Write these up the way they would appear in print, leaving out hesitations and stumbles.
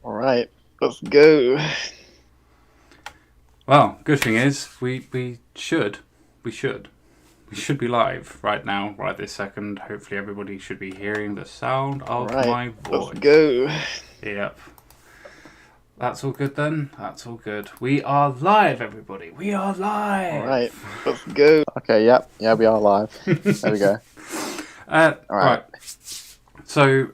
All right, let's go. Well, good thing is we should be live right now, right this second. Hopefully, everybody should be hearing the sound All of right, my let's voice. go. Yep, that's all good then. That's all good. We are live, everybody. We are All right, live. let's go. Okay, yep, yeah, we are live. There we go. All right. Right. So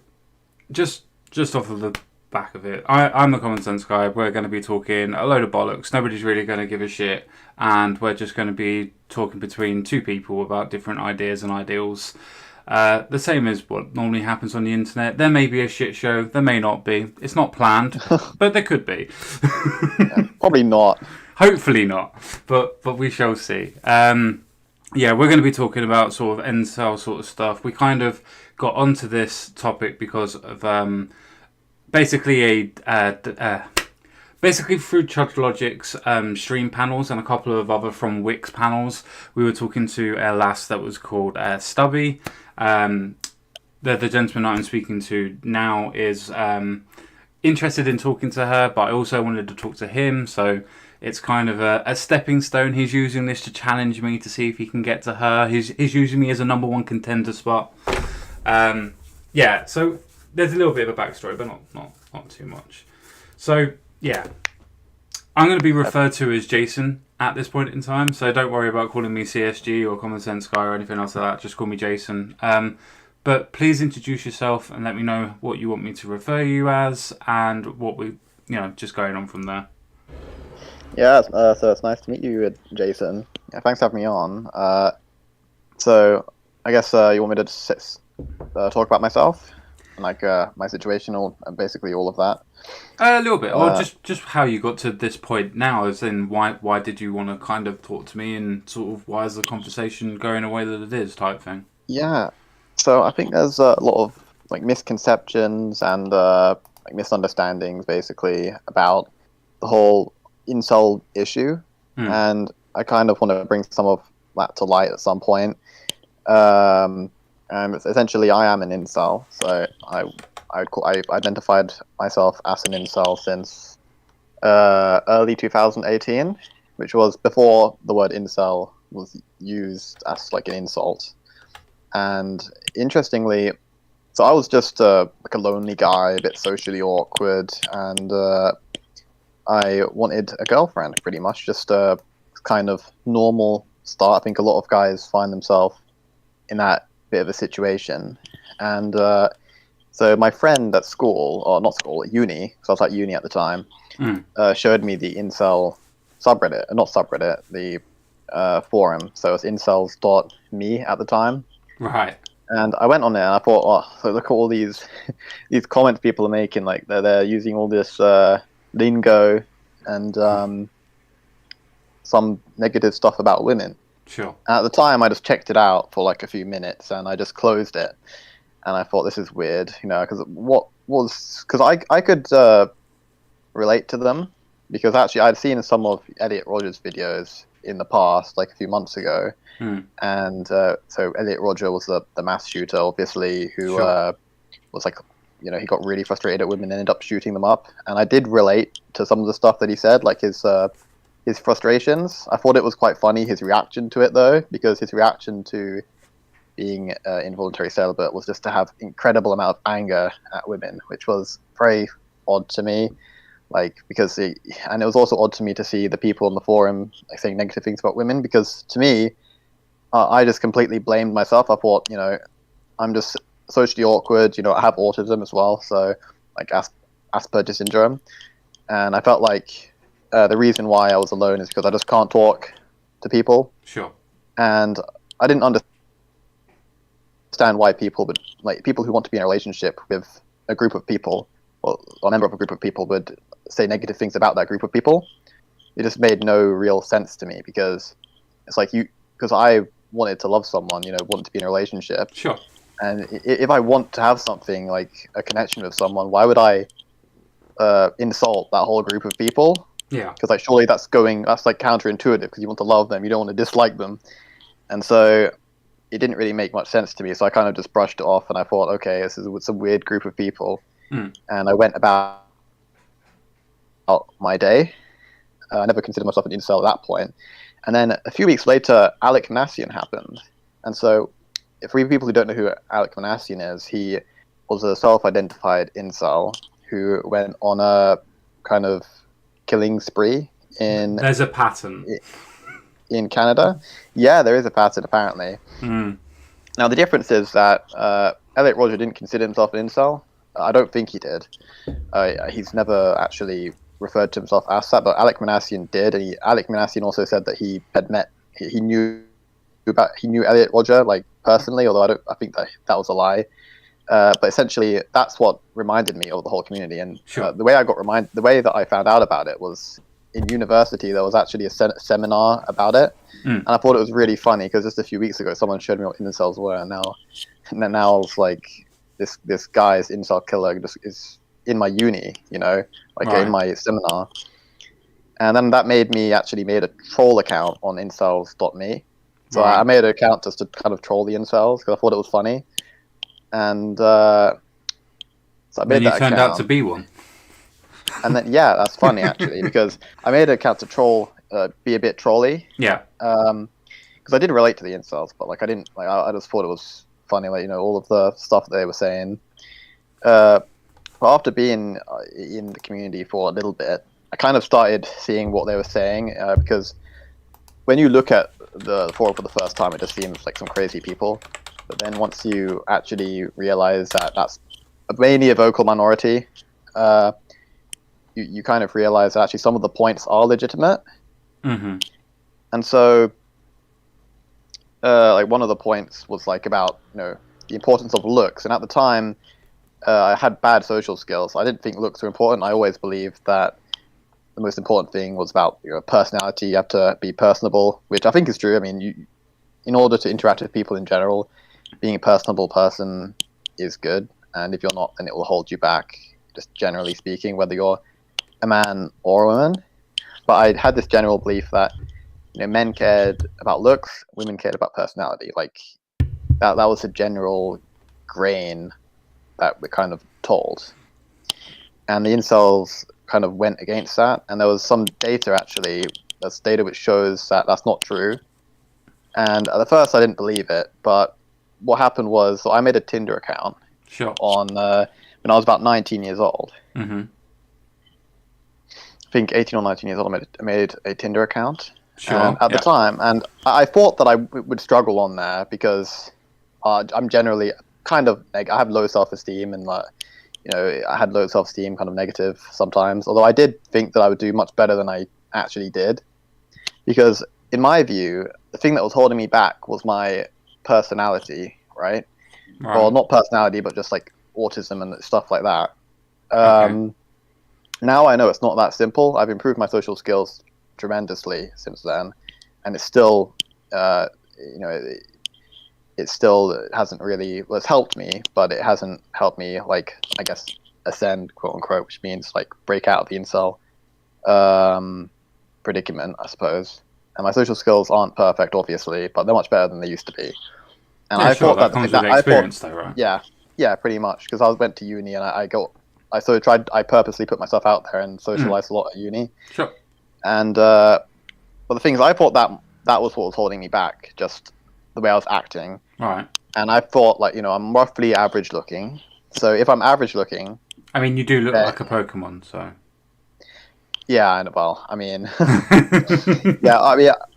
just off of the back of it, I'm the common sense guy. We're going to be talking a load of bollocks. Nobody's really going to give a shit, and we're just going to be talking between two people about different ideas and ideals. The same as what normally happens on the internet. There may be a shit show. There may not be. It's not planned, but there could be. Yeah, probably not. Hopefully not, but we shall see. Yeah, we're going to be talking about sort of incel sort of stuff. We kind of got onto this topic because of basically basically through Chudge Logic's stream panels and a couple of other from Wix panels. We were talking to a lass that was called Stubby. The gentleman I'm speaking to now is interested in talking to her, but I also wanted to talk to him, so it's kind of a stepping stone. He's using this to challenge me to see if he can get to her. He's using me as a number one contender spot. Yeah, so there's a little bit of a backstory, but not too much. So yeah, I'm going to be referred to as Jason at this point in time. So don't worry about calling me CSG or Common Sense Guy or anything else like that. Just call me Jason. But please introduce yourself and let me know what you want me to refer you as and what just going on from there. Yeah, so it's nice to meet you, Jason. Yeah, thanks for having me on. So I guess you want me to talk about myself and like my situation, or basically all of that. A little bit, or Uh, just how you got to this point now, as in why did you want to kind of talk to me, and sort of why is the conversation going the way that it is, type thing. yeah. So I think there's a lot of like misconceptions and like misunderstandings basically about the whole incel issue, Hmm. and I kind of want to bring some of that to light at some point. Um, and essentially, I am an incel, so I identified myself as an incel since early 2018, which was before the word incel was used as like an insult. And interestingly, so I was just like a lonely guy, a bit socially awkward, and I wanted a girlfriend, pretty much, just a kind of normal start. I think a lot of guys find themselves in that bit of a situation. And so my friend at school, or not school, at uni, because I was at uni at the time, Hmm. showed me the incel subreddit, not subreddit, the forum. So it's incels.me at the time. Right. And I went on there and I thought, oh, so look at all these these comments people are making. Like they're using all this lingo and some negative stuff about women. Sure. And at the time, I just checked it out for like a few minutes and I just closed it. And I thought this is weird, because I could relate to them because actually I'd seen some of Elliot Rogers' videos in the past, like a few months ago, Hmm. and so Elliot Roger was the mass shooter, obviously, who Sure. was like, he got really frustrated at women and ended up shooting them up. And I did relate to some of the stuff that he said, like his frustrations. I thought it was quite funny his reaction to it though, because his reaction to being involuntary celibate was just to have incredible amount of anger at women, which was very odd to me. Like and it was also odd to me to see the people on the forum like saying negative things about women, because to me, I just completely blamed myself. I thought, I'm just socially awkward. I have autism as well, so like Asperger's syndrome, and I felt like the reason why I was alone is because I just can't talk to people, Sure. and I didn't understand why people would like people who want to be in a relationship with a group of people or a member of a group of people would say negative things about that group of people. It just made no real sense to me, because it's like because I wanted to love someone, wanted to be in a relationship. Sure. And if I want to have something like a connection with someone, why would I insult that whole group of people? Yeah. Because like surely that's like counterintuitive, because you want to love them, you don't want to dislike them. And so it didn't really make much sense to me. So I kind of just brushed it off, and I thought, okay, this is some weird group of people. Hmm. And I went about my day. I never considered myself an incel at that point. And then a few weeks later, Alec Manassian happened. And so, for people who don't know who Alec Manassian is, he was a self-identified incel who went on a kind of killing spree in... There's a pattern. In Canada. Yeah, there is a pattern, apparently. Now, the difference is that Elliot Rodger didn't consider himself an incel. I don't think he did. He's never actually referred to himself as that, but Alec Manassian did, and Alec Manassian also said that he had met, he knew Elliot Rodger, like, personally, although I think that was a lie. But essentially, that's what reminded me of the whole community, and the way that I found out about it was in university. There was actually a seminar about it, and I thought it was really funny because just a few weeks ago, someone showed me what incels were, and now it's like this guy's incel killer just is in my uni, in my seminar. And then that made me actually made a troll account on incels.me. So I made an account just to kind of troll the incels because I thought it was funny. And so I made that account. Then you turned out to be one. And then, yeah, that's funny actually, because I made an account to troll, be a bit trolly. Yeah. Because I didn't relate to the incels, but like I didn't, like I just thought it was funny, like all of the stuff that they were saying. But after being in the community for a little bit, I kind of started seeing what they were saying, because when you look at the forum for the first time, it just seems like some crazy people. But then once you actually realize that that's mainly a vocal minority, you kind of realize that actually some of the points are legitimate. And so, like one of the points was like about the importance of looks, and at the time, I had bad social skills. I didn't think looks were important. I always believed that the most important thing was about personality. You have to be personable, which I think is true. I mean, in order to interact with people in general, being a personable person is good. And if you're not, then it will hold you back, just generally speaking, whether you're a man or a woman. But I had this general belief that men cared about looks, women cared about personality. Like that was a general grain that we're kind of told. And the incels kind of went against that. And there was some data actually, there's data which shows that that's not true. And at first I didn't believe it, but what happened was, so I made a Tinder account on when I was about 19 years old. I think 18 or 19 years old, I made a Tinder account at the time. And I thought that I would struggle on there because I'm generally kind of, I have low self-esteem, and I had low self-esteem, kind of negative sometimes. Although I did think that I would do much better than I actually did, because in my view, the thing that was holding me back was my personality, right? Well, not personality, but just like autism and stuff like that. Now I know it's not that simple. I've improved my social skills tremendously since then, and it's still, it still hasn't really, well, it's helped me, but it hasn't helped me, like, I guess, ascend, quote unquote, which means like break out of the incel predicament, I suppose. And my social skills aren't perfect, obviously, but they're much better than they used to be. And I thought that comes with experience, though, right? Yeah, pretty much, because I went to uni and I purposely put myself out there and socialized a lot at uni. And but the thing is, I thought that was what was holding me back, just the way I was acting. Right. And I thought, like, I'm roughly average looking. So if I'm average looking, I mean, you do look like a Pokemon, so. Yeah, well, I mean,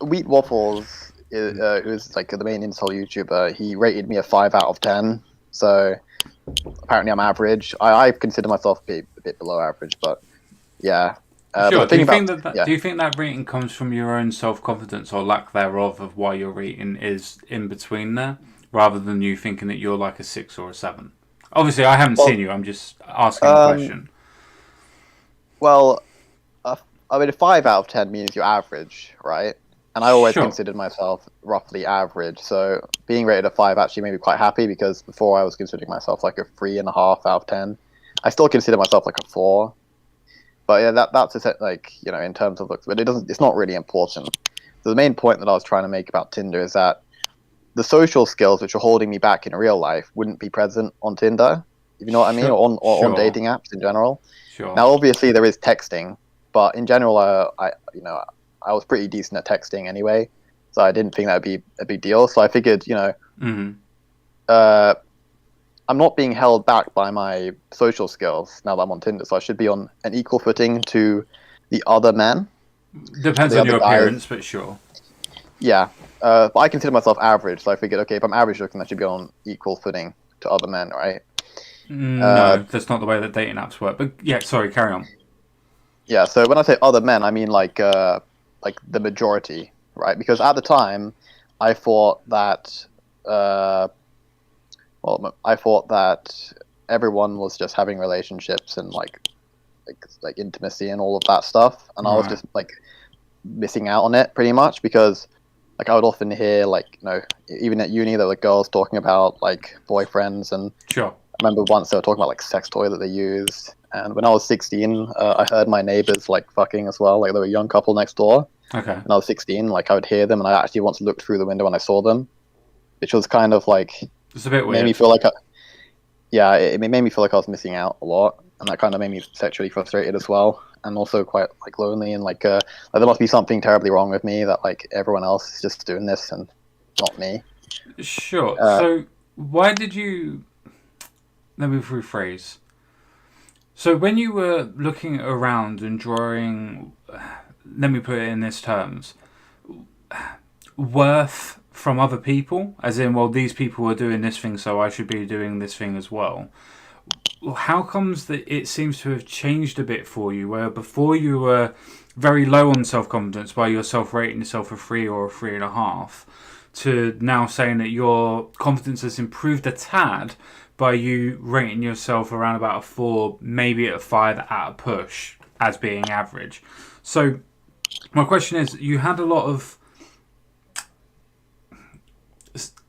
Wheat Waffles who's like the main incel YouTuber. He rated me a 5 out of 10. So apparently I'm average. I consider myself a bit below average, but yeah. Sure. Do you think that rating comes from your own self-confidence or lack thereof of why your rating is in between there, rather than you thinking that you're like a 6 or a 7? Obviously, I haven't seen you. I'm just asking a question. Well, I mean, a 5 out of 10 means you're average, right? And I always considered myself roughly average. So being rated a 5 actually made me quite happy, because before I was considering myself like a 3.5 out of 10. I still consider myself like a 4. But yeah, that's like, in terms of looks, but it's not really important. So the main point that I was trying to make about Tinder is that the social skills which are holding me back in real life wouldn't be present on Tinder, if you know what I mean, or on dating apps in general. Now, obviously, there is texting, But in general, I was pretty decent at texting anyway, so I didn't think that would be a big deal. So I figured, I'm not being held back by my social skills now that I'm on Tinder, so I should be on an equal footing to the other men. Depends on your appearance, but sure. Yeah, but I consider myself average, so I figured, okay, if I'm average looking, I should be on equal footing to other men, right? No, that's not the way that dating apps work. But yeah, sorry, carry on. Yeah, so when I say other men, I mean like the majority, right? Because at the time, I thought that I thought that everyone was just having relationships and like intimacy and all of that stuff, and I was just like missing out on it pretty much because like I would often hear like even at uni there were girls talking about like boyfriends, and sure. I remember once they were talking about like sex toy that they used, and when I was 16, I heard my neighbors like fucking as well, like they were a young couple next door. Okay. When I was 16, like I would hear them, and I actually once looked through the window when I saw them, which was kind of like it's a bit weird. Made me feel like it made me feel like I was missing out a lot, and that kind of made me sexually frustrated as well, and also quite like lonely, and like there must be something terribly wrong with me that like everyone else is just doing this and not me. Sure. So why did you? Let me rephrase. So when you were looking around and drawing, let me put it in this terms, worth from other people, as in, well, these people are doing this thing, so I should be doing this thing as well. How comes that it seems to have changed a bit for you, where before you were very low on self-confidence by yourself rating yourself a 3 or a 3.5, to now saying that your confidence has improved a tad by you rating yourself around about a 4, maybe at a 5 at a push, as being average. So my question is, you had a lot of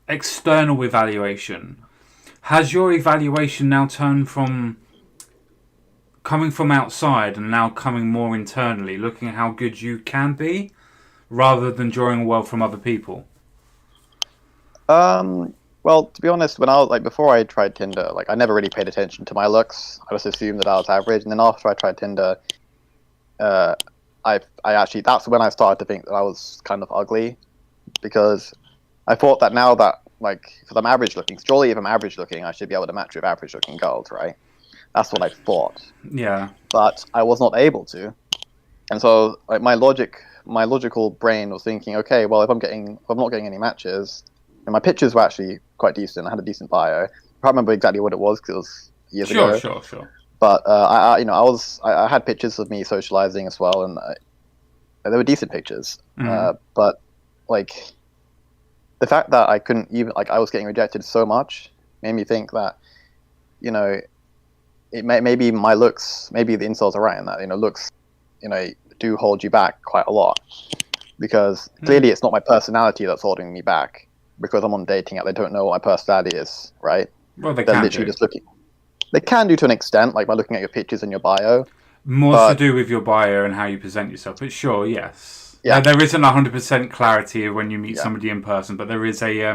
external evaluation. Has your evaluation now turned from coming from outside and now coming more internally, looking at how good you can be, rather than drawing well from other people? Well, to be honest, when I was before I tried Tinder, like I never really paid attention to my looks. I just assumed that I was average, and then after I tried Tinder, I actually that's when I started to think that I was kind of ugly, because I thought that now that because I'm average looking, surely if I'm average looking, I should be able to match with average looking girls, right? That's what I thought. Yeah. But I was not able to, and so my logical brain was thinking, okay, well if I'm not getting any matches, and my pictures were actually quite decent. I had a decent bio. I can't remember exactly what it was because it was years ago. Sure. But I had pictures of me socializing as well, and they were decent pictures. But like the fact that I couldn't even I was getting rejected so much made me think that maybe my looks, maybe the incels are right in that looks do hold you back quite a lot, because clearly it's not my personality that's holding me back. Because I'm on dating app, they don't know what my personality is, right? Well, they're literally just looking. They can do to an extent, like by looking at your pictures and your bio. More to do with your bio and how you present yourself. But sure, yes. Yeah. There isn't 100% clarity when you meet somebody in person, but there is a,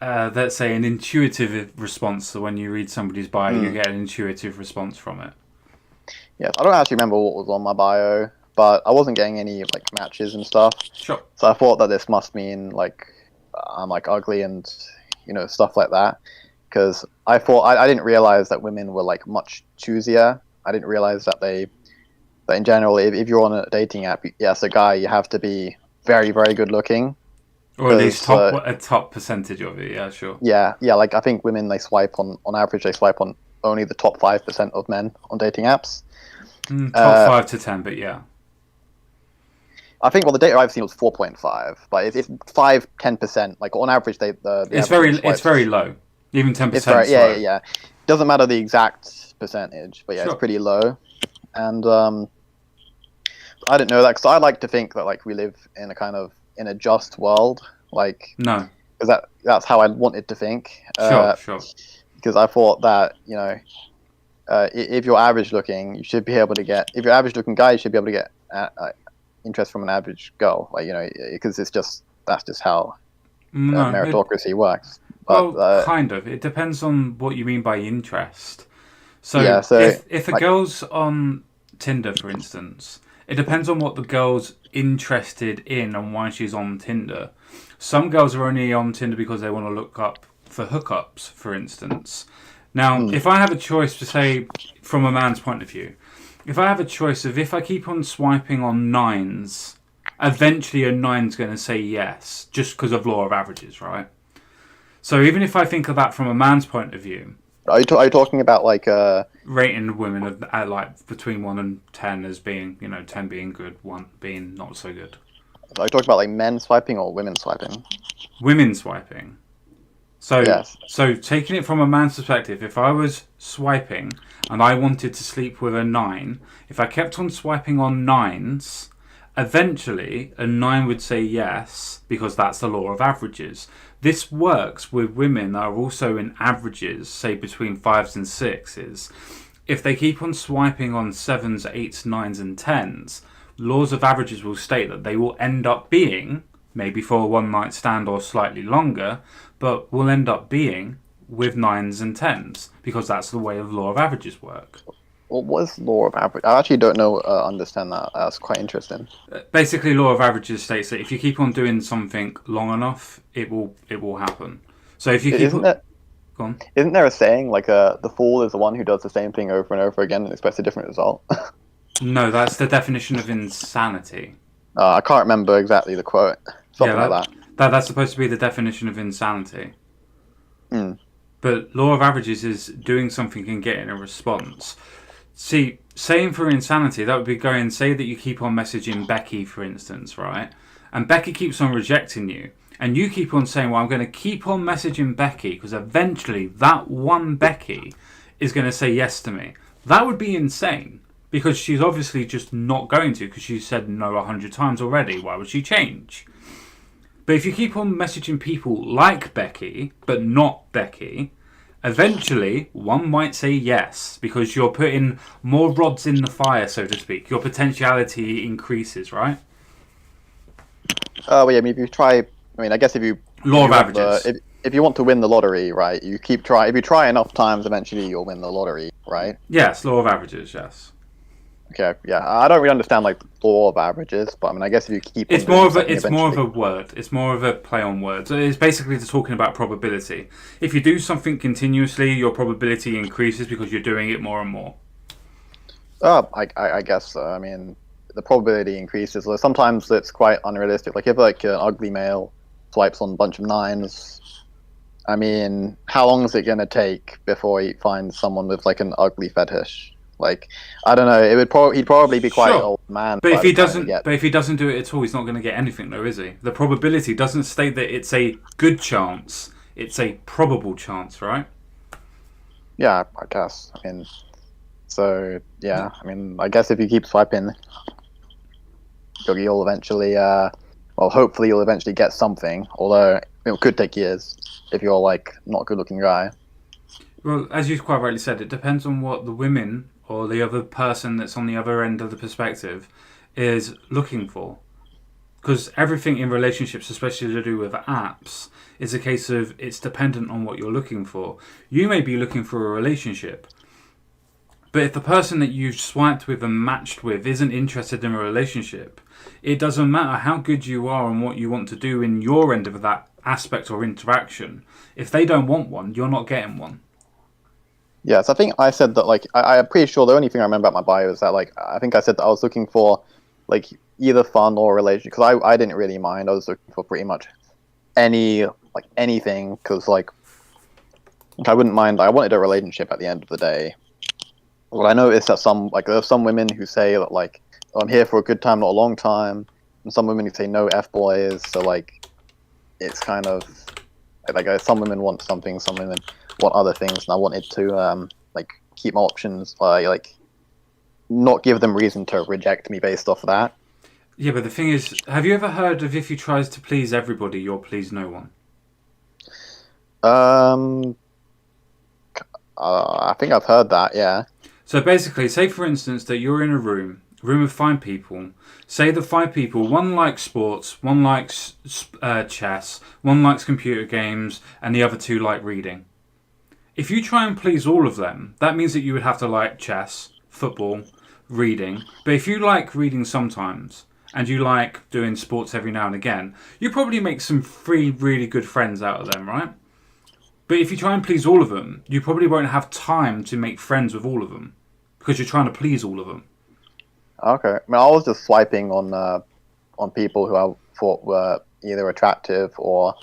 let's say, an intuitive response. So when you read somebody's bio, you get an intuitive response from it. Yes, I don't actually remember what was on my bio, but I wasn't getting any matches and stuff. Sure. So I thought that this must mean I'm ugly and stuff like that, because I thought I didn't realize that women were much choosier. I didn't realize that that in general, if you're on a dating app, as a guy, you have to be very, very good looking, or at least a top percentage of it. Yeah, sure. Yeah. I think women, they swipe on average, they swipe on only the top 5% of men on dating apps. Top 5 to 10, but yeah. I think the data I've seen was 4.5, but it's 5-10%. On average, it's very low. Even 10%. It's very, yeah. Doesn't matter the exact percentage, but yeah, sure. It's pretty low. And I didn't know that, because I like to think that we live in a just world. No, because that's how I wanted to think. Sure. Because I thought that if you're average looking, you should be able to get. If you're average looking guy, you should be able to get interest from an average girl, because that's just how meritocracy works. But, kind of. It depends on what you mean by interest. So, yeah, if a girl's on Tinder, for instance, it depends on what the girl's interested in and why she's on Tinder. Some girls are only on Tinder because they want to look up for hookups, for instance. Now, if I have a choice to say, from a man's point of view, if I have a choice of if I keep on swiping on nines, eventually a nine's going to say yes, just because of law of averages, right? So even if I think of that from a man's point of view, Are you talking about like rating women at like between 1 and 10 as being, 10 being good, 1 being not so good. Are you talking about like men swiping or women swiping? Women swiping. So, Yes. so taking it from a man's perspective, if I was swiping and I wanted to sleep with a 9, if I kept on swiping on nines, eventually a 9 would say yes, because that's the law of averages. This works with women that are also in averages, say between 5s and 6s. If they keep on swiping on 7s, 8s, 9s and 10s, laws of averages will state that they will end up being, maybe for a one night stand or slightly longer, but will end up being with 9s and 10s, because that's the way of law of averages work. Well, what is law of average? I actually don't know. Understand that. That's quite interesting. Basically, law of averages states that if you keep on doing something long enough, it will happen. So if you keep go on. Isn't there a saying like the fool is the one who does the same thing over and over again and expects a different result? No, that's the definition of insanity. I can't remember exactly the quote. Something like that. That's supposed to be the definition of insanity. Mm. But law of averages is doing something and getting a response. See, saying for insanity, that would be going, say that you keep on messaging Becky, for instance, right? And Becky keeps on rejecting you. And you keep on saying, well, I'm going to keep on messaging Becky because eventually that one Becky is going to say yes to me. That would be insane, because she's obviously just not going to, because she said no 100 times already. Why would she change? But if you keep on messaging people like Becky, but not Becky, eventually one might say yes, because you're putting more rods in the fire, so to speak. Your potentiality increases, right? Well, yeah. I mean, if you try, I mean, I guess if you law of averages. If you want to win the lottery, right? You keep trying. If you try enough times, eventually you'll win the lottery, right? Yes, law of averages. Yes. Okay, yeah. I don't really understand like law of averages, but I mean, I guess if you keep, it's more of a word. It's more of a play on words. It's basically talking about probability. If you do something continuously, your probability increases because you're doing it more and more. I guess so. I mean, the probability increases. Sometimes it's quite unrealistic. Like if like an ugly male swipes on a bunch of nines, I mean, how long is it going to take before he finds someone with like an ugly fetish? Like, I don't know. He'd probably be quite an old man. But if he doesn't do it at all, he's not going to get anything, though, is he? The probability doesn't state that it's a good chance. It's a probable chance, right? Yeah, I guess. I mean, so yeah. I mean, I guess if you keep swiping, you'll eventually. Well, hopefully, you'll eventually get something. Although it could take years if you're like not a good-looking guy. Well, as you quite rightly said, it depends on what the women or the other person that's on the other end of the perspective is looking for. Because everything in relationships, especially to do with apps, is a case of it's dependent on what you're looking for. You may be looking for a relationship, but if the person that you've swiped with and matched with isn't interested in a relationship, it doesn't matter how good you are and what you want to do in your end of that aspect or interaction. If they don't want one, you're not getting one. Yes, I think I said that, like, I'm pretty sure the only thing I remember about my bio is that, like, I think I said that I was looking for, like, either fun or relation, because I didn't really mind. I was looking for pretty much anything, because, like, I wouldn't mind. I wanted a relationship at the end of the day. But I noticed that there are some women who say that, like, oh, I'm here for a good time, not a long time, and some women who say no F-boys, so, like, it's kind of, like, some women want something, some women want other things, and I wanted to like keep my options by like not give them reason to reject me based off of that. Yeah, but the thing is, have you ever heard of if you try to please everybody, you'll please no one? I think I've heard that. Yeah. So basically, say for instance that you're in a room of 5 people. Say the 5 people, one likes sports, one likes chess, one likes computer games, and the other 2 like reading. If you try and please all of them, that means that you would have to like chess, football, reading. But if you like reading sometimes and you like doing sports every now and again, you probably make some three really good friends out of them, right? But if you try and please all of them, you probably won't have time to make friends with all of them because you're trying to please all of them. Okay. I mean, I was just swiping on people who I thought were either attractive or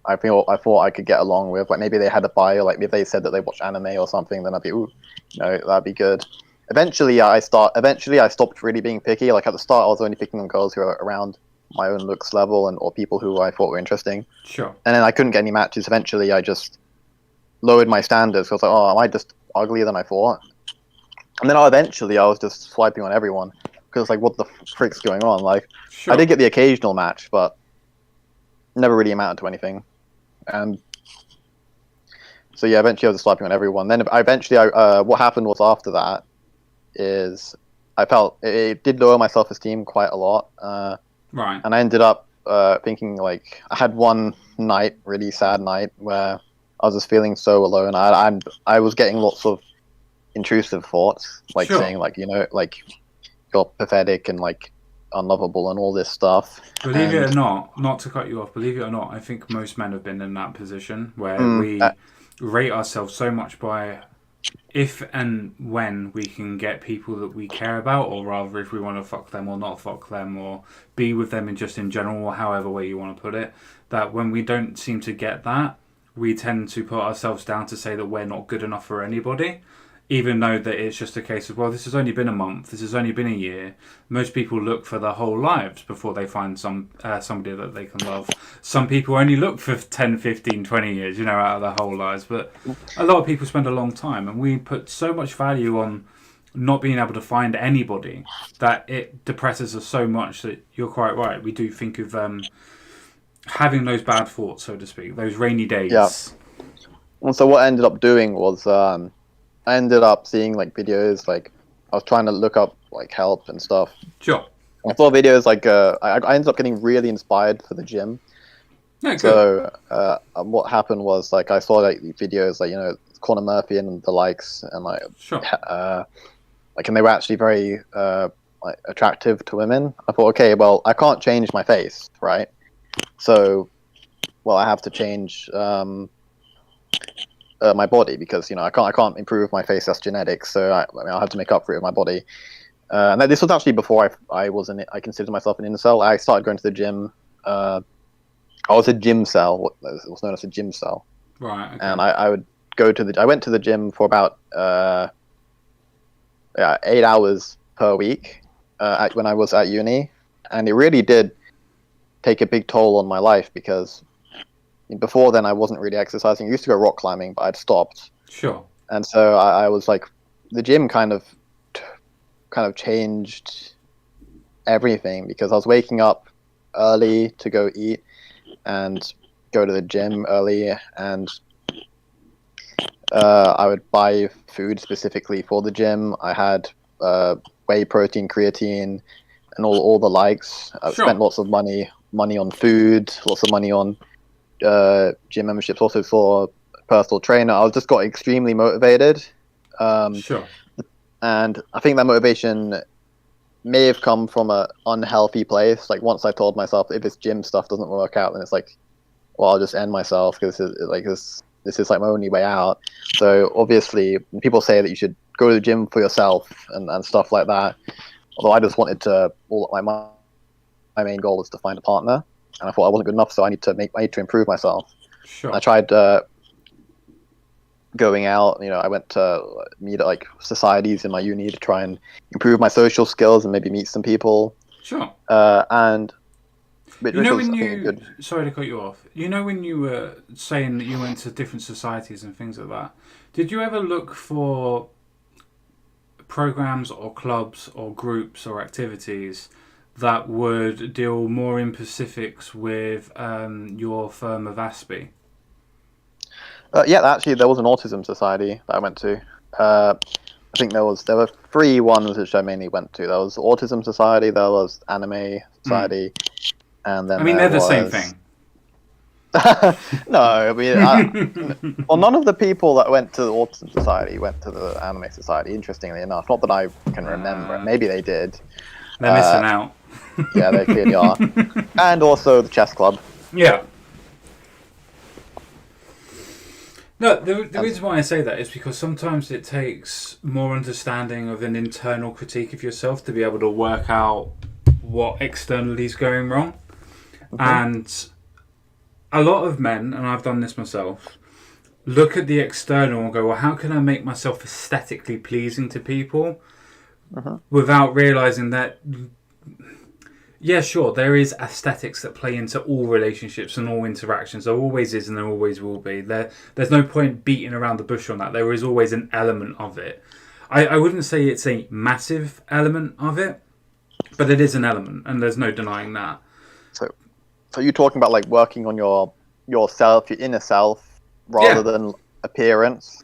I thought I could get along with. Like maybe they had a bio, like if they said that they watch anime or something, then I'd be, ooh, that'd be good. Eventually, I stopped really being picky. Like at the start, I was only picking on girls who are around my own looks level or people who I thought were interesting. Sure. And then I couldn't get any matches. Eventually, I just lowered my standards. I was like, oh, am I just uglier than I thought? And then eventually, I was just swiping on everyone because like, what the frick's going on? Like, Sure. I did get the occasional match, but never really amounted to anything. And so yeah, eventually I was swiping on everyone. Then what happened was after that is I felt it did lower my self-esteem quite a lot. Right. And I ended up thinking like I had one night, really sad night, where I was just feeling so alone. I was getting lots of intrusive thoughts, like Sure. saying like like you're pathetic and like unlovable and all this stuff. Believe it And or not to cut you off, believe it or not, I think most men have been in that position where mm, we rate ourselves so much by if and when we can get people that we care about, or rather if we want to fuck them or not fuck them, or be with them in just in general, or however way you want to put it, that when we don't seem to get that, we tend to put ourselves down to say that we're not good enough for anybody. Even though that it's just a case of, well, this has only been a month, this has only been a year. Most people look for their whole lives before they find somebody that they can love. Some people only look for 10, 15, 20 years, out of their whole lives. But a lot of people spend a long time, and we put so much value on not being able to find anybody that it depresses us so much that you're quite right. We do think of having those bad thoughts, so to speak, those rainy days. yeah. And so what I ended up doing was I ended up seeing like videos, like I was trying to look up like help and stuff. Sure. I saw videos like I ended up getting really inspired for the gym. Yeah, good. So what happened was like I saw like videos like Conor Murphy and the likes, and like Sure. And they were actually very like attractive to women. I thought, okay, well I can't change my face, right? So well I have to change my body because I can't improve my face. That's genetics. So I'll have to make up for it with my body. And this was actually before I considered myself an incel. I started going to the gym. I was a gym cell. It was known as a gym cell. Right. Okay. And I would go to I went to the gym for about 8 hours per week when I was at uni, and it really did take a big toll on my life because before then I wasn't really exercising. I used to go rock climbing, but I'd stopped. Sure. And so I was like, the gym kind of changed everything because I was waking up early to go eat and go to the gym early, and I would buy food specifically for the gym. I had whey protein, creatine, and all the likes. I spent lots of money on food, lots of money on gym memberships. Also saw a personal trainer. I just got extremely motivated. Sure. And I think that motivation may have come from an unhealthy place. Like once I told myself, if this gym stuff doesn't work out, then it's like, well, I'll just end myself because this is like my only way out. So obviously, people say that you should go to the gym for yourself and stuff like that. Although I just wanted to, my main goal was to find a partner, and I thought I wasn't good enough, so I need to improve myself. Sure. I tried going out. I went to meet at like societies in my uni to try and improve my social skills and maybe meet some people. Sure. And sorry to cut you off. When you were saying that you went to different societies and things like that, did you ever look for programs or clubs or groups or activities that would deal more in specifics with your firm of Aspie? Yeah, actually, there was an autism society that I went to. I think there were 3 ones which I mainly went to. There was Autism Society, there was Anime Society, and then they're the same thing. No, I mean, well, none of the people that went to the Autism Society went to the Anime Society. Interestingly enough, not that I can remember. Maybe they did. They're missing out. Yeah, they clearly are. And also the chess club. Yeah. No, the reason why I say that is because sometimes it takes more understanding of an internal critique of yourself to be able to work out what externally is going wrong. Mm-hmm. And a lot of men, and I've done this myself, look at the external and go, well, how can I make myself aesthetically pleasing to people without realising that, yeah, sure, there is aesthetics that play into all relationships and all interactions. There always is and there always will be. There's no point beating around the bush on that. There is always an element of it. I wouldn't say it's a massive element of it, but it is an element, and there's no denying that. So you're talking about like working on yourself, your inner self, rather than appearance.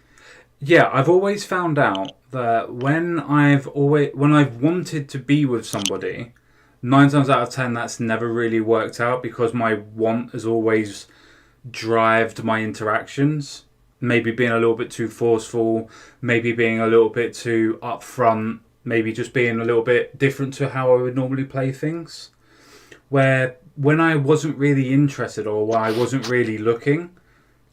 Yeah, I've always found out that when I've wanted to be with somebody, 9 times out of 10 that's never really worked out because my want has always drived my interactions. Maybe being a little bit too forceful, maybe being a little bit too upfront, maybe just being a little bit different to how I would normally play things. Where when I wasn't really interested or when I wasn't really looking,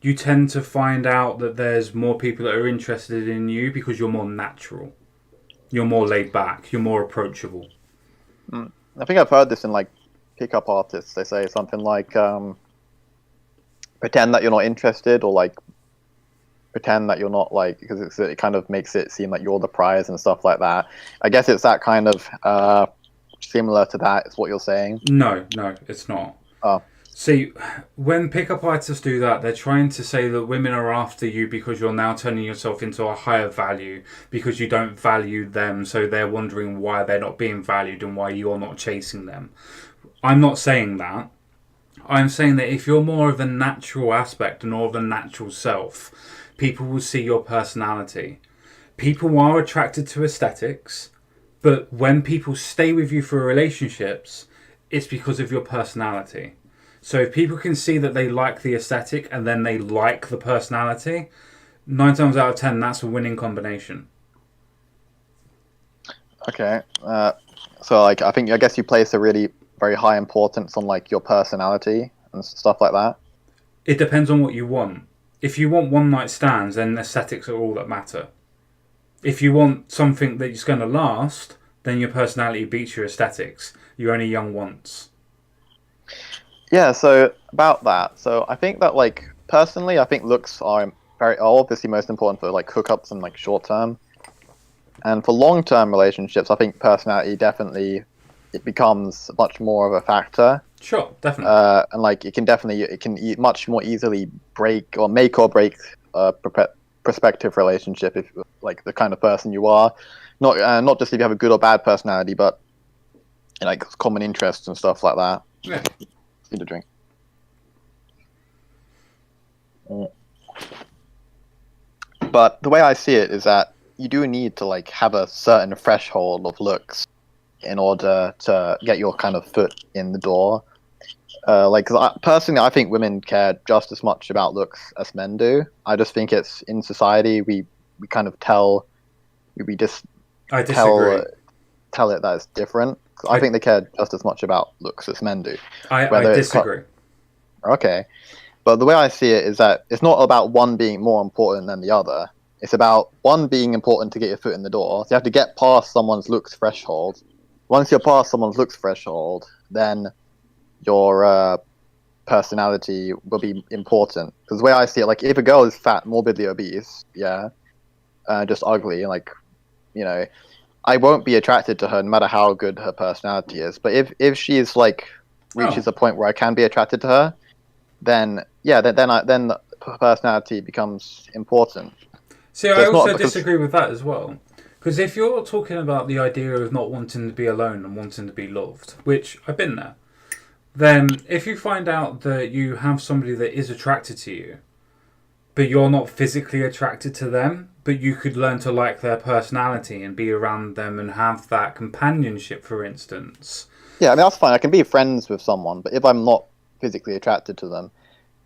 you tend to find out that there's more people that are interested in you because you're more natural. You're more laid back. You're more approachable. I think I've heard this in like pickup artists. They say something like pretend that you're not interested, or like pretend that you're not, like, because it kind of makes it seem like you're the prize and stuff like that. I guess it's that kind of similar to that. Is what you're saying? No, it's not. Oh. See, when pickup artists do that, they're trying to say that women are after you because you're now turning yourself into a higher value because you don't value them, so they're wondering why they're not being valued and why you're not chasing them. I'm not saying that. I'm saying that if you're more of a natural aspect and more of a natural self, people will see your personality. People are attracted to aesthetics, but when people stay with you for relationships, it's because of your personality. So if people can see that they like the aesthetic and then they like the personality, 9 times out of 10, that's a winning combination. Okay. So like, I guess you place a really very high importance on like your personality and stuff like that. It depends on what you want. If you want one night stands, then aesthetics are all that matter. If you want something that's going to last, then your personality beats your aesthetics. You're only young once. Yeah, so about that. So I think that, like, personally, I think looks are obviously most important for like hookups and like short term. And for long term relationships, I think personality definitely, it becomes much more of a factor. Sure, definitely. And like it can much more easily break or make or break a prospective relationship if like the kind of person you are. Not just if you have a good or bad personality, but like common interests and stuff like that. Yeah. Need a drink. But the way I see it is that you do need to like have a certain threshold of looks in order to get your kind of foot in the door. Like, personally, I think women care just as much about looks as men do. I just think it's in society we kind of we just I disagree. tell it that it's different. I think they care just as much about looks as men do. I disagree. Okay. But the way I see it is that it's not about one being more important than the other. It's about one being important to get your foot in the door. So you have to get past someone's looks threshold. Once you're past someone's looks threshold, then your personality will be important. Because the way I see it, like, if a girl is fat, morbidly obese, just ugly, like, you know, I won't be attracted to her no matter how good her personality is. But if she's like reaches a point where I can be attracted to her, then then the personality becomes important. See, I also disagree with that as well. Because if you're talking about the idea of not wanting to be alone and wanting to be loved, which I've been there, then if you find out that you have somebody that is attracted to you, but you're not physically attracted to them, but you could learn to like their personality and be around them and have that companionship, for instance. Yeah, I mean, that's fine. I can be friends with someone, but if I'm not physically attracted to them,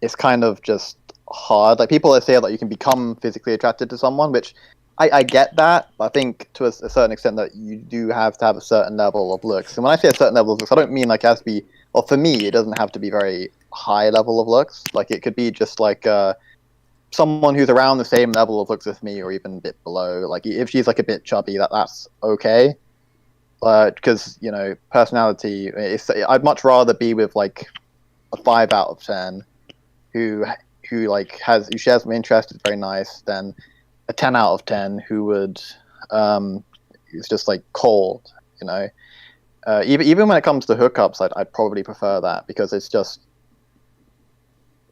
it's kind of just hard. Like people say that you can become physically attracted to someone, which I get that, but I think to a certain extent that you do have to have a certain level of looks. And when I say a certain level of looks, I don't mean like it has to be. Well, for me, it doesn't have to be very high level of looks. Like it could be just like someone who's around the same level of looks as me, or even a bit below. Like if she's like a bit chubby, that's okay. Because you know, personality. I'd much rather be with like a 5 out of 10 who who shares my interest, is very nice, than a 10 out of 10 who would is just like cold, you know. Even when it comes to hookups, I'd probably prefer that, because it's just,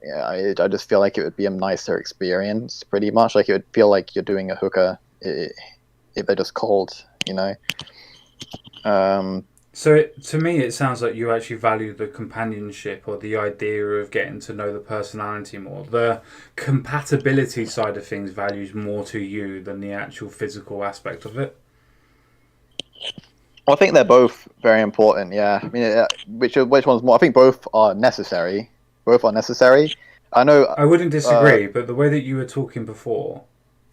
yeah, I just feel like it would be a nicer experience, pretty much. Like it would feel like you're doing a hooker if they're just cold, you know. So to me, it sounds like you actually value the companionship, or the idea of getting to know the personality more. The compatibility side of things values more to you than the actual physical aspect of it. Well, I think they're both very important. Yeah, I mean, which one's more? I think both are necessary. Both are necessary. I know. I wouldn't disagree, but the way that you were talking before,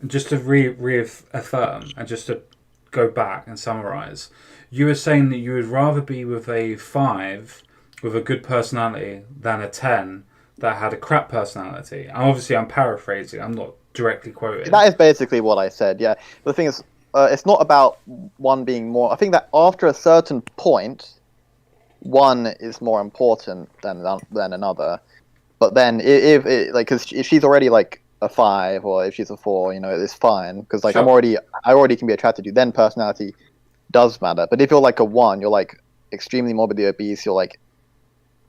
just to reaffirm and just to go back and summarize, you were saying that you would rather be with a 5 with a good personality than a 10 that had a crap personality. And obviously, I'm paraphrasing. I'm not directly quoting. That is basically what I said. Yeah. But the thing is, it's not about one being more. I think that after a certain point, one is more important than another. But then because if she's already like a 5, or if she's a 4, you know, it's fine, because like Sure. I already can be attracted to you. Then personality does matter. But if you're like a 1, you're like extremely morbidly obese, you're like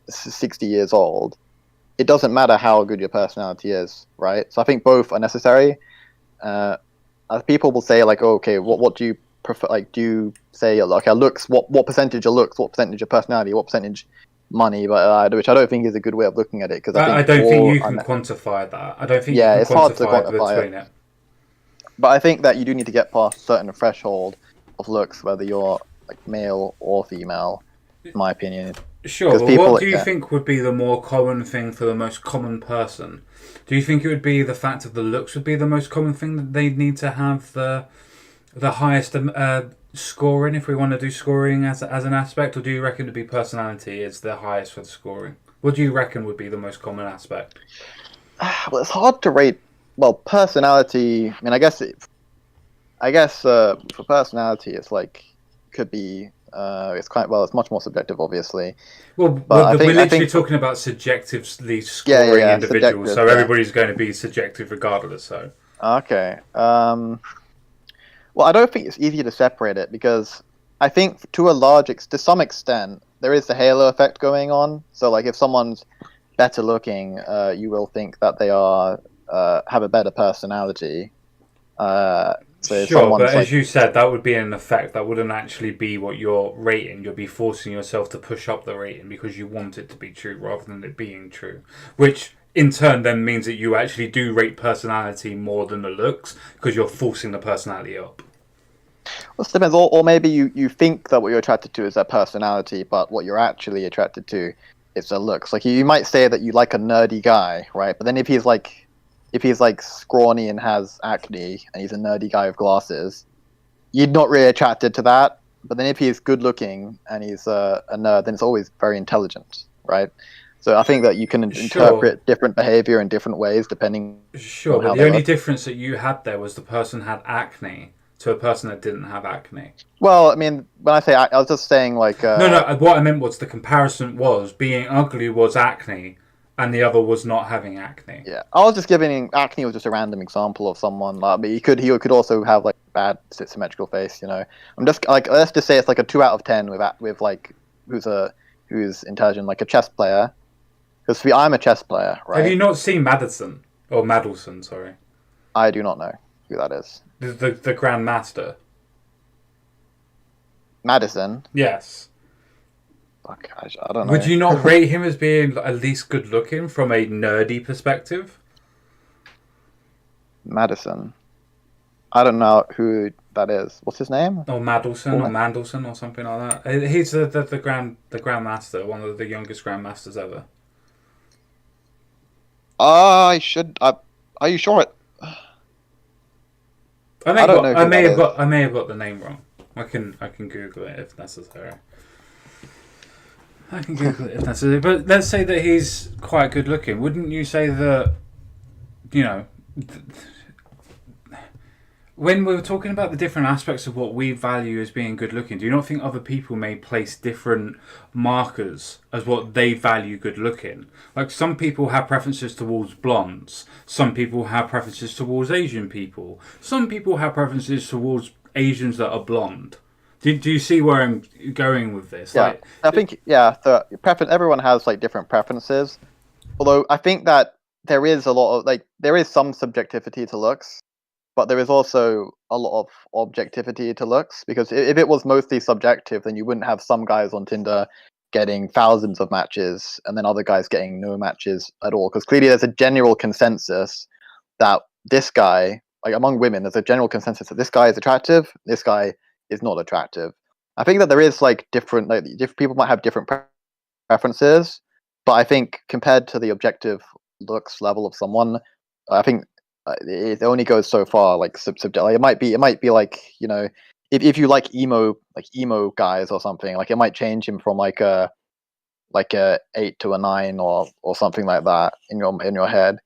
60 years old, it doesn't matter how good your personality is, right? So I think both are necessary. People will say like, oh, okay, what do you prefer? Like, do you say like looks? What percentage of looks? What percentage of personality? What percentage money? But which I don't think is a good way of looking at it, because I don't think you can quantify that. I don't think you can it's hard to quantify it quantify between it. But I think that you do need to get past a certain threshold of looks, whether you're like male or female, in my opinion. Sure, but what do you think would be the more common thing for the most common person? Do you think it would be the fact of the looks would be the most common thing, that they need to have the highest scoring, if we want to do scoring as an aspect, or do you reckon to be personality is the highest for the scoring? What do you reckon would be the most common aspect? Well, it's hard to rate. Well, personality. I mean, I guess for personality, it's like could be. It's it's much more subjective, obviously. Well, we're literally talking about subjectively scoring individuals, so everybody's going to be subjective regardless. So okay. Well, I don't think it's easy to separate it, because I think to some extent, there is the halo effect going on. So, like, if someone's better looking, you will think that they have a better personality. So sure, but as you said, that would be an effect. That wouldn't actually be what you're rating. You'll be forcing yourself to push up the rating because you want it to be true rather than it being true. Which, in turn, then means that you actually do rate personality more than the looks, because you're forcing the personality up. Well, it depends. Or maybe you think that what you're attracted to is their personality, but what you're actually attracted to is their looks. Like, you might say that you like a nerdy guy, right? But then if he's like scrawny and has acne, and he's a nerdy guy with glasses, you're not really attracted to that. But then if he's good looking and he's a nerd, then it's always very intelligent, right? So I think that you can interpret different behavior in different ways depending. Sure, but the only difference that you had there was the person had acne to a person that didn't have acne. Well, I mean, when I say I was just saying like. No. What I meant was the comparison was being ugly was acne, and the other was not having acne. Yeah, I was just giving acne was just a random example of someone. Like, but he could also have like bad symmetrical face. You know, I'm just like, let's just say it's like a 2 out of 10 with like who's intelligent, like a chess player. Because I'm a chess player, right? Have you not seen Madelson? Sorry, I do not know who that is. The Grand Master. Madison. Yes. Fuck, I don't know. Would you not rate him as being at least good looking from a nerdy perspective? Madison. I don't know who that is. What's his name? Or Madelson or Mandelson or something like that. He's the Grand Master, one of the youngest Grand Masters ever. I should. Are you sure? I don't know I who may that have is. got, I may have got the name wrong. I can Google it if necessary. I can Google it if necessary. But let's say that he's quite good looking. Wouldn't you say that, you know, when we were talking about the different aspects of what we value as being good looking, do you not think other people may place different markers as what they value good looking? Like some people have preferences towards blondes, some people have preferences towards Asian people, some people have preferences towards Asians that are blonde. Do you see where I'm going with this? Yeah, Like, I think yeah. The preference. Everyone has like different preferences. Although I think that there is a lot of like there is some subjectivity to looks, but there is also a lot of objectivity to looks because if it was mostly subjective, then you wouldn't have some guys on Tinder getting thousands of matches and then other guys getting no matches at all. Because clearly there's a general consensus that this guy, like among women, there's a general consensus that this guy is attractive, this guy is not attractive. I think that there is like different, like different people might have different preferences, but I think compared to the objective looks level of someone, I think it only goes so far. Like, like it might be like if you like emo guys or something, like it might change him from like a 8 to a 9 or something like that in your head.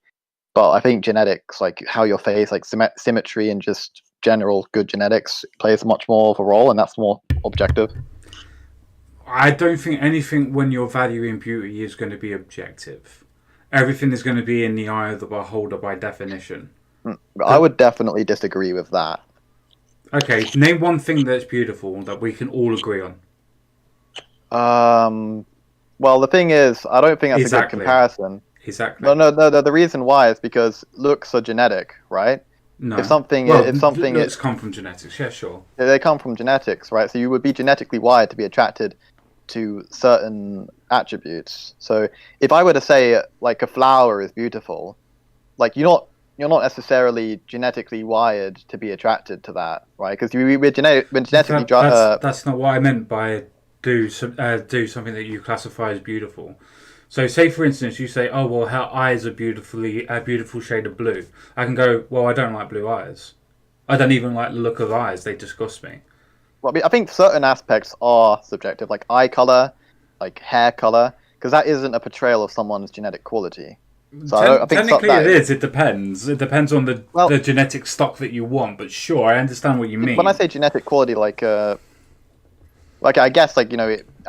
But I think genetics, like how your face, like symmetry and just general good genetics, plays much more of a role, and that's more objective. I don't think anything when you're valuing beauty is going to be objective. Everything is going to be in the eye of the beholder by definition. I would definitely disagree with that. Okay, name one thing that's beautiful that we can all agree on. Um, well, the thing is, I don't think that's a good Exactly. comparison. Exactly. No. The reason why is because looks are genetic, right? No. Well, If something, looks come from genetics. Yeah, sure. they come from genetics, right? So you would be genetically wired to be attracted to certain attributes. So if I were to say like a flower is beautiful, like you're not necessarily genetically wired to be attracted to that, right? Because we're genetically That's not what I meant by do something that you classify as beautiful. So, say for instance, you say, "Oh well, her eyes are beautifully a beautiful shade of blue." I can go, "Well, I don't like blue eyes. I don't even like the look of eyes. They disgust me." well, I think certain aspects are subjective, like eye color, like hair color, because that isn't a portrayal of someone's genetic quality. So I think Technically, it that is. It depends. It depends on the well, genetic stock that you want. But sure, I understand what you when I mean. say genetic quality, like I guess I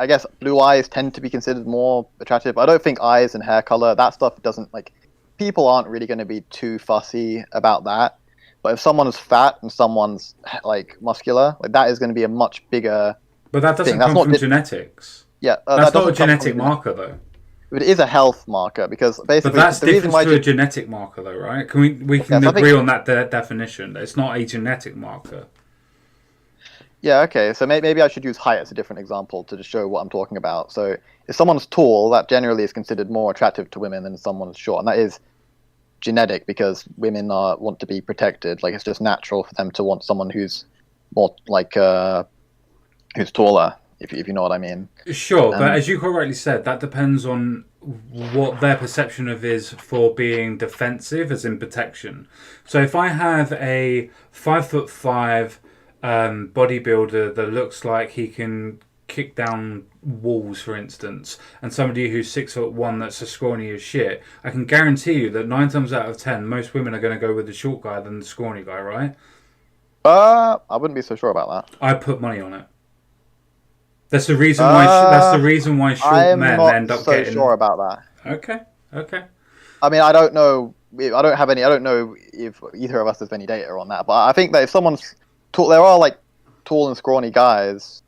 guess blue eyes tend to be considered more attractive. I don't think eyes and hair color that stuff doesn't like people aren't really going to be too fussy about that. But if someone's fat and someone's like muscular, like that is going to be a much bigger But that thing. doesn't That's come not from genetics. yeah, that That's not a doesn't come from genetic marker, though. it is a health marker because But basically that's the reason different why to a genetic marker, though, right? Can we can yes, I think agree on that definition? It's not a genetic marker. yeah, okay. So maybe I should use height as a different example to just show what I'm talking about. So if someone's tall, that generally is considered more attractive to women than someone's short, and that is genetic because women want to be protected. Like it's just natural for them to want someone who's more like who's taller, if you know what I mean. Sure, but And as you correctly said, that depends on what their perception of is for being defensive, as in protection. So if I have a 5'5" bodybuilder that looks like he can kick down walls, for instance, and somebody who's 6'1" that's as scrawny as shit, I can guarantee you that 9 times out of 10, most women are going to go with the short guy than the scrawny guy, right? I wouldn't be so sure about that. I put money on it. That's the reason why. That's the reason why short I'm men not end up so sure getting. about that. Okay. Okay. I mean, I don't know. I don't have any. I don't know if either of us has any data on that. But I think that if someone's tall, there are like tall and scrawny guys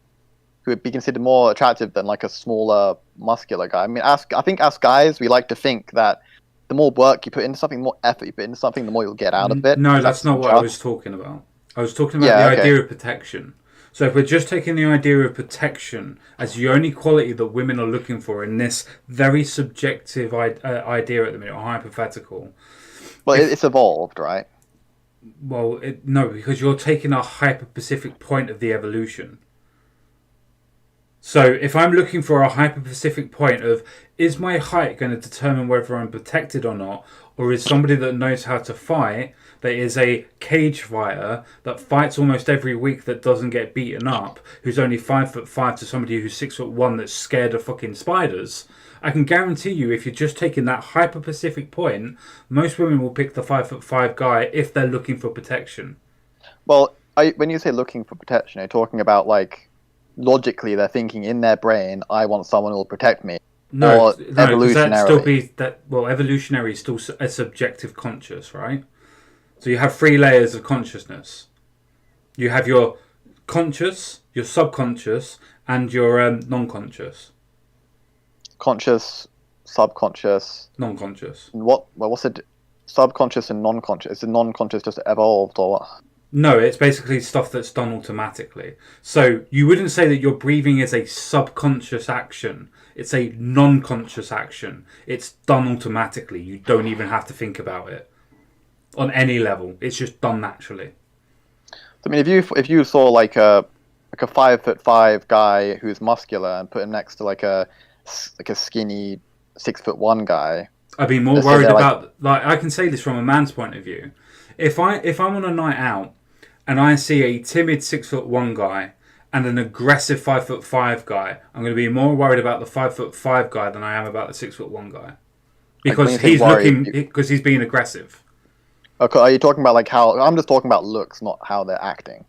who would be considered more attractive than like a smaller, muscular guy. I mean, I think as guys, we like to think that the more work you put into something, the more effort you put into something, the more you'll get out of it No, because that's that's not what I was just. talking about. I was talking about the Yeah. Okay. idea of protection. So if we're just taking the idea of protection as the only quality that women are looking for in this very subjective idea at the minute, or hypothetical, Well, if it's evolved, right? no, because you're taking a hyper specific point of the evolution. So if I'm looking for a hyper-specific point of is my height going to determine whether I'm protected or not, or is somebody that knows how to fight, that is a cage fighter that fights almost every week that doesn't get beaten up, who's only 5'5" to somebody who's 6'1" that's scared of fucking spiders. I can guarantee you, if you're just taking that hyper-specific point, most women will pick the 5'5" guy if they're looking for protection. Well, when you say looking for protection, you're talking about like logically they're thinking in their brain, I want someone who will protect me. No, Or no, because that'd still evolutionarily. be that. Well, evolutionary is still a subjective conscious, right? So you have three layers of consciousness. You have your conscious, your subconscious, and your non-conscious. Conscious, subconscious. Non-conscious. What's it? Subconscious and non-conscious. Is the non-conscious just evolved or what? No, it's basically stuff that's done automatically. So you wouldn't say that your breathing is a subconscious action. It's a non-conscious action. It's done automatically. You don't even have to think about it on any level. It's just done naturally. I mean, if you saw like a 5'5" guy who's muscular and put him next to like a skinny 6'1" guy, I'd be more let's say worried they're about, like, I can say this from a man's point of view. If I'm on a night out and I see a timid 6'1" guy and an aggressive 5'5" guy, I'm going to be more worried about the 5'5" guy than I am about the 6'1" guy like when because you say worried, he's being aggressive. okay, are you talking about like how? I'm just talking about looks, not how they're acting.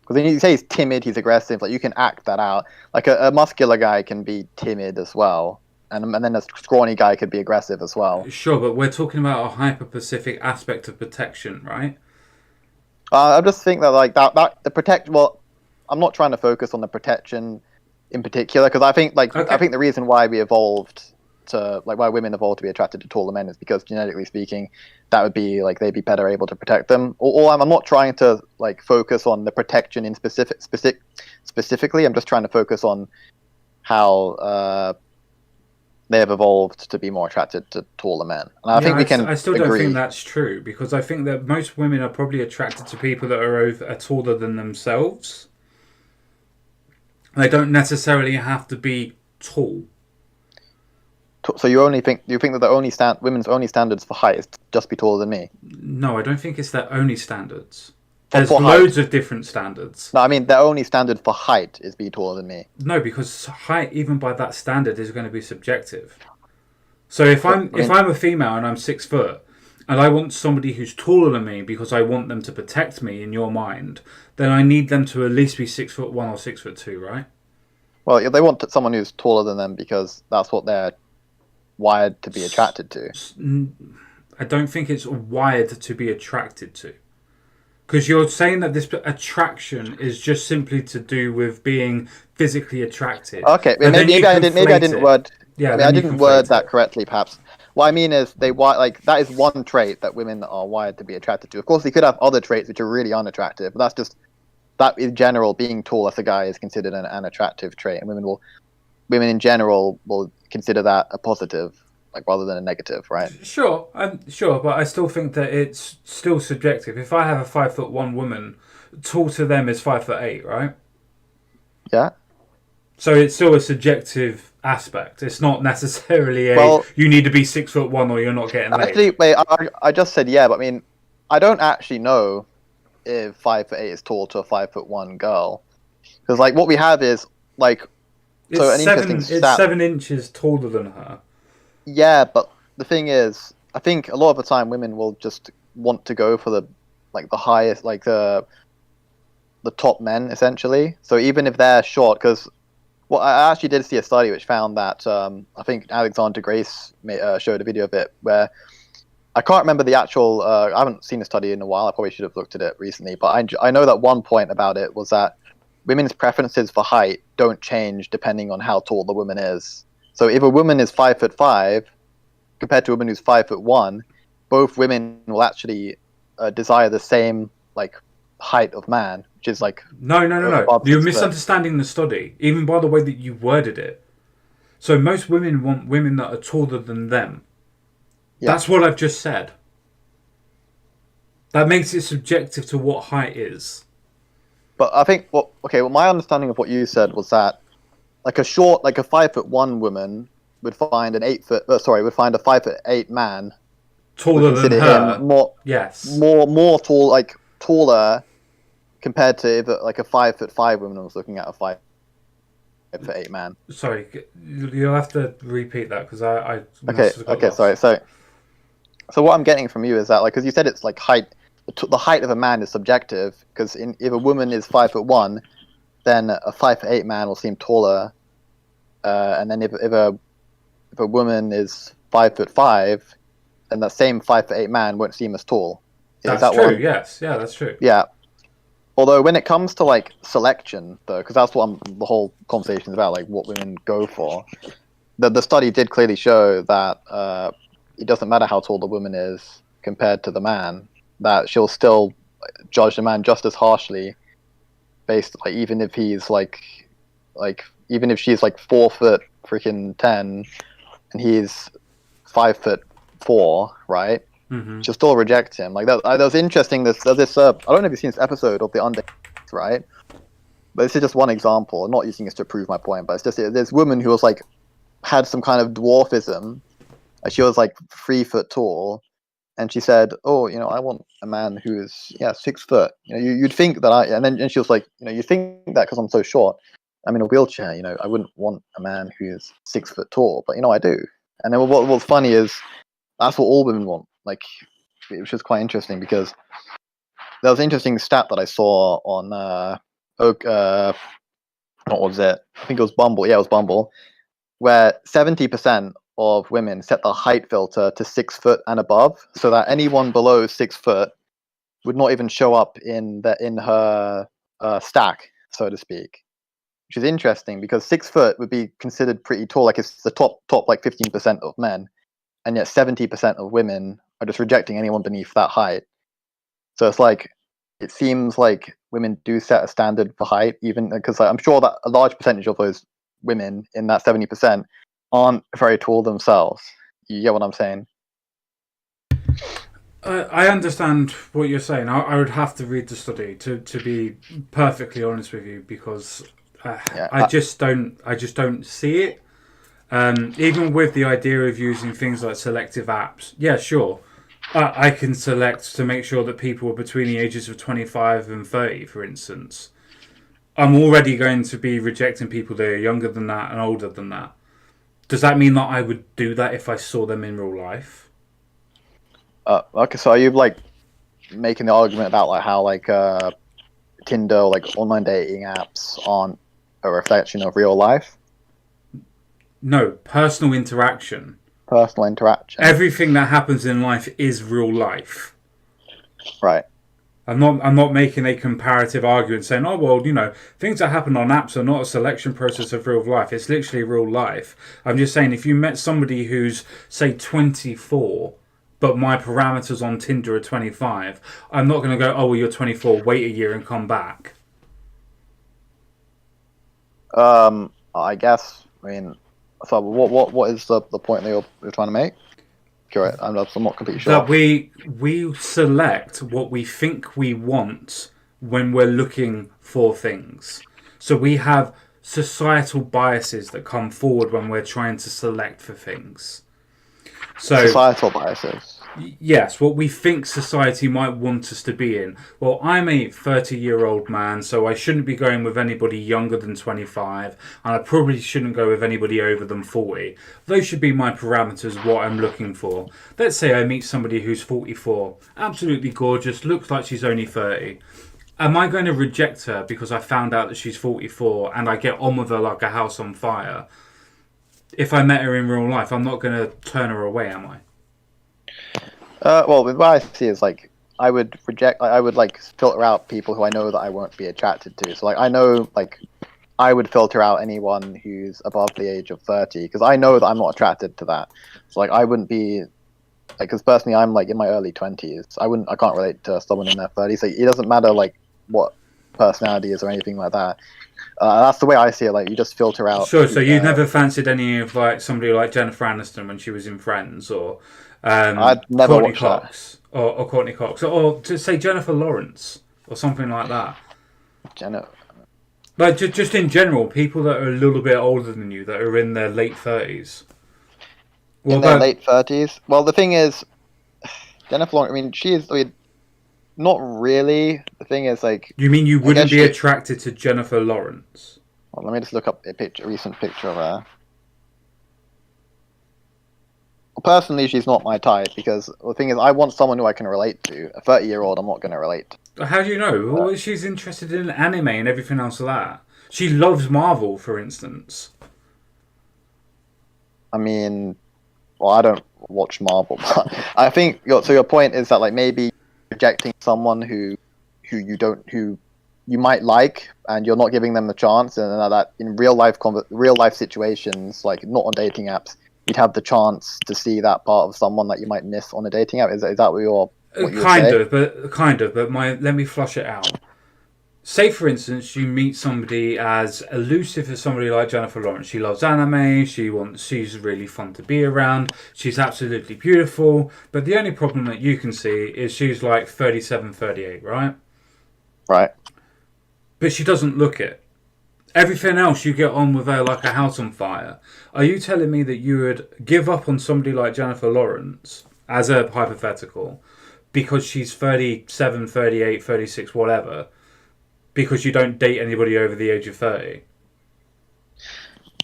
Because when you say he's timid, he's aggressive. Like you can act that out. Like a muscular guy can be timid as well, and then a scrawny guy could be aggressive as well. Sure, but we're talking about a hyper-specific aspect of protection, right? I just think that like that the protect. Well, I'm not trying to focus on the protection in particular because I Okay. think the reason why we evolved to like why women evolved to be attracted to taller men is because genetically speaking, that would be like they'd be better able to protect them. Or I'm not trying to like focus on the protection in specifically. I'm just trying to focus on how they have evolved to be more attracted to taller men. And I think we can I still agree. don't think that's true because I think that most women are probably attracted to people that are taller than themselves. They don't necessarily have to be tall. So you think that the women's only standards for height is to just be taller than me? No, I don't think it's their only standards. For, There's for height. loads of different standards. No, I mean their only standard for height is be taller than me. No, because height, even by that standard, is going to be subjective. So if But, if I'm a female and I'm 6 foot, and I want somebody who's taller than me because I want them to protect me in your mind, then I need them to at least be 6'1" or 6'2", right? well, they want someone who's taller than them because that's what they're wired to be attracted to. I don't think it's wired to be attracted to. Because you're saying that this attraction is just simply to do with being physically attracted. Okay, And then maybe you I conflate it. word. Yeah, I mean, then I you didn't word conflate that it. correctly, perhaps. What I mean is like that is one trait that women are wired to be attracted to. Of course, they could have other traits which are really unattractive, but that's just that in general, being tall as a guy is considered an attractive trait, and women in general will consider that a positive, like rather than a negative, right? Sure, sure, but I still think that it's still subjective. If I have a 5'1" woman, tall to them is 5'8", right? Yeah. So it's still a subjective aspect. It's not necessarily Well, you need to be 6'1" or you're not getting laid. actually, wait. I just said yeah, but I mean, I don't actually know if 5'8" is tall to a 5'1" girl, because like what we have is like so an interesting It's stat. 7 inches taller than her. Yeah, but the thing is, I think a lot of the time women will just want to go for the highest, like the top men essentially. So even if they're short, because well, I actually did see a study which found that I think Alexander Grace showed a video of it where I can't remember the actual. I haven't seen the study in a while. I probably should have looked at it recently, but I know that one point about it was that women's preferences for height don't change depending on how tall the woman is. So if a woman is 5'5" compared to a woman who's 5'1", both women will actually desire the same like height of man, which is like No. above You're 6 foot. misunderstanding the study, even by the way that you worded it. So most women want women that are taller than them. Yeah. That's what I've just said. That makes it subjective to what height is. But I think well, my understanding of what you said was that like a short, like a 5'1" woman would find would find a 5'8" man, would Taller than consider him her. Yes. more tall, like taller compared to if like a 5'5" woman was looking at a 5'8" man. Sorry, you'll have to repeat that because I Okay, must have got okay, lost. sorry. So what I'm getting from you is that, like, because you said it's like height, the height of a man is subjective. Because if a woman is 5'1", then a 5'8" man will seem taller, and then if a woman is 5'5", then that same 5'8" man won't seem as tall. That's that true. Yes, yeah, that's true. Yeah. Although when it comes to like selection, though, because that's what the whole conversation is about, like what women go for. The study did clearly show that it doesn't matter how tall the woman is compared to the man, that she'll still judge the man just as harshly, based like even if he's like even if she's like 4'10" and he's 5'4", right? Mm-hmm. She'll still reject him. Like that was interesting. There's this I don't know if you've seen this episode of The Under, right? But this is just one example. I'm not using this to prove my point, but it's just this woman who was like had some kind of dwarfism. She was like 3 foot tall, and she said, "Oh, I want a man who is 6 foot. You'd think that and she was like, you think that because I'm so short, I'm in a wheelchair. I wouldn't want a man who is 6 foot tall, but I do." And then what's funny is that's what all women want. Like, which is quite interesting because there was an interesting stat that I saw on what was it? I think it was Bumble. Yeah, it was Bumble, where 70% of women set the height filter to 6 foot and above, so that anyone below 6 foot would not even show up in her stack, so to speak. Which is interesting because 6 foot would be considered pretty tall, like it's the top like 15% of men, and yet 70% of women are just rejecting anyone beneath that height. So it's like it seems like women do set a standard for height, even because I'm sure that a large percentage of those women in that 70% aren't very tall themselves. You get what I'm saying? I understand what you're saying. I would have to read the study to be perfectly honest with you because I just don't see it. Even with the idea of using things like selective apps, yeah, sure. I can select to make sure that people are between the ages of 25 and 30, for instance. I'm already going to be rejecting people that are younger than that and older than that. Does that mean that I would do that if I saw them in real life? Okay, so are you like making the argument about like how like Tinder, like online dating apps, aren't a reflection of real life? No, personal interaction. Personal interaction. Everything that happens in life is real life. Right. I'm not making a comparative argument saying, oh well, things that happen on apps are not a selection process of real life. It's literally real life. I'm just saying if you met somebody who's say 24, but my parameters on Tinder are 25, I'm not going to go, oh well, you're 24. Wait a year and come back. I guess. I mean, so what is the point that you're trying to make? Correct. I'm not completely sure. That we select what we think we want when we're looking for things. So we have societal biases that come forward when we're trying to select for things. So societal biases. Yes, what we think society might want us to be in. Well, I'm a 30-year-old man, so I shouldn't be going with anybody younger than 25, and I probably shouldn't go with anybody over than 40. Those should be my parameters, what I'm looking for. Let's say I meet somebody who's 44, absolutely gorgeous, looks like she's only 30. Am I going to reject her because I found out that she's 44 and I get on with her like a house on fire? If I met her in real life, I'm not going to turn her away, am I? Well, what I see is like I would like filter out people who I know that I won't be attracted to. So like I know like I would filter out anyone who's above the age of 30 because I know that I'm not attracted to that. So like I wouldn't be like because personally I'm like in my early 20s. I can't relate to someone in their 30s. So it doesn't matter like what personality is or anything like that. That's the way I see it. Like you just filter out. Sure. So you never fancied any of like somebody like Jennifer Aniston when she was in Friends, or I'd never Courtney watched Cox, that. or Courtney Cox, or to say Jennifer Lawrence, or something like that. Jennifer. Like just in general, people that are a little bit older than you, that are in their late 30s. What In their about? late 30s. Well, the thing is, Jennifer Lawrence. I mean, she is. I mean, not really. The thing is, like, You mean you I guess wouldn't be she. attracted to Jennifer Lawrence? Well, let me just look up a recent picture of her. Well, personally, she's not my type because the thing is, I want someone who I can relate to. A 30-year-old, I'm not going to relate to. How do you know? Uh, Well, she's interested in anime and everything else like that. She loves Marvel, for instance. I mean, well, I don't watch Marvel, but I think your point is that like maybe rejecting someone who you don't who you might like and you're not giving them a chance, and that in real life situations, like not on dating apps, you'd have the chance to see that part of someone that you might miss on a dating app. Is that what you would Kind say? of, but let me flush it out. Say, for instance, you meet somebody as elusive as somebody like Jennifer Lawrence. She loves anime. She's really fun to be around. She's absolutely beautiful. But the only problem that you can see is she's like 37, 38, right? Right. But she doesn't look it. Everything else you get on with her like a house on fire. Are you telling me that you would give up on somebody like Jennifer Lawrence, as a hypothetical, because she's 37, 38, 36, whatever, because you don't date anybody over the age of 30?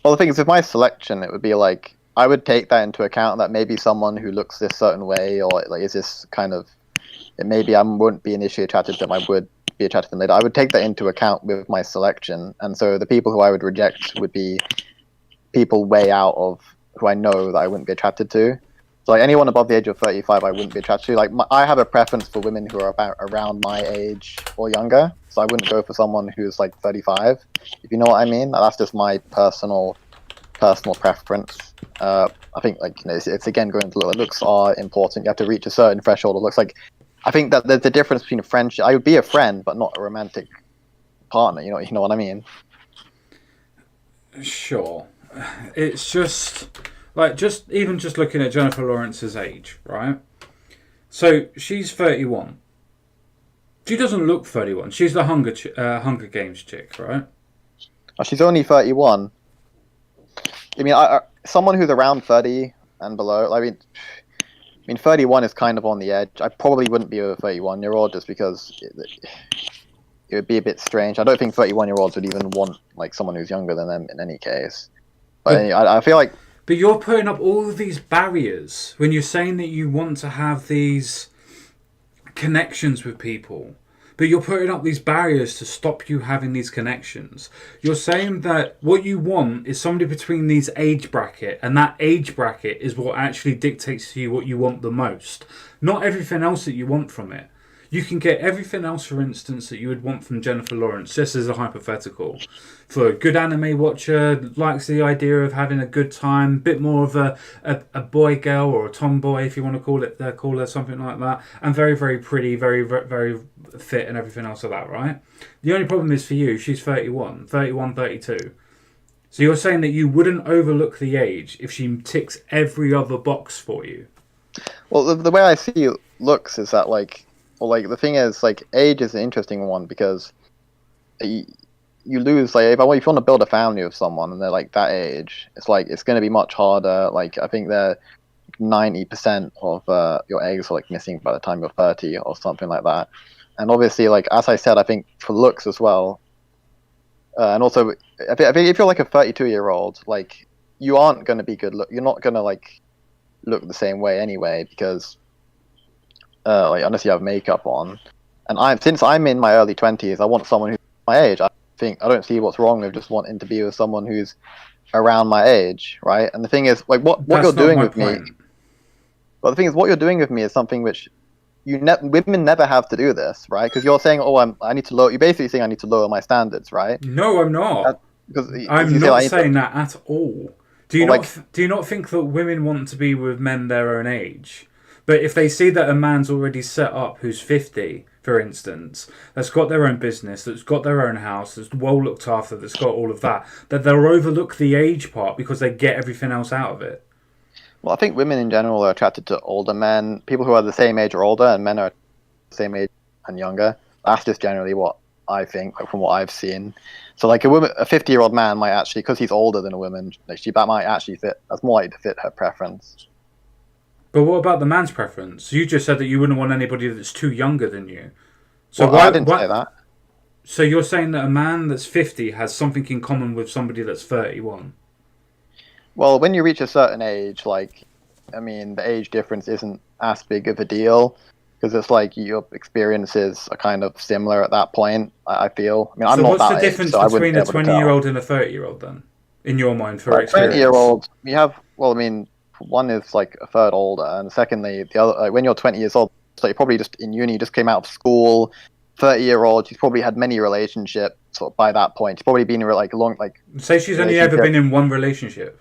Well, the thing is, with my selection, it would be like I would take that into account that maybe someone who looks this certain way or like is this kind of maybe I wouldn't be initially attracted to them. I would be attracted to them later. I would take that into account with my selection, and so the people who I would reject would be people way out of who I know that I wouldn't be attracted to. So like anyone above the age of 35, I wouldn't be attracted to. Like I have a preference for women who are about around my age or younger. So I wouldn't go for someone who's like 35, if you know what I mean. That's just my personal preference. I think like it's again going to looks are important. You have to reach a certain threshold. It looks like I think that there's a difference between a friendship. I would be a friend, but not a romantic partner. You know what I mean. Sure. It's just like just looking at Jennifer Lawrence's age, right? So she's 31. She doesn't look 31. She's the Hunger Games chick, right? Oh, she's only 31. I mean, someone who's around 30 and below. I mean, 31 is kind of on the edge. I probably wouldn't be a 31-year-old just because it would be a bit strange. I don't think 31-year-olds would even want like someone who's younger than them in any case. But But anyway, I feel like but you're putting up all of these barriers when you're saying that you want to have these connections with people. But you're putting up these barriers to stop you having these connections. You're saying that what you want is somebody between these age bracket, and that age bracket is what actually dictates to you what you want the most. Not everything else that you want from it. You can get everything else, for instance, that you would want from Jennifer Lawrence, just as a hypothetical. For a good anime watcher, likes the idea of having a good time, bit more of a boy girl or a tomboy, if you want to call her something like that, and very, very pretty, very, very, very fit and everything else like that, right? The only problem is for you, she's 31, 31, 32. So you're saying that you wouldn't overlook the age if she ticks every other box for you? well, the way I see looks is that like the thing is like age is an interesting one because you lose like if you want to build a family with someone and they're like that age, it's like it's going to be much harder. Like I think they're 90% of your eggs are like missing by the time you're 30 or something like that. And obviously, like as I said, I think for looks as well, and also I think if you're like a 32-year-old, like you aren't going to be good look. You're not going to like look the same way anyway because like unless you have makeup on. And since I'm in my early 20s, I want someone who's my age. I don't see what's wrong with just wanting to be with someone who's around my age, right? And the thing is, like what That's you're not doing my with me. point. But the thing is, what you're doing with me is something which women never have to do this, right? Because you're saying, oh, I need to lower. You're basically saying I need to lower my standards, right? No, I'm not. Because I'm you say not I need to, saying that at all. or like Do you not think that women want to be with men their own age? But if they see that a man's already set up who's 50, for instance, that's got their own business, that's got their own house, that's well looked after, that's got all of that, that they'll overlook the age part because they get everything else out of it. well, I think women in general are attracted to older men, people who are the same age or older, and men are the same age and younger. That's just generally what I think, like, from what I've seen. So like a 50-year-old man might actually, because he's older than a woman, like that might actually fit. That's more likely to fit her preference. But what about the man's preference? You just said that you wouldn't want anybody that's too younger than you. So Well, I didn't say that. So you're saying that a man that's 50 has something in common with somebody that's 31? Well, when you reach a certain age, like, I mean, the age difference isn't as big of a deal because it's like your experiences are kind of similar at that point. I feel. I mean, I'm So not what's the that age, difference so I wouldn't between be a able to tell. 20-year-old and a 30-year-old then? In your mind, for Like experience? 20-year-old, you have. Well, I mean, one is like a third older, and secondly, the other. Like, when you're 20 years old, so you're probably just in uni, you just came out of school. 30-year-old, she's probably had many relationships. Sort of by that point, she's probably been like long, like Say she's only ever relationship. been in one relationship.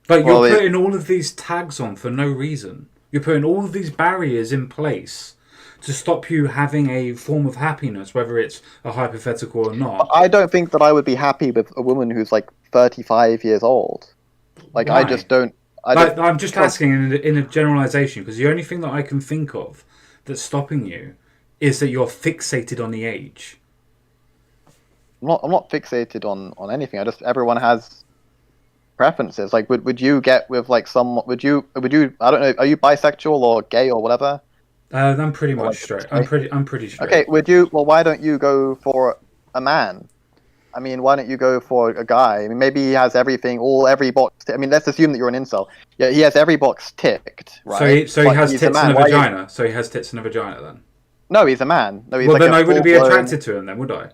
Like, you're Well, putting all of these tags on for no reason. You're putting all of these barriers in place to stop you having a form of happiness, whether it's a hypothetical or not. I don't think that I would be happy with a woman who's like 35 years old. Like, I Why? just don't. I Like, don't. I'm just Because asking in a generalization, because the only thing that I can think of that's stopping you is that you're fixated on the age. I'm not fixated on anything. I just everyone has preferences. Like, would you get with like some? Would you? I don't know. Are you bisexual or gay or whatever? I'm pretty Or much like straight. straight? I'm pretty Okay. straight. Would you? Well, why don't you go for a man? I mean, why don't you go for a guy? I mean, maybe he has everything, every box. I mean, let's assume that you're an incel. Yeah, he has every box ticked, right? So he But has he's a tits and man. a Why? vagina. So he has tits and a vagina then. No, he's a man. No, he's Well, like then a I wouldn't full be blown. attracted to him then, would I?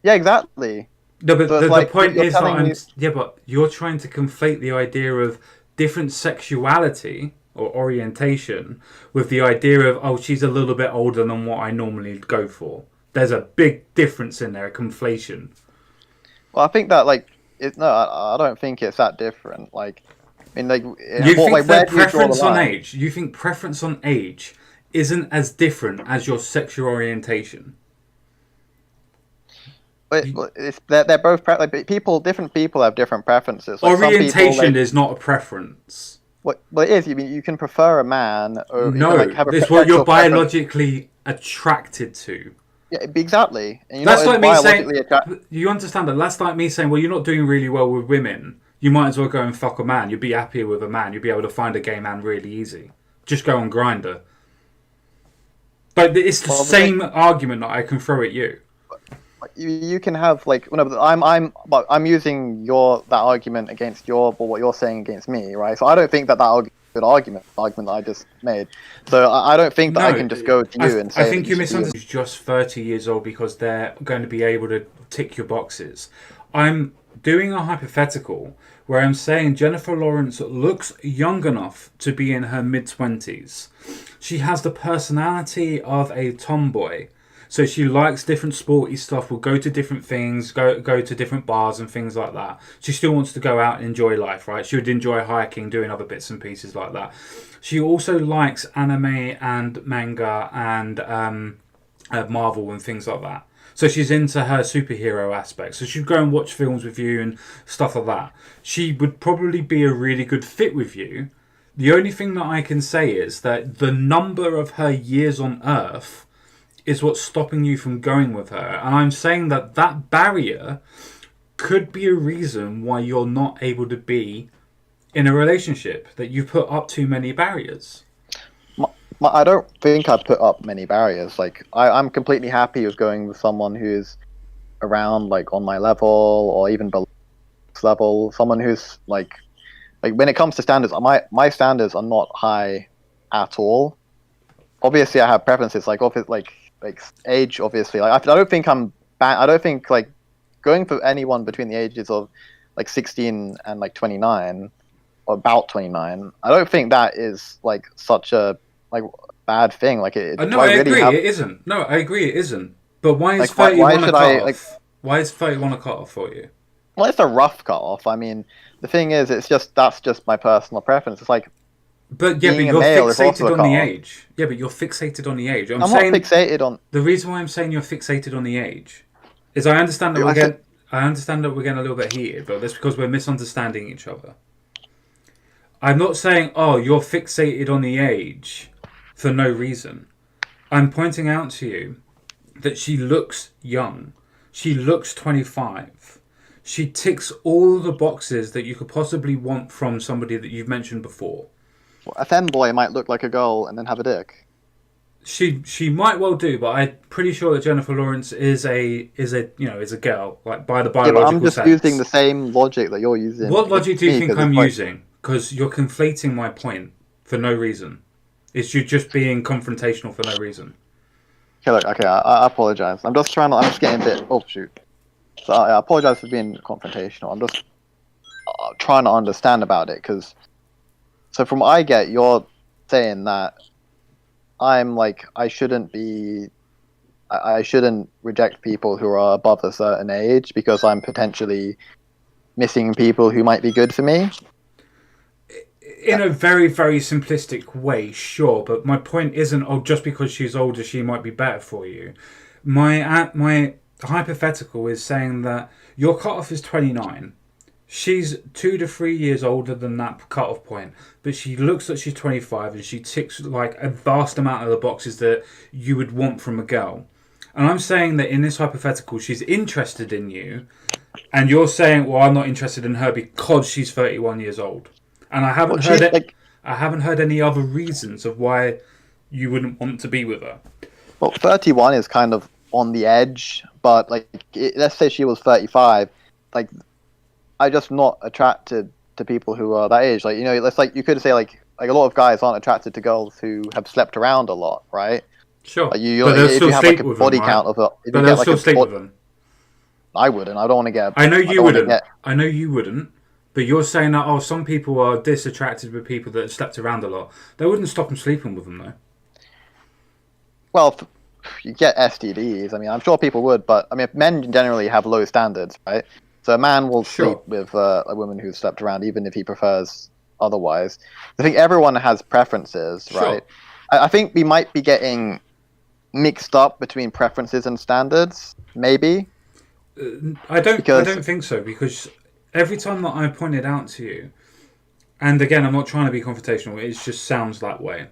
Yeah, exactly. No, but So it's the like point you're is that telling me. yeah, but you're trying to conflate the idea of different sexuality or orientation with the idea of, oh, she's a little bit older than what I normally go for. There's a big difference in there, a conflation. Well, I think that like no, I don't think it's that different. Like, I mean, You think where that do you draw the preference on line? age, you think preference on age isn't as different as your sexual orientation? But they're both like people. Different people have different preferences. Like some people, Orientation like is not a preference. what it is. You mean you can prefer a man, or you can like No, have a it's what you're sexual preference. biologically attracted to. Yeah, exactly. And you're That's not like me saying, biologically attracted. you understand that? That's like me saying, well, you're not doing really well with women. You might as well go and fuck a man. You'd be happier with a man. You'd be able to find a gay man really easy. Just go on Grinder. But it's the Well, same argument that I can throw at you. you can have like no, but I'm using that argument against what you're saying against me, right? So I don't think that good argument, the argument that I just made. So I don't think that I can just go to you and say I think that you you should be. misunderstand. Just 30 years old because they're going to be able to tick your boxes. I'm doing a hypothetical where I'm saying Jennifer Lawrence looks young enough to be in her mid-20s. She has the personality of a tomboy. So she likes different sporty stuff, will go to different things, go to different bars and things like that. She still wants to go out and enjoy life, right? She would enjoy hiking, doing other bits and pieces like that. She also likes anime and manga and Marvel and things like that. So she's into her superhero aspect. So she'd go and watch films with you and stuff like that. She would probably be a really good fit with you. The only thing that I can say is that the number of her years on Earth is what's stopping you from going with her. And I'm saying that that barrier could be a reason why you're not able to be in a relationship, that you put up too many barriers. I don't think I put up many barriers. Like I'm completely happy with going with someone who's around like on my level or even below level. Someone who's like when it comes to standards, my standards are not high at all. Obviously, I have preferences like age. Obviously, like I don't think I don't think like going for anyone between the ages of like 16 and like 29 or about 29. I don't think that is like such a like bad thing. Like No, do I I really agree have it isn't. No, I agree it isn't. But why is like why 31 a should I cut like? off? Why is 31 a cut off for you? Well, it's a rough cut off. I mean, the thing is, that's just my personal preference. It's like But yeah, but being a you're male is also fixated a on cut the off. age. Yeah, but you're fixated on the age. I'm I'm not saying fixated on. the reason why I'm saying you're fixated on the age is I understand that I understand that we're getting a little bit heated, but that's because we're misunderstanding each other. I'm not saying, oh, you're fixated on the age for no reason. I'm pointing out to you that she looks young. She looks 25. She ticks all the boxes that you could possibly want from somebody that you've mentioned before. Well, a femboy might look like a girl and then have a dick. She might well do, but I'm pretty sure that Jennifer Lawrence is a girl, like by the Yeah, but I'm biological just using sense. the same logic that you're using. What logic do you think Because I'm it's like, using? Because you're conflating my point for no reason. It's you just being confrontational for no reason. okay, look, okay, I apologize. I'm just trying to. I'm just getting a bit. Oh shoot. So I apologize for being confrontational. I'm just trying to understand about it because. So from what I get, you're saying that I'm like I shouldn't be. I shouldn't reject people who are above a certain age because I'm potentially missing people who might be good for me. In a very, very simplistic way, sure, but my point isn't, oh, just because she's older, she might be better for you. My hypothetical is saying that your cutoff is 29. She's 2 to 3 years older than that cutoff point, but she looks like she's 25 and she ticks like a vast amount of the boxes that you would want from a girl. And I'm saying that in this hypothetical, she's interested in you, and you're saying, well, I'm not interested in her because she's 31 years old. And I Well, haven't heard she's it. like, I haven't heard any other reasons of why you wouldn't want to be with her. well, 31 is kind of on the edge, but like, let's say she was 35, like, I'm just not attracted to people who are that age. Like, you know, it's like you could say like a lot of guys aren't attracted to girls who have slept around a lot, right? Sure, Like but they'll if still you have like sleep a with them, body right? count of a, if But you they'll get like still a, sleep with them. I wouldn't. I don't want to get. I know I you don't want to wouldn't. get. I know you wouldn't. But you're saying that, oh, some people are disattracted with people that have slept around a lot. That wouldn't stop them sleeping with them, though. Well, you get STDs. I mean, I'm sure people would, but I mean, men generally have low standards, right? So a man will sleep Sure. with a woman who's slept around, even if he prefers otherwise. I think everyone has preferences, Sure. right? I think we might be getting mixed up between preferences and standards, maybe, I don't. I because don't think so because every time that I pointed out to you, and again, I'm not trying to be confrontational. It just sounds that way.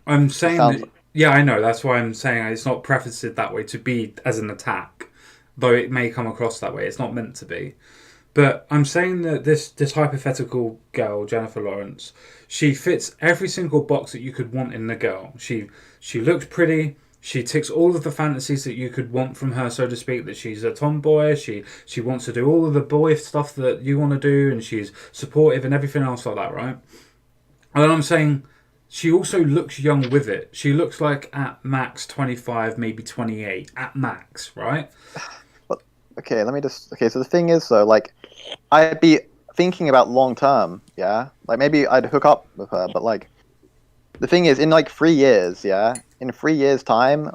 I'm it saying sounds. that. Yeah, I know. That's why I'm saying it's not prefaced that way to be as an attack, though it may come across that way. It's not meant to be. But I'm saying that this hypothetical girl, Jennifer Lawrence, she fits every single box that you could want in a girl. She looks pretty. She ticks all of the fantasies that you could want from her, so to speak. That she's a tomboy. She wants to do all of the boy stuff that you want to do, and she's supportive and everything else like that, right? And then I'm saying she also looks young with it. She looks like at max 25, maybe 28 at max, right? But okay, let me just. Okay, so the thing is, though, like, I'd be thinking about long term, yeah. Like maybe I'd hook up with her, but like the thing is, in like 3 years, yeah, in 3 years' time,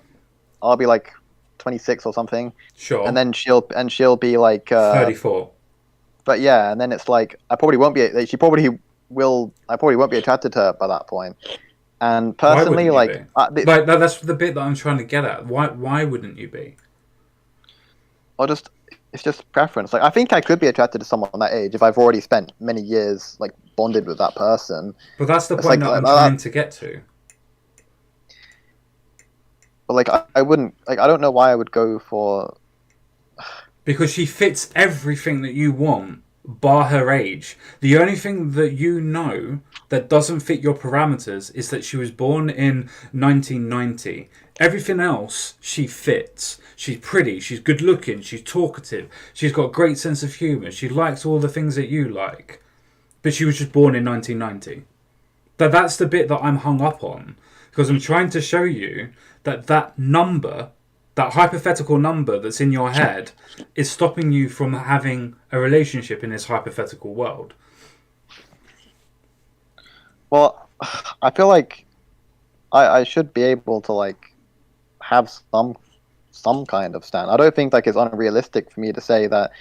I'll be like 26 or something, Sure. and then she'll be like, 34. but yeah, and then it's like I probably won't be. Like, she probably will. I probably won't be attracted to her by that point. And Why personally, wouldn't you like, be? Like that's the bit that I'm trying to get at. Why wouldn't you be? I'll just. It's just preference. Like I think I could be attracted to someone that age if I've already spent many years like bonded with that person. But that's the It's point like, that I'm trying to get to. but like I wouldn't like I don't know why I would go for. Because she fits everything that you want, bar her age. The only thing that you know that doesn't fit your parameters is that she was born in 1990. Everything else she fits. She's pretty, she's good looking, she's talkative, she's got a great sense of humour, she likes all the things that you like. But she was just born in 1990. That's the bit that I'm hung up on. Because I'm trying to show you that number, that hypothetical number that's in your head, is stopping you from having a relationship in this hypothetical world. Well, I feel like I should be able to like have some kind of stand. I don't think like it's unrealistic for me to say that,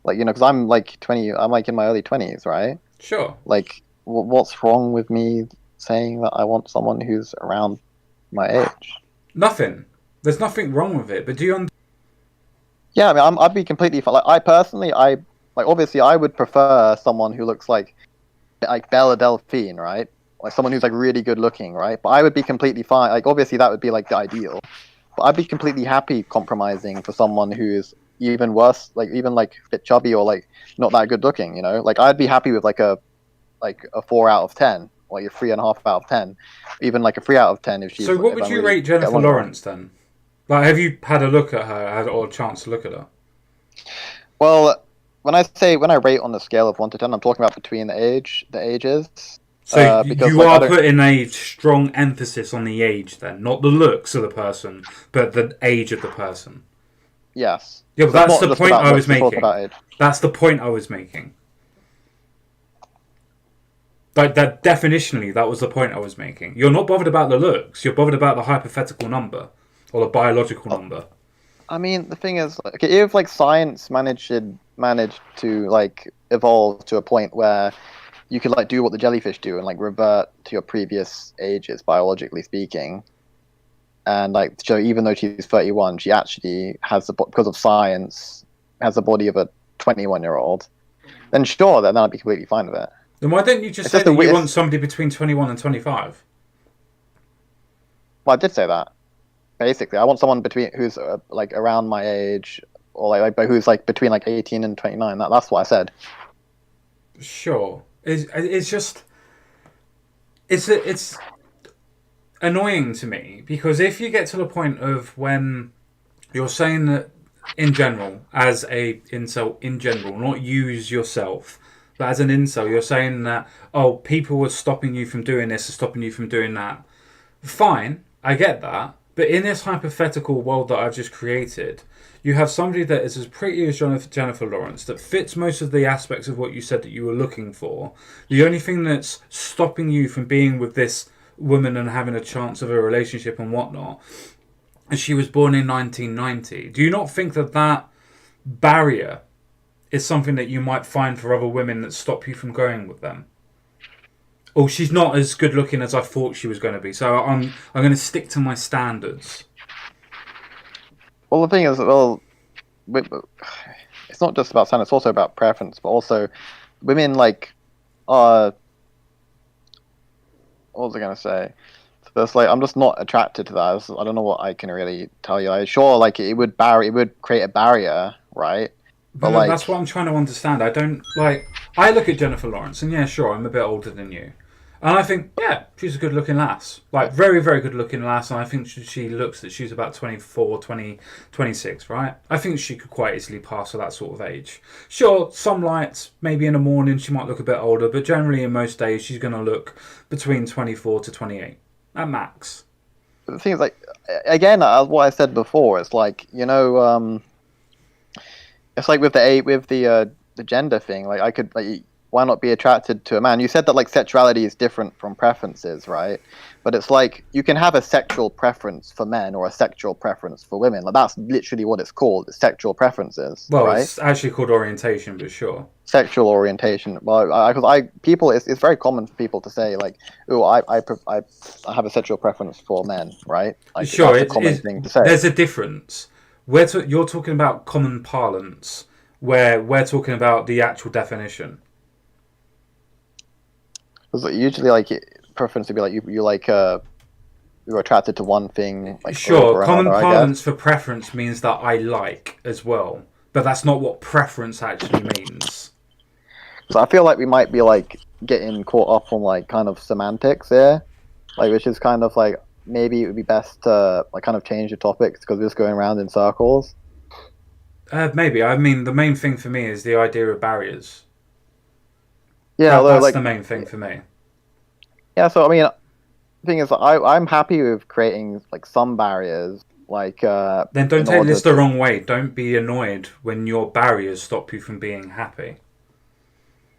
like, you know, because I'm like 20, I'm like in my early 20s, right? Sure. Like, what's wrong with me saying that I want someone who's around my age? Nothing. There's nothing wrong with it. But do you Yeah, I mean, I'd be completely fine. Like, I personally, I like obviously I would prefer someone who looks like Bella Delphine, right? Like someone who's like really good looking, right? But I would be completely fine. Like obviously that would be like the ideal. But I'd be completely happy compromising for someone who's even worse, like even like a bit chubby or like not that good looking. Like I'd be happy with like a 4 out of 10, or like a 3.5 out of 10, even like a 3 out of 10 if So she's what if would I'm you really rate get Jennifer along with her. Lawrence then? Like, have you had a look at her, or a chance to look at her? Well, when I rate on the scale of 1 to 10, I'm talking about between the ages. So Because you like I are don't. putting a strong emphasis on the age then, not the looks of the person, but the age of the person. Yes. Yeah, but So it's that's not the just point about I was looks; it's also making. about age. That's the point I was making. Like that definitionally, that was the point I was making. You're not bothered about the looks. You're bothered about the hypothetical number or the biological Oh, number. I mean, the thing is, like, if like science managed to like evolve to a point where you could like do what the jellyfish do and like revert to your previous ages, biologically speaking, and like so even though she's 31, she actually has because of science has the body of a 21-year-old. Then sure, then I'd be completely fine with it. Then why don't you just It's say just a that you weird. want somebody between 21 and 25? Well, I did say that. Basically, I want someone between who's like around my age, or but who's like between like 18 and 29. That's what I said. Sure. It's just it's annoying to me because if you get to the point of when you're saying that in general, as a incel in general, not use yourself, but as an incel, you're saying that people are stopping you from doing this, or stopping you from doing that. Fine, I get that. But in this hypothetical world that I've just created, you have somebody that is as pretty as Jennifer Lawrence, that fits most of the aspects of what you said that you were looking for. The only thing that's stopping you from being with this woman and having a chance of a relationship and whatnot, and she was born in 1990. Do you not think that that barrier is something that you might find for other women that stop you from going with them? Oh, she's not as good looking as I thought she was going to be, so I'm going to stick to my standards. Well, the thing is, it's not just about sound; it's also about preference. But also, women like, what was I gonna say? So it's like I'm just not attracted to that. I don't know what I can really tell you. Sure, like it would create a barrier, right? But No, that's what like, I'm trying to understand. I don't like. I look at Jennifer Lawrence, and yeah, sure, I'm a bit older than you, and I think, yeah, she's a good looking lass, like very, very good looking lass, and I think she looks that she's about 24, 20, 26, right? I think she could quite easily pass for that sort of age. Sure, some lights, maybe in the morning she might look a bit older, but generally in most days she's going to look between 24 to 28 at max. the thing is, like, again, what I said before, it's like it's like with the gender thing. Like I could like why not be attracted to a man? You said that like sexuality is different from preferences, right? But it's like you can have a sexual preference for men or a sexual preference for women. Like that's literally what it's called. It's sexual preferences, Well, right? it's actually called orientation, but sure. Sexual orientation. Well, because people, it's very common for people to say like, "Oh, I have a sexual preference for men," right? Like Sure, that's a it common is. thing to say. There's a difference. You're talking about common parlance, where we're talking about the actual definition. Because usually, like, preference would be like you like you're attracted to one thing like Sure, over common another, I guess. parlance for preference means that I like as well, but that's not what preference actually means. So I feel like we might be like getting caught up on like kind of semantics here, like which is kind of like maybe it would be best to like kind of change the topics because we're just going around in circles. Maybe. I mean, the main thing for me is the idea of barriers. Yeah, That although that's the like main thing for me. yeah, so I mean, the thing is, I'm happy with creating like some barriers, like Then don't in take order this the to. wrong way. Don't be annoyed when your barriers stop you from being happy.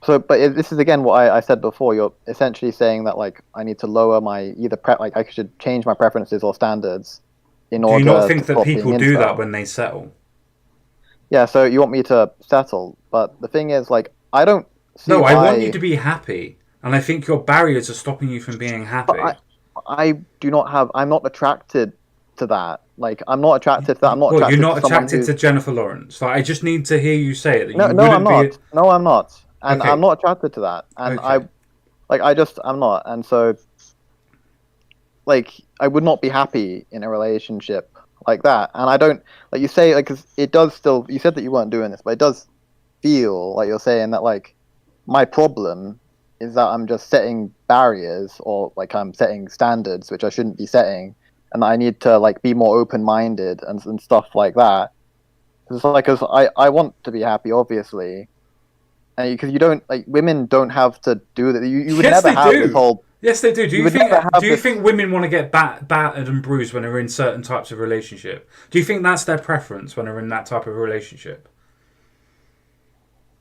So, but this is again what I said before. You're essentially saying that like I need to lower my either like I should change my preferences or standards in Do you not order to think that stop being people do that incel. when they settle? Yeah, so you want me to settle, but the thing is, like, I don't see No, I want you why. to be happy, and I think your barriers are stopping you from being But happy. I do not have. I'm not attracted to that. Like, I'm not attracted to that. I'm not Well, you're attracted to not someone attracted who. to Jennifer Lawrence. Like, I just need to hear you say it that No, you no, I'm wouldn't be. not. No, I'm not. And I'm Okay, not attracted to that. And okay. I'm not. And so, like, I would not be happy in a relationship like that. And I don't like you say like 'cause it does still. You said that you weren't doing this, but it does feel like you're saying that like my problem is that I'm just setting barriers or like I'm setting standards which I shouldn't be setting, and I need to like be more open minded and stuff like that. It's like, cause I want to be happy, obviously, and because you don't like women don't have to do that. You would Yes, never they have do. this whole. Yes, they do. You would never have Do you this. think women want to get battered and bruised when they're in certain types of relationship? Do you think that's their preference when they're in that type of relationship?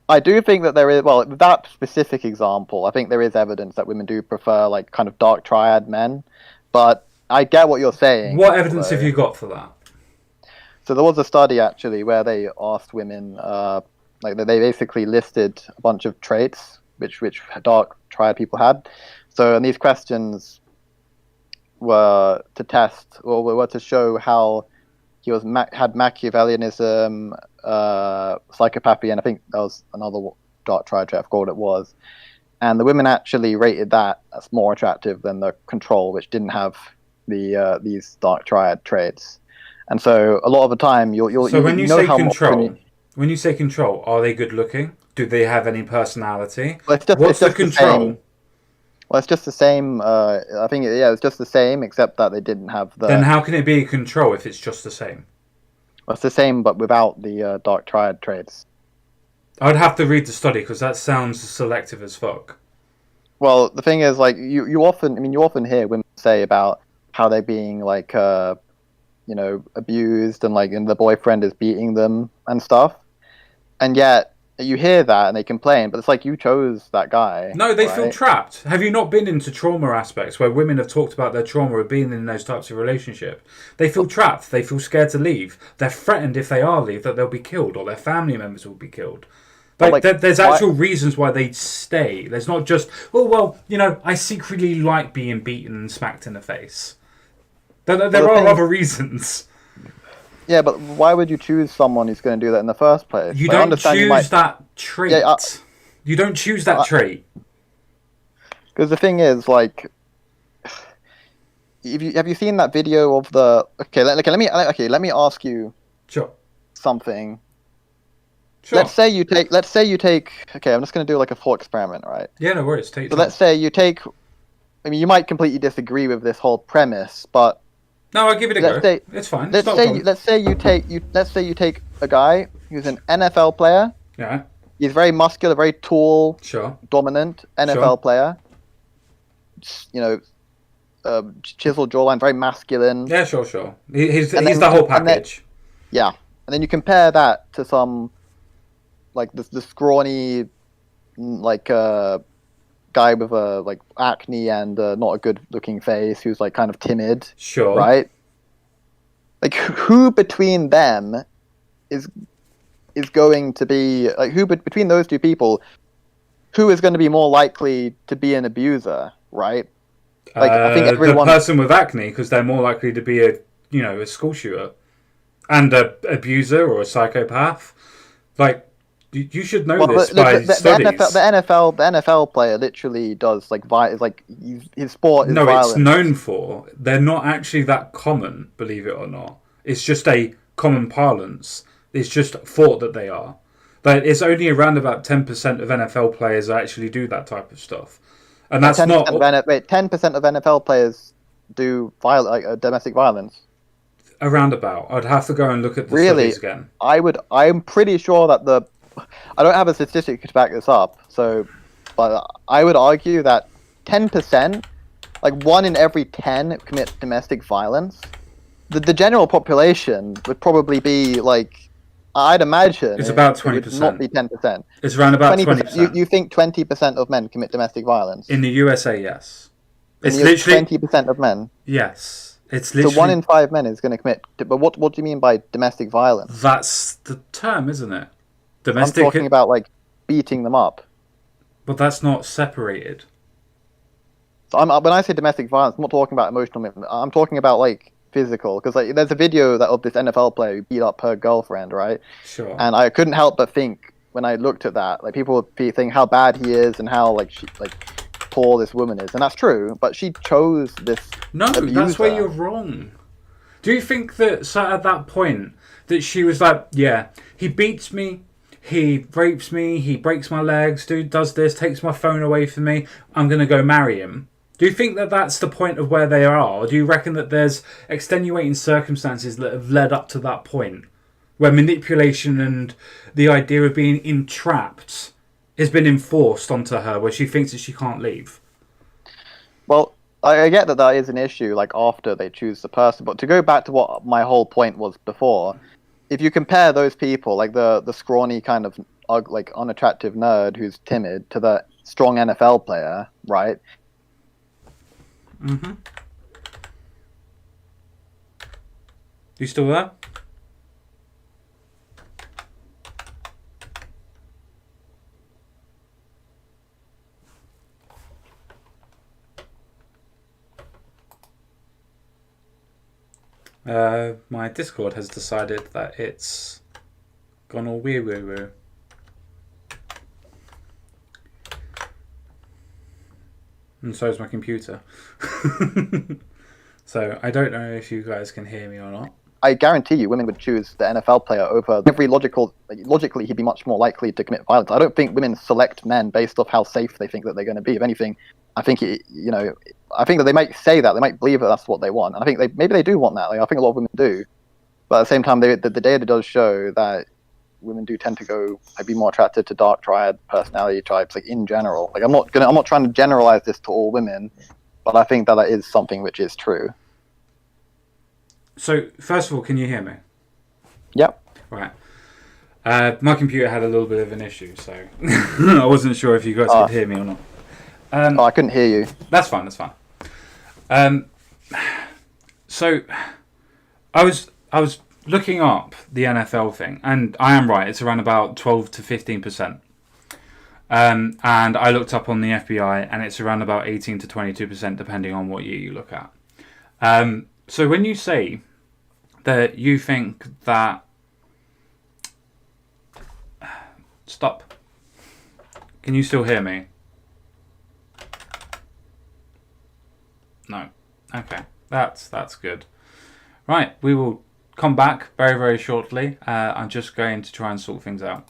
I do think that there is, well, with that specific example, I think there is evidence that women do prefer like kind of dark triad men, but I get what you're saying. What evidence have though. you got for that? So there was a study actually where they asked women, like they basically listed a bunch of traits which dark triad people had. So and these questions were to test or were to show how he had Machiavellianism, psychopathy, and I think that was another dark triad trait. I forgot what it was. And the women actually rated that as more attractive than the control, which didn't have these dark triad traits. And so a lot of the time, So when you know say how control, when you say control, are they good looking? Do they have any personality? well, What's the it's just the control? same. Well, it's just the same. I think it's just the same, except that they didn't have the. Then how can it be a control if it's just the same? Well, it's the same, but without the dark triad traits. I'd have to read the study because that sounds selective as fuck. Well, the thing is, like you often, I mean, you often hear women say about how they're being like, abused and the boyfriend is beating them and stuff, and yet you hear that and they complain, but it's like you chose that guy. No, they right? feel trapped. Have you not been into trauma aspects where women have talked about their trauma of being in those types of relationship? They feel trapped. They feel scared to leave. They're threatened if they are leave that they'll be killed or their family members will be killed. There's actual reasons why they stay. There's not just, I secretly like being beaten and smacked in the face. There are other reasons. Yeah, but why would you choose someone who's going to do that in the first place? You don't choose that trait. Yeah, you don't choose that trait. Because the thing is, like, have you seen that video of the? Let me ask you. Sure. Something. Sure. Let's say you take. Okay, I'm just going to do like a thought experiment, right? Yeah, no worries. Let's say you take. I mean, you might completely disagree with this whole premise, but. No, I'll give it a go. It's fine. Let's say you take a guy who's an NFL player. Yeah. He's very muscular, very tall. Sure. Dominant NFL player. Chiseled jawline, very masculine. Yeah, sure. He's the whole package. And then you compare that to some, like the scrawny, like guy with like acne and not a good looking face who's like kind of timid. Sure. Right? Like who between them is going to be like between those two people, who is going to be more likely to be an abuser, right? Like I think everyone, the person with acne, because they're more likely to be a school shooter and a abuser or a psychopath. Like you should know this by studies. The NFL player literally does his sport is violence. It's known for. They're not actually that common, believe it or not. It's just a common parlance. It's just thought that they are. But it's only around about 10% of NFL players actually do that type of stuff. And that's 10% not... 10% of NFL players do domestic violence. Around about. I'd have to go and look at the studies again. I'm pretty sure that I don't have a statistic to back this up, but I would argue that 10%, like 1 in every 10 commit domestic violence. The general population would probably be like, I'd imagine it's about 20%. It would not be 10%. It's around about 20%. You think 20% of men commit domestic violence? In the USA, yes. It's literally 20% of men. Yes, it's literally. So 1 in 5 men is going to commit. But what do you mean by domestic violence? That's the term, isn't it? Domestic. I'm talking about like beating them up. But that's not separated. So when I say domestic violence, I'm not talking about emotional. I'm talking about like physical, because like there's a video of this NFL player who beat up her girlfriend, right? Sure. And I couldn't help but think when I looked at that, like people would think how bad he is and how poor this woman is, and that's true. But she chose this. No, abuser. That's where you're wrong. Do you think that so at that point that she was like, yeah, he beats me, he rapes me, he breaks my legs, does this, takes my phone away from me, I'm going to go marry him? Do you think that that's the point of where they are? Or do you reckon that there's extenuating circumstances that have led up to that point where manipulation and the idea of being entrapped has been enforced onto her where she thinks that she can't leave? Well, I get that that is an issue, like, after they choose the person. But to go back to what my whole point was before, if you compare those people, like the scrawny kind of like unattractive nerd who's timid to the strong NFL player, right? Mm-hmm. You still there? My Discord has decided that it's gone all woo. And so is my computer. So I don't know if you guys can hear me or not. I guarantee you women would choose the NFL player over every logically he'd be much more likely to commit violence. I don't think women select men based off how safe they think that they're going to be. If anything, I think I think that they might say that, they might believe that that's what they want. And I think maybe they do want that. Like, I think a lot of women do. But at the same time, the data does show that women do tend to go be more attracted to dark triad personality types, like, in general. Like, I'm not trying to generalize this to all women, but I think that is something which is true. So, first of all, can you hear me? Yep. Right. My computer had a little bit of an issue, so I wasn't sure if you guys could hear me or not. I couldn't hear you. That's fine. So, I was looking up the NFL thing, and I am right. It's around about 12 to 15%. And I looked up on the FBI, and it's around about 18 to 22%, depending on what year you look at. So when you say that you think that... Stop. Can you still hear me? No. Okay. That's good. Right. We will come back very, very shortly. I'm just going to try and sort things out.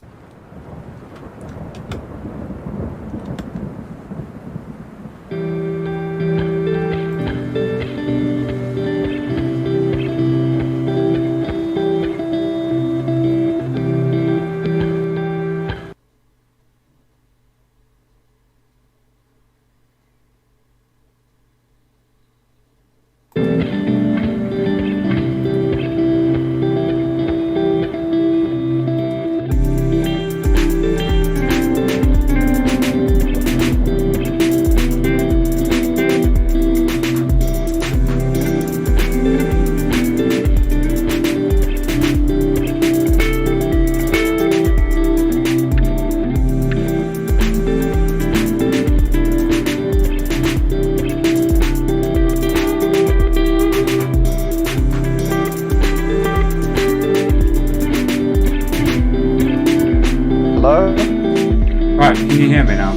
Can you hear me now?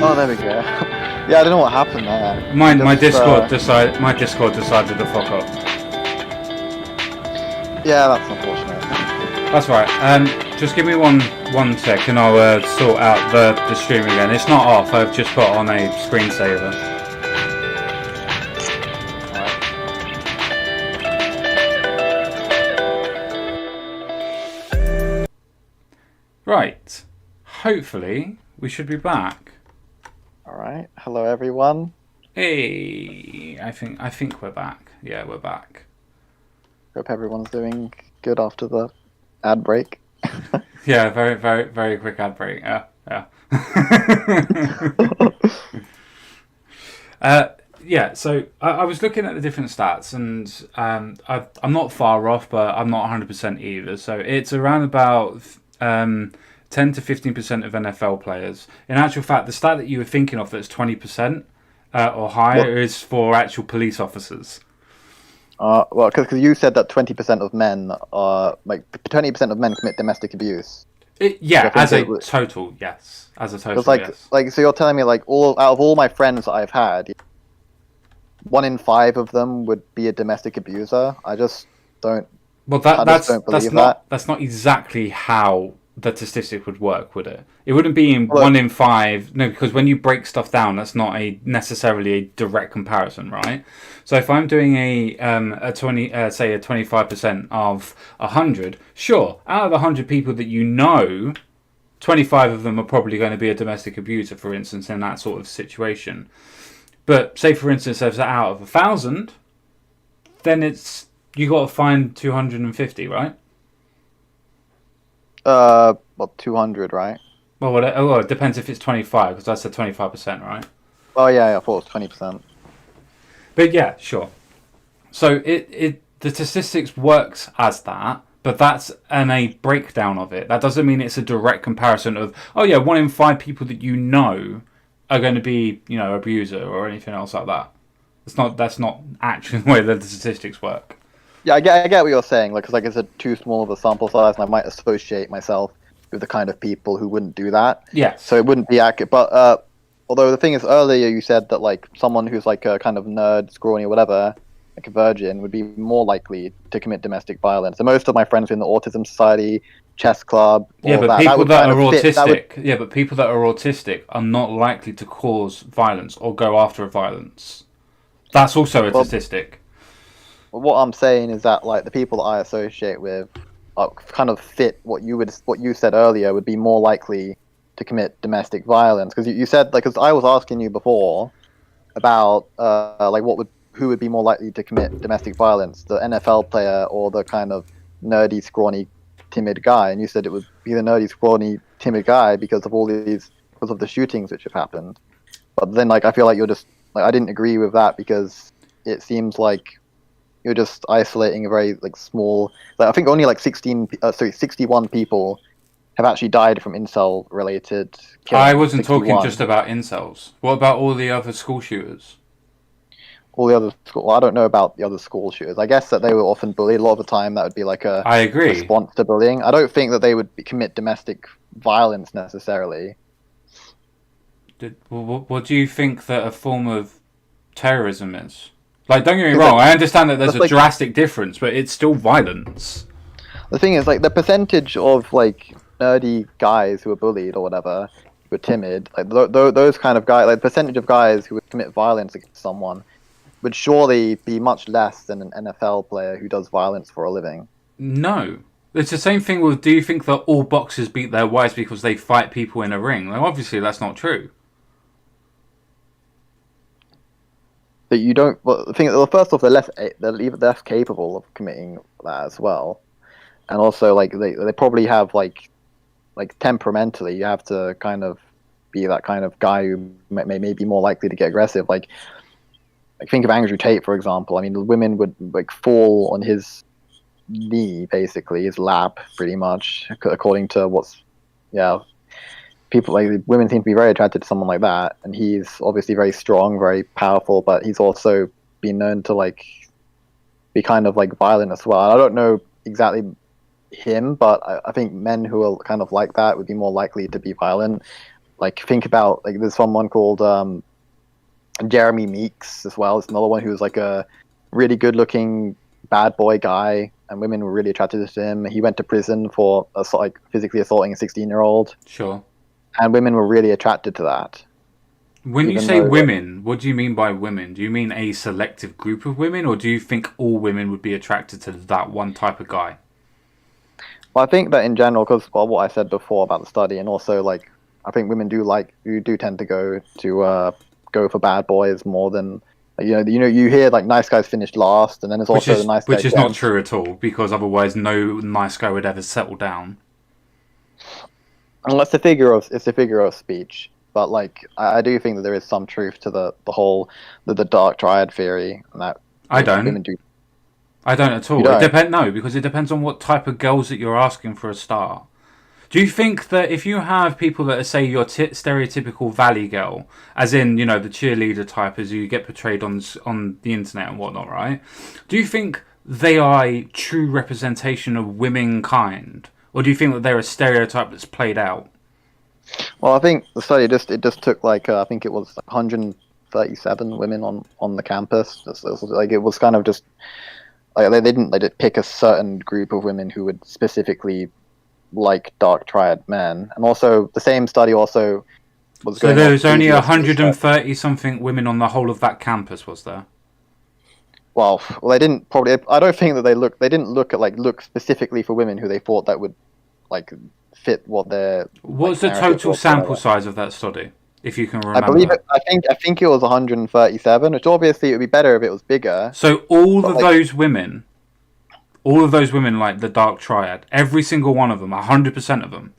Oh, there we go. Yeah, I don't know what happened there. My Discord decided to fuck up. Yeah, that's unfortunate. That's right. Just give me one sec, and I'll sort out the stream again. It's not off. I've just put on a screensaver. Right. Hopefully, we should be back. All right. Hello, everyone. Hey, I think we're back. Yeah, we're back. Hope everyone's doing good after the ad break. Yeah, very, very, very quick ad break. Yeah. Yeah, so I was looking at the different stats, and I'm not far off, but I'm not 100% either. So it's around about 10 to 15% of NFL players. In actual fact, the stat that you were thinking of that's 20% or higher is for actual police officers. Well, because you said that 20% of men are 20% of men commit domestic abuse. As a total, yes. As a total, yes. So you're telling me, out of all my friends that I've had, 1 in 5 of them would be a domestic abuser. I just don't. Well, I just don't believe that. that's not exactly how the statistic would work, would it? It wouldn't be in Look, 1 in 5. No, because when you break stuff down, that's not necessarily a direct comparison, right? So if I'm doing a 20, say a 25% of 100, sure, out of the 100 people that you know, 25 of them are probably going to be a domestic abuser, for instance, in that sort of situation. But say, for instance, if out of 1,000, then you got to find 250, right? Well, 200, right? Well, it depends if it's 25, because that's a 25%, right? Oh yeah, I thought it was 20%. But yeah, sure. So the statistics works as that, but that's a breakdown of it. That doesn't mean it's a direct comparison of, oh yeah, 1 in 5 people that you know are going to be, abuser or anything else like that. That's not actually the way that the statistics work. Yeah, I get what you're saying. Like, 'cause like it's a too small of a sample size, and I might associate myself with the kind of people who wouldn't do that. Yes. So it wouldn't be accurate. But although the thing is, earlier you said that like someone who's like a kind of nerd, scrawny, or whatever, like a virgin, would be more likely to commit domestic violence. And most of my friends in the Autism Society, chess club, Yeah, all but that, people that are fit. autistic, yeah, but people that are autistic are not likely to cause violence or go after violence. That's also a statistic. What I'm saying is that like the people that I associate with kind of fit what you said earlier would be more likely to commit domestic violence, because you said, like, because I was asking you before about like who would be more likely to commit domestic violence, the NFL player or the kind of nerdy, scrawny, timid guy, and you said it would be the nerdy, scrawny, timid guy because of the shootings which have happened. But then like I feel like you're just like, I didn't agree with that, because it seems like you're just isolating a very like small. Like, I think only like 61 people have actually died from incel related killing. I wasn't 61. talking just about incels. What about all the other school shooters? All the other school. Well, I don't know about the other school shooters. I guess that they were often bullied. A lot of the time, that would be like a I agree. response to bullying. I don't think that they would commit domestic violence necessarily. What do you think that a form of terrorism is? Like, don't get me wrong, I understand that there's a drastic difference, but it's still violence. The thing is, like, the percentage of like nerdy guys who are bullied or whatever, who are timid, like those kind of guys, like the percentage of guys who would commit violence against someone would surely be much less than an NFL player who does violence for a living. No. It's the same thing with, do you think that all boxers beat their wives because they fight people in a ring? Like, obviously, that's not true. That you don't. Well, the thing. Well, first off, they're even less capable of committing that as well, and also like they probably have like temperamentally, you have to kind of be that kind of guy who may be more likely to get aggressive. Like think of Andrew Tate, for example. I mean, the women would like fall on his knee, basically his lap, pretty much, according to people, like women seem to be very attracted to someone like that, and he's obviously very strong, very powerful, but he's also been known to like be kind of like violent as well. I don't know exactly him, but I think men who are kind of like that would be more likely to be violent. Like think about like there's someone called Jeremy Meeks as well. It's another one who's like a really good-looking bad boy guy, and women were really attracted to him. He went to prison for physically assaulting a 16-year-old. Sure. And women were really attracted to that. When you say women, what do you mean by women? Do you mean a selective group of women, or do you think all women would be attracted to that one type of guy? Well, I think that in general, because what I said before about the study, and also like I think women do tend to go for bad boys more than you hear like nice guys finish last, and then there's also the nice guys. Which is not true at all, because otherwise no nice guy would ever settle down. Unless it's a figure of speech, but like I do think that there is some truth to the whole the dark triad theory, and that women do. I don't at all. No, because it depends on what type of girls that you're asking for a start. Do you think that if you have people that are, say, your stereotypical valley girl, as in, the cheerleader type as you get portrayed on the internet and whatnot, right? Do you think they are a true representation of womankind? Or do you think that they're a stereotype that's played out? Well, I think the study just took like I think it was 100 137 women on the campus. Like it was kind of just like they didn't pick a certain group of women who would specifically like dark triad men, and also the same study also was So going there on was only previously. 130 something women on the whole of that campus, was there? Well, they didn't probably. I don't think that they didn't look specifically for women who they thought that would like fit what their What's the narrative total was. sample size of that study, if you can I believe remember? it. I think it was 137, which obviously it would be better if it was bigger. So all But of those women, like the dark triad, every single one of them, 100% of them.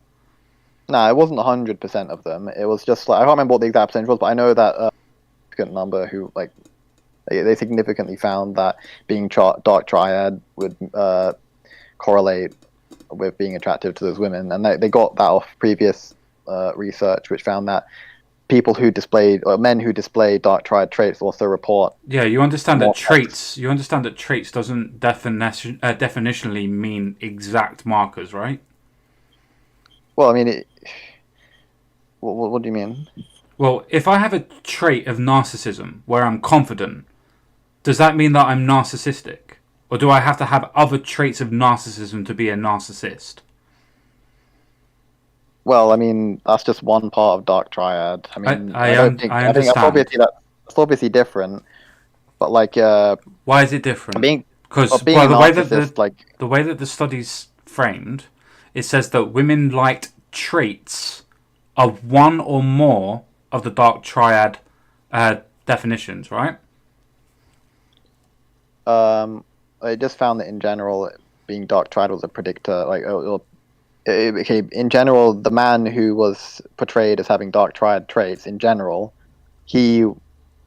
no, it wasn't 100% of them. It was just like I can't remember what the exact percentage was, but I know that significant number who like they significantly found that being dark triad would correlate with being attractive to those women, and they got that off previous research, which found that people who displayed or men who display dark triad traits also report. Yeah, you understand that more traits. You understand that traits doesn't definitionally mean exact markers, right? Well, I mean, what do you mean? Well, if I have a trait of narcissism where I'm confident, does that mean that I'm narcissistic? Or do I have to have other traits of narcissism to be a narcissist? Well, I mean, that's just one part of dark triad. I mean, I don't think I think understand. that's obviously different. But like, Why is it different? being Because being a narcissist, the way that the study's framed, it says that women liked traits of one or more of the dark triad definitions, right? I just found that in general, being dark triad was a predictor. Like, okay, in general, the man who was portrayed as having dark triad traits, in general, he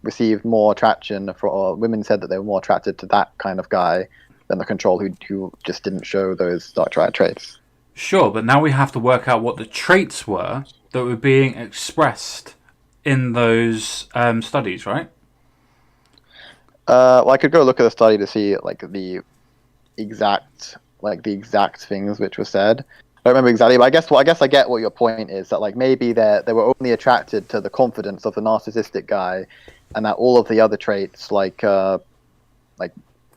received more attraction for, or women said that they were more attracted to that kind of guy than the control who just didn't show those dark triad traits. Sure, but now we have to work out what the traits were that were being expressed in those studies, right? Well, I could go look at the study to see like the exact things which were said. I don't remember exactly, but I guess I get what your point is, that like maybe they were only attracted to the confidence of the narcissistic guy, and that all of the other traits like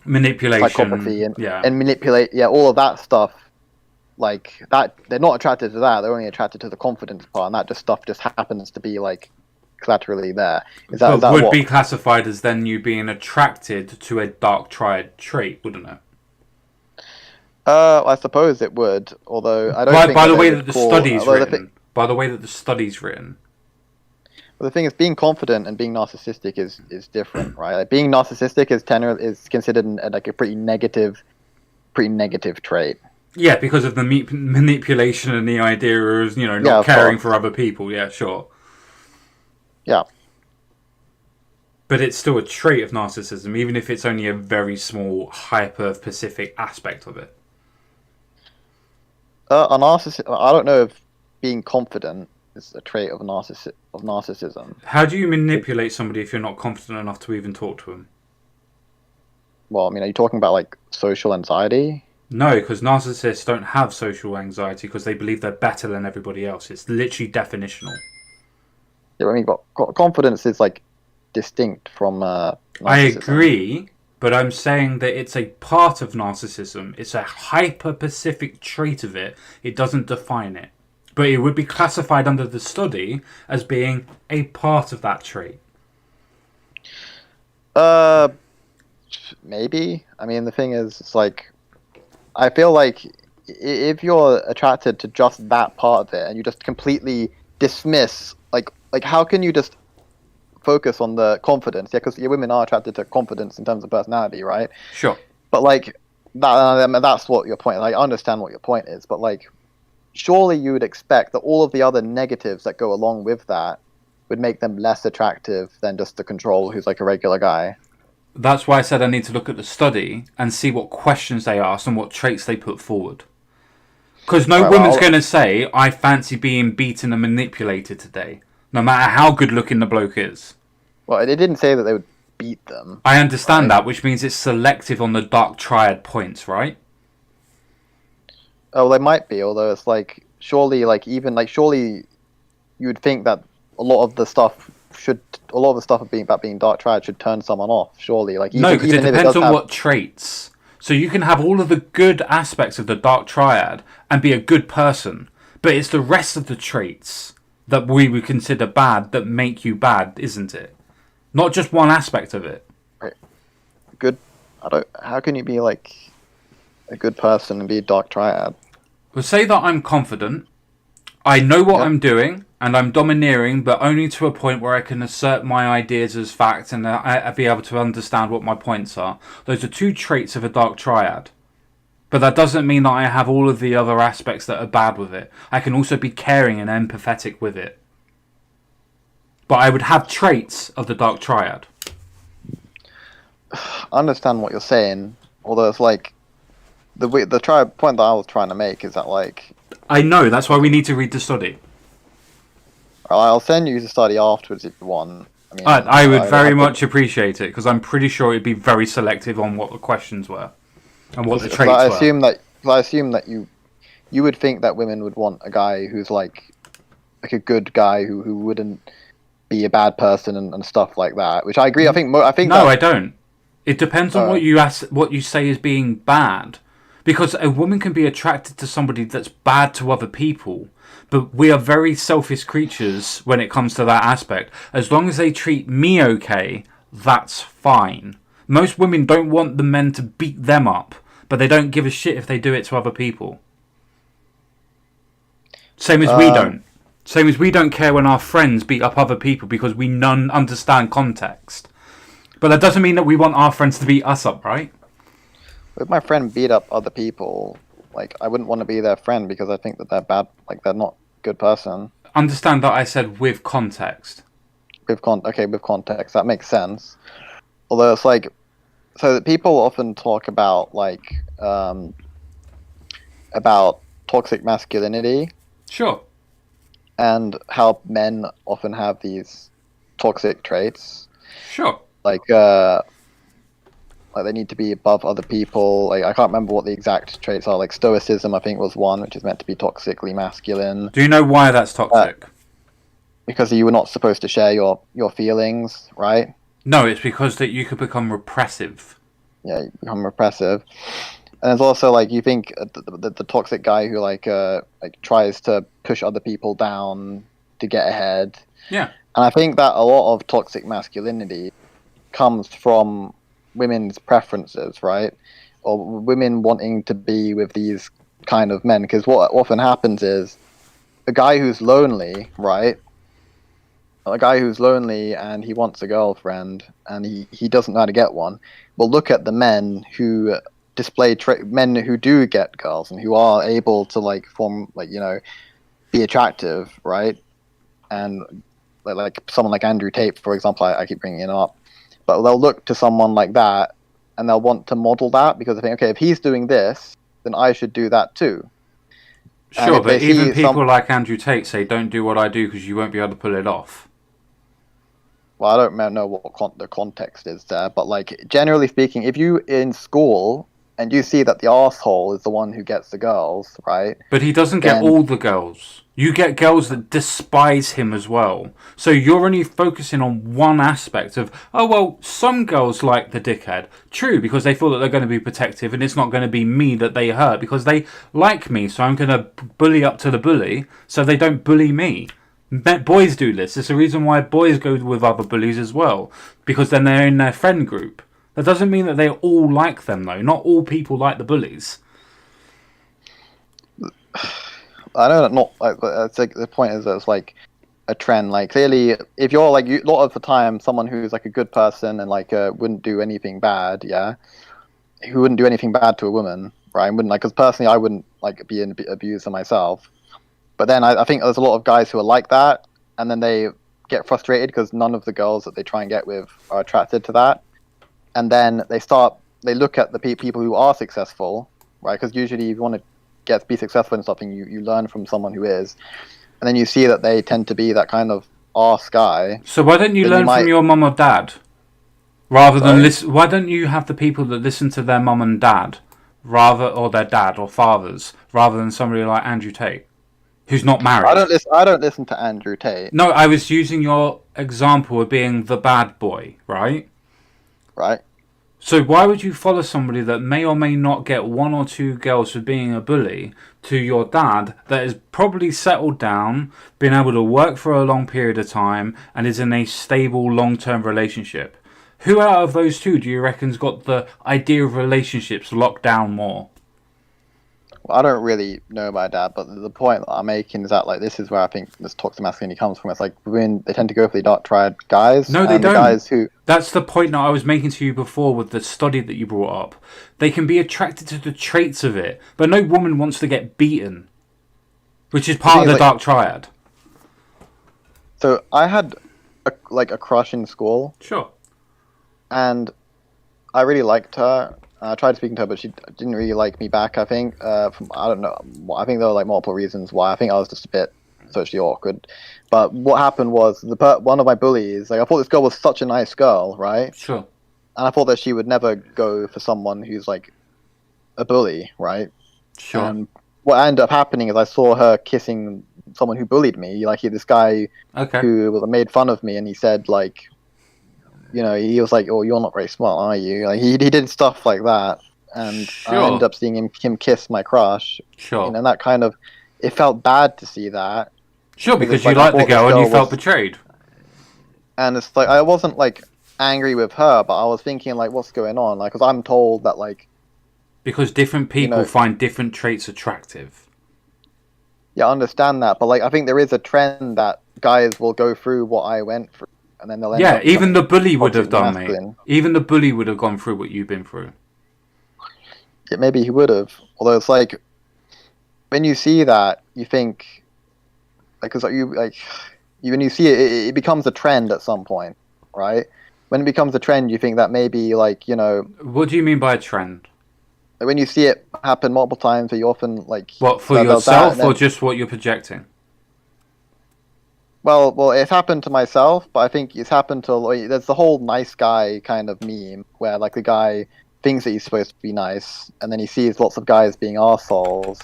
Manipulation, psychopathy yeah. and manipulate, yeah, all of that stuff, like that they're not attracted to that. They're only attracted to the confidence part, and that stuff just happens to be like collaterally there. Is that Would what be classified as then you being attracted to a dark triad trait, wouldn't it? I suppose it would, although I don't think By that the they way would that the call- study's although written. By the way that the study's written. the thing is, being confident and being narcissistic is different, right? Like, being narcissistic is considered like a pretty negative trait. Yeah, because of the manipulation and the idea of not caring for other people. Yeah, sure. Yeah. But it's still a trait of narcissism, even if it's only a very small, hyper-specific aspect of it. A narcissist. I don't know if being confident is a trait of narcissism. How do you manipulate somebody if you're not confident enough to even talk to them? Well, I mean, are you talking about like social anxiety? No, because narcissists don't have social anxiety because they believe they're better than everybody else. It's literally definitional. Yeah, I mean, confidence is like distinct from narcissism. I agree, but I'm saying that it's a part of narcissism. It's a hyper-specific trait of it. It doesn't define it. But it would be classified under the study as being a part of that trait. Maybe. I mean, the thing is, it's like, I feel like if you're attracted to just that part of it and you just completely dismiss, like how can you just focus on the confidence? Yeah, because women are attracted to confidence in terms of personality, right? Sure. But like that's what your point. Like, I understand what your point is, but like, surely you would expect that all of the other negatives that go along with that would make them less attractive than just the control who's like a regular guy. That's why I said I need to look at the study and see what questions they asked and what traits they put forward. Because no woman's going to say, I fancy being beaten and manipulated today, no matter how good looking the bloke is. Well, it didn't say that they would beat them. I understand that, which means it's selective on the dark triad points, right? Oh, they might be, although it's like, surely you would think that a lot of the stuff should a lot of the stuff about being dark triad should turn someone off. Surely, like No, because it even if depends does on what traits. So you can have all of the good aspects of the dark triad and be a good person, but it's the rest of the traits that we would consider bad that make you bad, isn't it? Not just one aspect of it. Right. Good. How can you be like a good person and be a dark triad? Well, say that I'm confident, I know what Yep. I'm doing, and I'm domineering, but only to a point where I can assert my ideas as fact and I be able to understand what my points are. Those are two traits of a dark triad. But that doesn't mean that I have all of the other aspects that are bad with it. I can also be caring and empathetic with it. But I would have traits of the dark triad. I understand what you're saying, although it's like the point that I was trying to make is that like I know, that's why we need to read the study. I'll send you the study afterwards if you want. I mean, I would very much appreciate it, because I'm pretty sure it'd be very selective on what the questions were and what the traits I were. I assume that you would think that women would want a guy who's like a good guy who wouldn't be a bad person and stuff like that. Which I agree. I think No, I don't. It depends on what you say is being bad. Because a woman can be attracted to somebody that's bad to other people, but we are very selfish creatures when it comes to that aspect. As long as they treat me okay, that's fine. Most women don't want the men to beat them up, but they don't give a shit if they do it to other people. Same as we don't. Same as we don't care when our friends beat up other people because we understand context. But that doesn't mean that we want our friends to beat us up, right? If my friend beat up other people, like I wouldn't want to be their friend because I think that they're bad, like they're not a good person. Understand that I said with context. With context, that makes sense. Although it's like, so that people often talk about like about toxic masculinity. Sure. And how men often have these toxic traits. Sure. Like they need to be above other people. Like I can't remember what the exact traits are. Like stoicism, I think, was one, which is meant to be toxically masculine. Do you know why that's toxic? Because you were not supposed to share your feelings, right? No, it's because that you could become repressive. Yeah, you become repressive. And there's also like you think the toxic guy who like tries to push other people down to get ahead. Yeah. And I think that a lot of toxic masculinity comes from women's preferences, right? Or women wanting to be with these kind of men. Because what often happens is a guy who's lonely, right? A guy who's lonely and he wants a girlfriend and he doesn't know how to get one. Well, look at the men who display men who do get girls and who are able to like form like be attractive, right? And like someone like Andrew Tate, for example, I keep bringing it up, but they'll look to someone like that and they'll want to model that because they think, okay, if he's doing this, then I should do that too. Sure, but even people like Andrew Tate say, don't do what I do because you won't be able to pull it off. Well, I don't know what the context is there, but like generally speaking, if you in school and you see that the arsehole is the one who gets the girls, right? But he doesn't get all the girls. You get girls that despise him as well. So you're only focusing on one aspect of, oh, well, some girls like the dickhead. True, because they feel that they're going to be protective and it's not going to be me that they hurt because they like me. So I'm going to bully up to the bully so they don't bully me. Boys do this. It's the reason why boys go with other bullies as well. Because then they're in their friend group. That doesn't mean that they all like them, though. Not all people like the bullies. I know that not. Like, the point is that it's like a trend. Like clearly, if you're like a lot of the time, someone who's like a good person and like wouldn't do anything bad, yeah, who wouldn't do anything bad to a woman, right? Wouldn't like because personally, I wouldn't like be an abuser myself. But then I think there's a lot of guys who are like that, and then they get frustrated because none of the girls that they try and get with are attracted to that. And then they look at the people who are successful, right? Because usually if you want to be successful in something, you learn from someone who is. And then you see that they tend to be that kind of arse guy. So why don't you learn from your mum or dad? Rather than listen, why don't you have the people that listen to their mum and dad, or their dad or fathers, rather than somebody like Andrew Tate, who's not married? I don't listen to Andrew Tate. No, I was using your example of being the bad boy, right? right? So why would you follow somebody that may or may not get one or two girls for being a bully to your dad that is probably settled down, been able to work for a long period of time, and is in a stable long-term relationship? Who out of those two do you reckon's got the idea of relationships locked down more? Well, I don't really know about that, but the point that I'm making is that like this is where I think this toxic masculinity comes from. It's like women they tend to go for the dark triad guys, No, they and the don't. guys who That's the point that I was making to you before with the study that you brought up. They can be attracted to the traits of it, but no woman wants to get beaten, which is the thing part of is the like dark triad. so I had a crush in school, Sure. and I really liked her. I tried speaking to her, but she didn't really like me back. I think I don't know. I think there were like multiple reasons why. I think I was just a bit socially awkward. But what happened was one of my bullies. Like I thought this girl was such a nice girl, right? Sure. And I thought that she would never go for someone who's like a bully, right? Sure. And what ended up happening is I saw her kissing someone who bullied me. Like this guy Okay. who made fun of me, and he said like, he was like, "Oh, you're not very smart, are you?" Like he did stuff like that, and I ended Sure. up seeing him kiss my crush. Sure. And that kind of it felt bad to see that Sure, because because it's you like I liked the thought this girl and you girl felt was, betrayed. and it's like I wasn't like angry with her, but I was thinking like, what's going on? Like, because I'm told that like, Because different you people know, find different traits attractive. yeah, I understand that, but like I think there is a trend that guys will go through what I went through, and then they'll end Yeah, up even becoming the bully would have toxically done, mate. masculine. Even the bully would have gone through what you've been through. Yeah, maybe he would have. Although it's like when you see that, you think like because when you see it becomes a trend at some point, right? When it becomes a trend, you think that maybe like What do you mean by a trend? like when you see it happen multiple times, you often like What, for that does that, and yourself or then just what you're projecting? well, it's happened to myself, but I think it's happened to like, there's the whole nice guy kind of meme where like the guy thinks that he's supposed to be nice, and then he sees lots of guys being arseholes,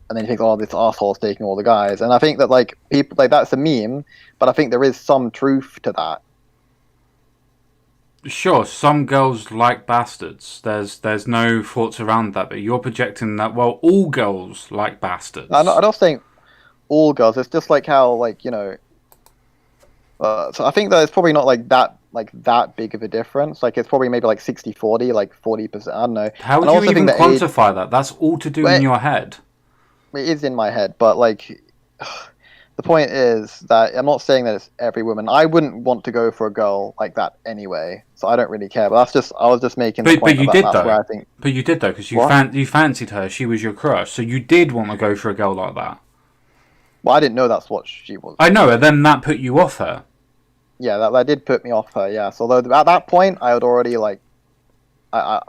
and then he thinks, oh, this arsehole taking all the guys, and I think that like people like that's a meme, but I think there is some truth to that. Sure, some girls like bastards. There's no thoughts around that, but you're projecting that, well, all girls like I bastards. don't think all girls. It's just like how so I think that it's probably not like that big of a difference. Like it's probably maybe like 60-40, like 40%. I don't know. How And would I you also think even that age quantify that? That's all to do in well, your head. it is in my head, but like the point is that I'm not saying that it's every woman. I wouldn't want to go for a girl like that anyway, so I don't really care. But I was just making the But point you about did that's where though. I think But you did though, because what? you fancied her. She was your crush, so you did want to go for a girl like that. Well, I didn't know that's what she was. I know, and then that put you off her. Yeah, that did put me off her. Yeah, so although at that point I had already like I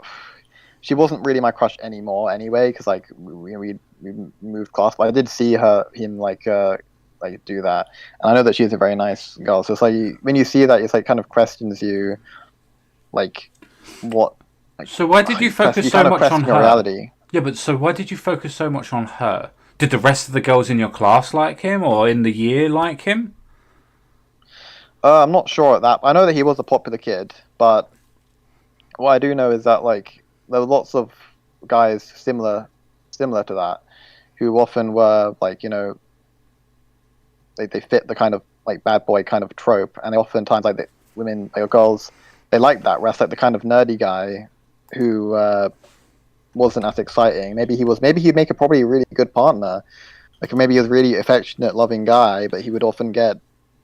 she wasn't really my crush anymore anyway because like we moved class, but I did see him like do that, and I know that she's a very nice girl. So it's like when you see that, it's like kind of questions you like what like So why did you focus you so kind of much on question your her? reality. Yeah, but so why did you focus so much on her? Did the rest of the girls in your class like him, or in the year like him? I'm not sure at that. I know that he was a popular kid, but what I do know is that like there were lots of guys similar to that who often were like they fit the kind of like bad boy kind of trope, and they oftentimes like the women like girls they like that. Whereas like the kind of nerdy guy who wasn't as exciting. Maybe he'd make a probably really good partner. Like maybe he was a really affectionate, loving guy, but he would often get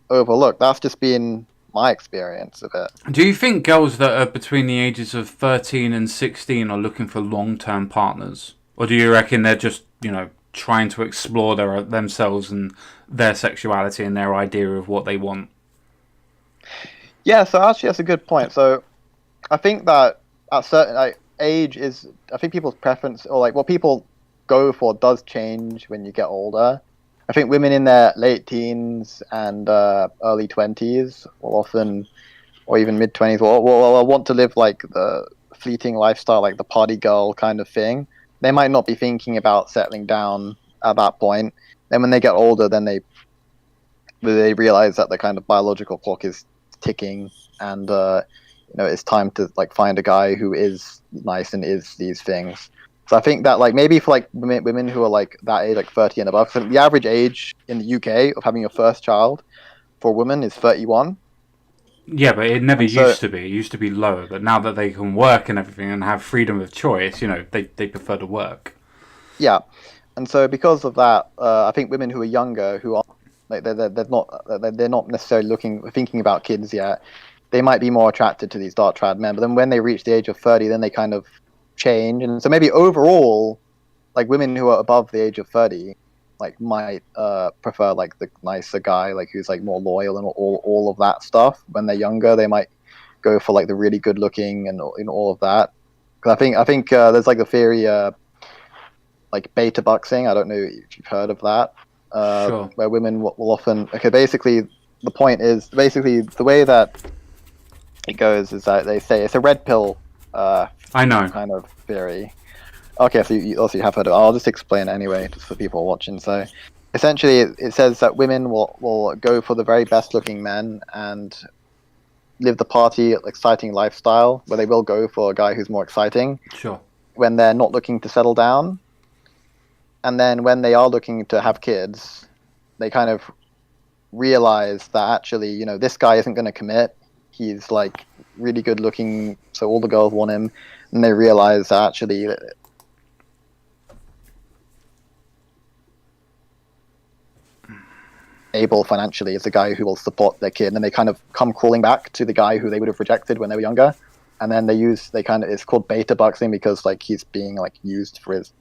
overlooked. That's just been my experience of it. Do you think girls that are between the ages of 13 and 16 are looking for long-term partners? Or do you reckon they're just, trying to explore themselves and their sexuality and their idea of what they want? Yeah, so actually that's a good point. So I think that at certain like age is I think people's preference or like what people go for does change when you get older. I think women in their late teens and early 20s will often, or even mid 20s, will want to live like the fleeting lifestyle, like the party girl kind of thing. They might not be thinking about settling down at that point. Then when they get older, then they they realize that the kind of biological clock is ticking, and it's time to like find a guy who is nice and is these things. So I think that like maybe for like women who are like that age, like 30 and above, so the average age in the UK of having your first child for a woman is 31. Yeah, but it never And so used to be. It used to be lower. But now that they can work and everything and have freedom of choice, they prefer to work. yeah, and so because of that, I think women who are younger, who are like they're not necessarily thinking about kids yet, they might be more attracted to these dark trad men. But then when they reach the age of 30, then they kind of change, and so maybe overall, like women who are above the age of 30, like might prefer like the nicer guy, like who's like more loyal and all of that stuff. When they're younger, they might go for like the really good looking and all of that. Because I think there's like a theory, like beta boxing. I don't know if you've heard of that, Sure. where women will often. Okay, basically the point is basically the way that it goes is that they say it's a red pill I know. kind of theory. Okay, so you also have heard of it. I'll just explain anyway, just for people watching. So, essentially, it says that women will go for the very best looking men and live the party, exciting lifestyle, where they will go for a guy who's more exciting Sure. when they're not looking to settle down. And then when they are looking to have kids, they kind of realize that actually, this guy isn't going to commit. He's like really good looking, so all the girls want him. And they realize that actually able financially is the guy who will support their kid, and they kind of come crawling back to the guy who they would have rejected when they were younger, and then it's called beta boxing because like he's being like used for his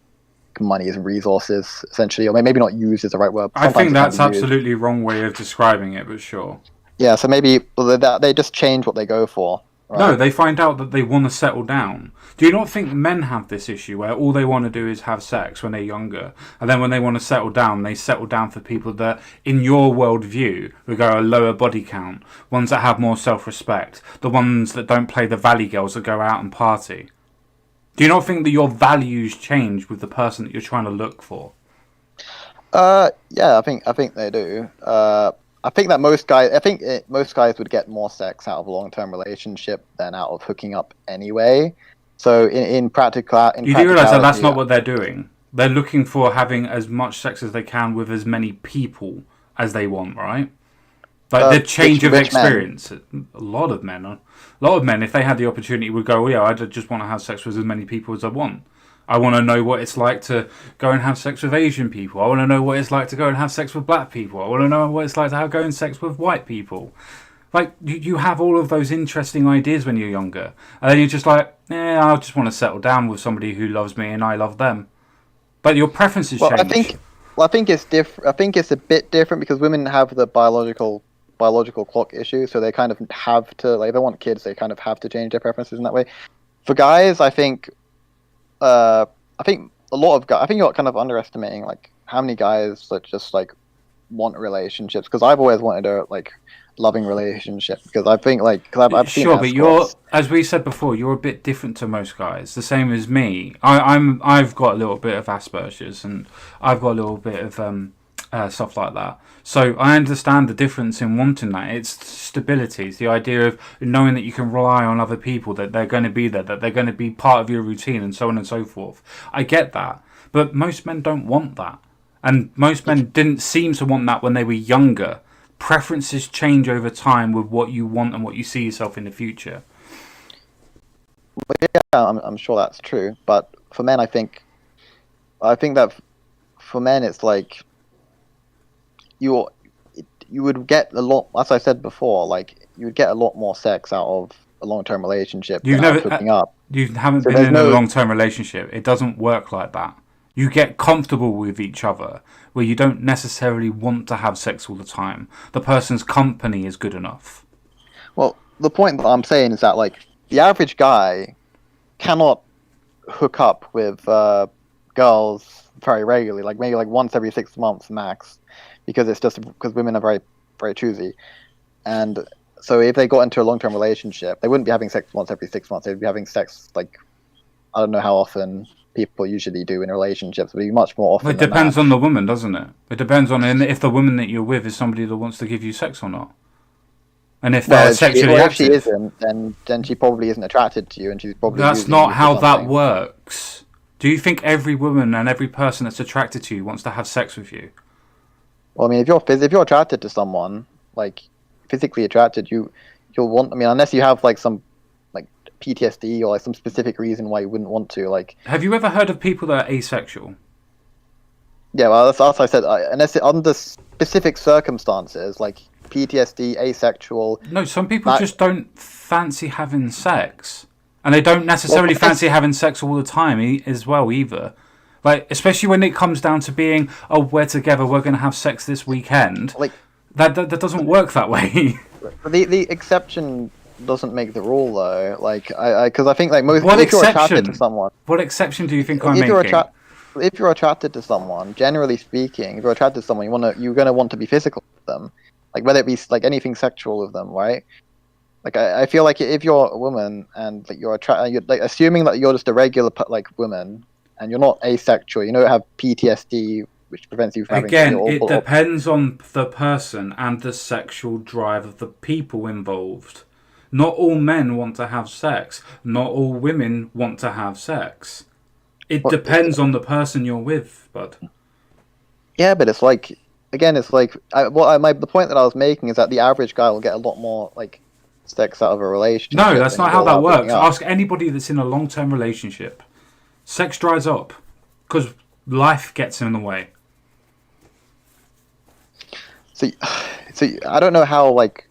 money and resources essentially, or maybe not used is the right word. I think that's Sometimes absolutely wrong way of describing it, but sure. yeah, so maybe they just change what they go for, right? No, they find out that they want to settle down. Do you not think men have this issue where all they want to do is have sex when they're younger, and then when they want to settle down, they settle down for people that, in your worldview, would go a lower body count, ones that have more self-respect, the ones that don't play the valley girls that go out and party? Do you not think that your values change with the person that you're trying to look for? Yeah, I think they do. I think that most guys would get more sex out of a long-term relationship than out of hooking up anyway. So You do realise that that's not what they're doing. They're looking for having as much sex as they can with as many people as they want, right? Like the change of experience. A lot of men, if they had the opportunity, would go, "Yeah, I just want to have sex with as many people as I want. I want to know what it's like to go and have sex with Asian people. I want to know what it's like to go and have sex with black people. I want to know what it's like to go and sex with white people." Like, you have all of those interesting ideas when you're younger. And then you're just like, I just want to settle down with somebody who loves me and I love them. But your preferences change. I think it's different. I think it's a bit different because women have the biological clock issue, so they kind of have to, like, if they want kids, they kind of have to change their preferences in that way. For guys, I think a lot of guys. I think you're kind of underestimating like how many guys that just like want relationships. Because I've always wanted a like loving relationship. Because I think like I've seen sure, but as we said before, you're a bit different to most guys. The same as me. I've got a little bit of Asperger's and I've got a little bit of stuff like that. So I understand the difference in wanting that. It's stability. It's the idea of knowing that you can rely on other people, that they're going to be there, that they're going to be part of your routine, and so on and so forth. I get that. But most men don't want that. And most men didn't seem to want that when they were younger. Preferences change over time with what you want and what you see yourself in the future. Yeah, I'm sure that's true. But for men, I think that for men, it's like you would get a lot, as I said before, like you would get a lot more sex out of a long-term relationship than out of hooking up. You haven't been in a long-term relationship. It doesn't work like that. You get comfortable with each other, where you don't necessarily want to have sex all the time. The person's company is good enough. Well, the point that I'm saying is that like the average guy cannot hook up with girls very regularly, like maybe like once every 6 months max, because it's just because women are very, very choosy. And so if they got into a long-term relationship, they wouldn't be having sex once every 6 months. They'd be having sex like, I don't know how often, people usually do in relationships, but much more Well, often it than that. depends on the woman, doesn't it? It depends on if the woman that you're with is somebody that wants to give you sex or not, and if Well, they're sexually if she active. isn't, then she probably isn't attracted to you, and she's probably That's using not you for how that something. works. Do you think every woman and every person that's attracted to you wants to have sex with you? Well, I mean, if you're attracted to someone, like physically attracted, you'll want. I mean, unless you have like some like PTSD or like some specific reason why you wouldn't want to. Like, Have you ever heard of people that are asexual? yeah, well, that's I said. Unless under specific circumstances, like PTSD, asexual. No, some people That just don't fancy having sex. And they don't well, necessarily fancy having sex all the time as well either. Like, especially when it comes down to being, oh, we're together, we're going to have sex this weekend. like That doesn't work that way. the exception doesn't make the rule though. Like because I think like most What if you're attracted to exception? someone, What exception do you think I'm if you're making? if you're attracted to someone, generally speaking, if you're attracted to someone, you're gonna want to be physical with them, like whether it be like anything sexual with them, right? Like I feel like if you're a woman and like you're like assuming that you're just a regular like woman and you're not asexual, you don't have PTSD which prevents you from having Again, it depends on the person and the sexual drive of the people involved. Not all men want to have sex. Not all women want to have sex. It depends on the person you're with, bud. Yeah, but it's like again, it's like the point that I was making is that the average guy will get a lot more like sex out of a relationship. No, that's than he not how will that out of hooking works. up. Ask anybody that's in a long-term relationship. Sex dries up because life gets in the way. So, so I don't know how like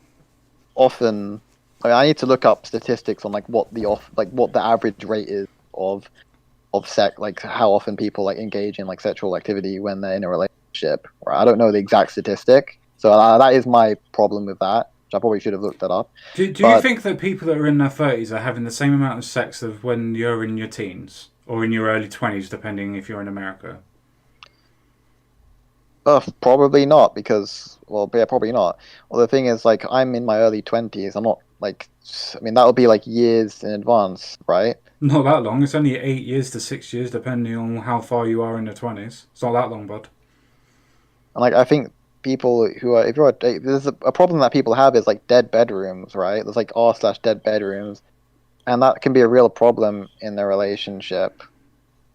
often. I need to look up statistics on like what the average rate is of sex, like how often people like engage in like sexual activity when they're in a relationship. Right? I don't know the exact statistic, so that is my problem with that. Which I probably should have looked that up. Do you think that people that are in their 30s are having the same amount of sex as when you're in your teens or in your early 20s, depending if you're in America? Probably not because well, yeah, probably not. Well, the thing is, like, I'm in my early 20s. I'm not like, I mean, that would be like years in advance, right? Not that long. It's only 8 years to 6 years, depending on how far you are in your 20s. It's not that long, bud. And like, I think people who are, if you're, there's a problem that people have is like dead bedrooms, right? There's like r/dead bedrooms, and that can be a real problem in their relationship.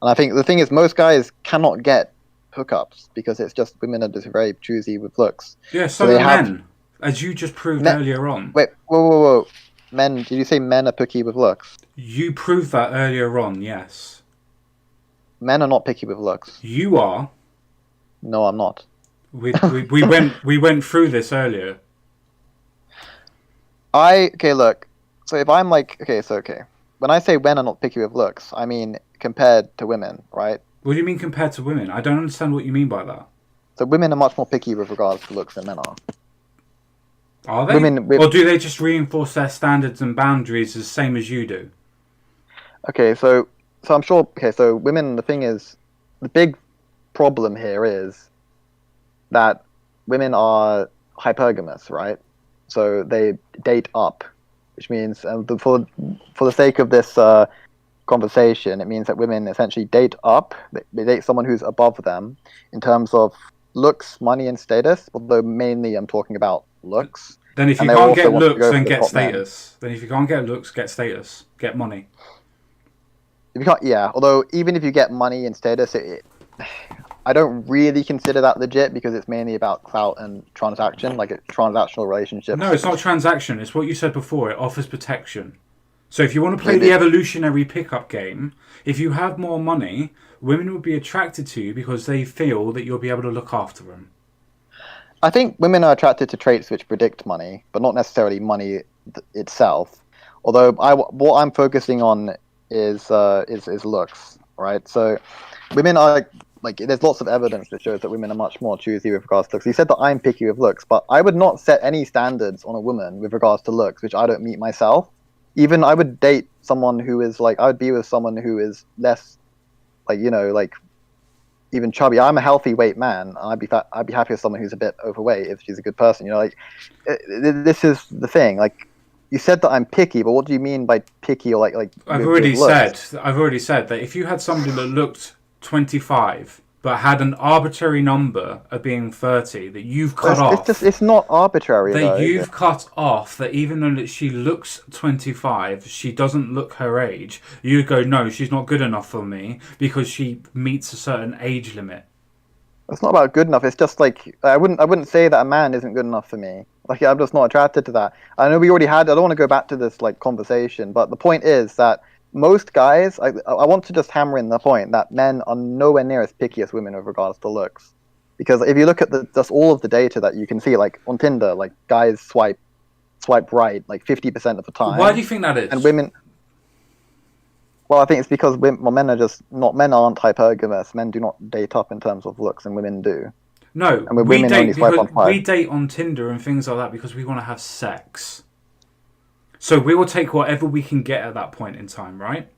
And I think the thing is, most guys cannot get hookups because it's just women are just very choosy with looks. Yeah, so are men, as you just proved earlier on. Wait, whoa. Men, did you say men are picky with looks? You proved that earlier on, yes. Men are not picky with looks. You are. No, I'm not. We went through this earlier. Okay, look. So if I'm like, okay. When I say men are not picky with looks, I mean compared to women, right? What do you mean compared to women? I don't understand what you mean by that. So women are much more picky with regards to looks than men are. Are they? Or do they just reinforce their standards and boundaries the same as you do? Okay, so I'm sure. Okay, so women. The thing is, the big problem here is that women are hypergamous, right? So they date up, which means for the sake of this conversation, it means that women essentially date up. They date someone who's above them in terms of looks, money, and status. Although mainly I'm talking about looks. Then if you can't get looks, then get status. Then if you can't get looks, get status. Get money. If you can't, yeah. Although even if you get money and status, I don't really consider that legit because it's mainly about clout and transaction, like a transactional relationship. No, it's not transaction. It's what you said before. It offers protection. So if you want to play the evolutionary pickup game, if you have more money, women will be attracted to you because they feel that you'll be able to look after them. I think women are attracted to traits which predict money, but not necessarily money itself. Although what I'm focusing on is looks, right? So women are like there's lots of evidence that shows that women are much more choosy with regards to looks. You said that I'm picky with looks, but I would not set any standards on a woman with regards to looks, which I don't meet myself. Even I would date someone who is like I would be with someone who is less like like even chubby. I'm a healthy weight man. I'd be happy with someone who's a bit overweight if she's a good person. Like this is the thing. Like You said that I'm picky, but what do you mean by picky or like I've with already looks? said. I've already said that if you had somebody that looked 25 but had an arbitrary number of being 30 that you've cut off, It's not arbitrary though, is it? that even though that she looks 25, she doesn't look her age. You go, no, she's not good enough for me because she meets a certain age limit. It's not about good enough. It's just like I wouldn't say that a man isn't good enough for me. Like I'm just not attracted to that. I know we already had. I don't want to go back to this like conversation, but the point is that most guys. I want to just hammer in the point that men are nowhere near as picky as women with regards to looks. Because if you look at the just all of the data that you can see, like on Tinder, like guys swipe right like 50% of the Why do time, you think that and is? women. Well, I think it's because men are just not men aren't hypergamous. Men do not date up in terms of looks, and women do. No, And with we women only date swipe because on five. we date on Tinder and things like that because we want to have sex. So we will take whatever we can get at that point in time, right?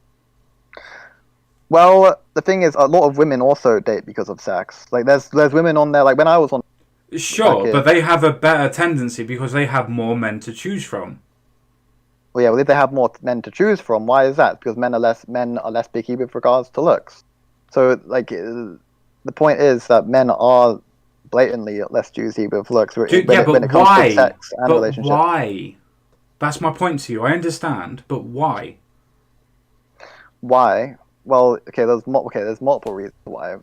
Well, the thing is, a lot of women also date because of sex. Like, there's women on there. Like when I was on as a Sure, but kid. they have a better tendency because they have more men to choose from. Well, yeah, well, if they have more men to choose from, why is that? Because men are less picky with regards to looks. So, like, the point is that men are blatantly less choosy with looks Yeah, but when it comes to why? sex and But relationships. why? That's my point to you. I understand, but why? Why? Well, okay, there's multiple reasons why.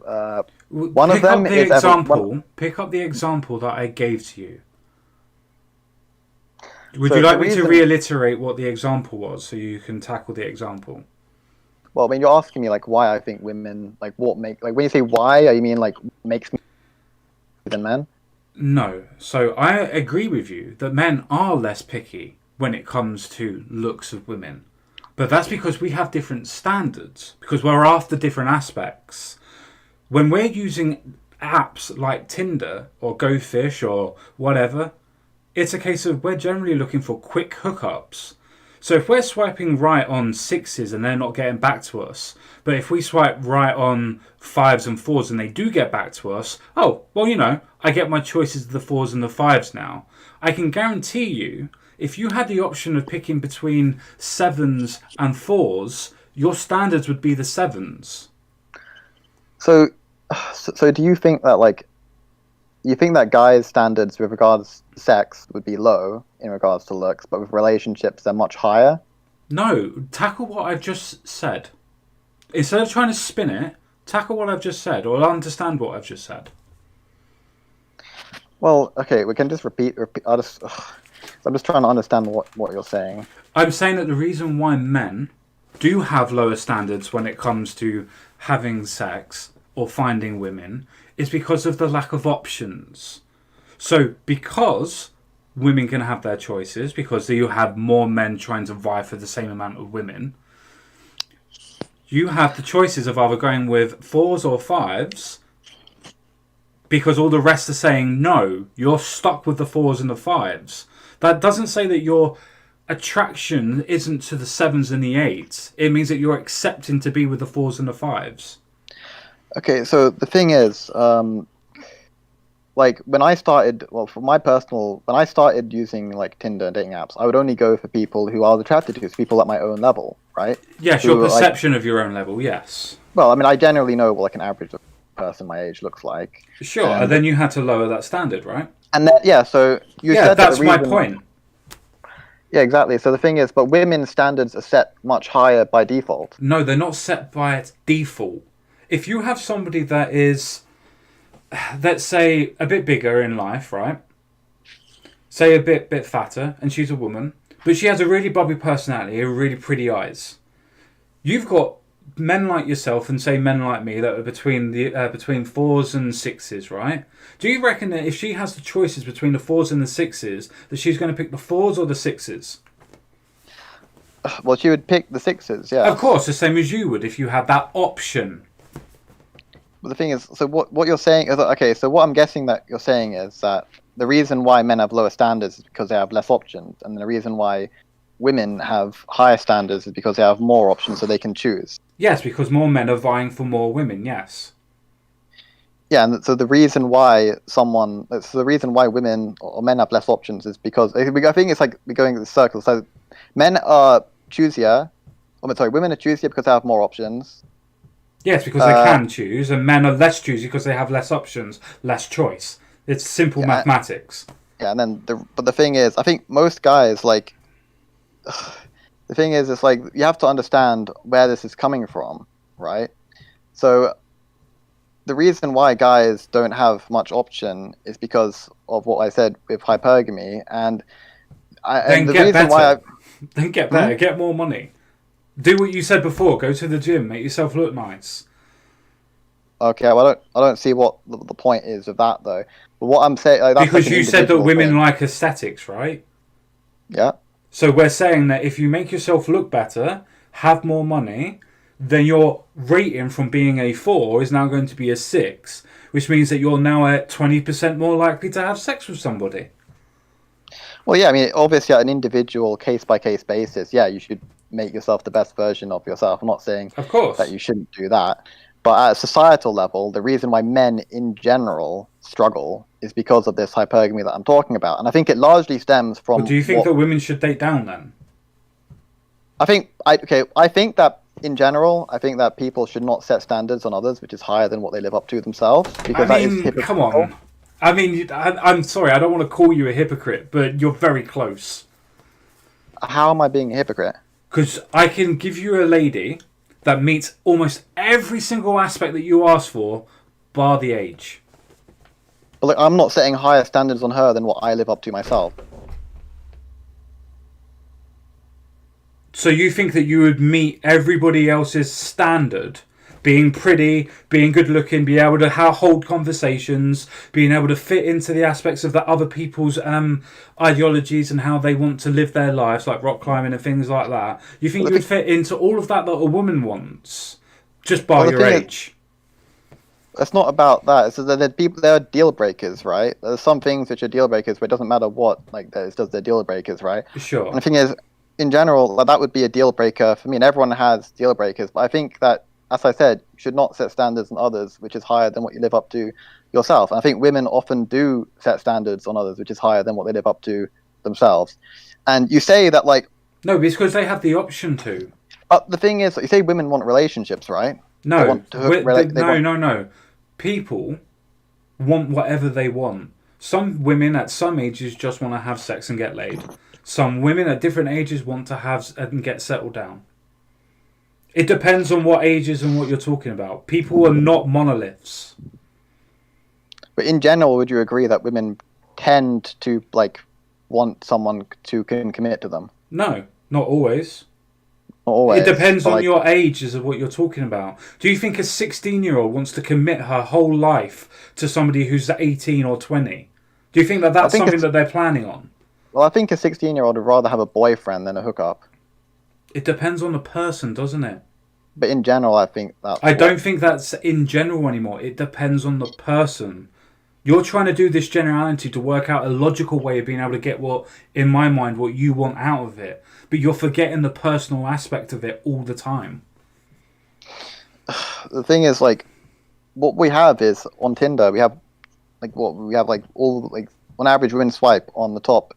One of Pick up them the is one. example. Pick up the example that I gave to you. Would you So the like me to reason, reiterate what the example was so you can tackle the example? well, when you're asking me like why I think women like what make like when you say why, you mean like makes me than men? No. So I agree with you that men are less picky when it comes to looks of women. But that's because we have different standards, because we're after different aspects. When we're using apps like Tinder or Go Fish or whatever, it's a case of we're generally looking for quick hookups. So if we're swiping right on sixes and they're not getting back to us, but if we swipe right on fives and fours and they do get back to us, oh, well, I get my choices of the fours and the fives now. I can guarantee you, if you had the option of picking between sevens and fours, your standards would be the sevens. So, so do you think that like you think that guys' standards with regards to sex would be low in regards to looks, but with relationships they're much higher? No, tackle what I've just said. Instead of trying to spin it, tackle what I've just said or understand what I've just said. Well, okay, we can just repeat. I'm just trying to understand what you're saying. I'm saying that the reason why men do have lower standards when it comes to having sex or finding women is because of the lack of options. So, because women can have their choices, because you have more men trying to vie for the same amount of women, you have the choices of either going with fours or fives because all the rest are saying no, you're stuck with the fours and the fives. That doesn't say that your attraction isn't to the sevens and the eights. It means that you're accepting to be with the fours and the fives. Okay, so the thing is, like when I started, well, for my personal, when I started using like Tinder and dating apps, I would only go for people who I was attracted to, so people at my own level, right? Yes, your Who like, perception of your own level, yes. well, I mean, I generally know what like an average person my age looks like, Sure, and and then you had to lower that standard, right? and then yeah, so you Yeah, said that the that's my reason, point. yeah, exactly. So the thing is, but women's standards are set much higher by default. No, they're not set by its default. If you have somebody that is, let's say, a bit bigger in life, right? Say a bit fatter, and she's a woman, but she has a really bubbly personality, and really pretty eyes. You've got men like yourself and say men like me that are between fours and sixes, right? Do you reckon that if she has the choices between the fours and the sixes, that she's going to pick the fours or the sixes? Well, she would pick the sixes, Of yes. course, the same as you would if you had that option. But the thing is, so what you're saying is okay. So what I'm guessing that you're saying is that the reason why men have lower standards is because they have less options, and the reason why women have higher standards is because they have more options, so they can choose. Yes, because more men are vying for more women, yes. Yeah, and so the reason why women or men have less options is because I think it's like we're going in the circle. So Men are choosier. Sorry, women are choosier because they have more options. Yes, because they can choose, and men are less choosy because they have less options, less choice. It's simple mathematics. Yeah, and then the thing is, I think most guys like. The thing is, it's like you have to understand where this is coming from, right? So the reason why guys don't have much option is because of what I said with hypergamy, and Then the get reason better. why Then get better. Get more money. Do what you said before. Go to the gym. Make yourself look nice. Okay, well, I don't see what the point is of that though. But what I'm saying, like, that's Because like an you said that individual women thing. like aesthetics, right? Yeah. So we're saying that if you make yourself look better, have more money, then your rating from being a 4 is now going to be a 6, which means that you're now at 20% more likely to have sex with somebody. Well, yeah, I mean, obviously, at an individual case-by-case basis, yeah, you should make yourself the best version of yourself. I'm not saying Of course. that you shouldn't do that. But at a societal level, the reason why men in general struggle is because of this hypergamy that I'm talking about. And I think it largely stems from But do you think that women should date down then? I think that in general, I think that people should not set standards on others which is higher than what they live up to themselves, because that is hypocritical. Come on. I mean, I'm sorry, I don't want to call you a hypocrite, but you're very close. How am I being a hypocrite? Because I can give you a lady that meets almost every single aspect that you ask for, bar the age. But look, I'm not setting higher standards on her than what I live up to myself. So you think that you would meet everybody else's standard? Being pretty, being good looking, being able to hold conversations, being able to fit into the aspects of the other people's ideologies and how they want to live their lives, like rock climbing and things like that. You think you would fit into all of that a woman wants, just by your age? It's not about that. It's that there are deal breakers, right? There's some things which are deal breakers, but it doesn't matter what. Like, they're deal breakers, right? Sure. And the thing is, in general, that would be a deal breaker for me. And everyone has deal breakers, but I think that, as I said, you should not set standards on others which is higher than what you live up to yourself. And I think women often do set standards on others which is higher than what they live up to themselves. And you say that, like... No, because they have the option to. The thing is, you say women want relationships, right? No. No. People want whatever they want. Some women at some ages just want to have sex and get laid. Some women at different ages want to have and get settled down. It depends on what ages and what you're talking about. People are not monoliths. But in general, would you agree that women tend to want someone to can commit to them? No, not always. Not always. It depends on your age as of what you're talking about. Do you think a 16-year-old wants to commit her whole life to somebody who's 18 or 20? Do you think that that's something that they're planning on? Well, I think a 16-year-old would rather have a boyfriend than a hookup. It depends on the person, doesn't it? But in general, I think that's... I don't think that's in general anymore. It depends on the person. You're trying to do this generality to work out a logical way of being able to get what you want out of it. But you're forgetting the personal aspect of it all the time. The thing is, what we have is, on Tinder, we have, on average, women swipe on the top,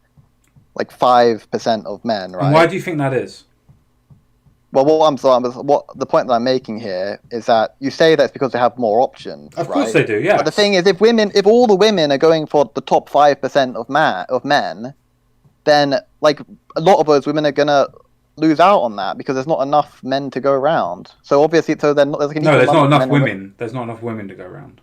5% of men, right? And why do you think that is? Well, what the point that I'm making here is that you say that it's because they have more options. Of course they do, yeah. But the thing is, if all the women are going for the top 5% of men, then a lot of those women are gonna lose out on that because there's not enough men to go around. So obviously, there's not enough women. There's not enough women to go around.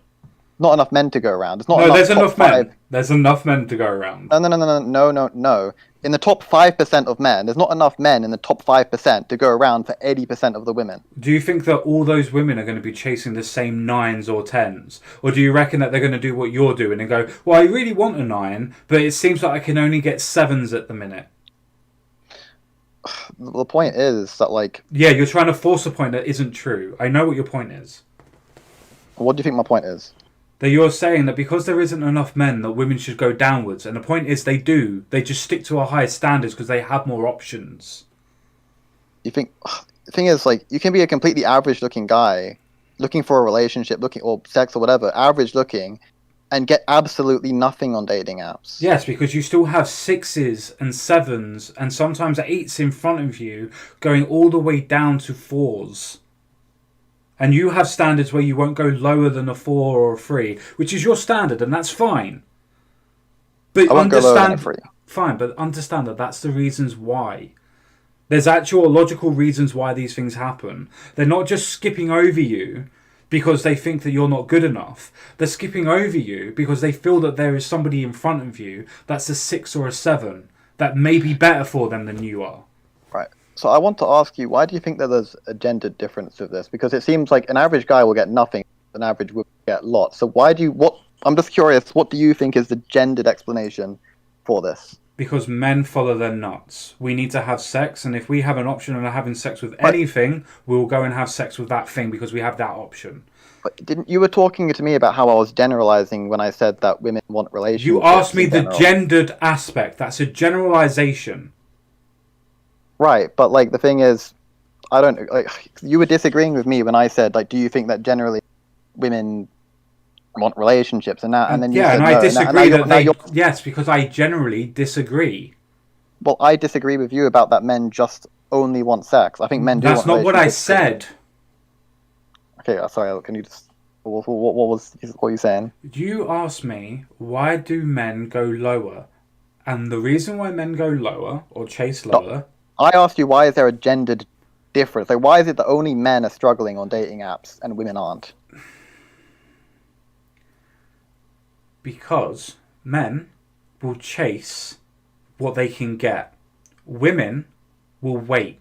Not enough men to go around. There's enough men. There's enough men to go around. No. In the top 5% of men, there's not enough men in the top 5% to go around for 80% of the women. Do you think that all those women are going to be chasing the same 9s or 10s? Or do you reckon that they're going to do what you're doing and go, well, I really want a 9, but it seems like I can only get 7s at the minute? The point is that, Yeah, you're trying to force a point that isn't true. I know what your point is. What do you think my point is? That you're saying that because there isn't enough men that women should go downwards, and the point is they do. They just stick to a higher standards because they have more options. You think the thing is, you can be a completely average looking guy looking for a relationship, or sex or whatever, average looking, and get absolutely nothing on dating apps. Yes, because you still have 6s and 7s and sometimes 8s in front of you going all the way down to 4s. And you have standards where you won't go lower than a 4 or a 3, which is your standard, and that's fine. But I won't go lower than a 3. Fine, but understand that that's the reasons why. There's actual logical reasons why these things happen. They're not just skipping over you because they think that you're not good enough. They're skipping over you because they feel that there is somebody in front of you that's a 6 or a 7 that may be better for them than you are. Right. So I want to ask you, why do you think that there's a gender difference with this? Because it seems like an average guy will get nothing, an average would get lots. So why do you, I'm just curious, what do you think is the gendered explanation for this? Because men follow their nuts. We need to have sex, and if we have an option of having sex with anything, we'll go and have sex with that thing because we have that option. But you were talking to me about how I was generalizing when I said that women want relationships. You asked me the gendered aspect. That's a generalization. Right, but like the thing is, I don't like. You were disagreeing with me when I said like, do you think that generally women want relationships and that, and then you said and no. I disagree yes, because I generally disagree. Well, I disagree with you about that men just only want sex. I think men do. That's not what I said. Okay, sorry. Can you just what are you saying? You asked me why do men go lower, and the reason why men go lower or chase lower. No, I asked you why is there a gendered difference? Like, why is it that only men are struggling on dating apps and women aren't? Because men will chase what they can get. Women will wait.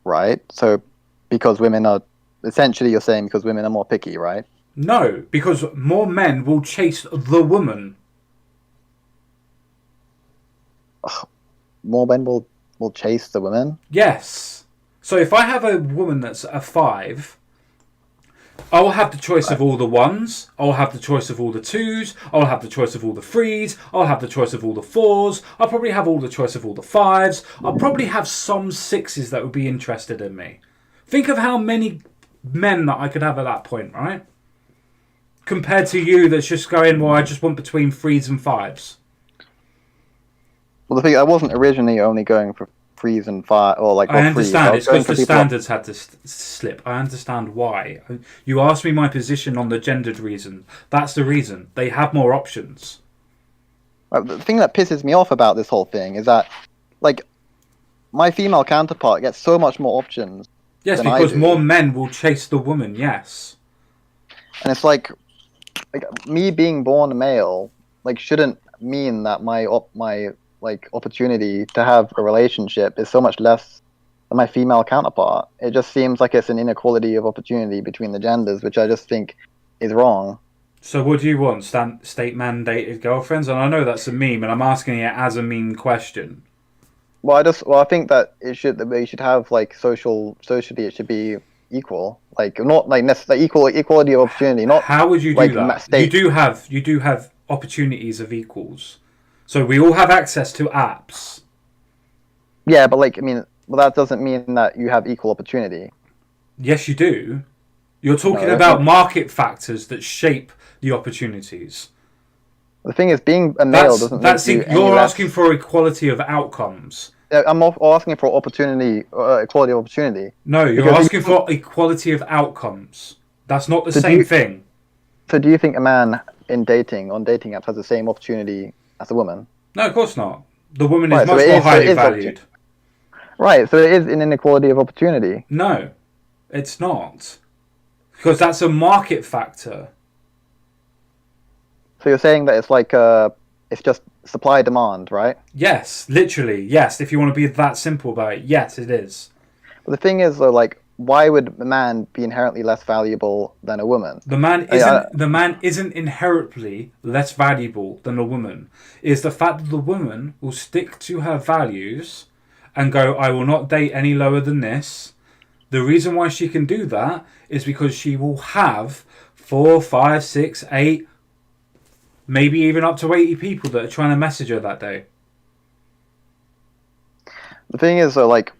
Right? So, because women are... Essentially, you're saying because women are more picky, right? No, because more men will chase the woman. More men will chase the woman? Yes. So if I have a woman that's a 5... I'll have the choice of all the 1s, I'll have the choice of all the 2s, I'll have the choice of all the 3s, I'll have the choice of all the 4s, I'll probably have all the choice of all the 5s, I'll probably have some 6s that would be interested in me. Think of how many men that I could have at that point, right? Compared to you that's just going, well, I just want between 3s and 5s. Well, the thing, I wasn't originally only going for 3s and 5, or like... I understand, it's because the standards had to slip. I understand why. You asked me my position on the gendered reason. That's the reason. They have more options. The thing that pisses me off about this whole thing is that, like, my female counterpart gets so much more options. Yes, because more men will chase the woman, yes. And it's like me being born male, like, shouldn't mean that my opportunity to have a relationship is so much less than my female counterpart. It just seems like it's an inequality of opportunity between the genders, which I just think is wrong. So what do you want? State mandated girlfriends? And I know that's a meme, and I'm asking it as a meme question. Well, I think that we should have like socially it should be equal, like not like necessarily equality of opportunity. Not how would you do like, that? You do have opportunities of equals. So we all have access to apps. Yeah, but like, I mean, well, that doesn't mean that you have equal opportunity. Yes, you do. You're talking about market factors that shape the opportunities. The thing is, being a male doesn't make you any You're less... asking for equality of outcomes. I'm asking for equality of opportunity. No, you're asking for equality of outcomes. That's not the same thing. So do you think a man on dating apps has the same opportunity as a woman? No, of course not. The woman is much more highly valued. Right, so it is an inequality of opportunity. No, it's not. Because that's a market factor. So you're saying that it's like it's just supply demand, right? Yes, literally, yes. If you want to be that simple about it, yes, it is. But the thing is, though, like, why would a man be inherently less valuable than a woman? The man isn't inherently less valuable than a woman. It's the fact that the woman will stick to her values and go, I will not date any lower than this. The reason why she can do that is because she will have 4, 5, 6, 8, maybe even up to 80 people that are trying to message her that day. The thing is, though, like,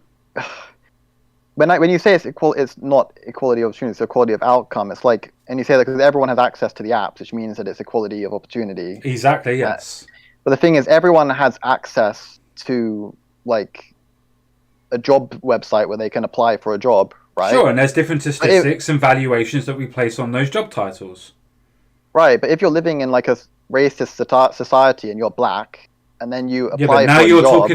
when you say it's not equality of opportunity, it's equality of outcome. It's like, and you say that because everyone has access to the apps, which means that it's equality of opportunity. Exactly. Yes. But the thing is, everyone has access to like a job website where they can apply for a job, right? Sure, and there's different statistics and valuations that we place on those job titles. Right, but if you're living in like a racist society and you're black, and then you Yeah, but apply now for a you're job,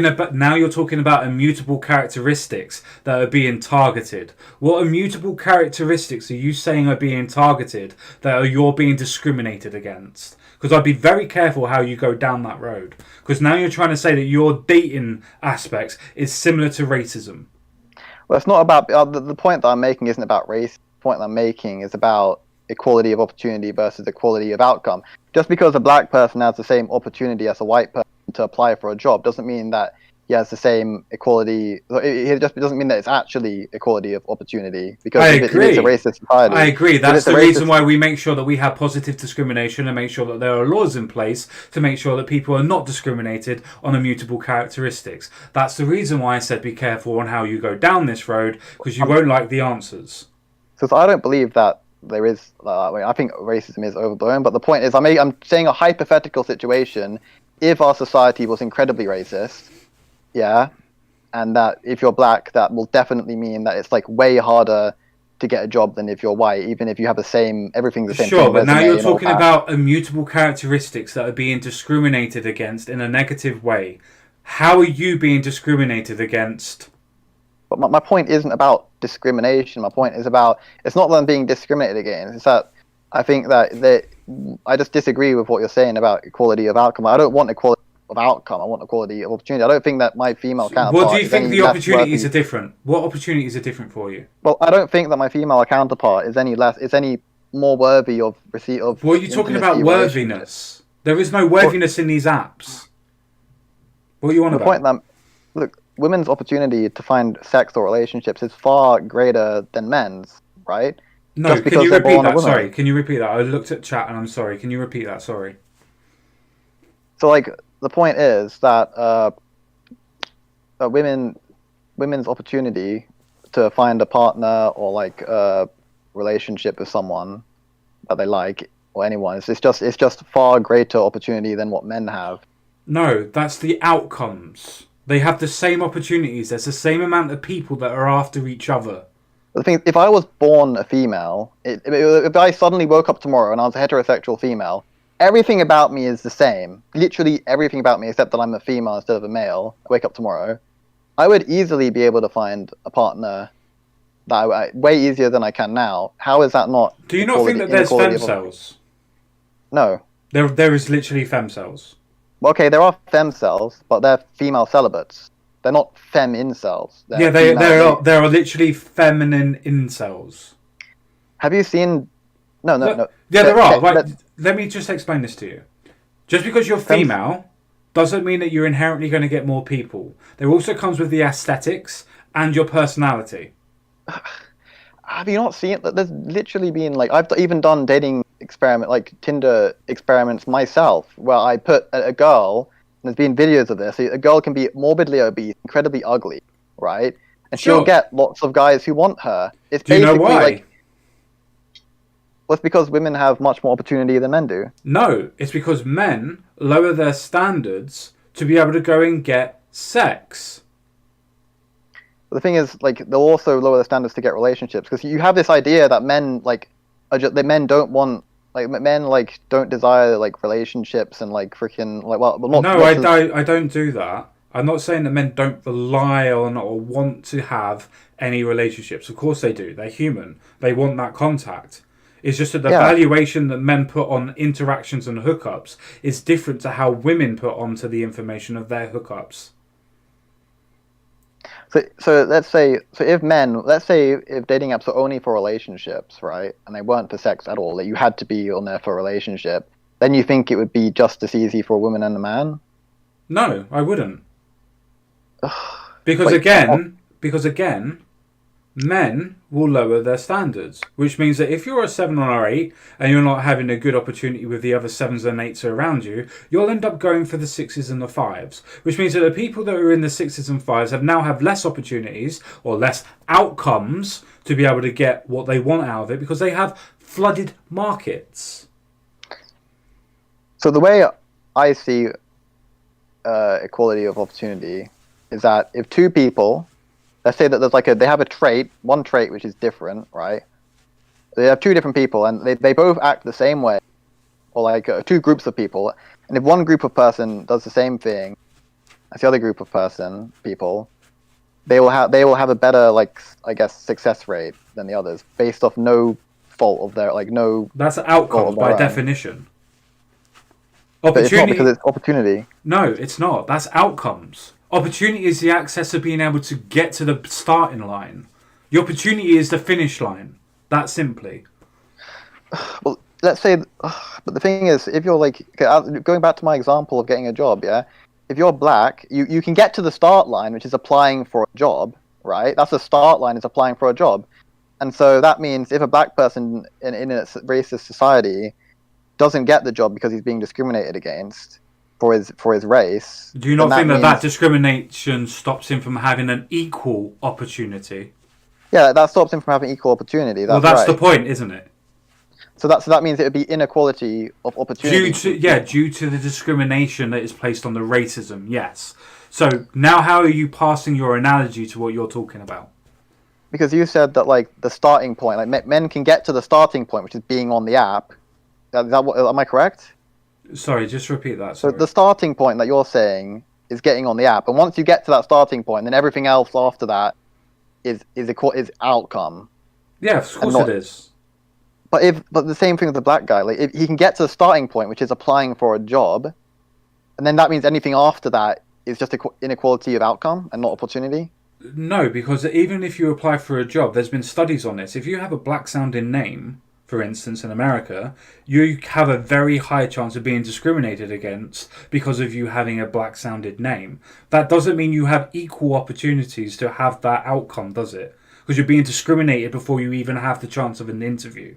talking about immutable characteristics that are being targeted. What immutable characteristics are you saying are being targeted that you're being discriminated against? Because I'd be very careful how you go down that road. Because now you're trying to say that your dating aspects is similar to racism. well, it's not about the point that I'm making isn't about race. The point that I'm making is about equality of opportunity versus equality of outcome. Just because a black person has the same opportunity as a white person to apply for a job doesn't mean that he has the same equality. It just doesn't mean that it's actually equality of opportunity, because if it's a racist society, I agree. That's the reason why we make sure that we have positive discrimination and make sure that there are laws in place to make sure that people are not discriminated on immutable characteristics. That's the reason why I said be careful on how you go down this road, because you won't like the answers. So I don't believe that there is. I think racism is overblown. But the point is, I'm saying a hypothetical situation. If our society was incredibly racist, yeah, and that if you're black, that will definitely mean that it's like way harder to get a job than if you're white, even if you have everything's the same. Sure, but now you're talking about immutable characteristics that are being discriminated against in a negative way. How are you being discriminated against? But my point isn't about discrimination. My point is about, it's not that I'm being discriminated against. It's that I think that I just disagree with what you're saying about equality of outcome. I don't want equality of outcome. I want equality of opportunity. I don't think that my female counterpart. What do you think the opportunities are different? What opportunities are different for you? Well, I don't think that my female counterpart is any more worthy of receipt of. What are you talking about worthiness? There is no worthiness in these apps. What are you on about? The point that, look, women's opportunity to find sex or relationships is far greater than men's, right? No, can you repeat that? Sorry, can you repeat that? I looked at chat and I'm sorry. Can you repeat that? Sorry. So, like, the point is that women's opportunity to find a partner or like a relationship with someone that they like or anyone, it's just far greater opportunity than what men have. No, that's the outcomes. They have the same opportunities. There's the same amount of people that are after each other. The thing is, if I was born a female, if I suddenly woke up tomorrow and I was a heterosexual female, everything about me is the same. Literally everything about me, except that I'm a female instead of a male. I wake up tomorrow, I would easily be able to find a partner that way easier than I can now. How is that not? Do you not think that there's femcells? No. There is literally femcells. Okay, there are femcells, but they're female celibates. They're not incels. Yeah, there are literally feminine incels. Have you seen? No. Yeah, there are. Right, let me just explain this to you. Just because you're female doesn't mean that you're inherently going to get more people. There also comes with the aesthetics and your personality. Have you not seen that? There's literally been like, I've even done dating Tinder experiments myself, where I put a girl. There's been videos of this. A girl can be morbidly obese, incredibly ugly, right? And she'll get lots of guys who want her. It's do you know why? Well, it's because women have much more opportunity than men do. No, it's because men lower their standards to be able to go and get sex. But the thing is, like, they'll also lower their standards to get relationships, because you have this idea that men that men don't want. Like, men, like, don't desire, like, relationships and, like, freaking, like, well, not... No, I don't do that. I'm not saying that men don't rely on or want to have any relationships. Of course they do. They're human. They want that contact. It's just that the valuation that men put on interactions and hookups is different to how women put onto the information of their hookups. So let's say if dating apps are only for relationships, right, and they weren't for sex at all, that you had to be on there for a relationship, then you think it would be just as easy for a woman and a man? No, I wouldn't. Because again, Men will lower their standards, which means that if you're a 7 or 8 and you're not having a good opportunity with the other 7s and 8s around you, you'll end up going for the 6s and the 5s, which means that the people that are in the 6s and 5s have less opportunities or less outcomes to be able to get what they want out of it because they have flooded markets. So the way I see equality of opportunity is that if two people, let's say that there's they have one trait which is different, right? They have two different people and they both act the same way, or two groups of people. And if one group of person does the same thing as the other group of people, they will have a better success rate than the others based off no fault of their no. That's outcomes by definition. But it's not because it's opportunity. No, it's not. That's outcomes. Opportunity is the access of being able to get to the starting line. The opportunity is the finish line. That simply. Well, let's say, but the thing is, if you're going back to my example of getting a job, yeah, if you're black, you can get to the start line, which is applying for a job, right? That's the start line, is applying for a job. And so that means if a black person in a racist society doesn't get the job because he's being discriminated against for his race. Do you not think that discrimination stops him from having an equal opportunity? Yeah, that stops him from having equal opportunity. That's the point, isn't it? So that means it would be inequality of opportunity. Due to the discrimination that is placed on the racism, yes. So now how are you passing your analogy to what you're talking about? Because you said that the starting point, men can get to the starting point, which is being on the app. Am I correct? Sorry, just repeat that. Sorry. So the starting point that you're saying is getting on the app, and once you get to that starting point, then everything else after that is outcome. Yeah, of course it is. But the same thing with the black guy, if he can get to the starting point, which is applying for a job, and then that means anything after that is just inequality of outcome and not opportunity. No, because even if you apply for a job, there's been studies on this. If you have a black sounding name, for instance, in America, you have a very high chance of being discriminated against because of you having a black-sounded name. That doesn't mean you have equal opportunities to have that outcome, does it? Because you're being discriminated before you even have the chance of an interview.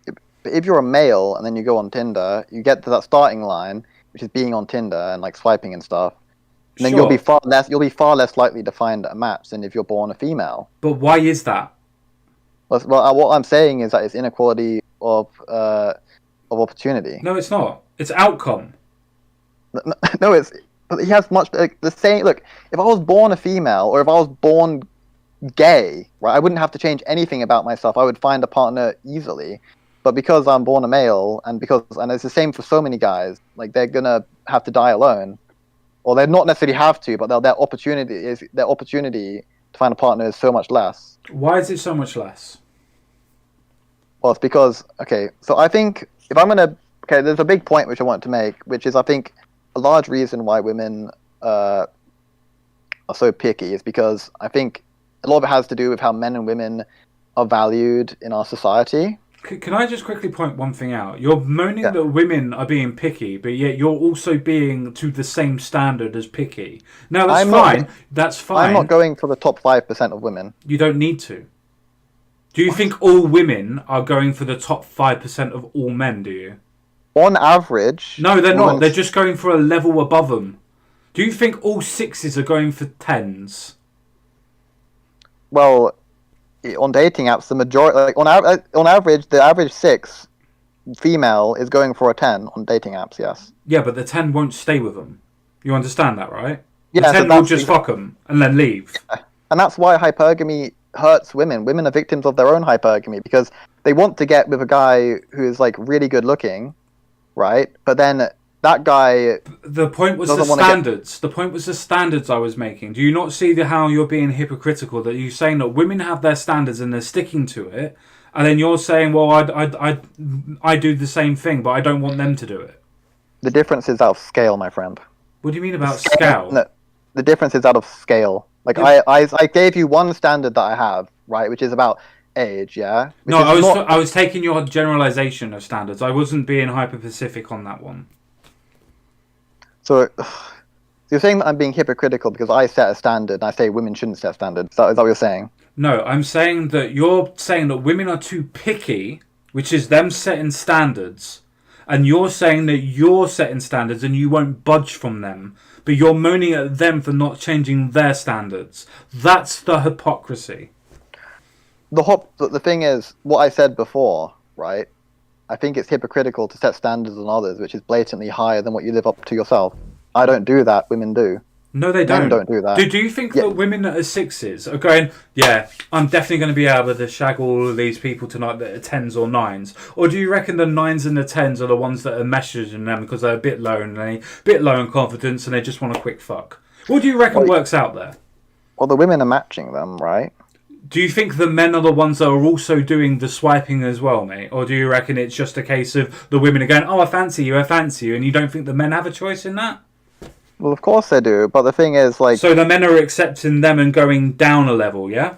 But if you're a male and then you go on Tinder, you get to that starting line, which is being on Tinder and swiping and stuff, and then you'll be far less likely to find a match than if you're born a female. But why is that? Well, what I'm saying is that it's inequality of opportunity. No, it's not. It's outcome. No, but he has much the same. Look, if I was born a female or if I was born gay, right, I wouldn't have to change anything about myself. I would find a partner easily. But because I'm born a male, and it's the same for so many guys, they're gonna have to die alone, or they not necessarily have to, but their opportunity to find a partner is so much less. Why is it so much less? Well, it's because, so I think there's a big point which I want to make, which is I think a large reason why women are so picky is because I think a lot of it has to do with how men and women are valued in our society. Can I just quickly point one thing out? You're moaning that women are being picky, but yet you're also being to the same standard as picky. No, that's fine. That's fine. I'm not going for the top 5% of women. You don't need to. Do you think all women are going for the top 5% of all men, do you? On average... No, they're not. They're just going for a level above them. Do you think all 6s are going for 10s? Well... on dating apps, the majority, on average, the average 6 female is going for a 10 on dating apps. Yes. Yeah, but the 10 won't stay with them. You understand that, right? The Yeah, 10 will just fuck them and then leave. And that's why hypergamy hurts women. Women are victims of their own hypergamy because they want to get with a guy who is really good looking, right? But then that guy. The point was the standards. The point was the standards I was making. Do you not see how you're being hypocritical? That you're saying that women have their standards and they're sticking to it, and then you're saying, well, I do the same thing, but I don't want them to do it. The difference is out of scale, my friend. What do you mean about scale? No, the difference is out of scale. I gave you one standard that I have, right, which is about age, yeah? No, I was taking your generalization of standards. I wasn't being hyper-specific on that one. So you're saying that I'm being hypocritical because I set a standard and I say women shouldn't set standards. Is that what you're saying? No, I'm saying that you're saying that women are too picky, which is them setting standards, and you're saying that you're setting standards and you won't budge from them, but you're moaning at them for not changing their standards. That's the hypocrisy. The thing is, what I said before, right? I think it's hypocritical to set standards on others, which is blatantly higher than what you live up to yourself. I don't do that. Women do. No, they Men don't. don't do that. Do you think that women that are sixes are going, yeah, I'm definitely going to be able to shag all of these people tonight that are tens or nines? Or do you reckon the nines and the tens are the ones that are messaging them because they're a bit lonely, a bit low in confidence, and they just want a quick fuck? What do you reckon works out there? Well, the women are matching them, right? Do you think the men are the ones that are also doing the swiping as well, mate? Or do you reckon it's just a case of the women are going, oh, I fancy you, and you don't think the men have a choice in that? Well, of course they do, but the thing is, like... So the men are accepting them and going down a level, yeah?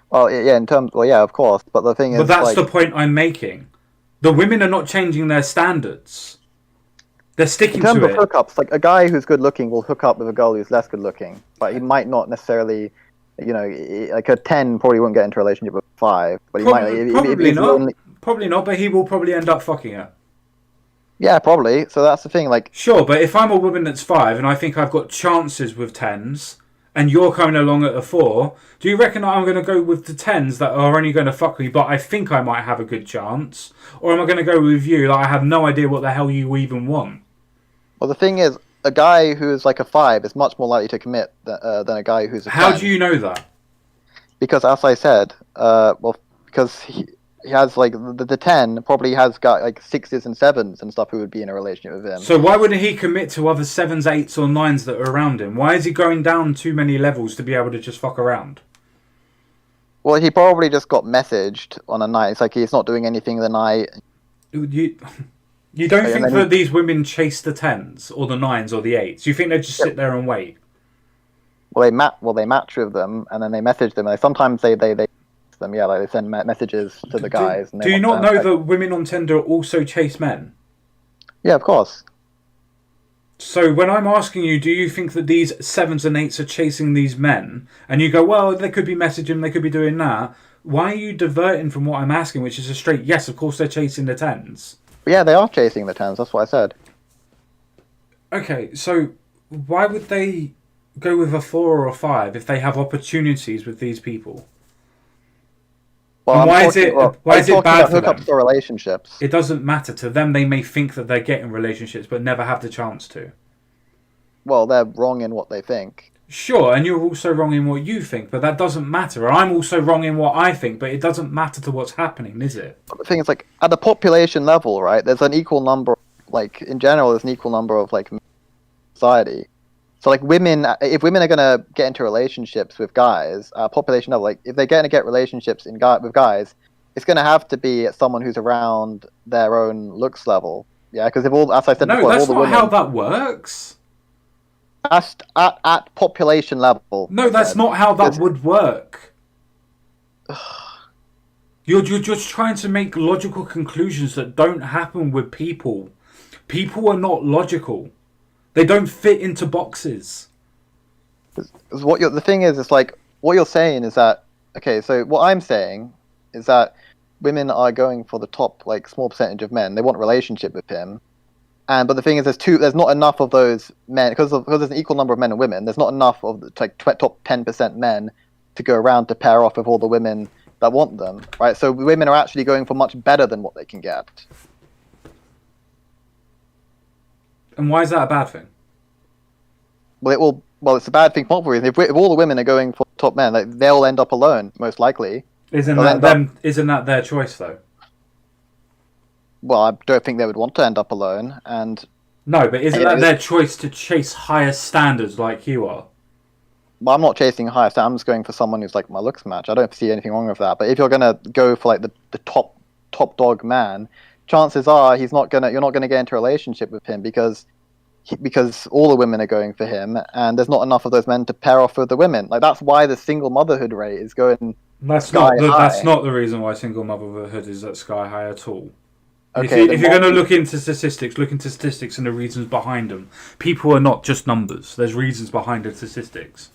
Well, yeah, in terms... Well, yeah, of course, but the thing is... But that's the point I'm making. The women are not changing their standards. They're sticking to it. In terms of hookups, like, a guy who's good-looking will hook up with a girl who's less good-looking, but he might not necessarily... You know, like a 10 probably won't get into a relationship with a 5, but he might... Probably not. Probably not, but he will probably end up fucking her. Yeah, probably. So that's the thing, like... Sure, but if I'm a woman that's 5 and I think I've got chances with 10s, and you're coming along at a 4, do you reckon I'm going to go with the 10s that are only going to fuck me, but I think I might have a good chance? Or am I going to go with you that I have no idea what the hell you even want? Well, the thing is, a guy who's like a 5 is much more likely to commit than a guy who's a 10. How do you know that? Because, as I said, because he has, like, the 10 probably has got, like, 6s and 7s and stuff who would be in a relationship with him. So why wouldn't he commit to other 7s, 8s or 9s that are around him? Why is he going down too many levels to be able to just fuck around? Well, he probably just got messaged on a night. It's like he's not doing anything the night. You don't think that these women chase the 10s or the 9s or the 8s? You think they just sit there and wait? Well, they match with them and then they message them. And sometimes they them, yeah, like they send messages to the guys. Do you not know that women on Tinder also chase men? Yeah, of course. So when I'm asking you, do you think that these 7s and 8s are chasing these men? And you go, well, they could be messaging, they could be doing that. Why are you diverting from what I'm asking, which is a straight, yes, of course they're chasing the 10s. Yeah, they are chasing the 10s, that's what I said. Okay, so why would they go with a 4 or a 5 if they have opportunities with these people? Well, and why is it bad for them? Hookups or relationships. It doesn't matter. To them, they may think that they're getting relationships, but never have the chance to. Well, they're wrong in what they think. Sure, and you're also wrong in what you think, but that doesn't matter. I'm also wrong in what I think, but it doesn't matter to what's happening, is it? But the thing is, like, at the population level, right, there's an equal number, like, in general, there's an equal number of, like, society. So, like, if women are going to get into relationships with guys, population level, like, if they're going to get relationships with guys, it's going to have to be someone who's around their own looks level. Yeah, because as I said before, that's all the not women... how that works. At population level. No, that's not how that would work. You're just trying to make logical conclusions that don't happen with people. People are not logical. They don't fit into boxes. The thing is, it's like, what you're saying is that, okay, so what I'm saying is that women are going for the top, like, small percentage of men. They want a relationship with him. But the thing is, there's not enough of those men, because there's an equal number of men and women, there's not enough of the top 10% men to go around to pair off with all the women that want them, right? So women are actually going for much better than what they can get. And why is that a bad thing? Well, it's a bad thing for multiple reasons. If all the women are going for top men, like, they'll end up alone, most likely. Isn't that their choice, though? Well, I don't think they would want to end up alone, and... No, but isn't that their choice to chase higher standards like you are? Well, I'm not chasing higher standards, I'm just going for someone who's, like, my looks match. I don't see anything wrong with that. But if you're going to go for, like, the top dog man, chances are you're not going to get into a relationship with him because all the women are going for him, and there's not enough of those men to pair off with the women. Like, that's why the single motherhood rate is going That's not the reason why single motherhood is at sky high at all. Okay, if you're going to look into statistics and the reasons behind them. People are not just numbers. There's reasons behind the statistics.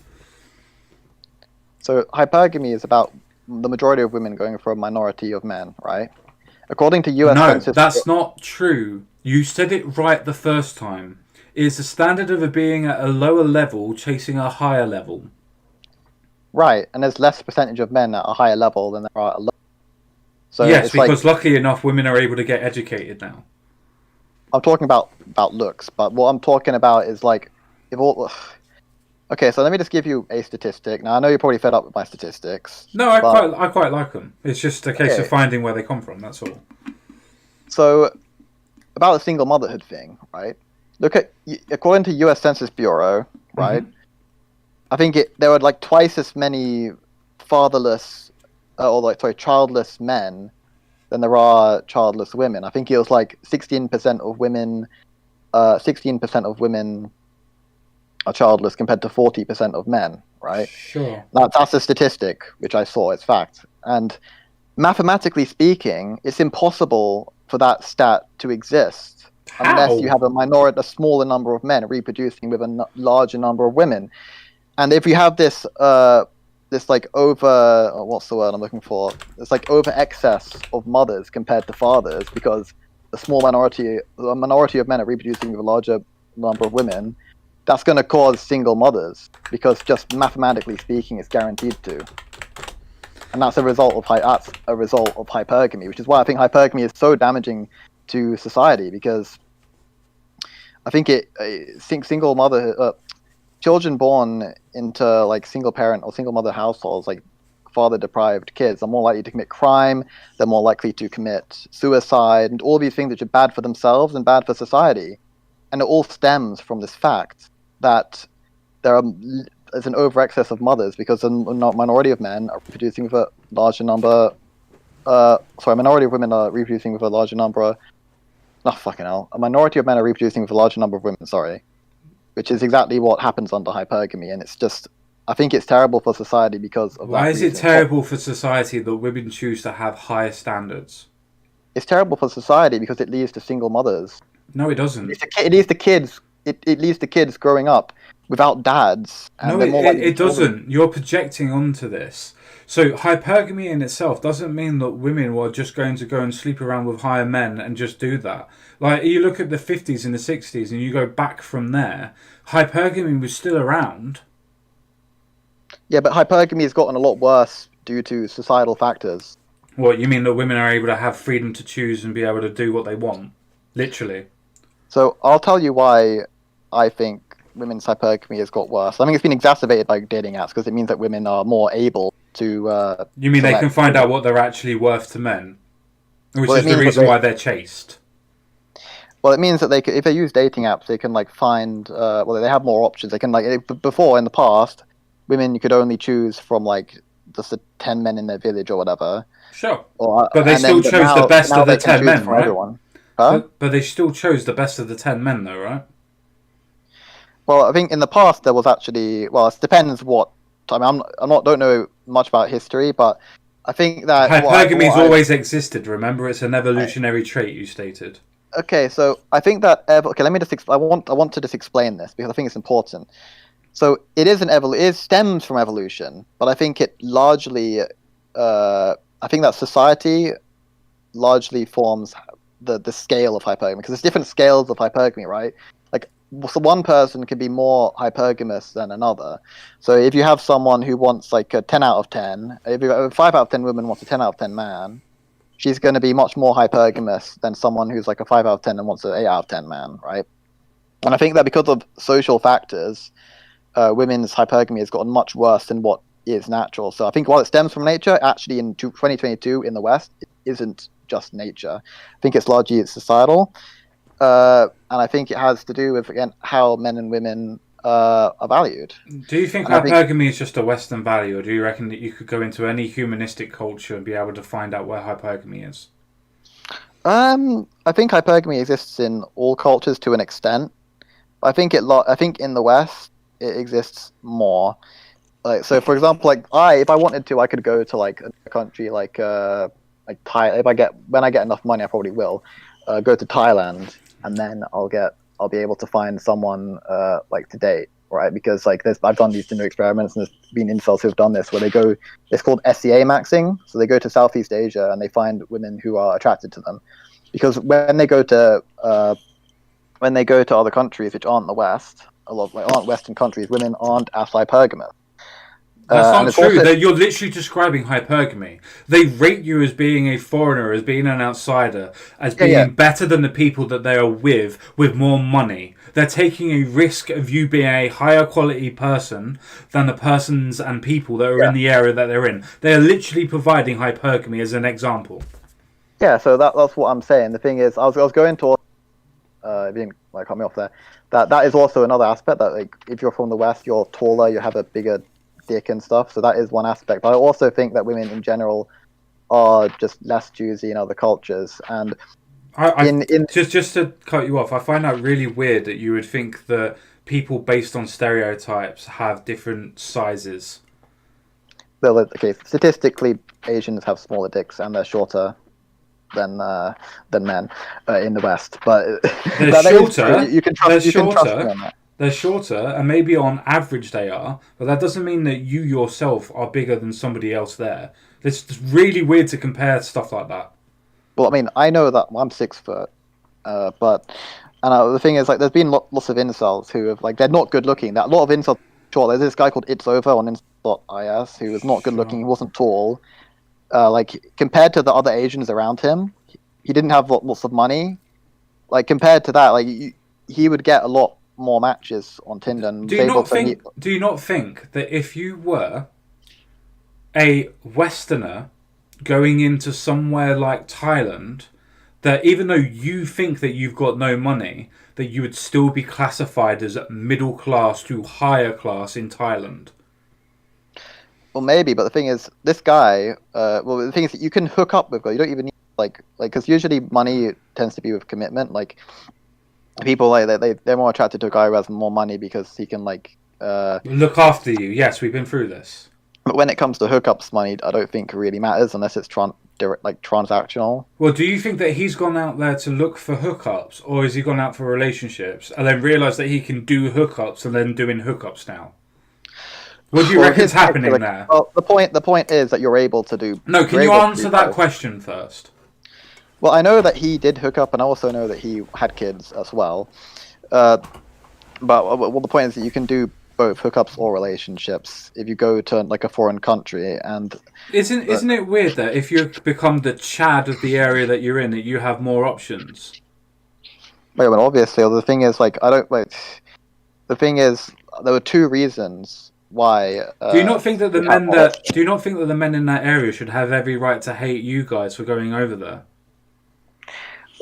So hypergamy is about the majority of women going for a minority of men, right? According to U.S. No, Census. that's not true. You said it right the first time. It's the standard of it being at a lower level chasing a higher level. Right, and there's less percentage of men at a higher level than there are at a lower. So Yes, it's like because luckily enough, women are able to get educated now. I'm talking about looks, but what I'm talking about is like if all. Okay, so let me just give you a statistic. Now I know you're probably fed up with my statistics, No, but I quite like them. It's just a case of okay. finding where they come from. That's all. So about the single motherhood thing, right? Look at according to U.S. Census Bureau, right? Mm-hmm. I think there were like twice as many fatherless or like sorry childless men than there are childless women. I think it was like 16% of women. 16% of women are childless compared to 40% of men. Right? Sure. That's a statistic which I saw. It's fact. And mathematically speaking, it's impossible for that stat to exist unless you How? have a smaller number of men reproducing with a larger number of women. And if you have this like over what's the word I'm looking for? It's like over excess of mothers compared to fathers because a minority of men are reproducing with a larger number of women. That's going to cause single mothers because just mathematically speaking, it's guaranteed to. And that's a result of hypergamy, which is why I think hypergamy is so damaging to society because I think single mother children born into like single parent or single mother households, like father deprived kids, are more likely to commit crime. They're more likely to commit suicide and all these things which are bad for themselves and bad for society. And it all stems from this fact that there's an over excess of mothers because a minority of men are reproducing with a larger number. A minority of women are reproducing with a larger number. Oh, fucking hell. A minority of men are reproducing with a larger number of women, sorry. Which is exactly what happens under hypergamy. And it's just, I think it's terrible for society because of Why that is it reason. terrible for society that women choose to have higher standards? It's terrible for society because it leads to single mothers. No, it doesn't. It leads to kids. It leads to kids growing up without dads, and No, they're more likely it to doesn't. You're projecting onto this. So hypergamy in itself doesn't mean that women were just going to go and sleep around with higher men and just do that. Like you look at the 50s and the 60s and you go back from there, hypergamy was still around. Yeah, but hypergamy has gotten a lot worse due to societal factors. What, you mean that women are able to have freedom to choose and be able to do what they want? Literally. So I'll tell you why I think women's hypergamy has got worse. I think it's been exacerbated by dating apps because it means that women are more able to. You mean they can select. find out what they're actually worth to men? Which Well, is the reason why they're chased. Well, it means that if they use dating apps, they can like find. Well, they have more options. They can before in the past, women could only choose from like just the 10 men in their village or whatever. Sure. Or, but they still chose the best of the 10 men, right? Everyone. Huh? But they still chose the best of the 10 men, though, right? Well, I think in the past there was actually. Well, it depends what. I mean, don't know much about history, but I think that hypergamy's always existed. Remember, it's an evolutionary trait. You stated. Okay, so I think that okay. Let me just. I want to just explain this because I think it's important. So it is it stems from evolution, but I think it largely. I think that society largely forms the scale of hypergamy because there's different scales of hypergamy, right? Like, so one person can be more hypergamous than another. So if you have someone who wants like a 10 out of 10, if a 5 out of 10 woman wants a 10 out of 10 man, she's going to be much more hypergamous than someone who's like a 5 out of 10 and wants an 8 out of 10 man, right? And I think that because of social factors, women's hypergamy has gotten much worse than what is natural. So I think while it stems from nature, actually in 2022 in the West, it isn't just nature. I think it's largely societal. And I think it has to do with, again, how men and women are valued. Do you think hypergamy is just a Western value, or do you reckon that you could go into any humanistic culture and be able to find out where hypergamy is? I think hypergamy exists in all cultures to an extent. I think in the West it exists more. Like, so, for example, like if I wanted to, I could go to like a country like Thailand. When I get enough money, I probably will go to Thailand, and then I'll be able to find someone like to date. right? Because like I've done these Tinder experiments, and there's been incels who've done this, where they go. It's called SEA maxing. So they go to Southeast Asia and they find women who are attracted to them, because when they go to other countries which aren't the West, aren't Western countries, women aren't as hypergamous. That's not true. Also, you're literally describing hypergamy. They rate you as being a foreigner, as being an outsider, as being better than the people that they are with more money. They're taking a risk of you being a higher quality person than the persons and people that are in the area that they're in. They are literally providing hypergamy as an example. Yeah, so that's what I'm saying. The thing is, I was going to, if you didn't cut me off there, that is also another aspect, that like if you're from the West, you're taller, you have a bigger dick and stuff, so that is one aspect. But I also think that women in general are just less choosy in other cultures. And just to cut you off, I find that really weird that you would think that people based on stereotypes have different sizes. Well, okay, statistically, Asians have smaller dicks and they're shorter than men in the West. But they're shorter. You can trust me on that. They're shorter, and maybe on average they are, but that doesn't mean that you yourself are bigger than somebody else there. It's really weird to compare stuff like that. Well, I mean, I know that I'm 6 foot, but the thing is, like, there's been lots of incels who have, like, they're not good looking. A lot of incels, sure, there's this guy called It's Over on incel.is who was not good looking, he wasn't tall. Like, compared to the other Asians around him, he didn't have lots of money. Like, compared to that, like, he would get a lot more matches on Tinder. And do you not think that if you were a Westerner going into somewhere like Thailand, that even though you think that you've got no money, that you would still be classified as middle class to higher class in Thailand? Well, maybe, but the thing is, this guy, the thing is that you can hook up with girls. You don't even need, because usually money tends to be with commitment. Like, people, like, they're more attracted to a guy who has more money because he can, like... look after you. Yes, we've been through this. But when it comes to hookups, money, I don't think really matters unless it's transactional. Well, do you think that he's gone out there to look for hookups, or has he gone out for relationships and then realised that he can do hookups and then doing hookups now? What do you reckon's happening there? Well, the point is that you're able to do... No, can you answer that question first? Well, I know that he did hook up, and I also know that he had kids as well. But the point is that you can do both hookups or relationships if you go to, like, a foreign country. And isn't it weird that if you become the Chad of the area that you're in, that you have more options? Wait, well, obviously, the thing is, like, the thing is, there were 2 reasons why. Do you not think that the men in that area should have every right to hate you guys for going over there?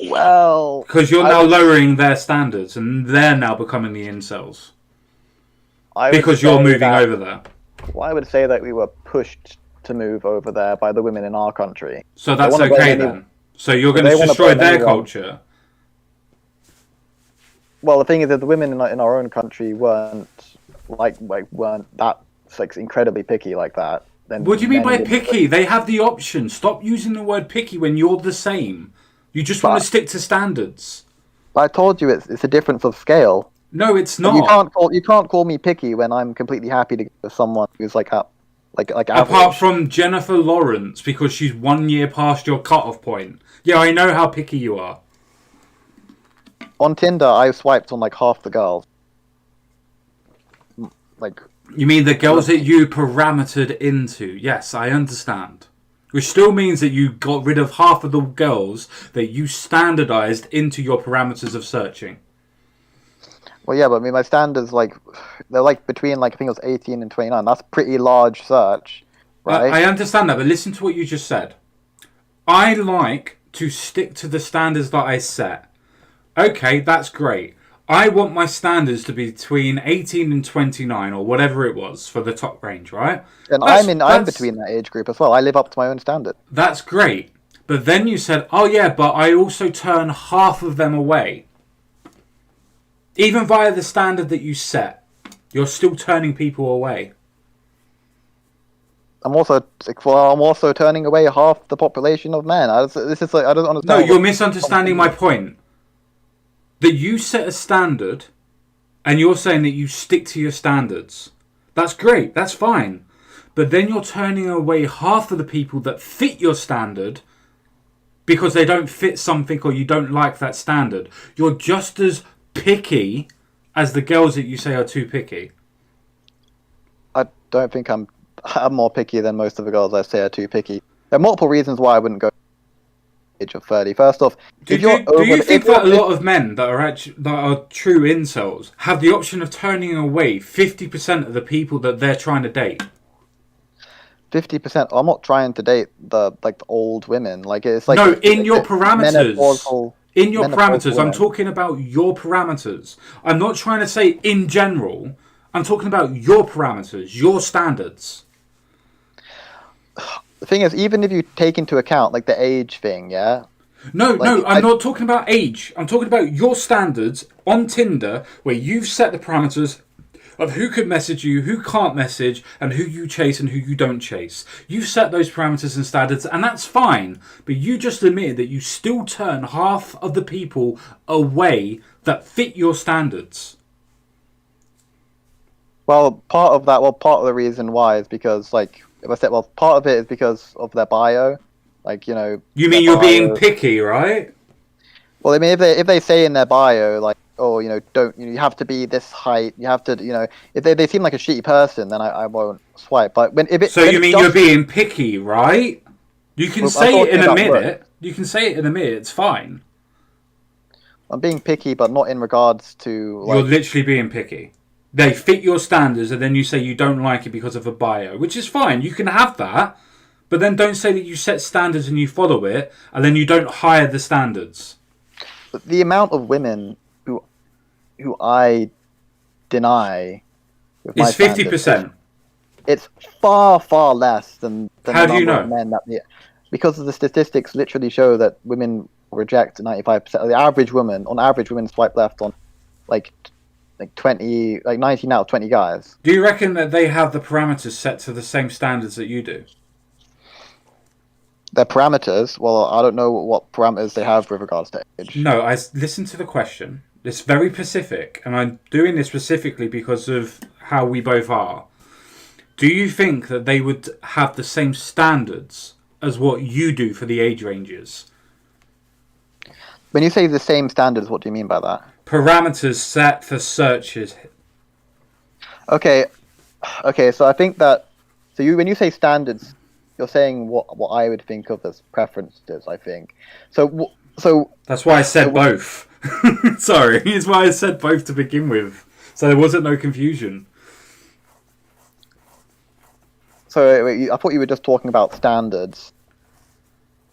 Well, because you're now lowering their standards, and they're now becoming the incels. Because you're moving over there. Well, I would say that we were pushed to move over there by the women in our country. So that's okay then. So you're going to destroy their culture. Well, the thing is that the women in our own country weren't that, like, incredibly picky like that. Then what do you mean by picky? They have the option. Stop using the word picky when you're the same. You just want to stick to standards. I told you it's a difference of scale. No, it's not. You can't call me picky when I'm completely happy to go with someone who's like average. Apart from Jennifer Lawrence, because she's 1 year past your cut-off point. Yeah, I know how picky you are. On Tinder, I swiped on, like, half the girls. Like, you mean the girls that you parametered into? Yes, I understand. Which still means that you got rid of half of the girls that you standardized into your parameters of searching. Well, yeah, but I mean, my standards, like, they're, like, between, like, I think it was 18 and 29. That's a pretty large search, right? I understand that, but listen to what you just said. I like to stick to the standards that I set. Okay, that's great. I want my standards to be between 18 and 29, or whatever it was for the top range, right? And I'm between that age group as well. I live up to my own standard. That's great. But then you said, oh yeah, but I also turn half of them away. Even via the standard that you set, you're still turning people away. I'm also turning away half the population of men. I don't understand. No, you're misunderstanding my point. That you set a standard And you're saying that you stick to your standards. That's great. That's fine. But then you're turning away half of the people that fit your standard because they don't fit something or you don't like that standard. You're just as picky as the girls that you say are too picky. I don't think I'm more picky than most of the girls I say are too picky. There are multiple reasons why I wouldn't go age of 30. First off, Do you think that a lot of men that are true incels have the option of turning away 50% of the people that they're trying to date? 50%. I'm not trying to date the old women. Like it's like no, in your parameters. Menopausal, in your parameters. women. I'm talking about your parameters. I'm not trying to say in general. I'm talking about your parameters, your standards. The thing is, even if you take into account like the age thing, yeah. No, I'm not talking about age. I'm talking about your standards on Tinder, where you've set the parameters of who could message you, who can't message, and who you chase and who you don't chase. You've set those parameters and standards, and that's fine. But you just admitted that you still turn half of the people away that fit your standards. Well, part of the reason why is because, like, if I said, well, part of it is because of their bio. Like, you know. You mean you're being picky, right? Well, I mean, if they say in their bio, like, oh, you know, you have to be this height, you have to, you know, if they seem like a shitty person, then I won't swipe. But so you mean you're being picky, right? You can say it in a minute. You can say it in a minute. It's fine. I'm being picky, but not in regards to. Like, you're literally being picky. They fit your standards, and then you say you don't like it because of a bio, which is fine. You can have that, but then don't say that you set standards and you follow it, and then you don't hire the standards. The amount of women who I deny with my is 50%. It's far, far less than How the do you number know? of men that because of the statistics literally show that women reject 95%. The average woman, on average, women swipe left on like 20, like 19 out of 20 guys. Do you reckon that they have the parameters set to the same standards that you do? Their parameters? Well, I don't know what parameters they have with regards to age. No, I listened to the question. It's very specific, and I'm doing this specifically because of how we both are. Do you think that they would have the same standards as what you do for the age ranges? When you say the same standards, what do you mean by that? Parameters set for searches. Okay, so I think that when you say standards, you're saying what I would think of as preferences. I think so. That's why I said both. Sorry, it's why I said both to begin with, so there wasn't no confusion. So I thought you were just talking about standards.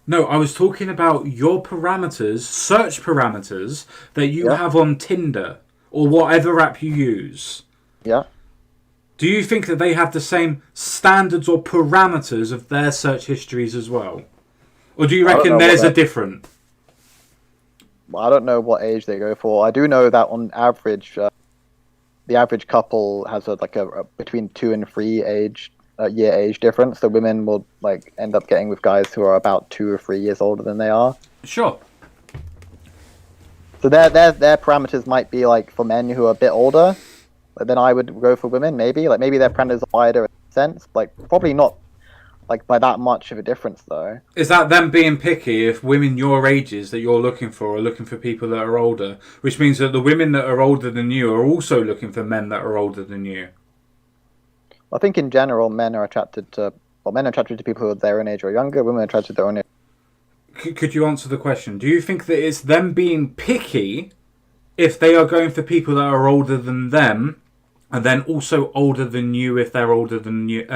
No, I was talking about your parameters, search parameters that you have on Tinder or whatever app you use. Yeah. Do you think that they have the same standards or parameters of their search histories as well? Or do you reckon theirs are different? I don't know what age they go for. I do know that on average, the average couple has a between 2 and 3 year age difference. So women will end up getting with guys who are about 2 or 3 years older than they are. Sure. So their parameters might be like for men who are a bit older. Then I would go for women. Maybe their parameters are wider in a sense. Probably not by that much of a difference though. Is that them being picky if women your ages that you're looking for are looking for people that are older? Which means that the women that are older than you are also looking for men that are older than you. I think in general men are attracted to people who are their own age or younger. Women are attracted to their own age. Could you answer the question? Do you think that it's them being picky if they are going for people that are older than them, and then also older than you if they're older than you?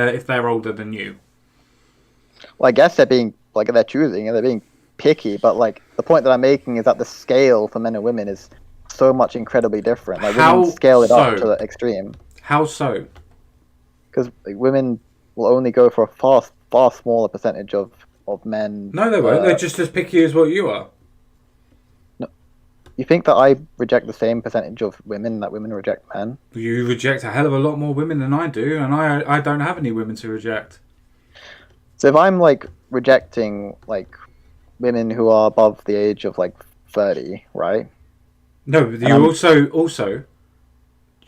Well, I guess they're being they're choosing and they're being picky, but the point that I'm making is that the scale for men and women is so much incredibly different. Women scale it up to the extreme. How so? Because women will only go for a far smaller percentage of men. No, they won't. They're just as picky as what you are. No, you think that I reject the same percentage of women that women reject men? You reject a hell of a lot more women than I do, and I don't have any women to reject. So if I'm rejecting women who are above the age of 30, right? No, you also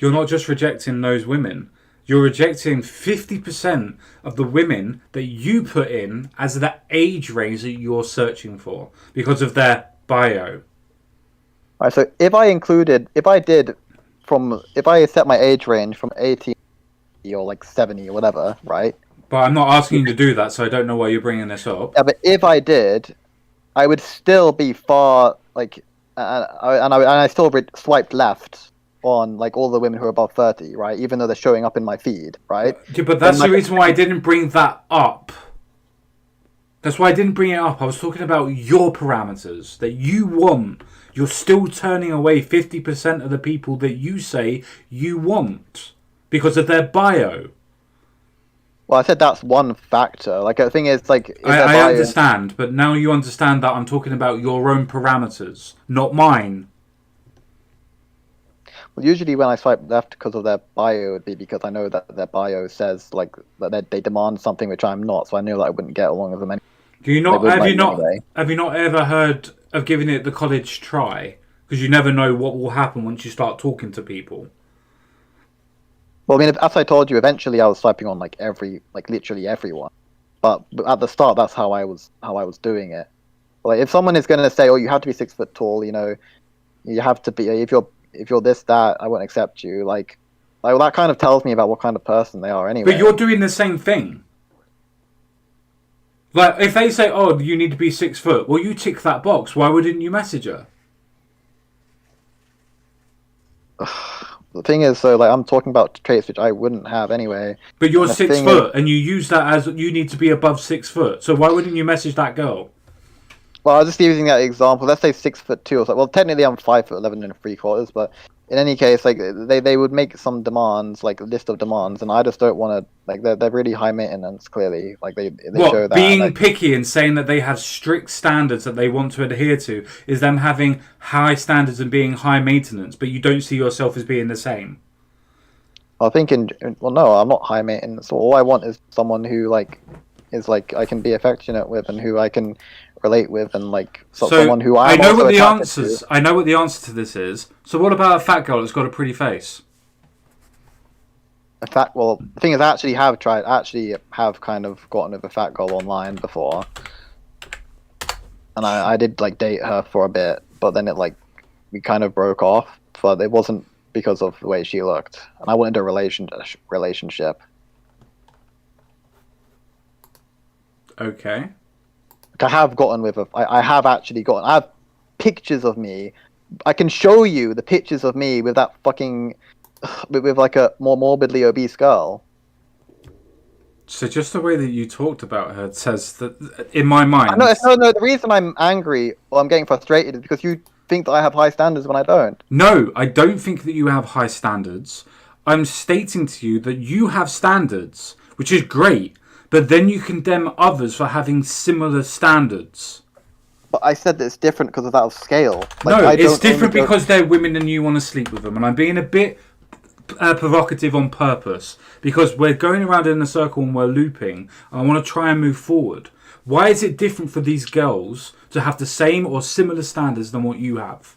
you're not just rejecting those women. You're rejecting 50% of the women that you put in as the age range that you're searching for because of their bio. Right, so if I set my age range from 18 or like 70 or whatever, right? But I'm not asking you to do that, so I don't know why you're bringing this up. Yeah, but if I did, I would still be far like, and I still swiped left on like all the women who are above 30, right? Even though they're showing up in my feed, right? Yeah, but that's the reason why I didn't bring that up. That's why I didn't bring it up. I was talking about your parameters that you want. You're still turning away 50% of the people that you say you want because of their bio. Well, I said that's one factor. Like the thing is, like I understand, but now you understand that I'm talking about your own parameters, not mine. Well, usually when I swipe left because of their bio, it would be because I know that their bio says like that they demand something which I'm not, so I knew that I wouldn't get along with them. Do you not? Have you not ever heard of giving it the college try? Because you never know what will happen once you start talking to people. Well, I mean, as I told you, eventually I was swiping on like literally everyone. But at the start, that's how I was doing it. Like, if someone is going to say, "Oh, you have to be 6 foot tall," you know, you have to be. If you're this that, I won't accept you. Well, that kind of tells me about what kind of person they are, anyway. But you're doing the same thing. Like, if they say, "Oh, you need to be 6 foot," well, you tick that box. Why wouldn't you message her? The thing is, so like I'm talking about traits which I wouldn't have anyway. But you're 6 foot, and you use that as you need to be above 6 foot. So why wouldn't you message that girl? Well, I was just using that example. Let's say 6'2" or so. Well, technically I'm 5'11" and 3/4, but in any case, like they would make some demands, like a list of demands, and I just don't want to. Like they're really high maintenance. Clearly, like they show that being picky and saying that they have strict standards that they want to adhere to is them having high standards and being high maintenance, but you don't see yourself as being the same. I think no, I'm not high maintenance. All I want is someone who is I can be affectionate with and who I can relate with, and someone who I know what the answers. I know what the answer to this is. So what about a fat girl that's got a pretty face? Well, the thing is, I actually have kind of gotten with a fat girl online before, and I did date her for a bit, but then we kind of broke off. But it wasn't because of the way she looked, and I wanted a relationship. Okay. I have gotten with I have pictures of me. I can show you the pictures of me with that fucking with a more morbidly obese girl. So just the way that you talked about her says that in my mind. No. The reason I'm angry or I'm getting frustrated is because you think that I have high standards when I don't. No, I don't think that you have high standards. I'm stating to you that you have standards, which is great. But then you condemn others for having similar standards. But I said that it's different because of that scale. No, it's different because they're women and you want to sleep with them. And I'm being a bit provocative on purpose. Because we're going around in a circle and we're looping. And I want to try and move forward. Why is it different for these girls to have the same or similar standards than what you have?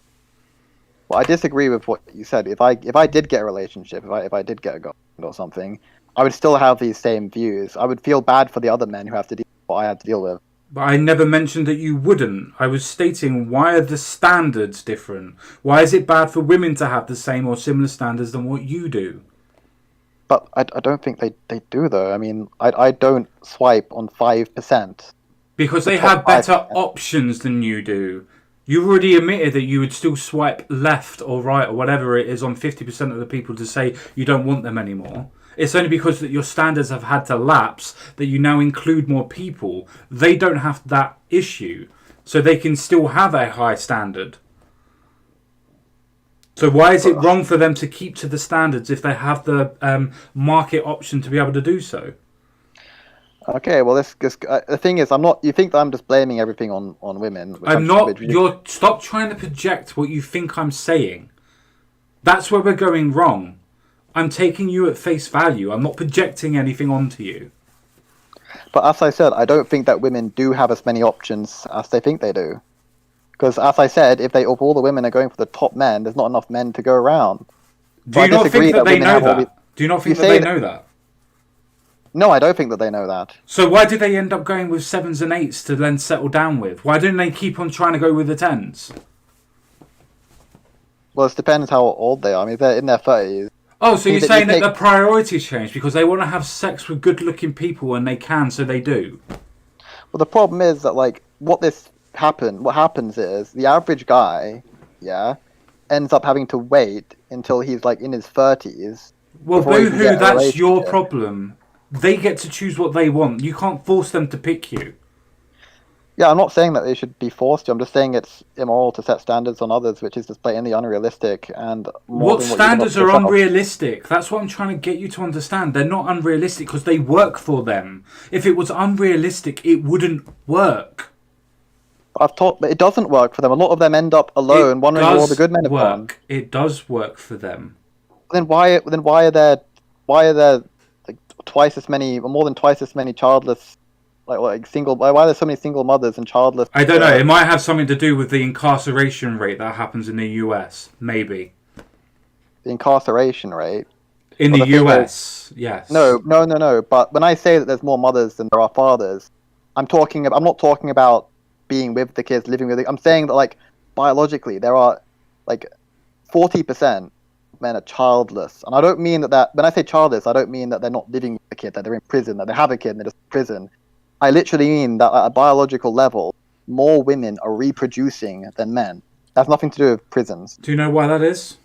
Well, I disagree with what you said. If I did get a relationship, if I did get a girlfriend or something, I would still have these same views. I would feel bad for the other men who have to deal with what I had to deal with. But I never mentioned that you wouldn't. I was stating, why are the standards different? Why is it bad for women to have the same or similar standards than what you do? But I don't think they do, though. I mean, I don't swipe on 5%. Because they have better options than you do. You already admitted that you would still swipe left or right or whatever it is on 50% of the people to say you don't want them anymore. It's only because that your standards have had to lapse that you now include more people. They don't have that issue. So they can still have a high standard. So why is it wrong for them to keep to the standards if they have the market option to be able to do so? Okay, well, the thing is, I'm not. You think that I'm just blaming everything on women? I'm not. Stop trying to project what you think I'm saying. That's where we're going wrong. I'm taking you at face value. I'm not projecting anything onto you. But as I said, I don't think that women do have as many options as they think they do. Because as I said, if all the women are going for the top men, there's not enough men to go around. Do you not think that they know that? Do you not think that they know that? No, I don't think that they know that. So why did they end up going with 7s and 8s to then settle down with? Why didn't they keep on trying to go with the 10s? Well, it depends how old they are. I mean, if they're in their 30s. Oh, so you're saying that the priorities change because they want to have sex with good-looking people and they can, so they do? Well, the problem is that, like, what happens is the average guy, ends up having to wait until he's, like, in his 30s. Well, boo-hoo, that's your problem. They get to choose what they want. You can't force them to pick you. Yeah, I'm not saying that they should be forced to. I'm just saying it's immoral to set standards on others, which is just blatantly unrealistic. And what standards are unrealistic? That's what I'm trying to get you to understand. They're not unrealistic because they work for them. If it was unrealistic, it wouldn't work. I've taught that it doesn't work for them. A lot of them end up alone, wondering where all the good men have gone. It does work for them. Then why are there like twice as many, or more than twice as many childless? Like single. Why are there so many single mothers and childless? I don't know. It might have something to do with the incarceration rate that happens in the US. Maybe. The incarceration rate in the US. Yes. No. But when I say that there's more mothers than there are fathers, I'm not talking about being with the kids, living with. I'm saying that, like, biologically, there are like 40% men are childless, and I don't mean that. When I say childless, I don't mean that they're not living with a kid, that they're in prison, that they have a kid and they're just in prison. I literally mean that at a biological level, more women are reproducing than men. That's nothing to do with prisons. Do you know why that is?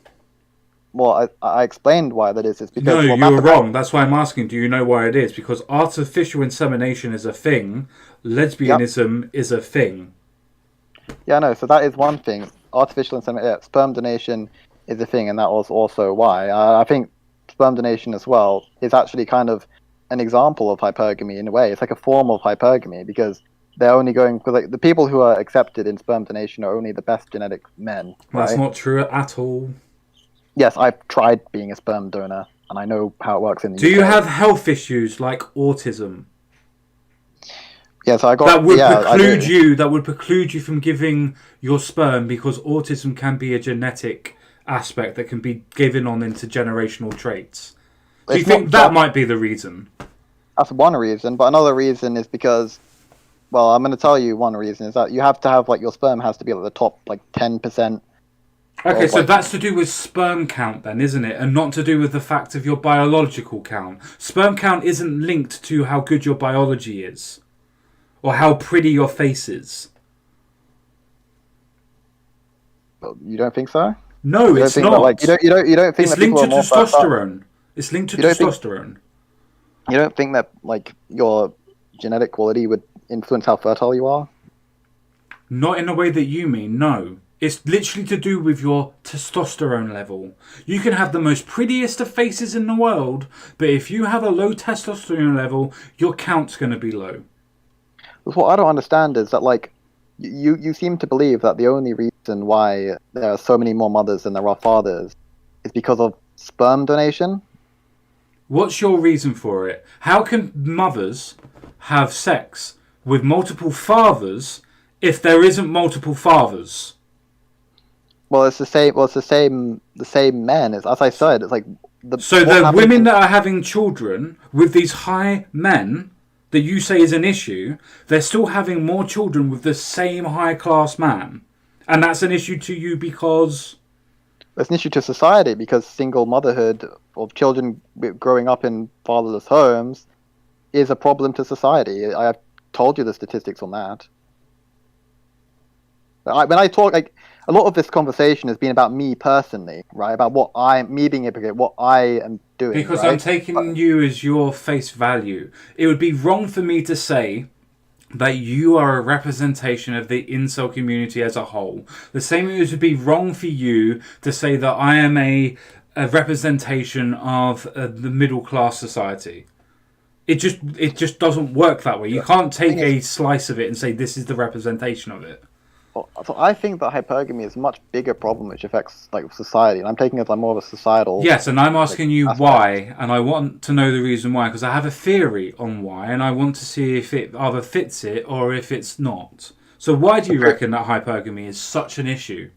Well, I explained why that is. It's because no, you were wrong. That's why I'm asking. Do you know why it is? Because artificial insemination is a thing. Lesbianism is a thing. Yeah, no. So that is one thing. Artificial insemination, sperm donation is a thing, and that was also why. I think sperm donation as well is actually kind of an example of hypergamy in a way. It's like a form of hypergamy because they're only going for, like, the people who are accepted in sperm donation are only the best genetic men. That's not true at all. Yes, I've tried being a sperm donor, and I know how it works in the UK. Do you have health issues like autism? Yes, I got. That would preclude you from giving your sperm because autism can be a genetic aspect that can be given on intergenerational traits. Do you think that might be the reason? That's one reason, but another reason is because, well, I'm going to tell you one reason is that you have to have, like, your sperm has to be at the top, like, 10%. Okay, so that's to do with sperm count then, isn't it? And not to do with the fact of your biological count. Sperm count isn't linked to how good your biology is. Or how pretty your face is. You don't think so? No, it's not. That, like, you don't think it's that linked to testosterone. It's linked to testosterone. You don't think that, like, your genetic quality would influence how fertile you are? Not in the way that you mean, no. It's literally to do with your testosterone level. You can have the most prettiest of faces in the world, but if you have a low testosterone level, your count's going to be low. What I don't understand is that, like, you seem to believe that the only reason why there are so many more mothers than there are fathers is because of sperm donation. What's your reason for it? How can mothers have sex with multiple fathers if there isn't multiple fathers? Well, it's the same. Well, it's the same men. As I said, it's like the women that are having children with these high men that you say is an issue, they're still having more children with the same high class man, and that's an issue to you because it's an issue to society because single motherhood of children growing up in fatherless homes is a problem to society. I've told you the statistics on that. When I talk, like, a lot of this conversation has been about me personally, right? About me being a hypocrite, what I am doing. Because right? I'm taking you as your face value. It would be wrong for me to say that you are a representation of the incel community as a whole. The same way it would be wrong for you to say that I am a representation of the middle class society. It just doesn't work that way. You can't take a slice of it and say this is the representation of it. So I think that hypergamy is a much bigger problem which affects, like, society, and I'm taking it as, like, more of a societal. Yes, and I'm asking you why, and I want to know the reason why because I have a theory on why, and I want to see if it either fits it or if it's not. So why do you reckon that hypergamy is such an issue?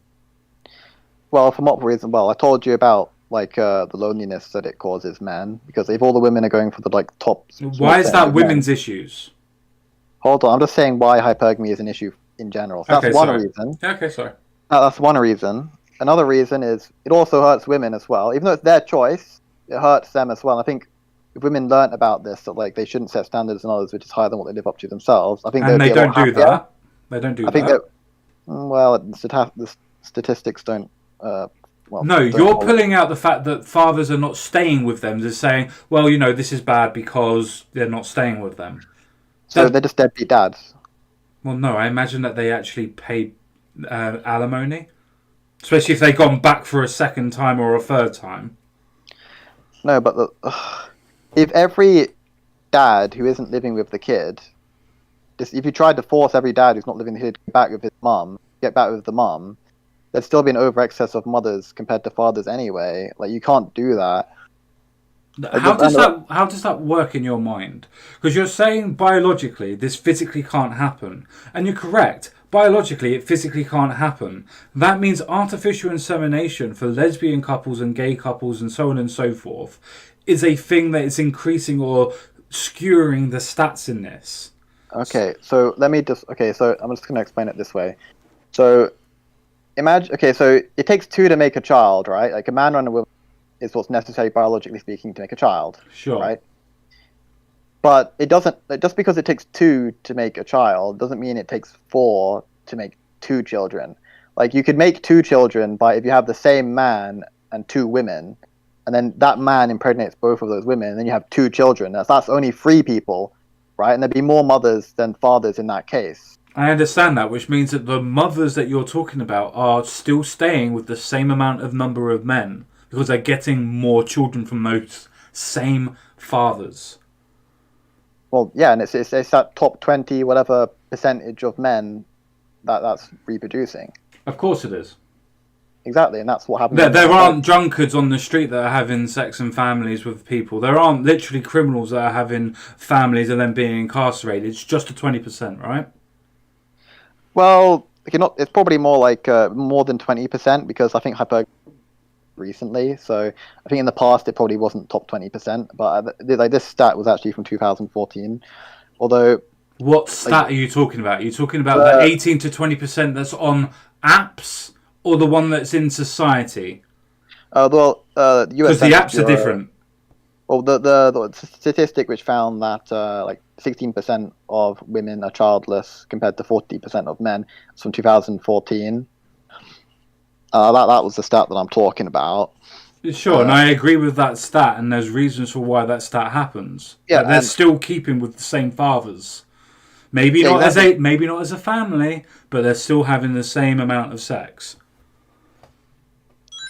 Well, for what reason? Well, I told you about the loneliness that it causes men, because if all the women are going for the like top. Why is that women's issues? Hold on, I'm just saying why hypergamy is an issue in general. So that's one reason. Okay, sorry. That's one reason. Another reason is it also hurts women as well. Even though it's their choice, it hurts them as well. I think if women learnt about this, that like they shouldn't set standards on others which is higher than what they live up to themselves, I think and they don't do that. They don't do that. I think that. Well, the statistics don't. No, you're pulling out the fact that fathers are not staying with them. They're saying, well, this is bad because they're not staying with them. So they're just deadbeat dads. Well, no, I imagine that they actually pay alimony, especially if they've gone back for a second time or a third time. No, but if every dad who isn't living with the kid, if you tried to force every dad who's not living with the kid to get back with the mum, there'd still be an over excess of mothers compared to fathers anyway. Like, you can't do that. How does that work in your mind? Because you're saying biologically this physically can't happen, and you're correct. Biologically, it physically can't happen. That means artificial insemination for lesbian couples and gay couples and so on and so forth is a thing that is increasing or skewering the stats in this. Okay, so I'm just going to explain it this way. So imagine, so it takes two to make a child, right? Like, a man and a woman is what's necessary biologically speaking to make a child. Sure. Right? But it doesn't, just because it takes two to make a child doesn't mean it takes four to make two children. Like, you could make two children if you have the same man and two women, and then that man impregnates both of those women, and then you have two children. That's only three people, right? And there'd be more mothers than fathers in that case. I understand that, which means that the mothers that you're talking about are still staying with the same amount of number of men because they're getting more children from those same fathers. Well, yeah, and it's that top 20 whatever percentage of men that's reproducing. Of course it is. Exactly, and that's what happens. There aren't drunkards on the street that are having sex and families with people. There aren't literally criminals that are having families and then being incarcerated. It's just a 20%, right? Well, it's probably more like more than 20% because I think recently. So I think in the past it probably wasn't top 20%, but this stat was actually from 2014. Although, what stat are you talking about? Are you talking about the 18 to 20% that's on apps, or the one that's in society? The US, because the apps are different. Well, the statistic which found that like 16% of women are childless compared to 40% of men is from 2014. That was the stat that I'm talking about. Sure, and I agree with that stat, and there's reasons for why that stat happens. Yeah, they're still keeping with the same fathers. Maybe not as a family, but they're still having the same amount of sex.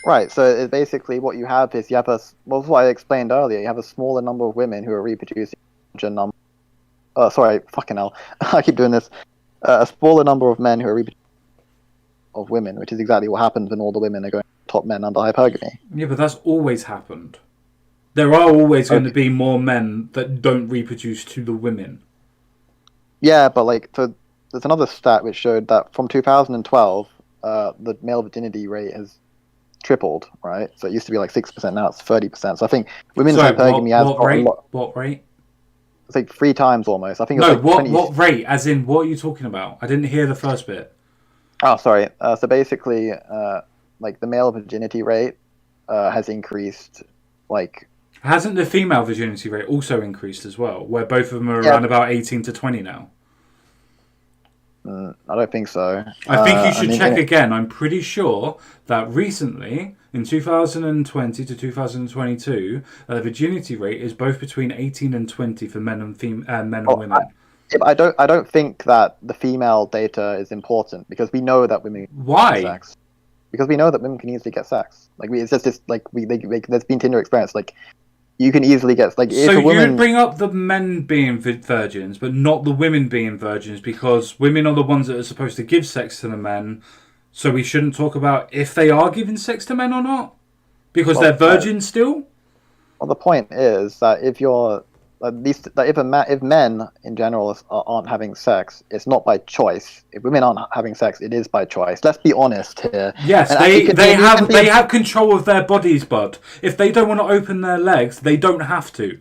Right, so basically what you have is that's what I explained earlier. You have a smaller number of women who are reproducing a larger number. Sorry, fucking hell, I keep doing this. A smaller number of men who are reproducing of women, which is exactly what happens when all the women are going top men under hypergamy. Yeah, but that's always happened. There are always going to be more men that don't reproduce to the women. Yeah, but there's another stat which showed that from 2012, the male virginity rate has tripled, right? So it used to be like 6%, now it's 30%. So I think women's hypergamy has got a lot. What rate? It's like 3 times almost. I think. No, what rate? As in, what are you talking about? I didn't hear the first bit. Oh, sorry. So basically, like the male virginity rate has increased. Like, hasn't the female virginity rate also increased as well? Where both of them are around about 18 to 20 now. I don't think so. I think you should check again. I'm pretty sure that recently, in 2020 to 2022, the virginity rate is both between 18 and 20 for men and women. I don't think that the female data is important because we know that women. Why? Get sex. Because we know that women can easily get sex. Like it's just this. Like there's been Tinder experience. Like you can easily get like. So you bring up the men being virgins, but not the women being virgins, because women are the ones that are supposed to give sex to the men. So we shouldn't talk about if they are giving sex to men or not, because they're virgins still. Well, the point is that if you're if men in general aren't having sex, it's not by choice. If women aren't having sex, it is by choice. Let's be honest here. Yes, And they have control of their bodies, bud. If they don't want to open their legs, they don't have to.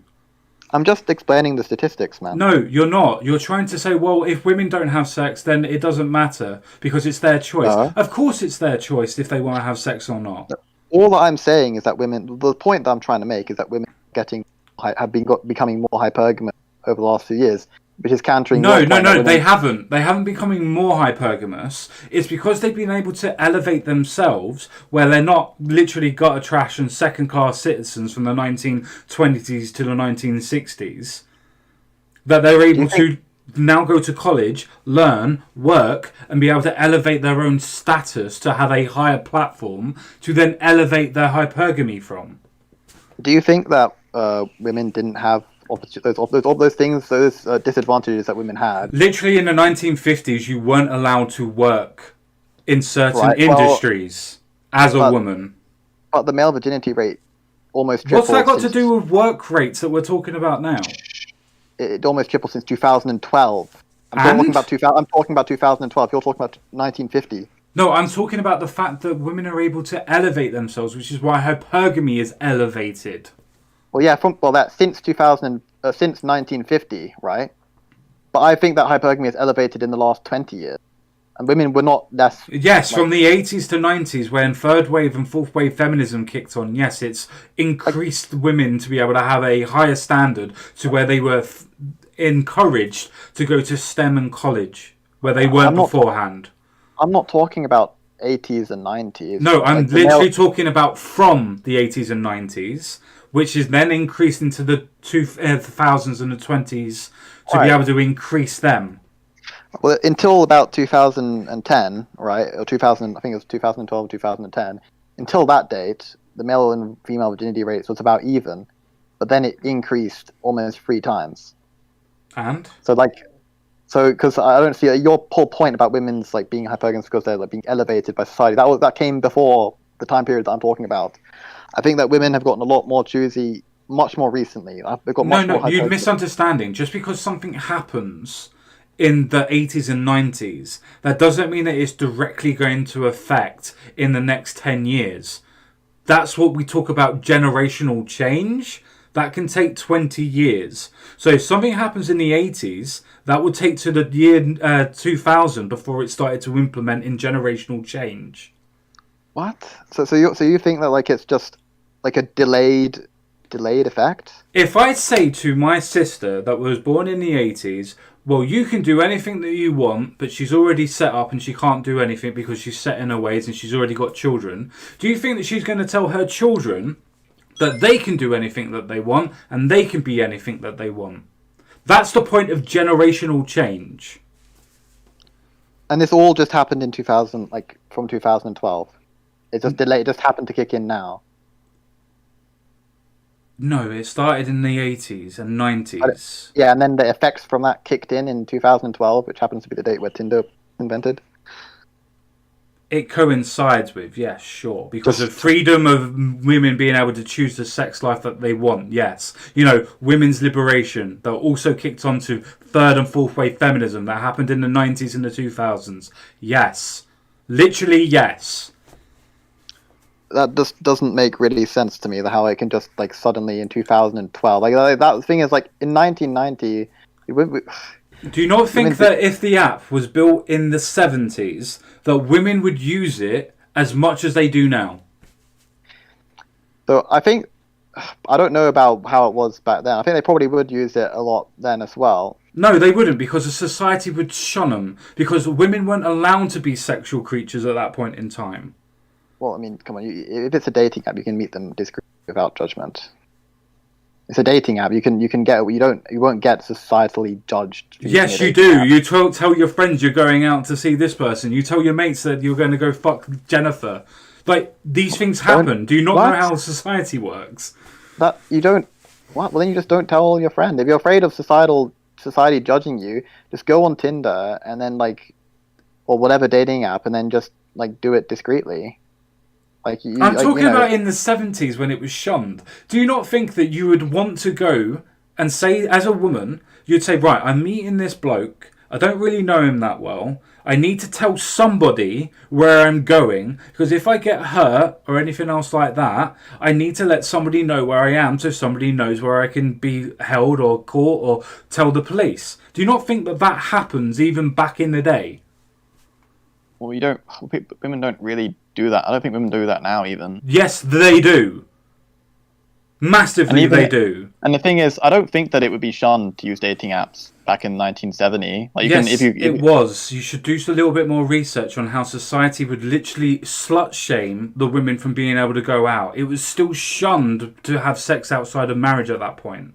I'm just explaining the statistics, man. No, you're not. You're trying to say, well, if women don't have sex, then it doesn't matter because it's their choice. No. Of course it's their choice if they want to have sex or not. All that I'm saying is that women. The point that I'm trying to make is that women becoming more hypergamous over the last few years, which is countering. No. They haven't. They haven't becoming more hypergamous. It's because they've been able to elevate themselves, where they're not literally gutter trash and second-class citizens from the 1920s to the 1960s. That they're able to now go to college, learn, work, and be able to elevate their own status to have a higher platform to then elevate their hypergamy from. Do you think that women didn't have those things, those disadvantages that women had? Literally in the 1950s, you weren't allowed to work in certain industries as a woman. But the male virginity rate almost tripled. What's that got to do with work rates that we're talking about now? It almost tripled since 2012. I'm talking about 2012. You're talking about 1950. No, I'm talking about the fact that women are able to elevate themselves, which is why hypergamy is elevated. Well, yeah, since 1950, right? But I think that hypergamy is elevated in the last 20 years, and women were not less. Yes, from the 80s to 90s, when third wave and fourth wave feminism kicked on. Yes, it's increased women to be able to have a higher standard to where they were encouraged to go to STEM and college, where they weren't beforehand. I'm not talking about 80s and 90s. No, I'm literally talking about from the 80s and 90s, which is then increased into the 2000s and the 20s to be able to increase them. Well, until about 2010, right, or 2000, I think it was 2012, 2010. Until that date, the male and female virginity rates was about even, but then it increased almost 3 times. And because I don't see your whole point about women's being hypergamous because they're being elevated by society. That came before the time period that I'm talking about. I think that women have gotten a lot more choosy much more recently. They've got much more you're misunderstanding. Just because something happens in the 80s and 90s, that doesn't mean that it's directly going to affect in the next 10 years. That's what we talk about generational change. That can take 20 years. So if something happens in the 80s, that would take to the year 2000 before it started to implement in generational change. What? So you think that it's just a delayed effect? If I say to my sister that was born in the 80s, well, you can do anything that you want, but she's already set up and she can't do anything because she's set in her ways and she's already got children, do you think that she's going to tell her children that they can do anything that they want and they can be anything that they want? That's the point of generational change. And this all just happened in 2000, from 2012. It just delayed. It just happened to kick in now. No, it started in the 80s and 90s. Yeah, and then the effects from that kicked in 2012, which happens to be the date where Tinder was invented. It coincides with, yes, sure. Because of freedom of women being able to choose the sex life that they want, yes. Women's liberation that also kicked on to third and fourth wave feminism that happened in the 90s and the 2000s. Yes. Literally, yes. That just doesn't make really sense to me, how it can just, suddenly in 2012. That thing is, in 1990... Do you not think that if the app was built in the 70s, that women would use it as much as they do now? So I don't know about how it was back then. I think they probably would use it a lot then as well. No, they wouldn't, because the society would shun them, because women weren't allowed to be sexual creatures at that point in time. Well, I mean, come on, if it's a dating app, you can meet them discreetly without judgment. It's a dating app. You won't get societally judged. Yes, you do. App. You tell your friends you're going out to see this person. You tell your mates that you're going to go fuck Jennifer. These things happen. Do you not know how society works? That you don't. What? Well, then you just don't tell all your friends. If you're afraid of society judging you, just go on Tinder and then or whatever dating app, and then just do it discreetly. I'm talking about in the 70s when it was shunned. Do you not think that you would want to go and say, as a woman, you'd say, right, I'm meeting this bloke. I don't really know him that well. I need to tell somebody where I'm going, because if I get hurt or anything else like that, I need to let somebody know where I am so somebody knows where I can be held or caught or tell the police. Do you not think that that happens even back in the day? Well, women don't really do that. I don't think women do that now, even. Yes, they do. Massively, they do. And the thing is, I don't think that it would be shunned to use dating apps back in 1970. Like, it was. You should do a little bit more research on how society would literally slut shame the women from being able to go out. It was still shunned to have sex outside of marriage at that point.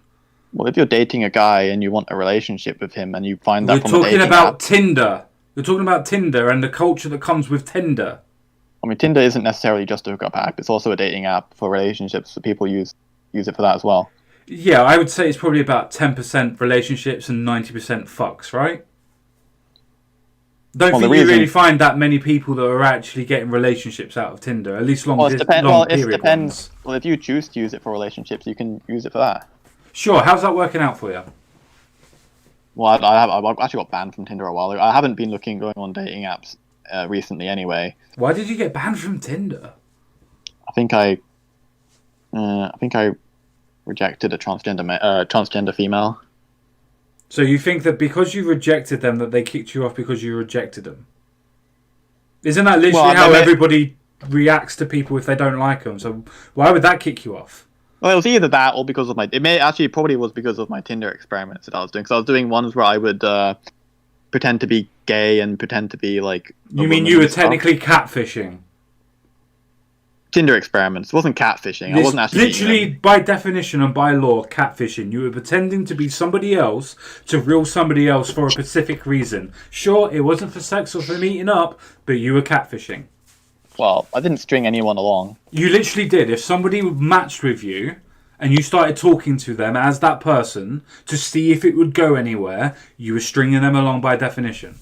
Well, if you're dating a guy and you want a relationship with him and you find that from a dating app... Tinder. You're talking about Tinder and the culture that comes with Tinder. I mean, Tinder isn't necessarily just a hookup app. It's also a dating app for relationships, so people use it for that as well. Yeah, I would say it's probably about 10% relationships and 90% fucks, right? Don't think you really find that many people that are actually getting relationships out of Tinder, at least long period depends. Well, if you choose to use it for relationships, you can use it for that. Sure. How's that working out for you? Well, I've actually got banned from Tinder a while ago. I haven't been going on dating apps recently anyway. Why did you get banned from Tinder? I think I rejected a transgender female. So you think that because you rejected them, that they kicked you off because you rejected them? Isn't that literally how everybody reacts to people if they don't like them? So why would that kick you off? Well, it was either that or because of probably was because of my Tinder experiments that I was doing. Because I was doing ones where I would pretend to be gay and pretend to be like... You mean you were technically catfishing? Tinder experiments. It wasn't catfishing. I wasn't actually... Literally, by definition and by law, catfishing. You were pretending to be somebody else to reel somebody else for a specific reason. Sure, it wasn't for sex or for meeting up, but you were catfishing. Well, I didn't string anyone along. You literally did. If somebody matched with you and you started talking to them as that person to see if it would go anywhere, you were stringing them along by definition.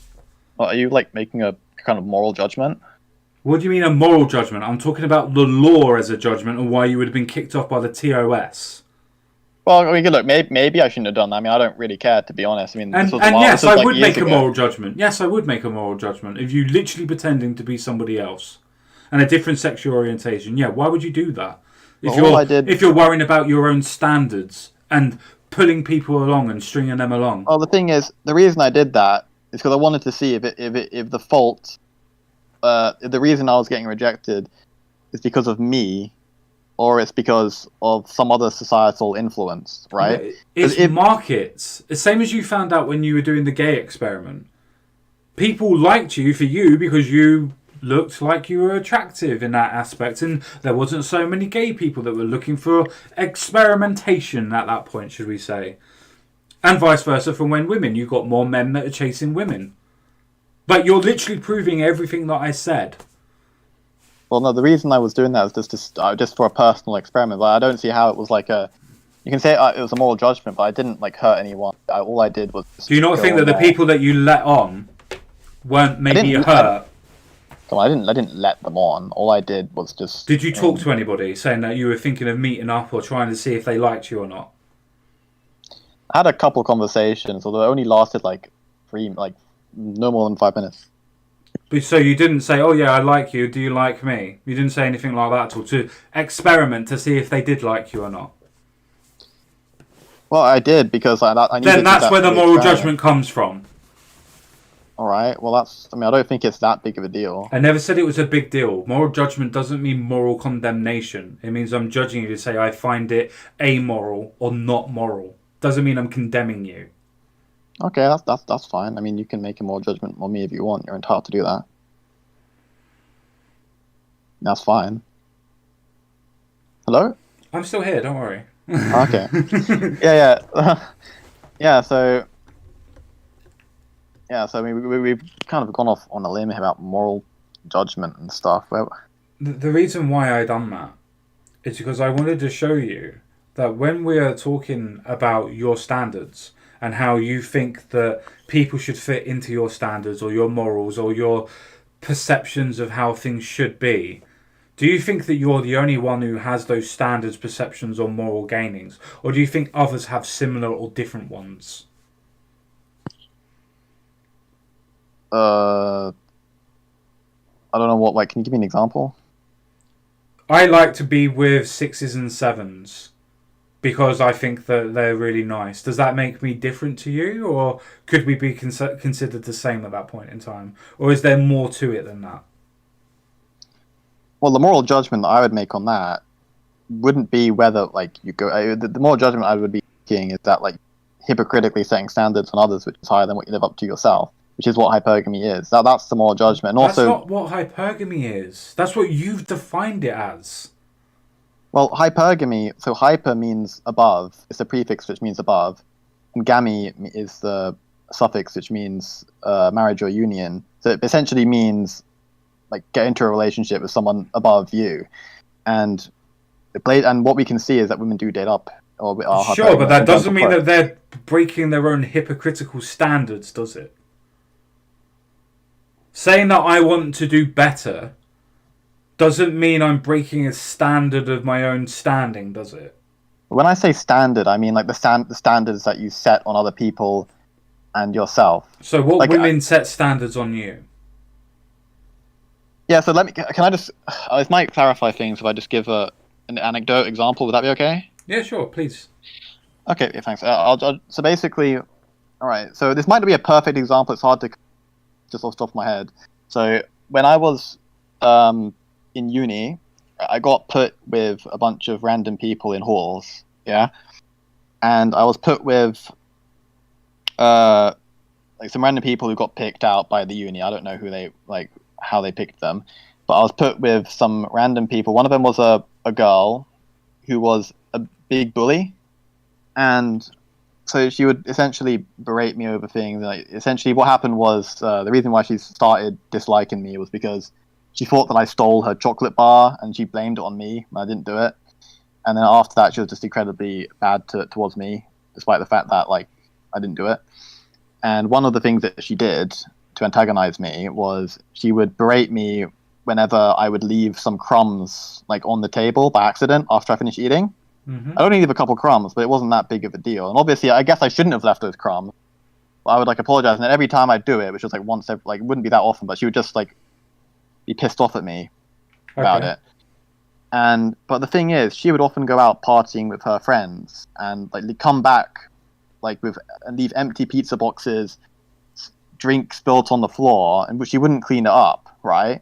Well, are you making a kind of moral judgment? What do you mean a moral judgment? I'm talking about the law as a judgment and why you would have been kicked off by the TOS. Well, I mean, look, maybe I shouldn't have done that. I mean, I don't really care, to be honest. I mean, yes, I would make a moral judgment. Yes, I would make a moral judgment if you literally pretending to be somebody else and a different sexual orientation. Yeah, why would you do that? If you're worrying about your own standards and pulling people along and stringing them along. Well, the thing is, the reason I did that is because I wanted to see if the fault, the reason I was getting rejected is because of me, or it's because of some other societal influence, right? It's markets. The same as you found out when you were doing the gay experiment. People liked you for you because you looked like you were attractive in that aspect, and there wasn't so many gay people that were looking for experimentation at that point, should we say. And vice versa from when women. You got more men that are chasing women. But you're literally proving everything that I said. Well, no, the reason I was doing that was just for a personal experiment, but I don't see how it was like a... You can say it was a moral judgment, but I didn't hurt anyone. All I did was... Do you not think that the people that you let on weren't maybe hurt? I didn't let them on. All I did was just... Did you talk to anybody saying that you were thinking of meeting up or trying to see if they liked you or not? I had a couple of conversations, although it only lasted no more than 5 minutes. So you didn't say, "Oh yeah, I like you. Do you like me?" You didn't say anything like that at all to experiment to see if they did like you or not. Well, I did because I knew. Then that's where the moral judgment comes from. All right. Well, I don't think it's that big of a deal. I never said it was a big deal. Moral judgment doesn't mean moral condemnation. It means I'm judging you to say I find it amoral or not moral. Doesn't mean I'm condemning you. Okay, that's fine. I mean, you can make a moral judgment on me if you want. You're entitled to do that. That's fine. Hello? I'm still here. Don't worry. Okay. Yeah. So I mean, we've kind of gone off on a limb about moral judgment and stuff. The reason why I done that is because I wanted to show you that when we are talking about your standards and how you think that people should fit into your standards or your morals or your perceptions of how things should be, Do you think that you're the only one who has those standards, perceptions, or moral gainings? Or do you think others have similar or different ones? I don't know what. Like, can you give me an example? I like to be with sixes and sevens because I think that they're really nice. Does that make me different to you, or could we be considered the same at that point in time? Or is there more to it than that? Well, the moral judgment that I would make on that wouldn't be whether like you go. The moral judgment I would be making is that like hypocritically setting standards on others, which is higher than what you live up to yourself, which is what hypergamy is. That's the moral judgment. And That's also, not what hypergamy is. That's what you've defined it as. well, hypergamy. So hyper means above. It's a prefix which means above, and gamy is the suffix which means marriage or union. So it essentially means like get into a relationship with someone above you, and what we can see is that women do date up. Or are Sure, but that doesn't mean quote. that they're breaking their own hypocritical standards, does it? Saying that I want to do better doesn't mean I'm breaking a standard of my own standing, does it? When I say standard, I mean like the standards that you set on other people and yourself. So what Like, women set standards on you? yeah. So can I just? This might clarify things if I just give an anecdote example. Would that be okay? Yeah, sure, please. Okay. Yeah, thanks. So basically, all right. So this might not be a perfect example. It's hard to just off the top of my head. So when I was in uni, I got put with a bunch of random people in halls. Yeah, and I was put with like some random people who got picked out by the uni. I don't know who they like how they picked them, but I was put with some random people. One of them was a girl who was a big bully, and so she would essentially berate me over things. Like, essentially, what happened was the reason why she started disliking me was because she thought that I stole her chocolate bar, and she blamed it on me when I didn't do it. And then after that, she was just incredibly bad towards me, despite the fact that like I didn't do it. And one of the things that she did to antagonize me was she would berate me whenever I would leave some crumbs like on the table by accident after I finished eating. Mm-hmm. I only leave a couple crumbs, but it wasn't that big of a deal. And obviously, I guess I shouldn't have left those crumbs. But I would like apologize, and then every time I do it, which was like once, like it wouldn't be that often, but she would just like be pissed off at me about it. But the thing is, she would often go out partying with her friends and like come back like with and leave empty pizza boxes, drink spilt on the floor, and she wouldn't clean it up, right?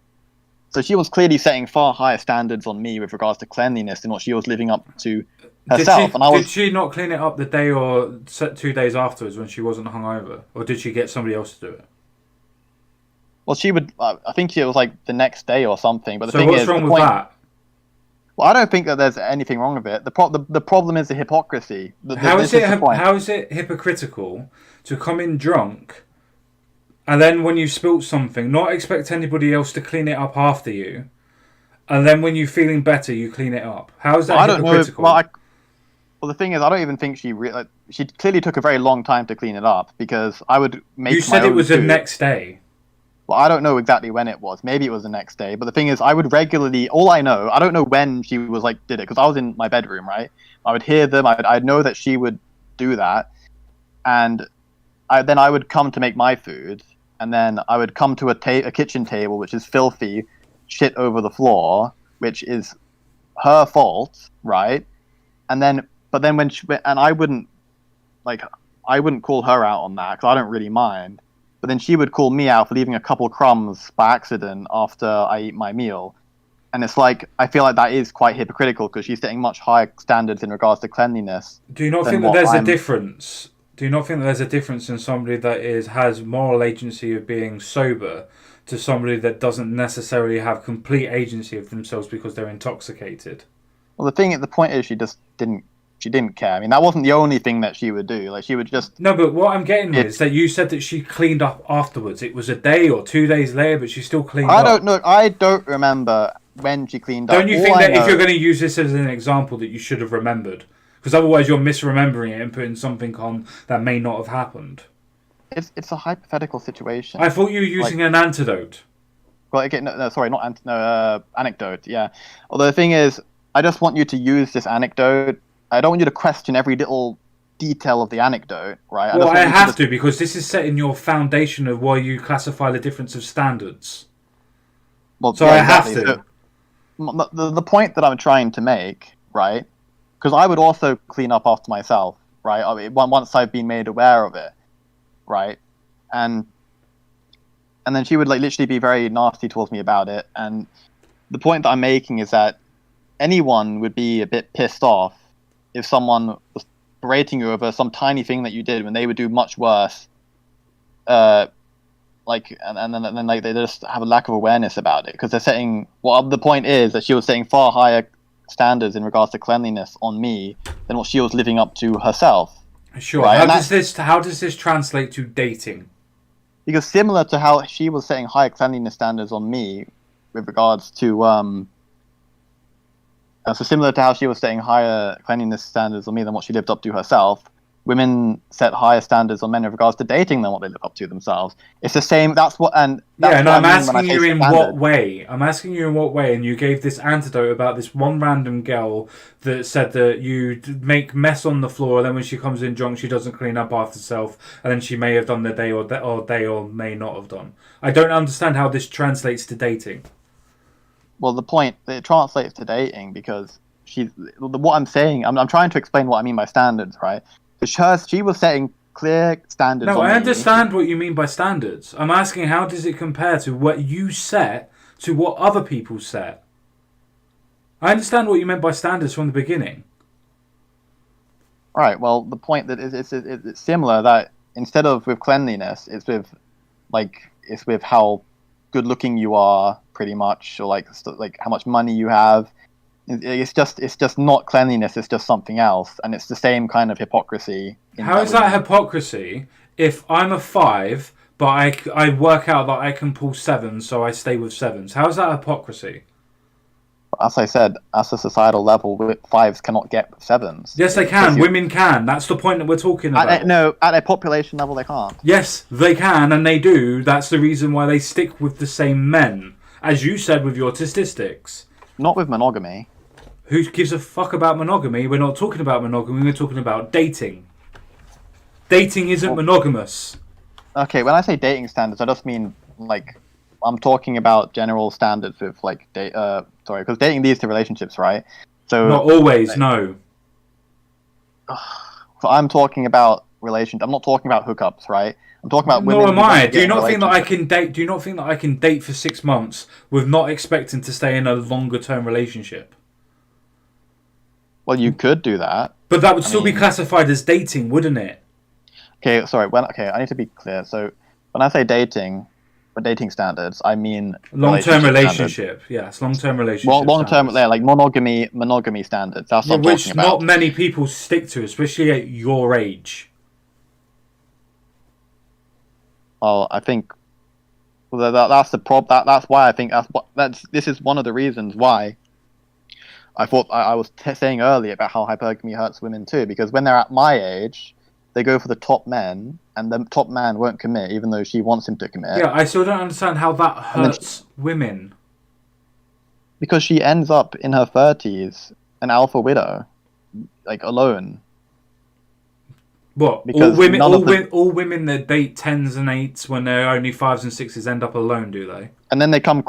So she was clearly setting far higher standards on me with regards to cleanliness than what she was living up to herself. Did she not clean it up the day or 2 days afterwards when she wasn't hungover, or did she get somebody else to do it? Well, she would. I think it was like the next day or something. But the so thing what's is, wrong with that? Well, I don't think that there's anything wrong with it. The problem is the hypocrisy. How is it hypocritical to come in drunk and then when you spilt something, not expect anybody else to clean it up after you, and then when you're feeling better, you clean it up? How is that hypocritical? Well, the thing is, I don't even think she clearly took a very long time to clean it up because I would make. You said it was the next day. Well, I don't know exactly when it was. Maybe it was the next day. But the thing is, I would regularly. I don't know when she was like did it because I was in my bedroom, right? I would hear them. I'd know that she would do that, and then I would come to make my food, and then I would come to a kitchen table which is filthy, shit over the floor, which is her fault, right? But then I wouldn't call her out on that because I don't really mind. But then she would call me out for leaving a couple crumbs by accident after I eat my meal. And it's like, I feel like that is quite hypocritical because she's setting much higher standards in regards to cleanliness. Do you not think that there's a difference? Do you not think that there's a difference in somebody that has moral agency of being sober to somebody that doesn't necessarily have complete agency of themselves because they're intoxicated? Well, the point is she didn't care. I mean, that wasn't the only thing that she would do. Like, she would just... No, but what I'm getting is that you said that she cleaned up afterwards. It was a day or 2 days later, but she still cleaned up. I don't know. I don't remember when she cleaned up. Don't you think that if you're going to use this as an example that you should have remembered? Because otherwise you're misremembering it and putting something on that may not have happened. It's a hypothetical situation. I thought you were using an antidote. Well, okay, no, sorry, not anecdote. Yeah. Although the thing is, I just want you to use this anecdote. I don't want you to question every little detail of the anecdote, right? Well, I I have to, because this is setting your foundation of why you classify the difference of standards. Well, So yeah, I exactly. have to. So, the point that I'm trying to make, right? Because I would also clean up after myself, right? I mean, once I've been made aware of it, right? And then she would like literally be very nasty towards me about it. And the point that I'm making is that anyone would be a bit pissed off if someone was berating you over some tiny thing that you did when they would do much worse. And then like they just have a lack of awareness about it because they're setting. Well, the point is that she was setting far higher standards in regards to cleanliness on me than what she was living up to herself. Sure. Right? How does this translate to dating? Because similar to how she was setting higher cleanliness standards on me with regards to so similar to how she was setting higher cleanliness standards on me than what she lived up to herself, women set higher standards on men with regards to dating than what they live up to themselves. It's the same. That's what. And that's and what I'm I mean when I asking say you in standard. what way? I'm asking you in what way, and you gave this antidote about this one random girl that said that you make mess on the floor, and then when she comes in drunk, she doesn't clean up after herself, and then she may have done the day or may not have done. I don't understand how this translates to dating. Well, the point it translates to dating because what I'm saying. I'm trying to explain what I mean by standards, right? Because she was setting clear standards. No, on I me. understand what you mean by standards. I'm asking how does it compare to what you set to what other people set? I understand what you meant by standards from the beginning. Right. Well, the point that it's similar that instead of with cleanliness, it's with how good looking you are, pretty much, or like how much money you have. It's just not cleanliness. It's just something else, and it's the same kind of hypocrisy. How is that hypocrisy if I'm a 5, but I work out that I can pull 7s, so I stay with 7s? How is that hypocrisy? As I said, at a societal level, 5s cannot get 7s. Yes, they can. Women can. That's the point that we're talking about. No, at a population level, they can't. Yes, they can, and they do. That's the reason why they stick with the same men, as you said with your statistics. Not with monogamy. Who gives a fuck about monogamy? We're not talking about monogamy. We're talking about dating. Dating isn't monogamous. Okay, when I say dating standards, I just mean like I'm talking about general standards with like because dating leads to relationships, right? So not always, no. So I'm talking about relations. I'm not talking about hookups, right? I'm talking about women. Nor am I. Do you not think that I can date? Do you not think that I can date for 6 months with not expecting to stay in a longer term relationship? Well, you could do that, but that would still be classified as dating, wouldn't it? Okay, sorry. I need to be clear. So when I say dating, for dating standards, I mean long-term relationship. Yes, long-term relationship. Well, long-term, like monogamy standards. That's what I'm which talking about. Not many people stick to, especially at your age. Well, I think that's the problem. That's why I think this is one of the reasons why I thought I was saying earlier about how hypergamy hurts women too, because when they're at my age, they go for the top men, and the top man won't commit, even though she wants him to commit. Yeah, I still don't understand how that hurts women. Because she ends up in her 30s, an alpha widow, like alone. What? Because all women that date 10s and 8s when they're only 5s and 6s end up alone, do they? And then they come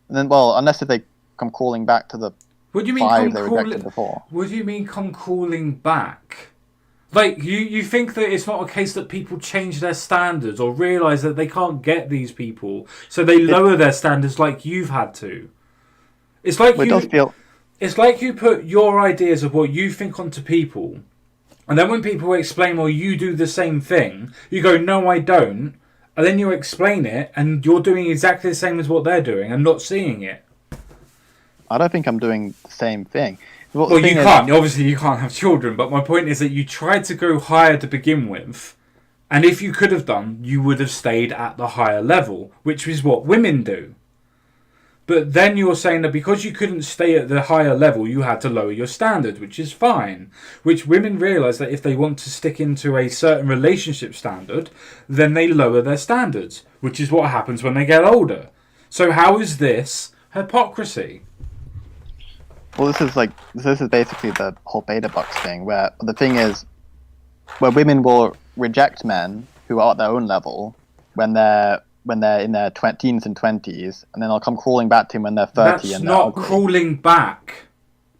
unless if they come crawling back to the what do you mean 5 they rejected before. What do you mean come crawling back? Like, you think that it's not a case that people change their standards or realise that they can't get these people, so they lower their standards like you've had to. It's like it's like you put your ideas of what you think onto people, and then when people explain, well, you do the same thing, you go, no, I don't, and then you explain it, and you're doing exactly the same as what they're doing and not seeing it. I don't think I'm doing the same thing. Well, you can't. Obviously, you can't have children. But my point is that you tried to go higher to begin with. And if you could have done, you would have stayed at the higher level, which is what women do. But then you're saying that because you couldn't stay at the higher level, you had to lower your standard, which is fine. Which women realise that if they want to stick into a certain relationship standard, then they lower their standards, which is what happens when they get older. So how is this hypocrisy? Well, this is basically the whole beta bucks thing, where the thing is, where women will reject men who are at their own level when they're in their teens and 20s, and then they'll come crawling back to him when they're 30 That's and they're not ugly. crawling back.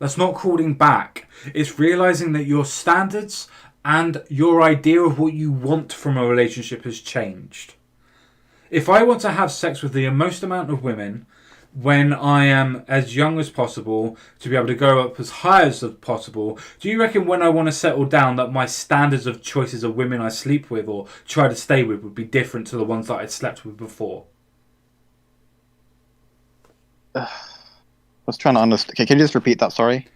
That's not crawling back. It's realizing that your standards and your idea of what you want from a relationship has changed. If I want to have sex with the most amount of women when I am as young as possible, to be able to go up as high as possible, do you reckon when I want to settle down that my standards of choices of women I sleep with or try to stay with would be different to the ones that I'd slept with before? I was trying to understand. Okay, can you just repeat that? Sorry.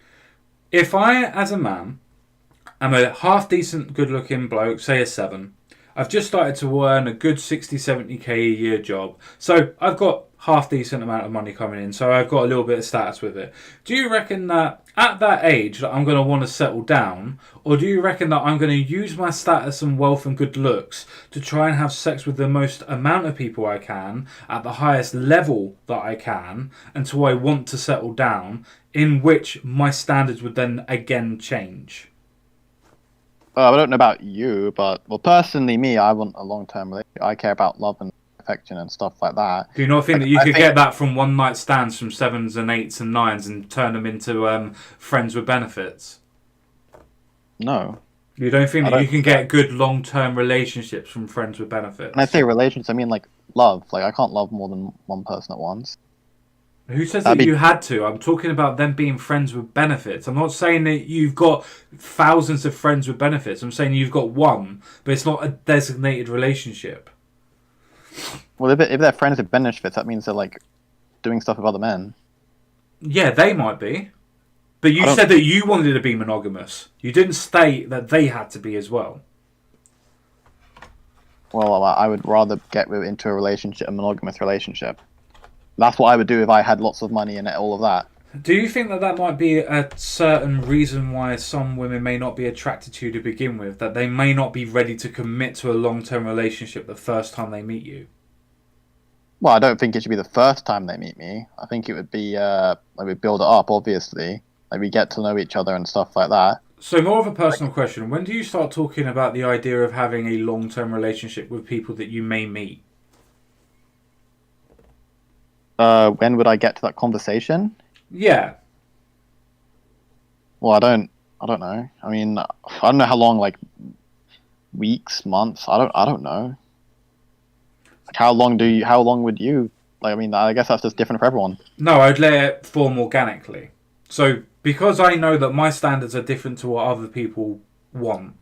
If I, as a man, am a half decent, good looking bloke, say a 7, I've just started to earn a good 60, 70k a year job. So I've got half decent amount of money coming in. So I've got a little bit of status with it. Do you reckon that at that age that I'm going to want to settle down? Or do you reckon that I'm going to use my status and wealth and good looks to try and have sex with the most amount of people I can at the highest level that I can until I want to settle down, in which my standards would then again change? I don't know about you, but well, personally, me, I want a long-term relationship. I care about love and affection and stuff like that. Do you not think Like, that you I could think get that from one night stands from 7s and 8s and 9s and turn them into friends with benefits? no, You don't think I that you don't. can get good long term relationships from friends with When I benefits? say relations, I mean like love. Like I can't love more than one person at once. Who says that That'd be you had to? I'm talking about them being friends with benefits. I'm not saying that you've got thousands of friends with benefits. I'm saying you've got one, but it's not a designated relationship. well, if they're friends with benefits, that means they're like doing stuff with other men. Yeah, they might be. But I you don't. said that you wanted to be monogamous. You didn't state that they had to be as well. Well, I would rather into a relationship, a monogamous relationship. That's what I would do if I had lots of money and all of that. Do you think that that might be a certain reason why some women may not be attracted to you to begin with? That they may not be ready to commit to a long term relationship the first time they meet you? Well, I don't think it should be the first time they meet me. I think it would be like we build it up, obviously. Like we get to know each other and stuff like that. So, more of a Like, personal question. When do you start talking about the idea of having a long term relationship with people that you may meet? when would I get to that conversation? Yeah. Well, I don't know. I mean, I don't know how long. Like weeks, months. I don't know. Like how long would you? Like, I mean, I guess that's just different for everyone. No, I'd let it form organically. So, because I know that my standards are different to what other people want,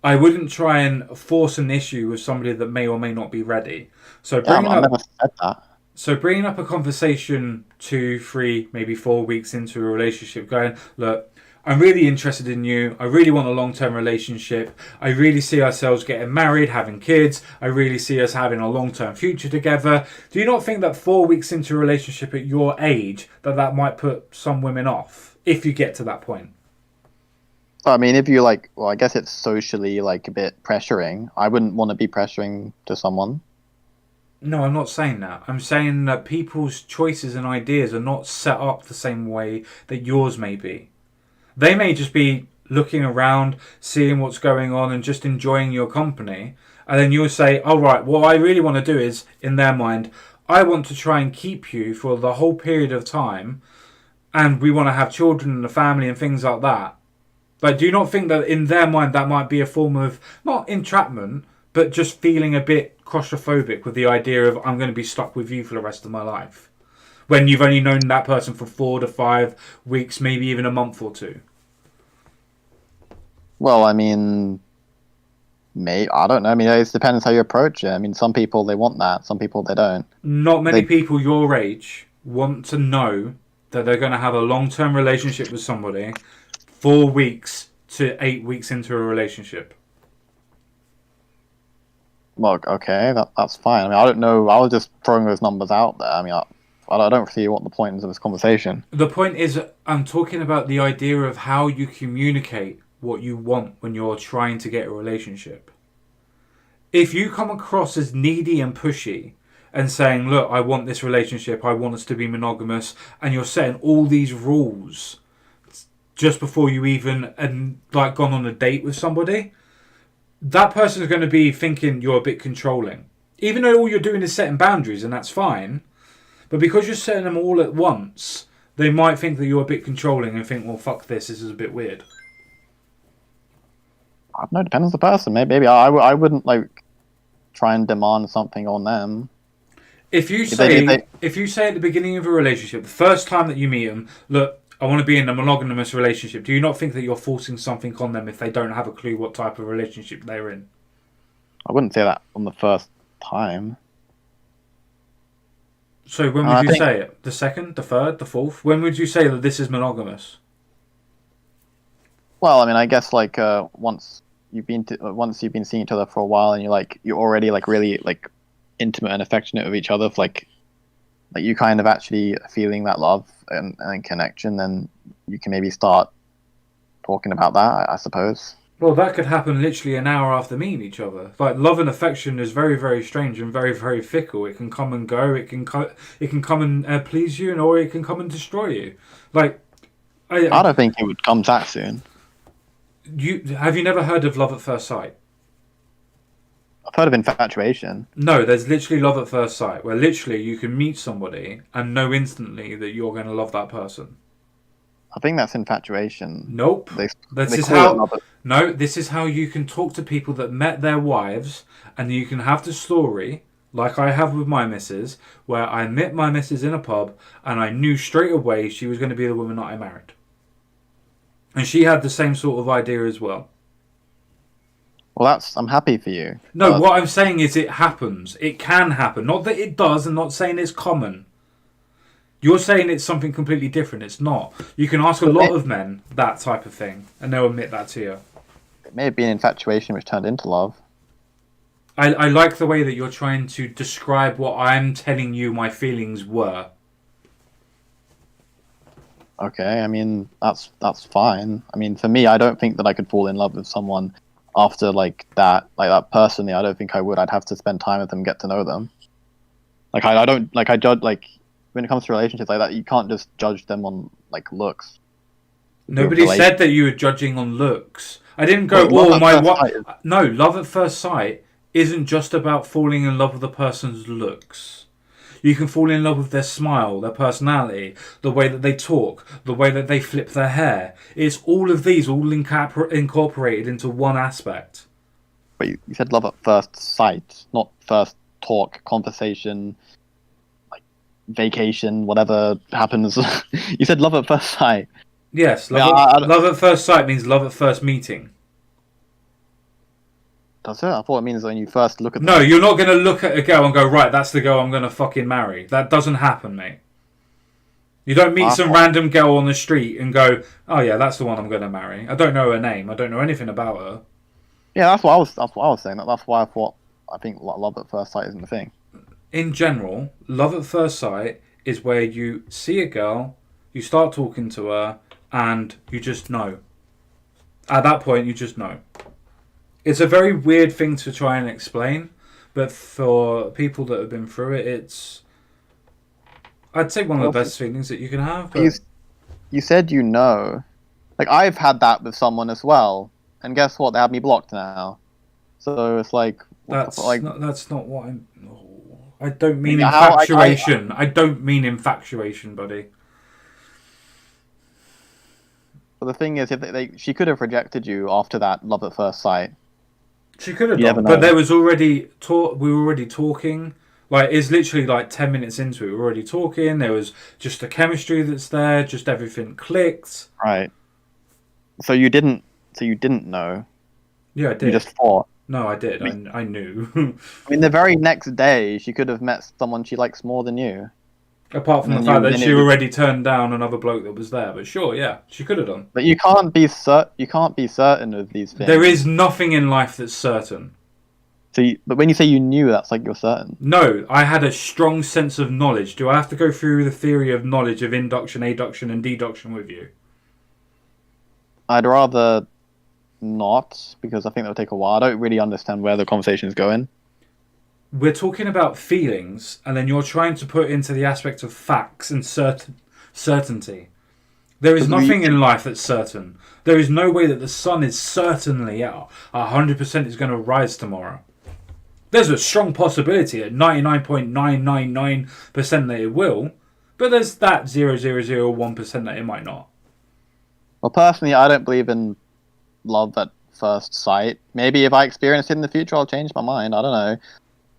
I wouldn't try and force an issue with somebody that may or may not be ready. So, Yeah, bringing I've up never said that. So bringing up a conversation 2, 3, maybe 4 weeks into a relationship, going, look, I'm really interested in you. I really want a long-term relationship. I really see ourselves getting married, having kids. I really see us having a long-term future together. Do you not think that 4 weeks into a relationship at your age, that might put some women off if you get to that point? I mean, if you like, well, I guess it's socially like a bit pressuring. I wouldn't want to be pressuring to someone. No, I'm not saying that. I'm saying that people's choices and ideas are not set up the same way that yours may be. They may just be looking around, seeing what's going on, and just enjoying your company. And then you'll say, "Oh right, what I really want to do is, in their mind, I want to try and keep you for the whole period of time, and we want to have children and a family and things like that." But do you not think that in their mind that might be a form of not entrapment, but just feeling a bit claustrophobic with the idea of I'm going to be stuck with you for the rest of my life, when you've only known that person for 4 to 5 weeks, maybe even a month or two? Well, I mean, I don't know. I mean, it depends how you approach it. I mean, some people they want that, some people they don't. Not many They people your age want to know that they're going to have a long-term relationship with somebody 4 weeks to 8 weeks into a relationship. Well, okay, that's fine. I mean, I don't know. I was just throwing those numbers out there. I mean, I don't see what the point is of this conversation. The point is, I'm talking about the idea of how you communicate what you want when you're trying to get a relationship. If you come across as needy and pushy, and saying, look, I want this relationship, I want us to be monogamous, and you're setting all these rules just before you even like gone on a date with somebody, that person is going to be thinking you're a bit controlling. Even though all you're doing is setting boundaries, and that's fine, but because you're setting them all at once, they might think that you're a bit controlling and think, well, fuck this is a bit weird. I don't know, depends on the person. Maybe I wouldn't like try and demand something on them. If you say at the beginning of a relationship, the first time that you meet them, look, I want to be in a monogamous relationship, do you not think that you're forcing something on them if they don't have a clue what type of relationship they're in? I wouldn't say that on the first time. So when would you say it? The second, the third, the fourth? When would you say that this is monogamous? Well, I mean, I guess like once you've been seeing each other for a while, and you're already like really like intimate and affectionate with each other, like you kind of actually feeling that love and connection, then you can maybe start talking about that, I suppose. Well, that could happen literally an hour after meeting each other. Like, love and affection is very, very strange and very, very fickle. It can come and go. It can come and please you, or it can come and destroy you. Like, I don't think it would come that soon. Have you never heard of love at first sight? I've heard of infatuation. No, there's literally love at first sight, where literally you can meet somebody and know instantly that you're going to love that person. I think that's infatuation. Nope. This is how you can talk to people that met their wives, and you can have the story, like I have with my missus, where I met my missus in a pub, and I knew straight away she was going to be the woman that I married. And she had the same sort of idea as well. Well, I'm happy for you. No, what I'm saying is it happens. It can happen. Not that it does, and not saying it's common. You're saying it's something completely different. It's not. You can ask a lot of men that type of thing, and they'll admit that to you. It may have been infatuation which turned into love. I like the way that you're trying to describe what I'm telling you my feelings were. Okay, I mean, that's fine. I mean, for me, I don't think that I could fall in love with someone after like that personally. I don't think I would. I'd have to spend time with them, get to know them. Like I don't like I judge like when it comes to relationships like that, you can't just judge them on like looks. Nobody said that you were judging on looks. I didn't go, No, love at first sight isn't just about falling in love with a person's looks. You can fall in love with their smile, their personality, the way that they talk, the way that they flip their hair. It's all of these all incorporated into one aspect. But you said love at first sight, not first talk, conversation, like vacation, whatever happens. You said love at first sight. Yes, love at first sight means love at first meeting. Does it? I thought it means when you first look at them. No, you're not going to look at a girl and go, right, that's the girl I'm going to fucking marry. That doesn't happen, mate. You don't meet some random girl on the street and go, oh yeah, that's the one I'm going to marry. I don't know her name. I don't know anything about her. Yeah, that's what I was saying. That's why I think love at first sight isn't the thing. In general, love at first sight is where you see a girl, you start talking to her, and you just know. At that point, you just know. It's a very weird thing to try and explain, but for people that have been through it, it's, I'd say, one of the best feelings that you can have. But you said you know. Like, I've had that with someone as well, and guess what? They have me blocked now. So it's like... That's not what I'm... No. I don't mean infatuation. I don't mean infatuation, buddy. But the thing is, she could have rejected you after that love at first sight. She could have done, but there was already we were already talking. Like, it's literally like 10 minutes into it. We were already talking. There was just the chemistry that's there. Just everything clicked. Right. So you didn't know. Yeah, I did. You just thought. No, I did. I knew. I mean, the very next day, she could have met someone she likes more than you. Apart from the fact that she already turned down another bloke that was there. But sure, yeah, she could have done. But you can't be certain of these things. There is nothing in life that's certain. But when you say you knew, that's like you're certain. No, I had a strong sense of knowledge. Do I have to go through the theory of knowledge of induction, adduction, and deduction with you? I'd rather not, because I think that would take a while. I don't really understand where the conversation is going. we're talking about feelings, and then you're trying to put into the aspect of facts and certainty. There is nothing in life that's certain. There is no way that the sun is certainly out 100% is going to rise tomorrow. There's a strong possibility at 99.999% that it will, but there's that 0.001% that it might not. Well, personally, I don't believe in love at first sight. Maybe if I experience it in the future, I'll change my mind. I don't know.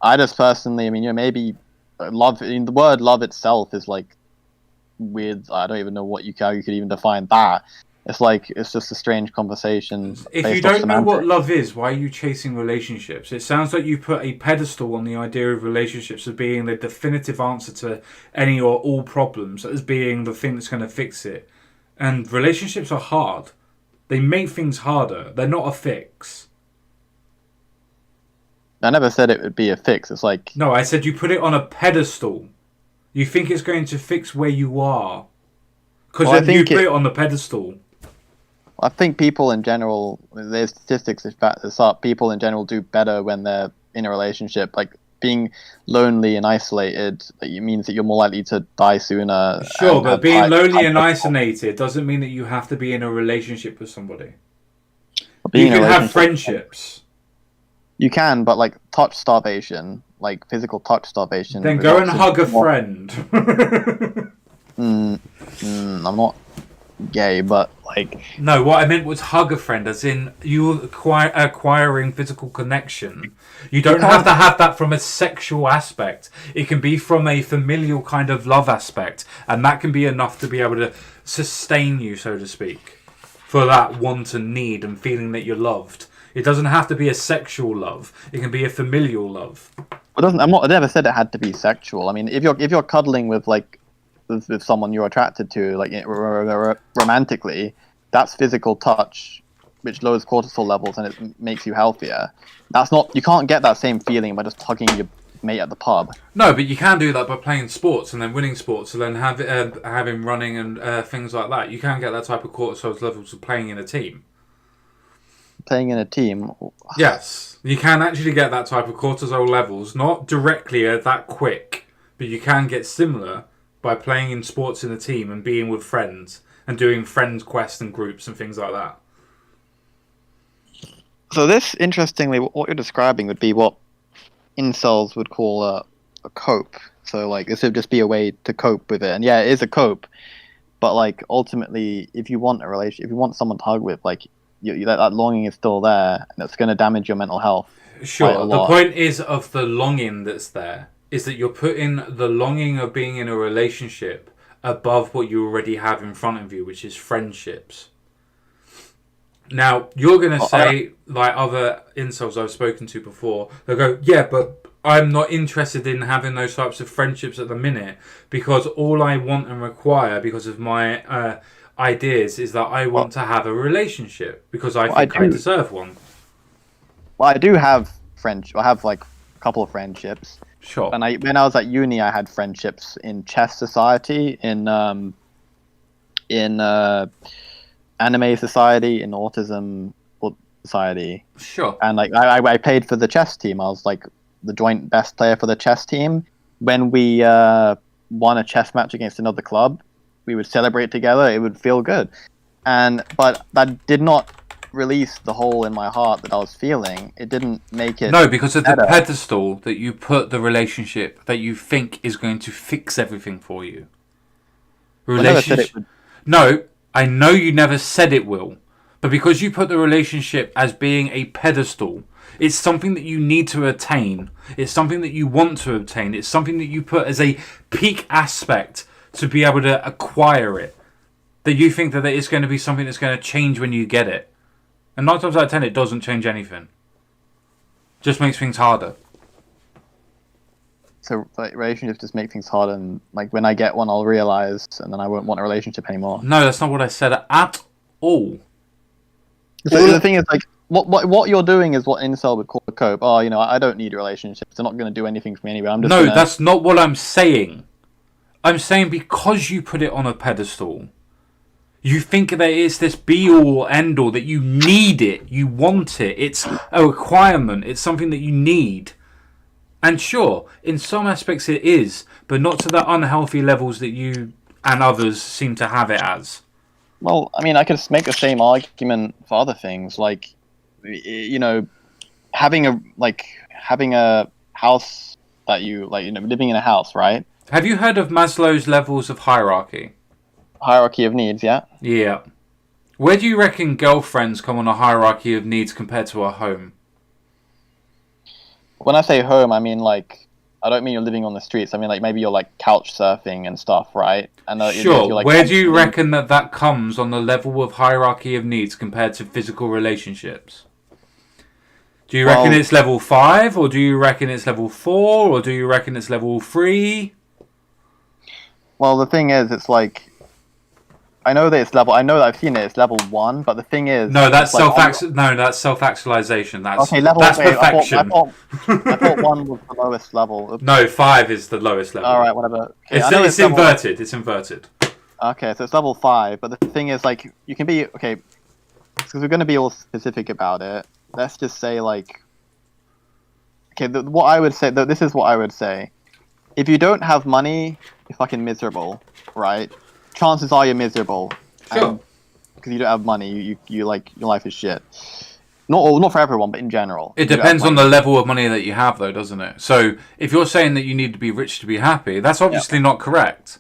I just personally, I mean, maybe love. I mean, the word love itself is like weird. I don't even know how you could even define that. It's just a strange conversation. If you don't know what love is, why are you chasing relationships? It sounds like you put a pedestal on the idea of relationships as being the definitive answer to any or all problems, as being the thing that's going to fix it. And relationships are hard. They make things harder. They're not a fix. I never said it would be a fix. It's like... No, I said you put it on a pedestal. You think it's going to fix where you are. Because then you put it on the pedestal. I think people in general, there's statistics that back this up, people in general do better when they're in a relationship. Like, being lonely and isolated, it means that you're more likely to die sooner. Sure, but being lonely and isolated doesn't mean that you have to be in a relationship with somebody. You can have friendships. You can, but like touch starvation, like physical touch starvation. Then go and hug a friend. I'm not gay, but like... No, what I meant was hug a friend, as in you acquiring physical connection. You don't have to have that from a sexual aspect. It can be from a familial kind of love aspect, and that can be enough to be able to sustain you, so to speak, for that want and need and feeling that you're loved. It doesn't have to be a sexual love. It can be a familial love. I never said it had to be sexual. I mean, if you're cuddling with with someone you're attracted to, like romantically, that's physical touch, which lowers cortisol levels and it makes you healthier. You can't get that same feeling by just hugging your mate at the pub. No, but you can do that by playing sports and then winning sports and then having running and things like that. You can get that type of cortisol levels of playing in a team. Playing in a team? Yes, you can actually get that type of cortisol levels, not directly that quick, but you can get similar by playing in sports in a team and being with friends and doing friends quests and groups and things like that. So this, interestingly, what you're describing would be what incels would call a cope. So like this would just be a way to cope with it. And yeah, it is a cope, but like ultimately, if you want a relationship, if you want someone to hug with, like that longing is still there, and it's going to damage your mental health. Sure. The point is of the longing that's there is that you're putting the longing of being in a relationship above what you already have in front of you, which is friendships. Now, you're going to say, like other incels I've spoken to before, they'll go, yeah, but I'm not interested in having those types of friendships at the minute because all I want and require because of my ideas is that I want to have a relationship because I think I deserve one. Well, I do have friendships. I have like a couple of friendships. Sure. And when I was at uni, I had friendships in chess society, in anime society, in autism society. Sure. And like I played for the chess team. I was like the joint best player for the chess team. When we won a chess match against another club, we would celebrate together. It would feel good. But that did not release the hole in my heart that I was feeling. It didn't make it... No, because of the pedestal that you put the relationship that you think is going to fix everything for you. No, I know you never said it will. But because you put the relationship as being a pedestal, it's something that you need to attain. It's something that you want to obtain. It's something that you put as a peak aspect to be able to acquire it. That you think that it's going to be something that's going to change when you get it. And 9 times out of 10, it doesn't change anything. Just makes things harder. So like, relationships just make things harder, and like when I get one, I'll realize, and then I won't want a relationship anymore. No, that's not what I said at all. So the thing is, like, what you're doing is what incel would call a cope. Oh, I don't need relationships. They're not going to do anything for me anyway. That's not what I'm saying. I'm saying because you put it on a pedestal, you think that it's this be-all, end-all, that you need it, you want it, it's a requirement, it's something that you need. And sure, in some aspects it is, but not to the unhealthy levels that you and others seem to have it as. Well, I mean, I could make the same argument for other things, like, you know, having a house that you like, living in a house, right? Have you heard of Maslow's levels of hierarchy? Hierarchy of needs, yeah. Yeah. Where do you reckon girlfriends come on a hierarchy of needs compared to a home? When I say home, I mean like I don't mean you're living on the streets. I mean like maybe you're like couch surfing and stuff, right? And Sure. you're like Where do you reckon that comes on the level of hierarchy of needs compared to physical relationships? Do you reckon it's level 5, or do you reckon it's level 4, or do you reckon it's level 3? Well, the thing is, it's like I know that I've seen it. It's level 1, but the thing is, no, that's like, that's self-actualization. That's okay. Level. that's Wait, perfection. I thought 1 was the lowest level. Oops. No, 5 is the lowest level. All right, whatever. Okay, it's inverted. It's inverted. Okay, so it's level 5, but the thing is, like, you can be okay because we're going to be all specific about it. Let's just say, like, okay, what I would say. This is what I would say. If you don't have money, you're fucking miserable, right? Chances are you're miserable. Sure. Because you don't have money, you like your life is shit. Not for everyone, but in general. It depends on the level of money that you have, though, doesn't it? So if you're saying that you need to be rich to be happy, that's obviously not correct.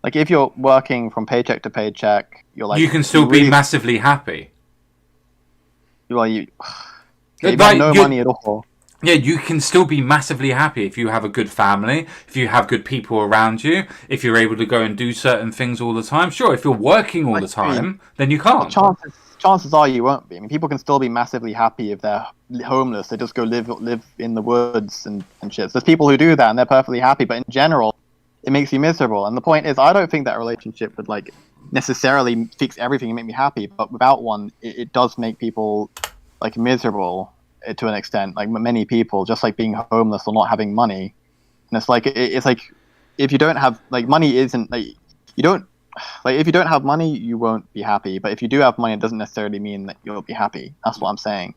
Like if you're working from paycheck to paycheck, you're like you can still be massively happy. Well, you have no money at all. Yeah, you can still be massively happy if you have a good family, if you have good people around you, if you're able to go and do certain things all the time. Sure, if you're working all the time, then you can't. Chances are you won't be. I mean, people can still be massively happy if they're homeless. They just go live in the woods and shit. So there's people who do that and they're perfectly happy, but in general, it makes you miserable. And the point is, I don't think that relationship would like necessarily fix everything and make me happy, but without one, it does make people like miserable to an extent. Like many people, just like being homeless or not having money. And it's like if you don't have like money isn't like you don't like if you don't have money you won't be happy, but if you do have money it doesn't necessarily mean that you'll be happy. That's what I'm saying.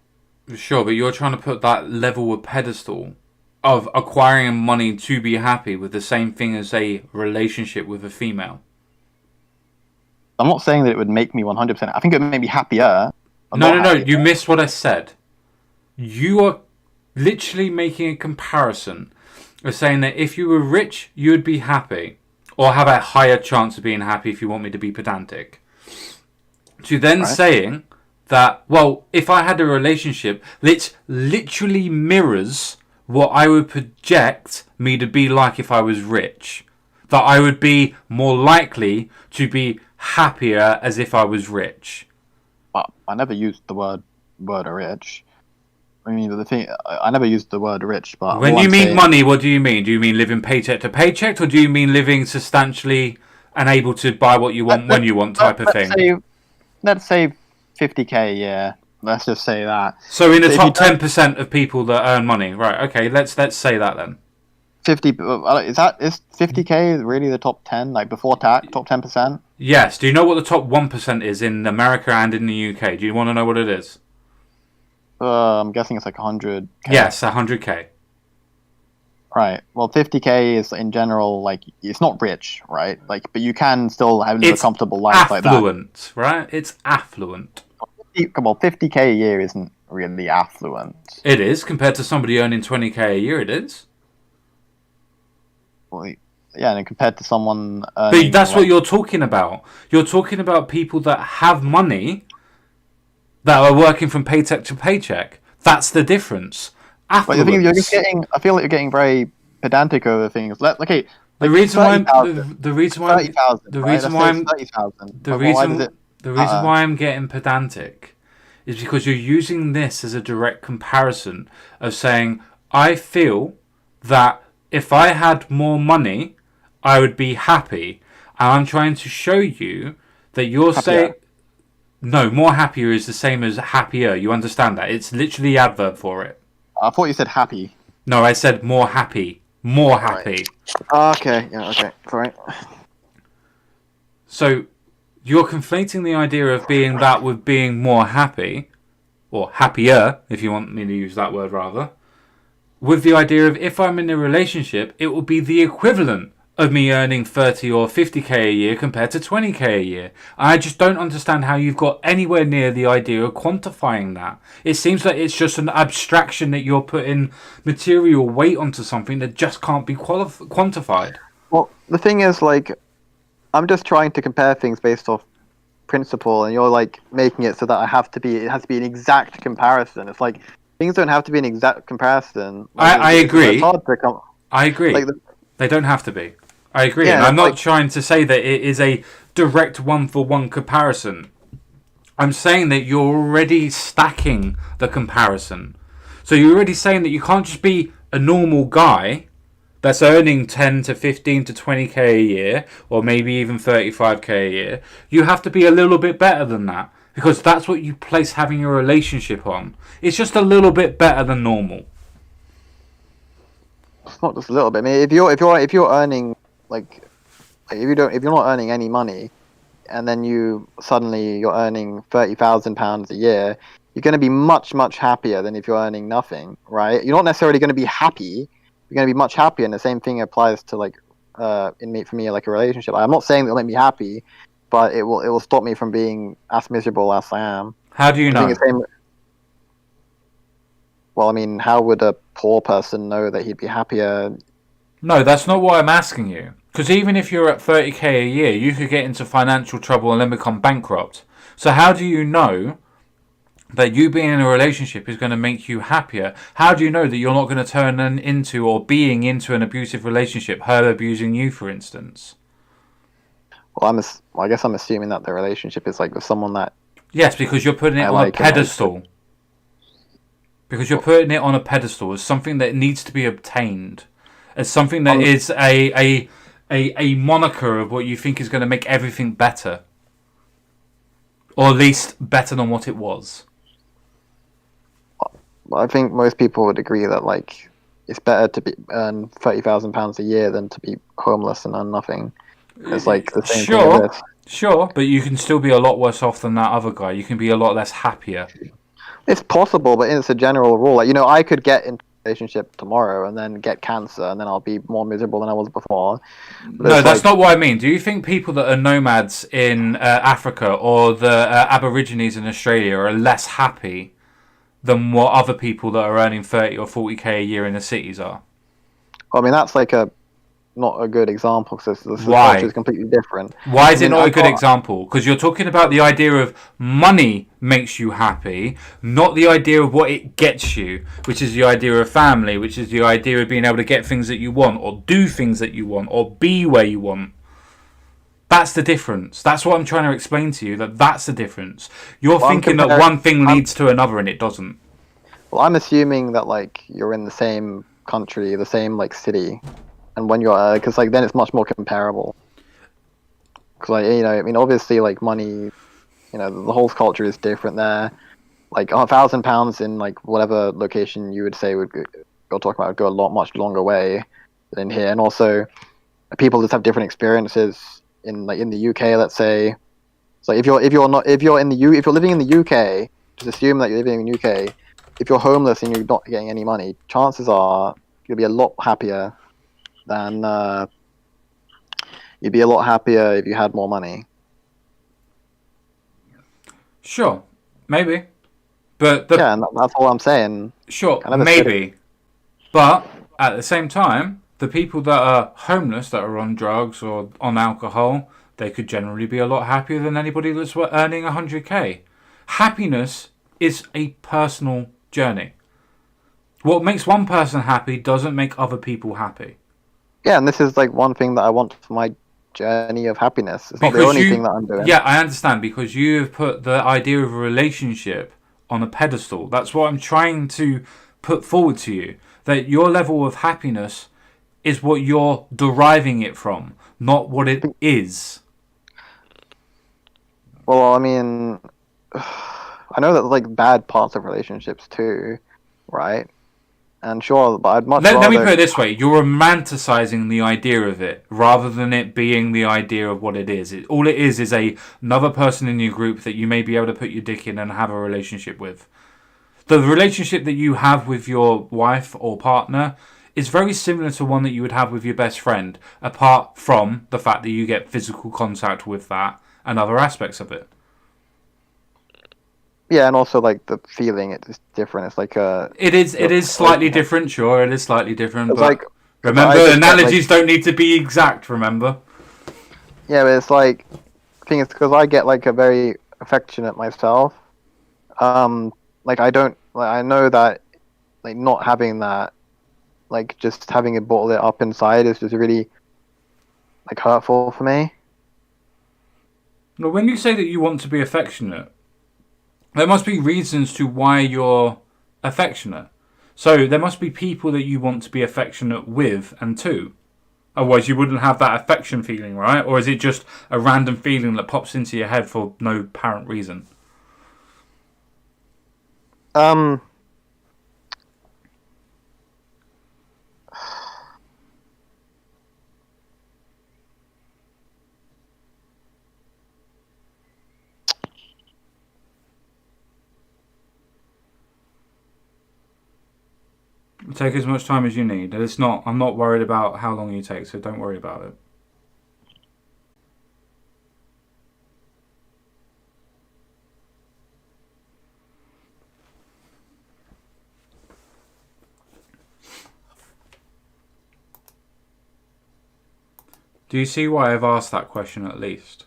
Sure, but you're trying to put that level of pedestal of acquiring money to be happy with the same thing as a relationship with a female. I'm not saying that it would make me 100%. I think it would make me happier. No, you missed what I said. You are literally making a comparison of saying that if you were rich, you would be happy, or have a higher chance of being happy, if you want me to be pedantic. To then saying that, well, if I had a relationship, it literally mirrors what I would project me to be like if I was rich. That I would be more likely to be happier as if I was rich. But I never used the word rich. I mean, the thing, I never used the word rich, but when you mean money, what do you mean? Do you mean living paycheck to paycheck, or do you mean living substantially and able to buy what you want when you want type of thing? Let's say 50k, yeah. Let's just say that. So in the top 10% of people that earn money, right? Okay, let's say that then. 50 is 50k really the top 10, like before tax, top 10%? Yes. Do you know what the top 1% is in America and in the UK? Do you want to know what it is? I'm guessing it's like 100k. Yes, 100k. Right. Well, 50k is in general like it's not rich, right? Like, but you can still have a comfortable life like that. Affluent, right? It's affluent. Well, 50k a year isn't really affluent. It is compared to somebody earning 20k a year. It is. Well, yeah, and compared to someone. But that's what you're talking about. You're talking about people that have money that are working from paycheck to paycheck. That's the difference. Affluence. But you're just getting. I feel like you're getting very pedantic over things. Okay. The reason why I'm getting pedantic is because you're using this as a direct comparison of saying I feel that if I had more money I would be happy, and I'm trying to show you that you're saying no, more happier is the same as happier. You understand that? It's literally the adverb for it. I thought you said happy. No, I said more happy. More happy. Right. Okay, yeah, okay. Sorry. So, you're conflating the idea of being that with being more happy, or happier, if you want me to use that word rather. with the idea of if I'm in a relationship, it will be the equivalent of me earning 30 or 50k a year compared to 20k a year. I just don't understand how you've got anywhere near the idea of quantifying that. It seems like it's just an abstraction that you're putting material weight onto something that just can't be quantified. Well, the thing is, like, I'm just trying to compare things based off principle, and you're like making it so that it has to be an exact comparison. It's like things don't have to be an exact comparison. Like, I agree. It's hard to come. I agree. Like they don't have to be. I agree, Yeah, and I'm not like, trying to say that it is a direct one-for-one comparison. I'm saying that you're already stacking the comparison. So you're already saying that you can't just be a normal guy that's earning 10 to 15 to 20k a year, or maybe even 35k a year. You have to be a little bit better than that, because that's what you place having a relationship on. It's just a little bit better than normal. it's not just a little bit. I mean, if you're earning like if you're not earning any money, and then you're earning £30,000 a year, you're going to be much happier than if you're earning nothing, right? You're not necessarily going to be happy. You're going to be much happier, and the same thing applies to like for me, like a relationship. I'm not saying it'll make me happy, but it will stop me from being as miserable as I am. How do you know? Well, I mean, how would a poor person know that he'd be happier? No, that's not what I'm asking you. Because even if you're at 30k a year, you could get into financial trouble and then become bankrupt. So how do you know that you being in a relationship is going to make you happier? How do you know that you're not going to turn into or being into an abusive relationship, her abusing you, for instance? Well, I guess I'm assuming that the relationship is like with someone that. Yes, because you're putting it on a pedestal. Because you're putting it on a pedestal as something that needs to be obtained, as something that is a moniker of what you think is going to make everything better, or at least better than what it was. I think most people would agree that like it's better to earn £30,000 a year than to be homeless and earn nothing. It's like the same thing as this. Sure, but you can still be a lot worse off than that other guy. You can be a lot less happier. It's possible, but it's a general rule. Like, I could get into a relationship tomorrow and then get cancer, and then I'll be more miserable than I was before. But no, that's not what I mean. Do you think people that are nomads in Africa or the Aborigines in Australia are less happy than what other people that are earning 30 or 40k a year in the cities are? Well, I mean, that's like not a good example because the culture is completely different. Why is it not a good example? Because you're talking about the idea of money makes you happy, not the idea of what it gets you, which is the idea of family, which is the idea of being able to get things that you want, or do things that you want, or be where you want. That's the difference. That's what I'm trying to explain to you, that's the difference. You're thinking that one thing leads to another and it doesn't. Well, I'm assuming that like you're in the same country, the same like city. And when you're, because like then it's much more comparable. Because like I mean, obviously like money, the whole culture is different there. Like £1,000 in like whatever location you would say you're talking about would go much longer way than here. And also, people just have different experiences in the UK. Let's say, so if you're living in the UK, just assume that you're living in the UK. If you're homeless and you're not getting any money, chances are you'll be a lot happier than you'd be a lot happier if you had more money. Sure, maybe, but yeah, and that's all I'm saying. Sure, maybe, but at the same time, the people that are homeless, that are on drugs or on alcohol, they could generally be a lot happier than anybody that's earning 100k. Happiness is a personal journey. What makes one person happy doesn't make other people happy. Yeah, and this is like one thing that I want for my journey of happiness. It's not the only thing that I'm doing. Yeah, I understand, because you have put the idea of a relationship on a pedestal. That's what I'm trying to put forward to you. That your level of happiness is what you're deriving it from, not what it is. Well, I mean, I know that there's like bad parts of relationships too, right? And sure, but I'd much rather... Let me put it this way. You're romanticizing the idea of it rather than it being the idea of what it is. All it is another person in your group that you may be able to put your dick in and have a relationship with. The relationship that you have with your wife or partner is very similar to one that you would have with your best friend, apart from the fact that you get physical contact with that and other aspects of it. Yeah, and also like the feeling, it's different. It's like It is slightly different, sure, it is slightly different, it's but like, 'cause remember, I just get, analogies don't need to be exact, remember? yeah, but it's like, thing is, because I get like a very affectionate myself. Like I don't, like I know that, like not having that, like just having it bottle it up inside is just really like hurtful for me. Now, when you say that you want to be affectionate, there must be reasons to why you're affectionate. So there must be people that you want to be affectionate with and to. Otherwise, you wouldn't have that affection feeling, right? Or is it just a random feeling that pops into your head for no apparent reason? Um, Take as much time as you need. It's not. I'm not worried about how long you take, so don't worry about it. Do you see why I've asked that question at least?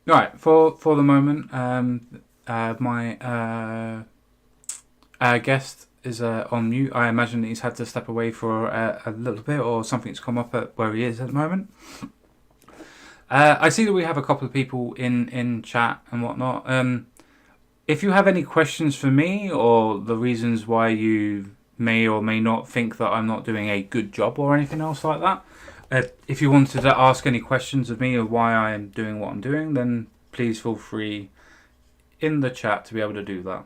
Right, for the moment, my guest is on mute. I imagine he's had to step away for a little bit, or something's come up at where he is at the moment. I see that we have a couple of people in chat and whatnot. If you have any questions for me, or the reasons why you may or may not think that I'm not doing a good job or anything else like that, if you wanted to ask any questions of me of why I am doing what I'm doing, then please feel free in the chat to be able to do that.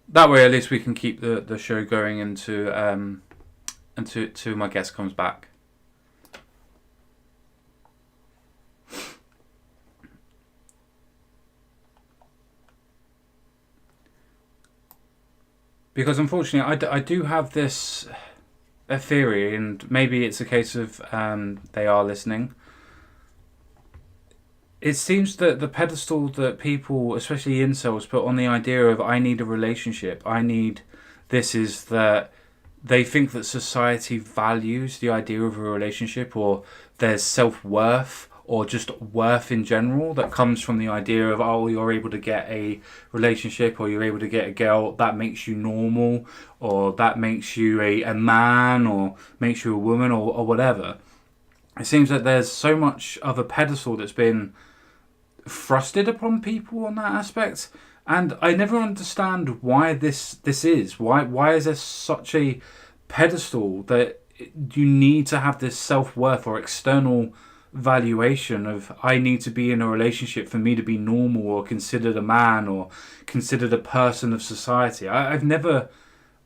That way, at least we can keep the show going until my guest comes back. Because unfortunately, I do have this a theory, and maybe it's a case of they are listening. It seems that the pedestal that people, especially incels, put on the idea of I need a relationship, I need this, is that they think that society values the idea of a relationship, or there's self-worth, or just worth in general that comes from the idea of, oh, you're able to get a relationship, or you're able to get a girl, that makes you normal, or that makes you a man, or makes you a woman, or whatever. It seems that there's so much of a pedestal that's been thrusted upon people on that aspect, and I never understand why this is. Why is there such a pedestal that you need to have this self-worth or external valuation of I need to be in a relationship for me to be normal or considered a man or considered a person of society. I've never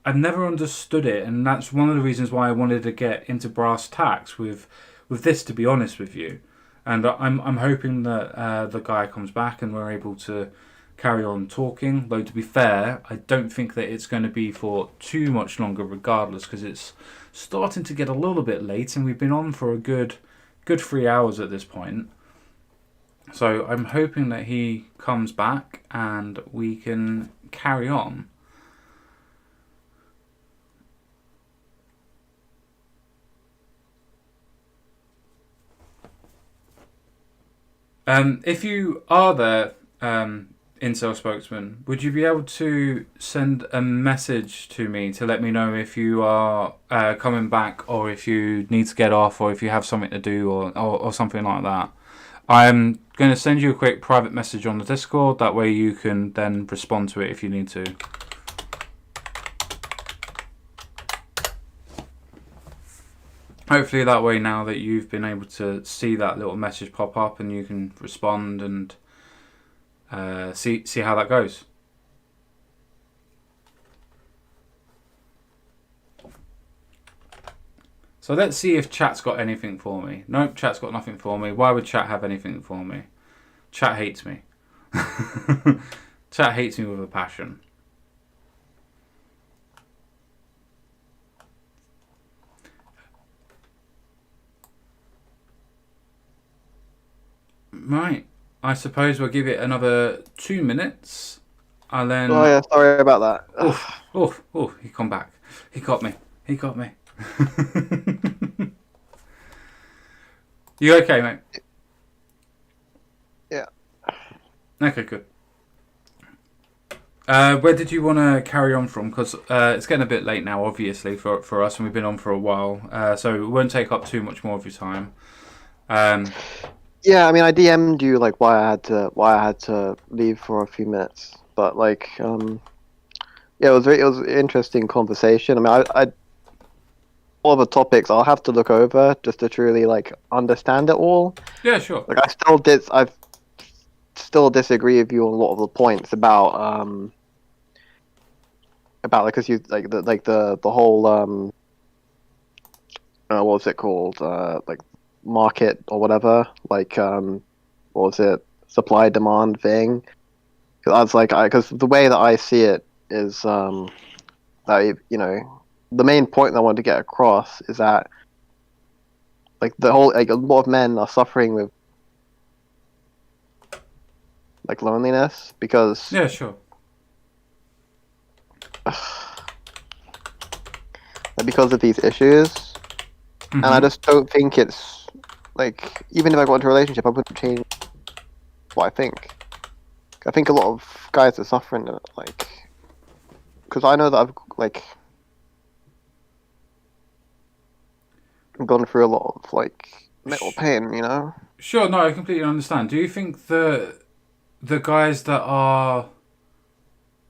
understood it, and that's one of the reasons why I wanted to get into brass tacks with this, to be honest with you. And I'm hoping that the guy comes back and we're able to carry on talking. Though to be fair, I don't think that it's going to be for too much longer regardless, because it's starting to get a little bit late and we've been on for a good 3 hours at this point. So I'm hoping that he comes back and we can carry on. If you are there, Incel spokesman, would you be able to send a message to me to let me know if you are coming back, or if you need to get off, or if you have something to do, or something like that? I'm going to send you a quick private message on the Discord. That way you can then respond to it if you need to. Hopefully that way, now that you've been able to see that little message pop up, and you can respond and see how that goes. So let's see if chat's got anything for me. Nope, chat's got nothing for me. Why would chat have anything for me? Chat hates me. Chat hates me with a passion. Right. I suppose we'll give it another 2 minutes. And then... Oh yeah, sorry about that. Oof, he come back. He got me. You okay, mate? Yeah. Okay, good. Where did you want to carry on from? Because it's getting a bit late now, obviously, for us, and we've been on for a while. So it won't take up too much more of your time. Yeah, I mean, I DM'd you like why I had to leave for a few minutes, but like, yeah, it was an interesting conversation. I mean, I all the topics I'll have to look over just to truly like understand it all. Yeah, sure. Like, I've still disagree with you on a lot of the points about like, because you like the whole what was it called, like market or whatever, like what was it, supply demand thing. Because I was like, because the way that I see it is that, you know, the main point I wanted to get across is that like the whole, like, a lot of men are suffering with like loneliness because Yeah, sure. because of these issues. And I just don't think it's like, even if I got into a relationship, I wouldn't change what I think. I think a lot of guys are suffering, like, because I know that I've like gone through a lot of like mental pain, you know. Sure, no, I completely understand. Do you think the guys that are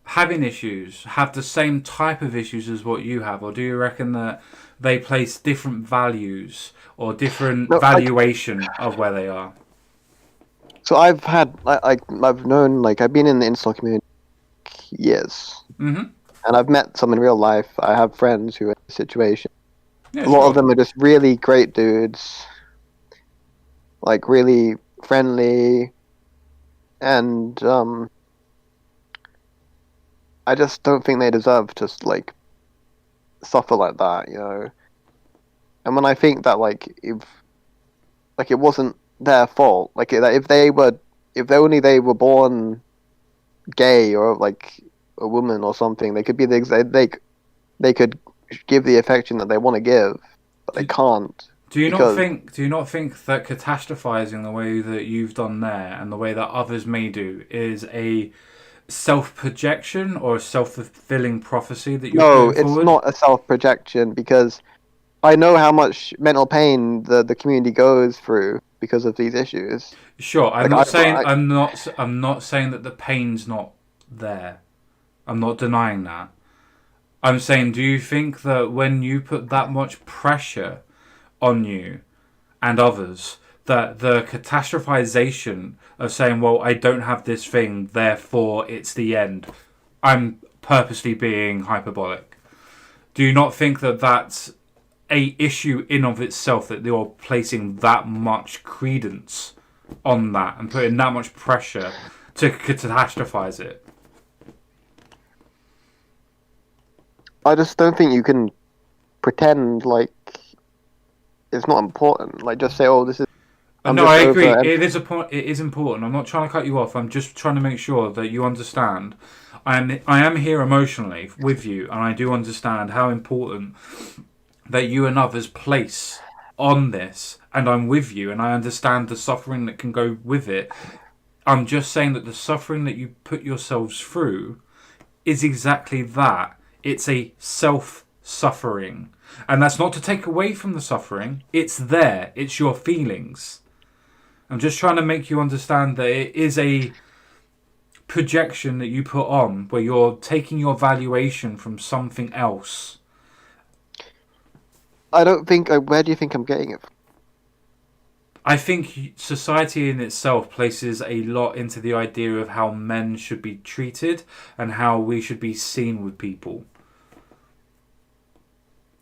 having issues have the same type of issues as what you have, or do you reckon that they place different values or different valuation of where they are? So I've had I've known, like, I've been in the Incel community years, and I've met some in real life. I have friends who are in this situation. Yeah, a lot of them are just really great dudes, like really friendly, and I just don't think they deserve to like suffer like that, you know. And when I think that, like, if like it wasn't their fault, like that if only they were born gay or like a woman or something, they could be they could give the affection that they want to give, but they can't. Do you not think that catastrophizing the way that you've done there and the way that others may do is a self-projection or a self-fulfilling prophecy that you're putting forward? No, it's not a self-projection, because I know how much mental pain the community goes through because of these issues. Sure, I'm not saying that the pain's not there. I'm not denying that. I'm saying, do you think that when you put that much pressure on you and others, that the catastrophization of saying, well, I don't have this thing, therefore it's the end, I'm purposely being hyperbolic. Do you not think that that's a issue in of itself, that you're placing that much credence on that and putting that much pressure to catastrophize it? I just don't think you can pretend like it's not important. Like, just say, "Oh, this is." No, I agree. It is important. I'm not trying to cut you off. I'm just trying to make sure that you understand. I am here emotionally with you, and I do understand how important that you and others place on this, and I'm with you, and I understand the suffering that can go with it. I'm just saying that the suffering that you put yourselves through is exactly that. It's a self-suffering. And that's not to take away from the suffering. It's there. It's your feelings. I'm just trying to make you understand that it is a projection that you put on where you're taking your valuation from something else. I don't think. Where do you think I'm getting it from? I think society in itself places a lot into the idea of how men should be treated and how we should be seen with people.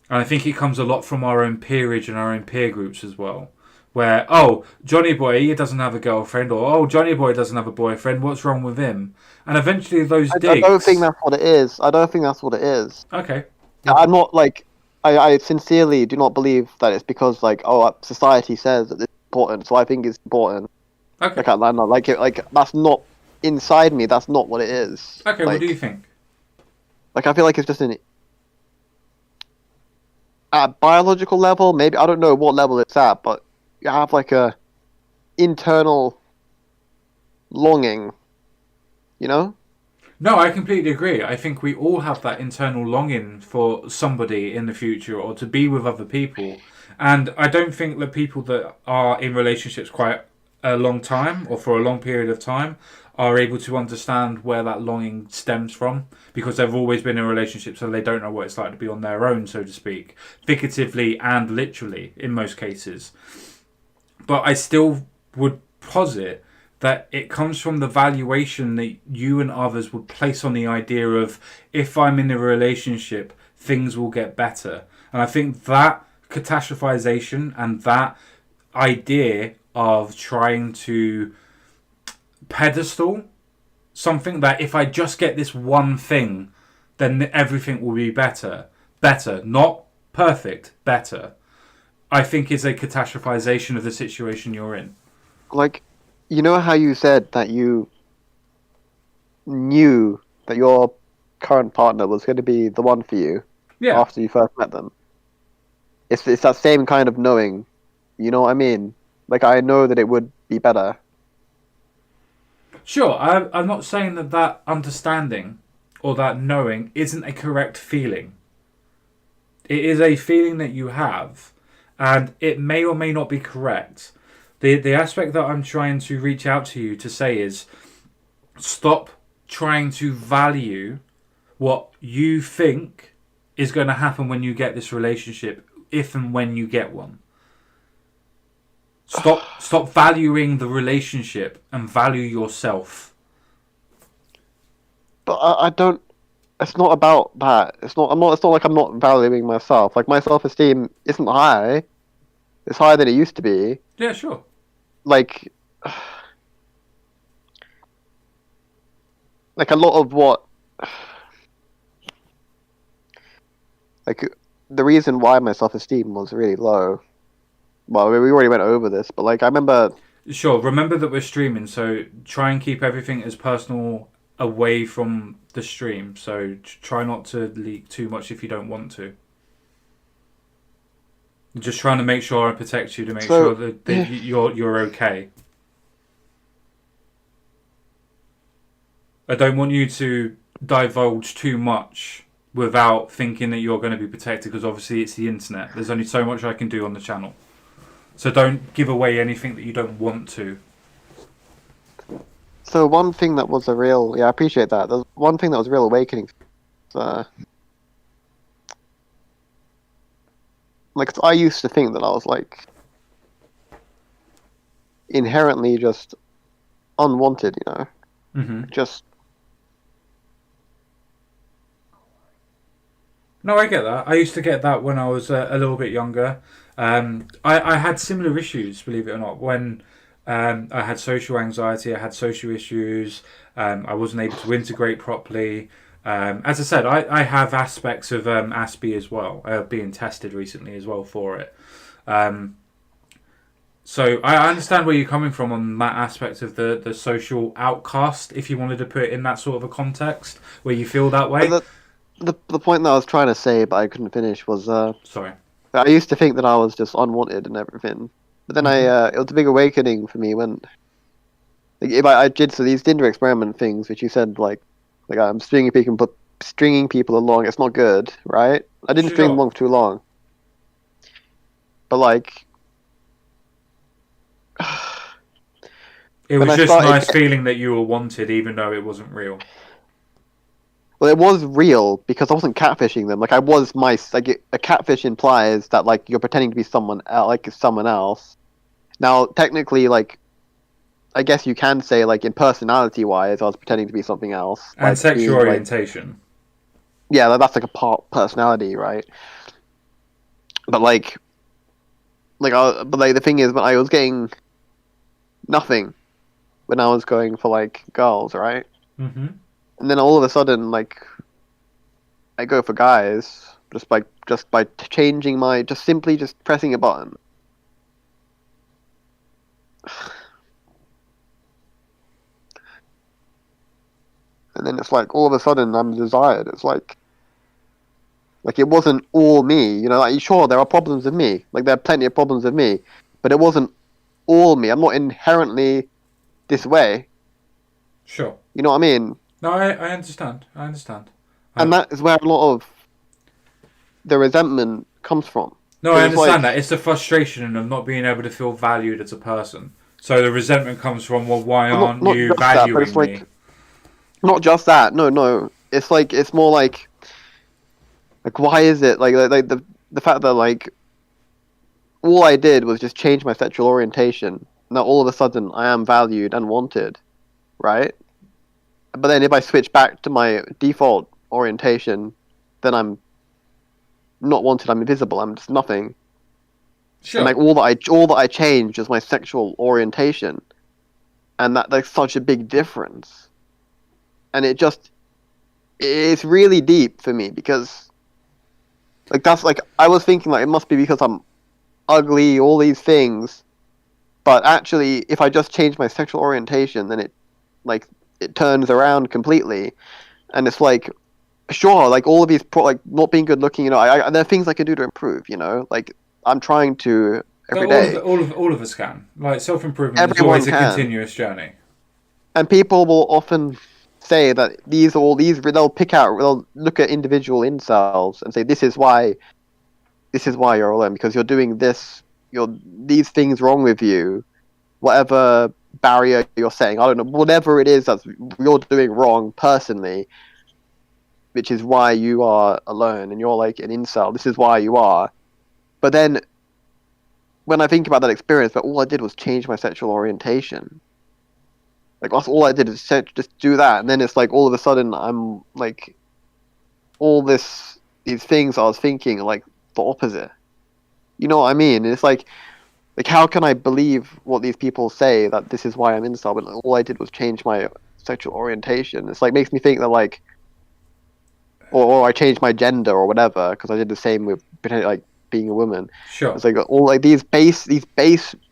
And I think it comes a lot from our own peerage and our own peer groups as well. Where, oh, Johnny Boy, he doesn't have a girlfriend, or oh, Johnny Boy doesn't have a boyfriend, what's wrong with him? And eventually those I don't think digs. that's what it is. I don't think that's what it is. Okay. I'm not like I sincerely do not believe that it's because like society says that it's important, so I think it's important. Okay. Like I'm not like it like that's not inside me. That's not what it is. Okay, what do you think? Like I feel like it's just an at biological level. Maybe I don't know what level it's at, but you have like a internal longing. You know? No, I completely agree. I think we all have that internal longing for somebody in the future or to be with other people. And I don't think that people that are in relationships quite a long time or for a long period of time are able to understand where that longing stems from because they've always been in a relationship, so they don't know what it's like to be on their own, so to speak, figuratively and literally in most cases. But I still would posit that it comes from the valuation that you and others would place on the idea of if I'm in a relationship, things will get better. And I think that catastrophization and that idea of trying to pedestal something that if I just get this one thing, then everything will be better. Better, not perfect, better. I think is a catastrophization of the situation you're in. Like, you know how you said that you knew that your current partner was going to be the one for you Yeah, after you first met them. It's that same kind of knowing. You know what I mean? Like I know that it would be better. sure. I'm not saying that that understanding or that knowing isn't a correct feeling. It is a feeling that you have, and it may or may not be correct. The aspect that I'm trying to reach out to you to say is stop trying to value what you think is going to happen when you get this relationship, if and when you get one. Stop valuing the relationship and value yourself. But I don't. It's not about that. It's not. I'm not. It's not like I'm not valuing myself. Like my self-esteem isn't high. It's higher than it used to be. Yeah, sure. Like, like a lot of what, like the reason why my self-esteem was really low. Well, we already went over this, but like I remember. Sure, remember that we're streaming, so try and keep everything as personal away from the stream. So try not to leak too much if you don't want to. Just trying to make sure I protect you to make sure So that you're okay. I don't want you to divulge too much without thinking that you're going to be protected because obviously it's the internet. There's only so much I can do on the channel. So don't give away anything that you don't want to. So one thing that was a real, yeah, I appreciate that. There's one thing that was a real awakening. Like I used to think that I was like inherently just unwanted, you know, Mm-hmm. just No, I get that. I used to get that when I was a little bit younger. I had similar issues, believe it or not, when I had social anxiety, I had social issues, I wasn't able to integrate properly. As I said, I have aspects of ASPE as well. Being tested recently as well for it. Um, so I understand where you're coming from on that aspect of the social outcast, if you wanted to put it in that sort of a context where you feel that but way. the point that I was trying to say, but I couldn't finish was Sorry. I used to think that I was just unwanted and everything. But then Hmm. it was a big awakening for me when like, if I did so these Tinder experiment things, which you said like I'm stringing people along. It's not good, right? I didn't string them Sure. along for too long, but like It when was I just started, nice feeling that you were wanted, even though it wasn't real. well, it was real because I wasn't catfishing them. Like I was like a catfish implies that like you're pretending to be someone else, like someone else. Now, technically, like I guess you can say like in personality wise, I was pretending to be something else by And sexual being like orientation. yeah, that's like a part personality, right? But the thing is, but I was getting nothing when I was going for like girls, right? Mm-hmm. And then all of a sudden, like I go for guys just by changing my just simply just pressing a button. And then it's like all of a sudden I'm desired. It's like it wasn't all me, you know. Like sure there are problems with me, like there are plenty of problems with me, but it wasn't all me. I'm not inherently this way. Sure. You know what I mean? No, I understand. I understand. And that is where a lot of the resentment comes from. No, I Because it's understand like that. It's the frustration of not being able to feel valued as a person. So the resentment comes from, well, why well, aren't not you just that, but it's valuing me? like not just that. No, no. It's like it's more like why is it like the fact that like all I did was just change my sexual orientation. Now all of a sudden I am valued and wanted, right? But then if I switch back to my default orientation, then I'm not wanted. I'm invisible. I'm just nothing. And Sure. like all that I changed is my sexual orientation, and that's such a big difference. And it's really deep for me because like that's like I was thinking like it must be because I'm ugly, all these things. But actually, if I just change my sexual orientation, then like it turns around completely, and it's like sure, like all of these like not being good looking, you know, there are things I can do to improve, you know, like I'm trying to But every day. all of us can. Like self improvement is Everyone always a can, continuous journey. and people will often say that they'll they'll look at individual incels and say this is why you're alone because you're doing this, you're these things wrong with you, whatever barrier you're setting, I don't know, whatever it is that you're doing wrong personally, which is why you are alone and you're like an incel. This is why you are. But then when I think about that experience, but all I did was change my sexual orientation. Like that's all I did is just do that, and then it's like all of a sudden I'm like all these things I was thinking are like the opposite. You know what I mean? And it's like how can I believe what these people say that this is why I'm incel? But all I did was change my sexual orientation. It's like makes me think that like, or I changed my gender or whatever because I did the same with like being a woman. Sure. It's like all like these base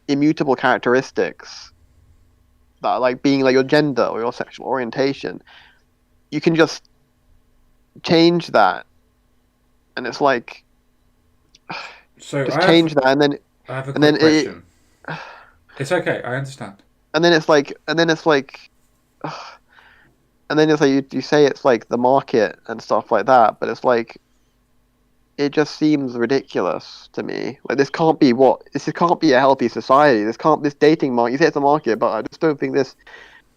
immutable characteristics that are like being like your gender or your sexual orientation. You can just change that, and it's like So just change that, I have a and then quick question. It's okay. I understand. and then it's like and then it's like and then it's like you say it's like the market and stuff like that, but it's like it just seems ridiculous to me. Like this can't be a healthy society. This dating market. You say it's a market, but I just don't think this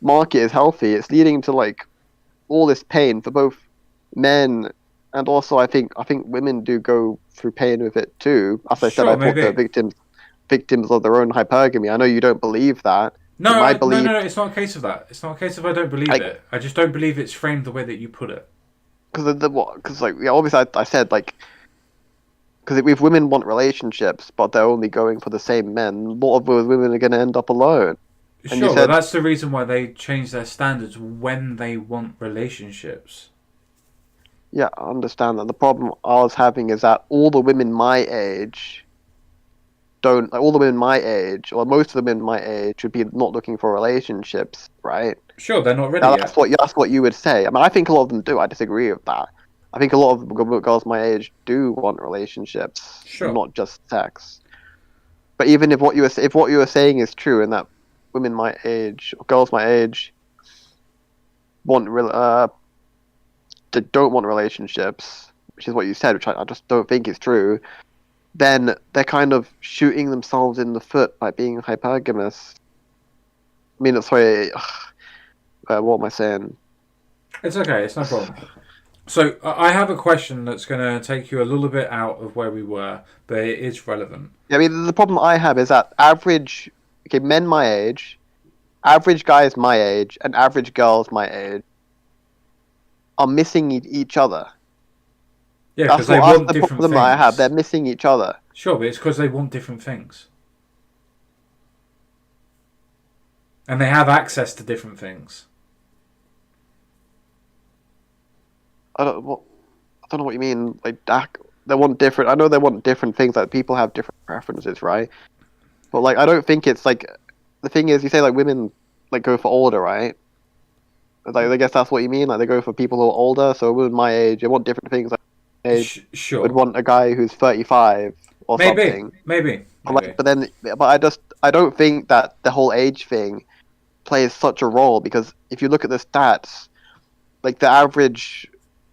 market is healthy. It's leading to like all this pain for both men and also I think women do go through pain with it too. As I said, Sure, I thought the maybe. victims of their own hypergamy. I know you don't believe that, but No, my no, belief no. It's not a case of that. It's not a case of I don't believe like it. I just don't believe it's framed the way that you put it. because of the what because like yeah, obviously I said like because if women want relationships but they're only going for the same men, a lot of those women are going to end up alone. And you Sure, but said that's the reason why they change their standards when they want relationships. yeah, I understand that. The problem I was having is that all the women my age don't like all the women my age, or most of the women my age, would be not looking for relationships, right? Sure, they're not ready Now yet. that's what you would say. I mean, I think a lot of them do. I disagree with that. I think a lot of girls my age do want relationships and Sure. not just sex. But even if what you were saying is true, and that women my age, or girls my age, want don't want relationships, which is what you said, which I just don't think is true, then they're kind of shooting themselves in the foot by being hypergamous. I mean, sorry, what am I saying? It's okay, it's no problem. So, I have a question that's going to take you a little bit out of where we were, but it is relevant. Yeah, I mean, the problem I have is that men my age, average guys my age, and average girls my age are missing each other. Yeah, because That's they what that's want the different problem that I have. They're things. missing each other. Sure, but it's because they want different things. And they have access to different things. I don't what I don't know what you mean. Like they want different. I know they want different things. Like people have different preferences, right? But like I don't think it's like the thing is you say like women like go for older, right? Like I guess that's what you mean. Like they go for people who are older. So a women my age, they want different things. Like my age would Sure. want a guy who's 35 or Maybe. something. Maybe. But like, Maybe. but I don't think that the whole age thing plays such a role because if you look at the stats, like the average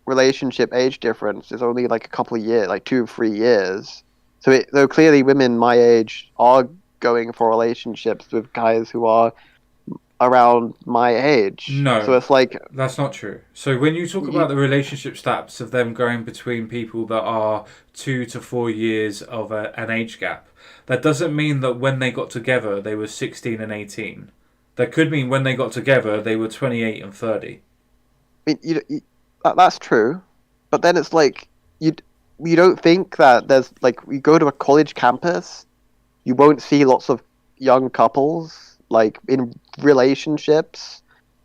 relationship age difference is only like a couple of years, like 2 or 3 years. So clearly women my age are going for relationships with guys who are around my age. So No, it's like, that's not true. So when you talk you, about the relationship stats of them going between people that are 2 to 4 years of an age gap, that doesn't mean that when they got together they were 16 and 18. That could mean when they got together they were 28 and 30. I mean, that's true, but then it's like you don't think that there's like you go to a college campus, you won't see lots of young couples like in relationships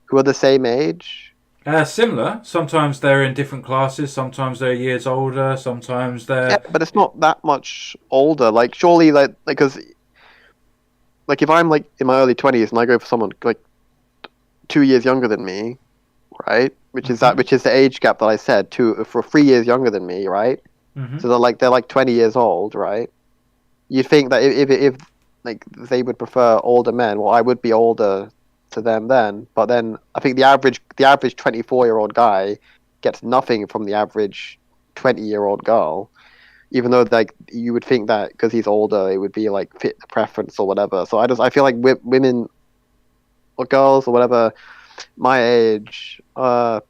who are the same age. Similar. Sometimes they're in different classes. Sometimes they're years older. Sometimes Yeah, they're. but it's not that much older. Like surely, like because like if I'm like in my early 20s and I go for someone like 2 years younger than me, right? Mhm. Which is the age gap that I said, 3 years younger than me, right? Mhm. So they're like 20 years old, right? You'd think that if like they would prefer older men, well, I would be older to them then. But then I think the average 24-year-old guy gets nothing from the average 20-year-old girl, even though like you would think that because he's older, it would be like fit the preference or whatever. So I feel like women or girls or whatever my age, they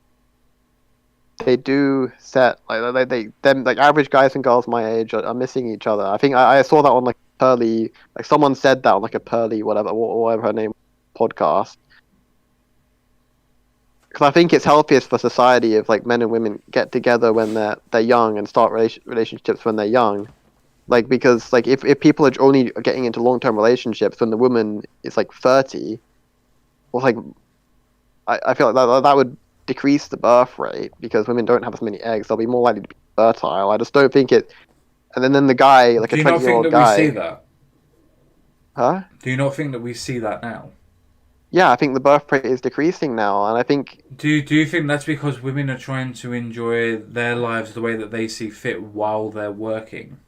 do set like they them like average guys and girls my age are missing each other. I think I saw that on like Pearly, like someone said that on like a Pearly whatever her name podcast. Because I think it's healthiest for society if like men and women get together when they're young and start relationships when they're young. Like because like if people are only getting into long-term relationships when the woman is like 30, well like I feel like that would decrease the birth rate because women don't have as many eggs. They'll be more likely to be fertile. I just don't think it. And then the guy, like a Do you not think 20-year-old that we see guy, that? huh? Do you not think that we see that now? Yeah, I think the birth rate is decreasing now, and I think Do you think that's because women are trying to enjoy their lives the way that they see fit while they're working?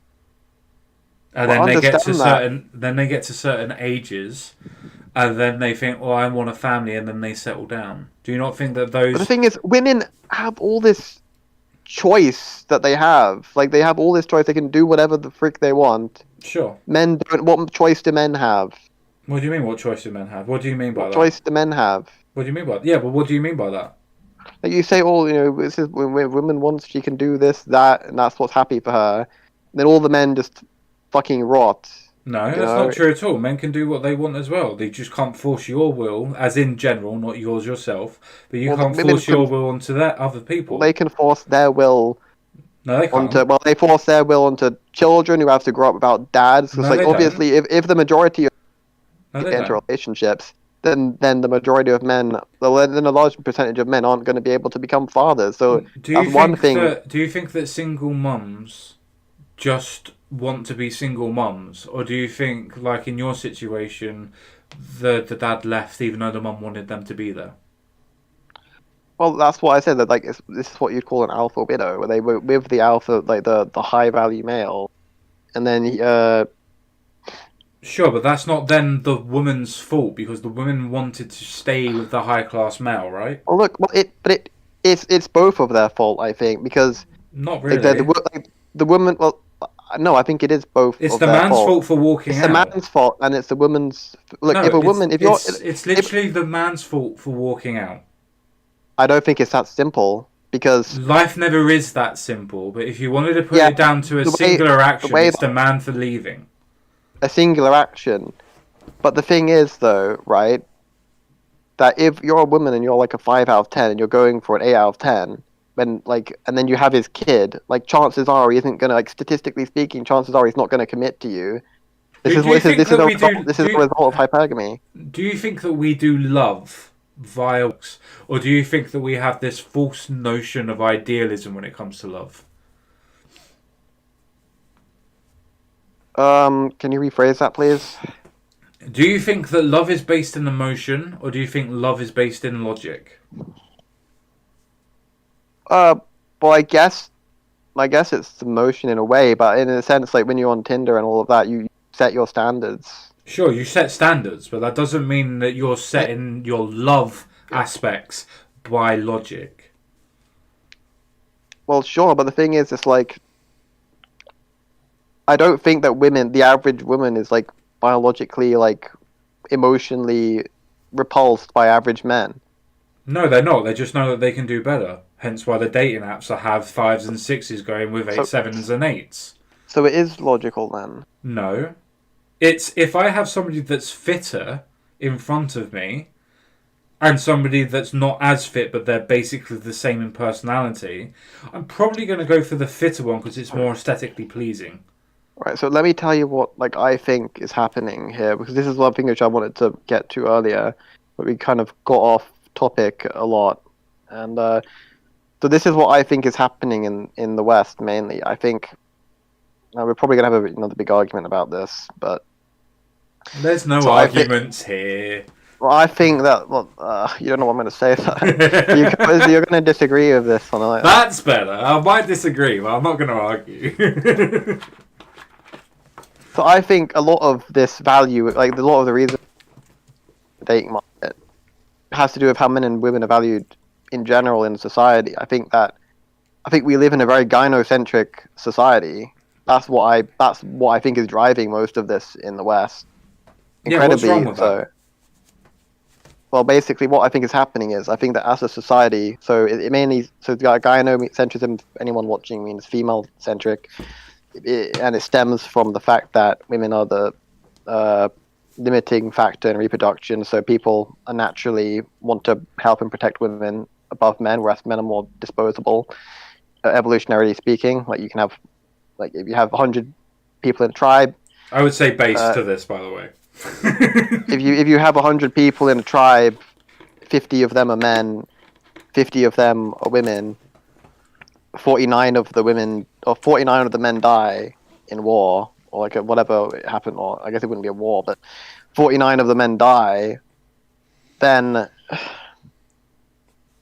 And well, I understand that. then they get to certain ages, and then they think, "Oh, I want a family," and then they settle down. Do you not think that But the those? thing is, women have all this choice that they have. Like they have all this choice. They can do whatever the frick they want. Sure. Men don't. What choice do men have? What do you mean? What choice do men have? What do you mean by What that? choice do men have? What do you mean by that? Yeah, but what do you mean by that? Like you say, oh, this is when women wants she can do this, that, and that's what's happy for her. Then all the men just fucking rot. No, You that's not know, true at all. Men can do what they want as well. They just can't force your will, as in general, not yours yourself. But you well, the can't women force can, your will onto that other well, people. they can force their will No, they onto, can't. well, they force their will onto children who have to grow up without dads. Because, No, like, they don't. obviously, if the majority No, they enter don't. relationships, then the majority of men, well, then a large percentage of men aren't going to be able to become fathers. So that's one thing. Do you think that single mums just want to be single mums, or do you think, like in your situation, the dad left even though the mum wanted them to be there? Well, that's what I said. That like this is what you'd call an alpha widow, where they were with the alpha, like the high value male, and then Sure, but that's not then the woman's fault because the woman wanted to stay with the high class male, right? well, look, well, it's both of their fault, I think, because Not like really. like, the woman. Well, no, I think it is both It's of the their man's fault. fault for walking It's the out. man's fault, and it's the woman's. Look, No, if a woman, if you're, it's if literally the man's fault for walking out. I don't think it's that simple, because Life never is that simple, but if you wanted to put yeah, it down to a the way singular the action, way it's that the man for leaving. a singular action. But the thing is, though, right, that if you're a woman and you're like a 5 out of 10 and you're going for an 8 out of 10, and then you have his kid, like chances are he isn't gonna, like statistically speaking, chances are he's not gonna commit to you. This is the result of hypergamy. Do you think that we do love via, or do you think that we have this false notion of idealism when it comes to love? Can you rephrase that, please? Do you think that love is based in emotion, or do you think love is based in logic? Well, I guess it's emotion in a way, but in a sense, like when you're on Tinder and all of that, you set your standards. Sure, you set standards, but that doesn't mean that you're setting your love aspects by logic. Well, sure, but the thing is, it's like I don't think that the average woman, is like biologically, like emotionally repulsed by average men. No, they're not. They just know that they can do better. Hence why the dating apps have 5s and 6s going with 7s and 8s. So it is logical then? No. It's if I have somebody that's fitter in front of me and somebody that's not as fit but they're basically the same in personality, I'm probably going to go for the fitter one because it's more aesthetically pleasing. Right, so let me tell you what I think is happening here, because this is one thing which I wanted to get to earlier, but we kind of got off topic a lot. And so this is what I think is happening in the West mainly. I think we're probably going to have another big argument about this, but there's no arguments here. Well, I think that you don't know what I'm going to say. You're going to disagree with this one. That's better. I might disagree, but I'm not going to argue. So I think a lot of this value, like a lot of the reason the dating market, has to do with how men and women are valued in general in society. I think we live in a very gynocentric society. That's what I think is driving most of this in the West. Incredibly, what's wrong with that? Well, basically, what I think is happening is I think that as a society, gynocentrism, anyone watching, means female centric. And it stems from the fact that women are the limiting factor in reproduction, so people are naturally want to help and protect women above men, whereas men are more disposable, evolutionarily speaking. Like you can have, like if you have 100 people in a tribe. I would say base to this, by the way. if you have 100 people in a tribe, 50 of them are men, 50 of them are women. 49 of the men die in war, or like whatever happened, or I guess it wouldn't be a war, but 49 of the men die, then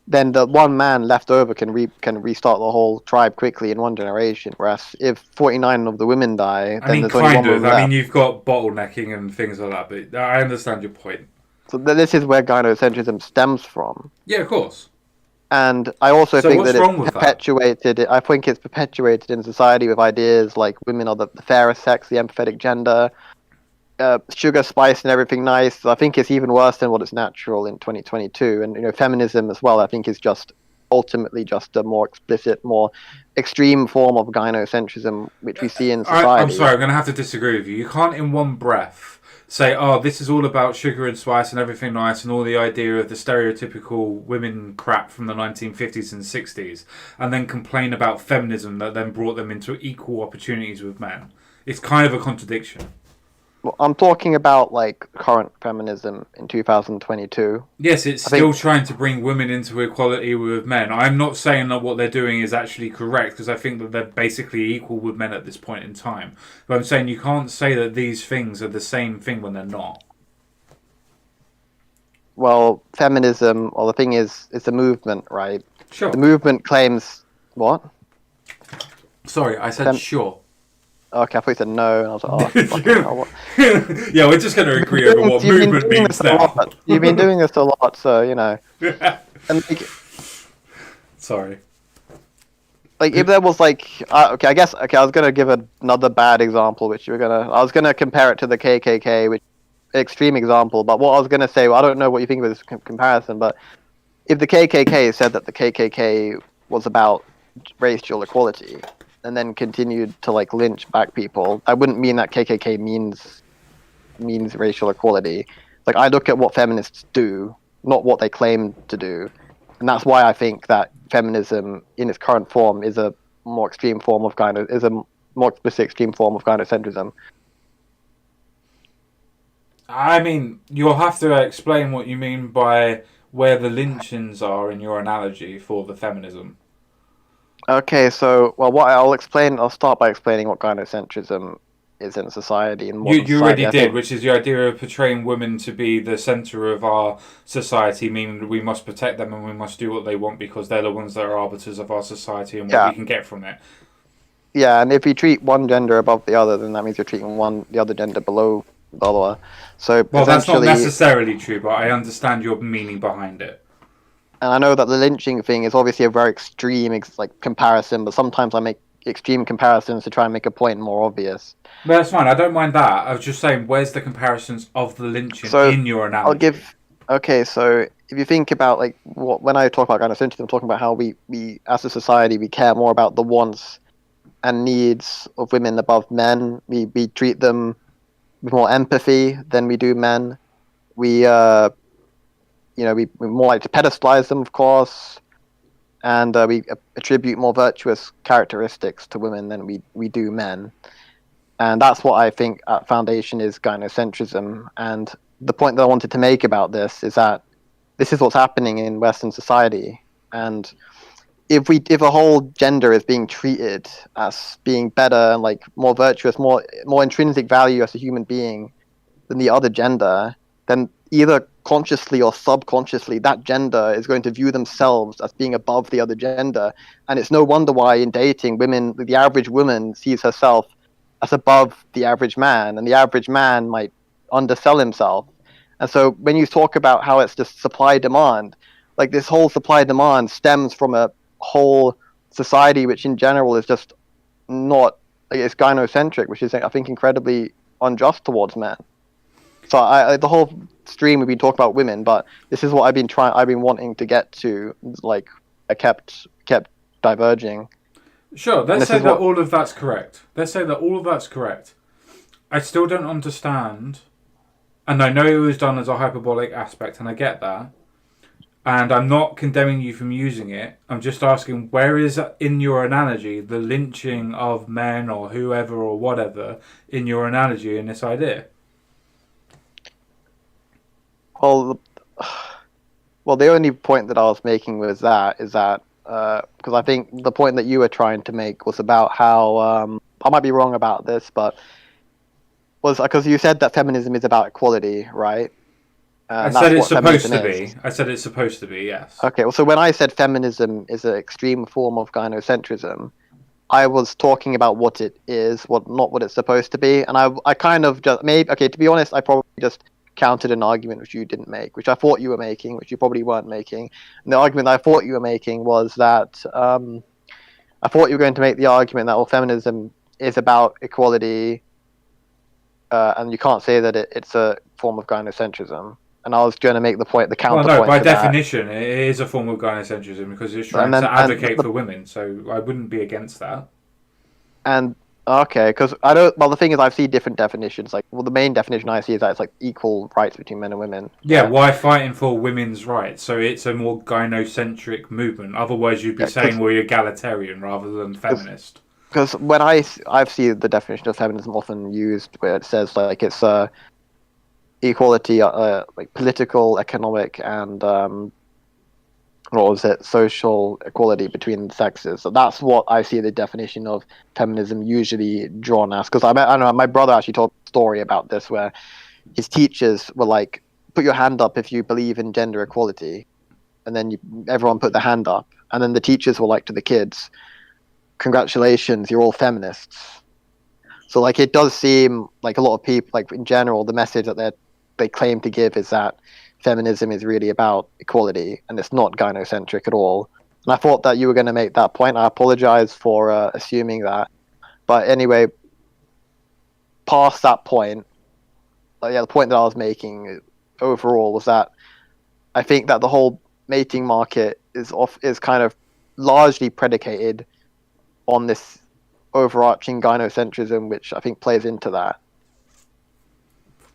the one man left over can restart the whole tribe quickly in one generation. Whereas if 49 of the women die, then there's only one woman left. I mean, you've got bottlenecking and things like that, but I understand your point. So this is where gynocentrism stems from. Yeah, of course. And I also think that I think it's perpetuated in society with ideas like women are the fairest sex, the empathetic gender, sugar, spice, and everything nice. I think it's even worse than what is natural in 2022. And feminism as well, I think, is just ultimately just a more explicit, more extreme form of gynocentrism, which we see in society. I'm sorry, I'm going to have to disagree with you. You can't in one breath say, oh, this is all about sugar and spice and everything nice and all the idea of the stereotypical women crap from the 1950s and 60s, and then complain about feminism that then brought them into equal opportunities with men. It's kind of a contradiction. Well, I'm talking about like current feminism in 2022. Yes, it's still trying to bring women into equality with men. I'm not saying that what they're doing is actually correct, because I think that they're basically equal with men at this point in time. But I'm saying you can't say that these things are the same thing when they're not. Well, feminism, the thing is, it's a movement, right? Sure. The movement claims what? Sorry, I said sure. Okay, I thought you said no, and I was like, oh, yeah, we're just going to agree over what movement means now. You've been doing this a lot, so, And, sorry. Like, if there was, I was going to give another bad example, I was going to compare it to the KKK, which extreme example, but what I was going to say, I don't know what you think of this comparison, but if the KKK said that the KKK was about racial equality, and then continued to lynch black people, I wouldn't mean that KKK means racial equality. I look at what feminists do, not what they claim to do, and that's why I think that feminism in its current form is a more extreme form of more explicit extreme form of gynocentrism. I mean, you'll have to explain what you mean by where the lynchings are in your analogy for the feminism. Okay, so I'll start by explaining what gynocentrism is in society, in modern You already society. I did, think, which is the idea of portraying women to be the centre of our society, meaning we must protect them and we must do what they want because they're the ones that are arbiters of our society and what yeah, we can get from it. yeah, and if you treat one gender above the other, then that means you're treating the other gender below the other. So Well, that's not essentially, necessarily true, but I understand your meaning behind it. and I know that the lynching thing is obviously a very extreme comparison, but sometimes I make extreme comparisons to try and make a point more obvious. No, that's fine. I don't mind that. I was just saying, where's the comparisons of the lynching So in your I'll analogy? give. Okay, so if you think about when I talk about gynocentrism, I'm talking about how we as a society we care more about the wants and needs of women above men. We treat them with more empathy than we do men. We we more like to pedestalize them, of course, and we attribute more virtuous characteristics to women than we do men. And that's what I think at foundation is gynocentrism. And the point that I wanted to make about this is that this is what's happening in Western society. And if a whole gender is being treated as being better and like more virtuous, more intrinsic value as a human being than the other gender, then either consciously or subconsciously that gender is going to view themselves as being above the other gender. And it's no wonder why in dating women, the average woman sees herself as above the average man, and the average man might undersell himself. And so when you talk about how it's just supply demand, like this whole supply demand stems from a whole society which in general is just not like, it's gynocentric, which is I think incredibly unjust towards men. So the whole stream we've been talking about women, but this is what I've been wanting to get to. Like I kept diverging. Sure, And let's this say is that what all of that's correct. Let's say that all of that's correct. I still don't understand, and I know it was done as a hyperbolic aspect, and I get that. And I'm not condemning you from using it. I'm just asking where is in your analogy the lynching of men or whoever or whatever in your analogy in this idea? well, well, the only point that I was making was that is that because I think the point that you were trying to make was about how I might be wrong about this, but was because you said that feminism is about equality, right? I And said that's it's what supposed feminism to is. be. I said it's supposed to be, yes. Okay, well, so when I said feminism is an extreme form of gynocentrism, I was talking about what it is, what not what it's supposed to be, and I kind of just maybe okay. To be honest, I probably just countered an argument which you didn't make, which I thought you were making, which you probably weren't making. And the argument I thought you were making was that I thought you were going to make the argument that well, feminism is about equality, and you can't say that it's a form of gynocentrism. And I was going to make the Well, no, counterpoint by to that, definition, it is a form of gynocentrism because it's and trying then to and advocate for women, so I wouldn't be against that. And okay, because I don't. Well, the thing is, I've seen different definitions. Like, well, the main definition I see is that it's like equal rights between men and women. Yeah, Yeah, why fighting for women's rights? So it's a more gynocentric movement. Otherwise, you'd be yeah, saying we're egalitarian rather than feminist. because when I've seen the definition of feminism often used where it says like it's equality, like political, economic, and what was it, social equality between the sexes. So that's what I see the definition of feminism usually drawn as. Because I don't know, my brother actually told a story about this where his teachers were like, "Put your hand up if you believe in gender equality," and then everyone put their hand up, and then the teachers were like to the kids, "Congratulations, you're all feminists." So like it does seem like a lot of people, like in general, the message that they claim to give is that feminism is really about equality and it's not gynocentric at all. And I thought that you were going to make that point. I apologize for assuming that. But anyway, past that point, yeah, the point that I was making overall was that I think that the whole mating market is kind of largely predicated on this overarching gynocentrism, which I think plays into that,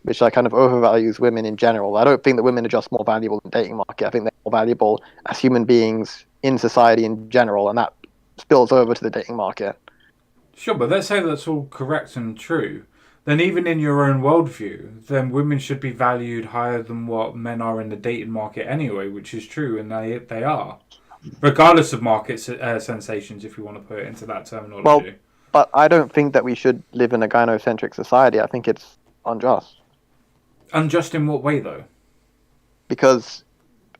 which I kind of overvalues women in general. I don't think that women are just more valuable in the dating market. I think they're more valuable as human beings in society in general, and that spills over to the dating market. Sure, but let's say that's all correct and true. Then even in your own worldview, then women should be valued higher than what men are in the dating market anyway, which is true, and they are. Regardless of market sensations, if you want to put it into that terminology. Well, but I don't think that we should live in a gynocentric society. I think it's unjust. Unjust in what way, though? Because,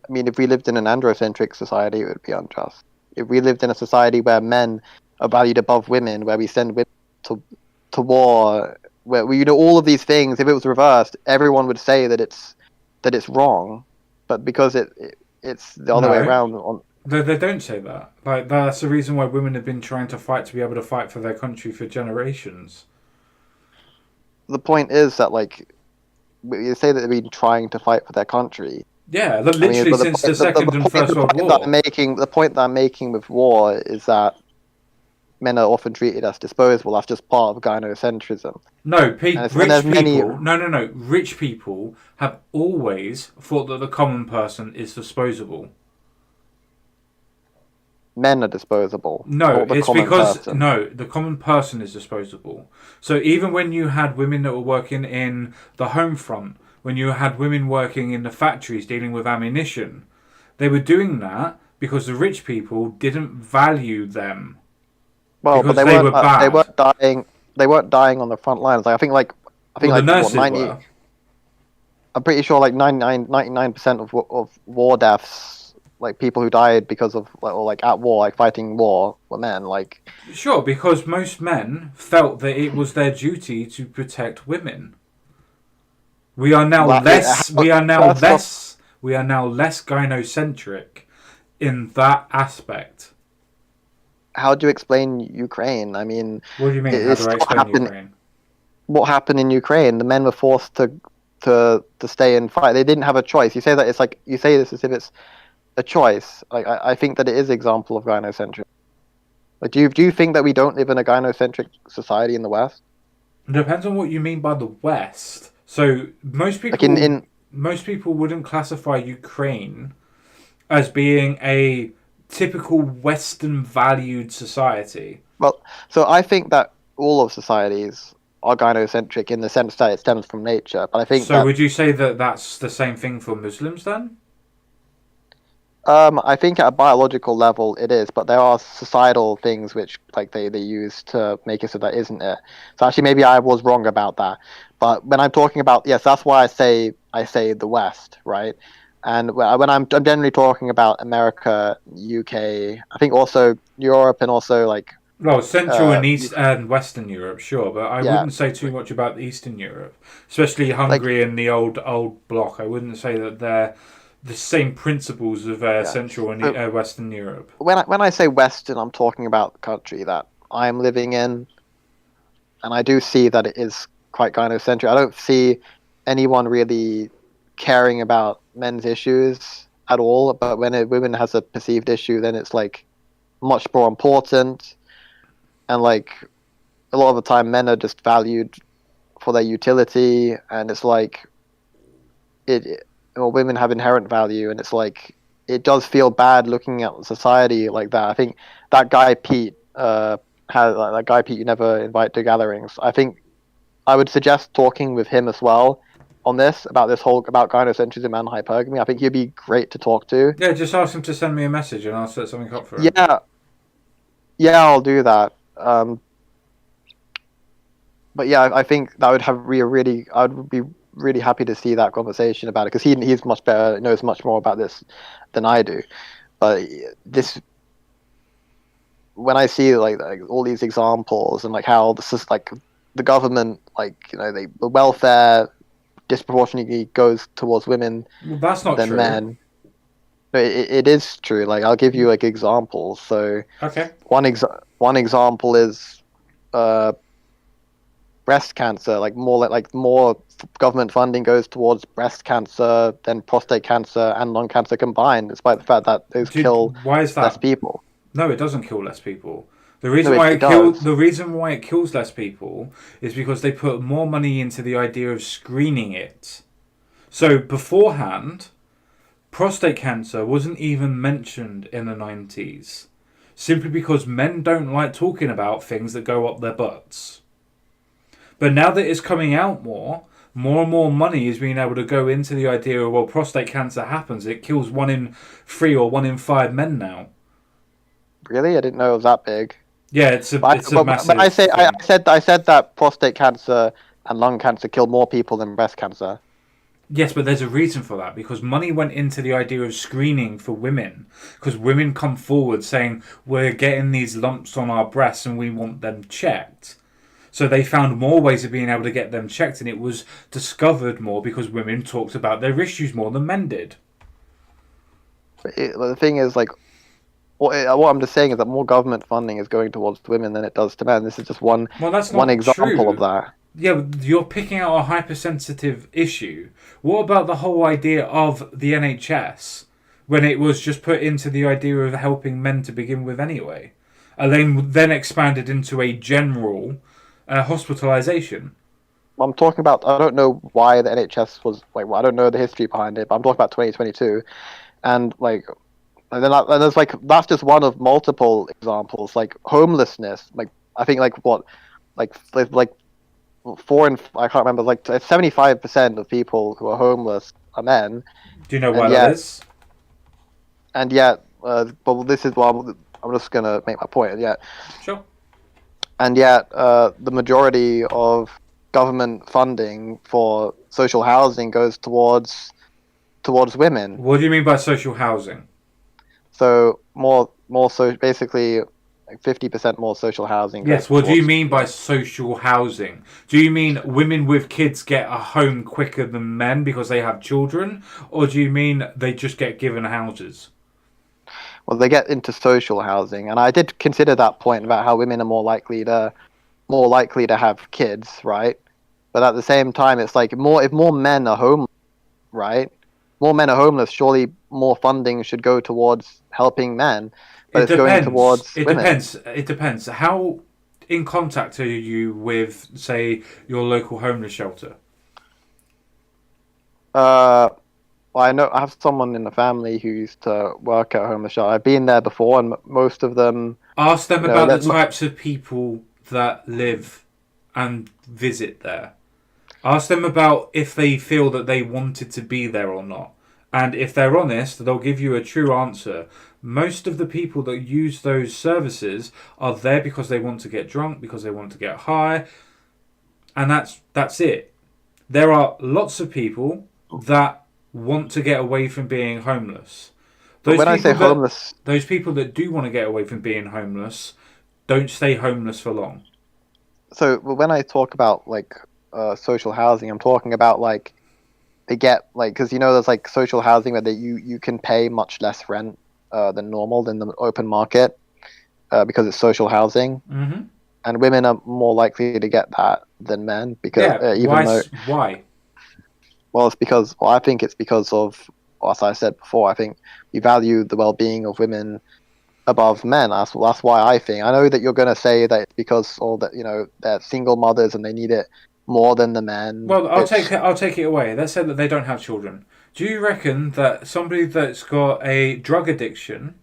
I mean, if we lived in an androcentric society, it would be unjust. If we lived in a society where men are valued above women, where we send women to war, where we do all of these things, if it was reversed, everyone would say that it's wrong. But because it's the other way around. They don't say that. Like, that's the reason why women have been trying to fight to be able to fight for their country for generations. The point is that, like, you say that they've been trying to fight for their country. Yeah, literally since the Second and First World War. The point that I'm making with war is that men are often treated as disposable. That's just part of gynocentrism. No, rich people have always thought that the common person is disposable. Men are disposable. No, it's because the common person is disposable. So even when you had women that were working in the home front, when you had women working in the factories dealing with ammunition, they were doing that because the rich people didn't value them. Well, but they weren't dying. They weren't dying on the front lines. Like, the nurses were. I'm pretty sure 99% of war deaths, like people who died because of at war, like fighting war, were men. Like, sure, because most men felt that it was their duty to protect women. We are now less gynocentric in that aspect. How do you explain Ukraine? I mean, what do you mean? How do I explain Ukraine? What happened in Ukraine? The men were forced to stay and fight. They didn't have a choice. You say that it's like, you say this as if it's a choice. Like, I think that it is an example of gynocentric. Like, do you think that we don't live in a gynocentric society in the West? It depends on what you mean by the West. So most people, most people wouldn't classify Ukraine as being a typical Western valued society. Well, so I think that all of societies are gynocentric in the sense that it stems from nature. But I think would you say that that's the same thing for Muslims then? I think at a biological level it is, but there are societal things which they use to make it so that isn't it. So actually maybe I was wrong about that. But when I'm talking about, yes, that's why I say the West, right? And when I'm generally talking about America, UK, I think also Europe and also Central and East and Western Europe, sure, but I wouldn't say too much about Eastern Europe, especially Hungary and the old bloc. I wouldn't say that they're the same principles of Central and Western Europe. When I say Western, I'm talking about the country that I'm living in, and I do see that it is quite gynocentric. I don't see anyone really caring about men's issues at all, but when a woman has a perceived issue, then it's much more important, and a lot of the time men are just valued for their utility, and it's women have inherent value, and it's it does feel bad looking at society like that. I think that guy Pete you never invite to gatherings, I think I would suggest talking with him as well on this about gynocentrism and hypergamy. I think he'd be great to talk to. Yeah, just ask him to send me a message and I'll set something up for him. Yeah, I'll do that. But yeah, I think that would I would be really happy to see that conversation about it, because he's much better, knows much more about this than I do. But when I see all these examples and how this is the government, the welfare disproportionately goes towards women that's not than true. men. It is true. Like, I'll give you like examples. So okay, one example is breast cancer. Like more government funding goes towards breast cancer than prostate cancer and lung cancer combined, despite the fact that those kill less people. No, it doesn't kill less people. The reason why it kills less people is because they put more money into the idea of screening it. So beforehand, prostate cancer wasn't even mentioned in the 90s, simply because men don't like talking about things that go up their butts. But now that it's coming out more and more money is being able to go into the idea of, well, prostate cancer happens. It kills 1 in 3 or 1 in 5 men now. Really, I didn't know it was that big. Yeah, it's a But massive thing. I said that prostate cancer and lung cancer kill more people than breast cancer. Yes, but there's a reason for that, because money went into the idea of screening for women. Because women come forward saying, we're getting these lumps on our breasts and we want them checked. So they found more ways of being able to get them checked, and it was discovered more because women talked about their issues more than men did. The thing is, like, what I'm just saying is that more government funding is going towards women than it does to men. This is just one Well, that's one not example true. of that. Yeah, but you're picking out a hypersensitive issue. What about the whole idea of the NHS when it was just put into the idea of helping men to begin with anyway, and then expanded into a general hospitalisation? I'm talking about. I don't know why the NHS was like. Well, I don't know the history behind it, but I'm talking about 2022, and like, and there's like that's just one of multiple examples. Like homelessness. Like I think like I can't remember. Like 75% of people who are homeless are men, Do you know why and that yet is? but this is what I'm just gonna make my point. Sure. And yet the majority of government funding for social housing goes towards women. What do you mean by social housing? So so basically like 50% more social housing goes Yes, what do you towards mean by women. social housing? Do you mean women with kids get a home quicker than men because they have children? Or do you mean they just get given houses? Well, they get into social housing, and I did consider that point about how women are more likely to have kids, right? But at the same time, it's like more if more men are homeless, right? More men are homeless. Surely more funding should go towards helping men, but It it's going depends. towards It women. depends. It depends. How in contact are you with, say, your local homeless shelter? Uh, well, I know I have someone in the family who used to work at a homeless shelter. I've been there before, and most of them, Ask them you know, about the that types of people that live and visit there. Ask them about if they feel that they wanted to be there or not. And if they're honest, they'll give you a true answer. Most of the people that use those services are there because they want to get drunk, because they want to get high, and that's it. There are lots of people that want to get away from being homeless. but Those when I say people that homeless, those people that do want to get away from being homeless don't stay homeless for long. so when I talk about like social housing, I'm talking about like they get like because there's like social housing where you can pay much less rent than normal than the open market because it's social housing, Mm-hmm. and women are more likely to get that than men because Yeah. even Why? though Why? well it's because well I think it's because of as I said before I think we value the well-being of women above men. That's why I think. I know that you're going to say that it's because all that they're single mothers and they need it more than the men, Well, which I'll take it away. Let's say that they don't have children. Do you reckon that somebody that's got a drug addiction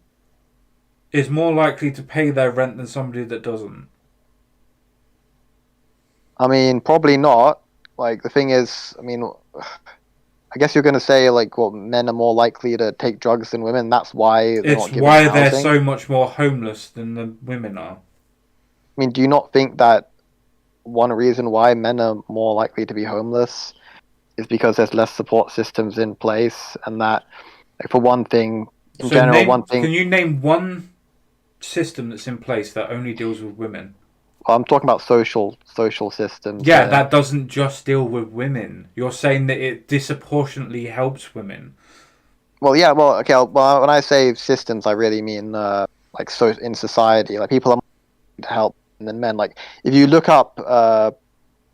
is more likely to pay their rent than somebody that doesn't? I mean probably not. Like the thing is, I mean, I guess you're going to say like well men are more likely to take drugs than women. That's why they're It's not given why they're housing. so much more homeless than the women are. I mean, do you not think that one reason why men are more likely to be homeless is because there's less support systems in place, and that, like, for one thing, in So general, one thing can you name one system that's in place that only deals with women? well, I'm talking about social systems Yeah, here. that doesn't just deal with women. You're saying that it disproportionately helps women. Well, yeah, well, okay, well, when I say systems, I really mean like so in society, like people are more likely to help than men. Like if you look up,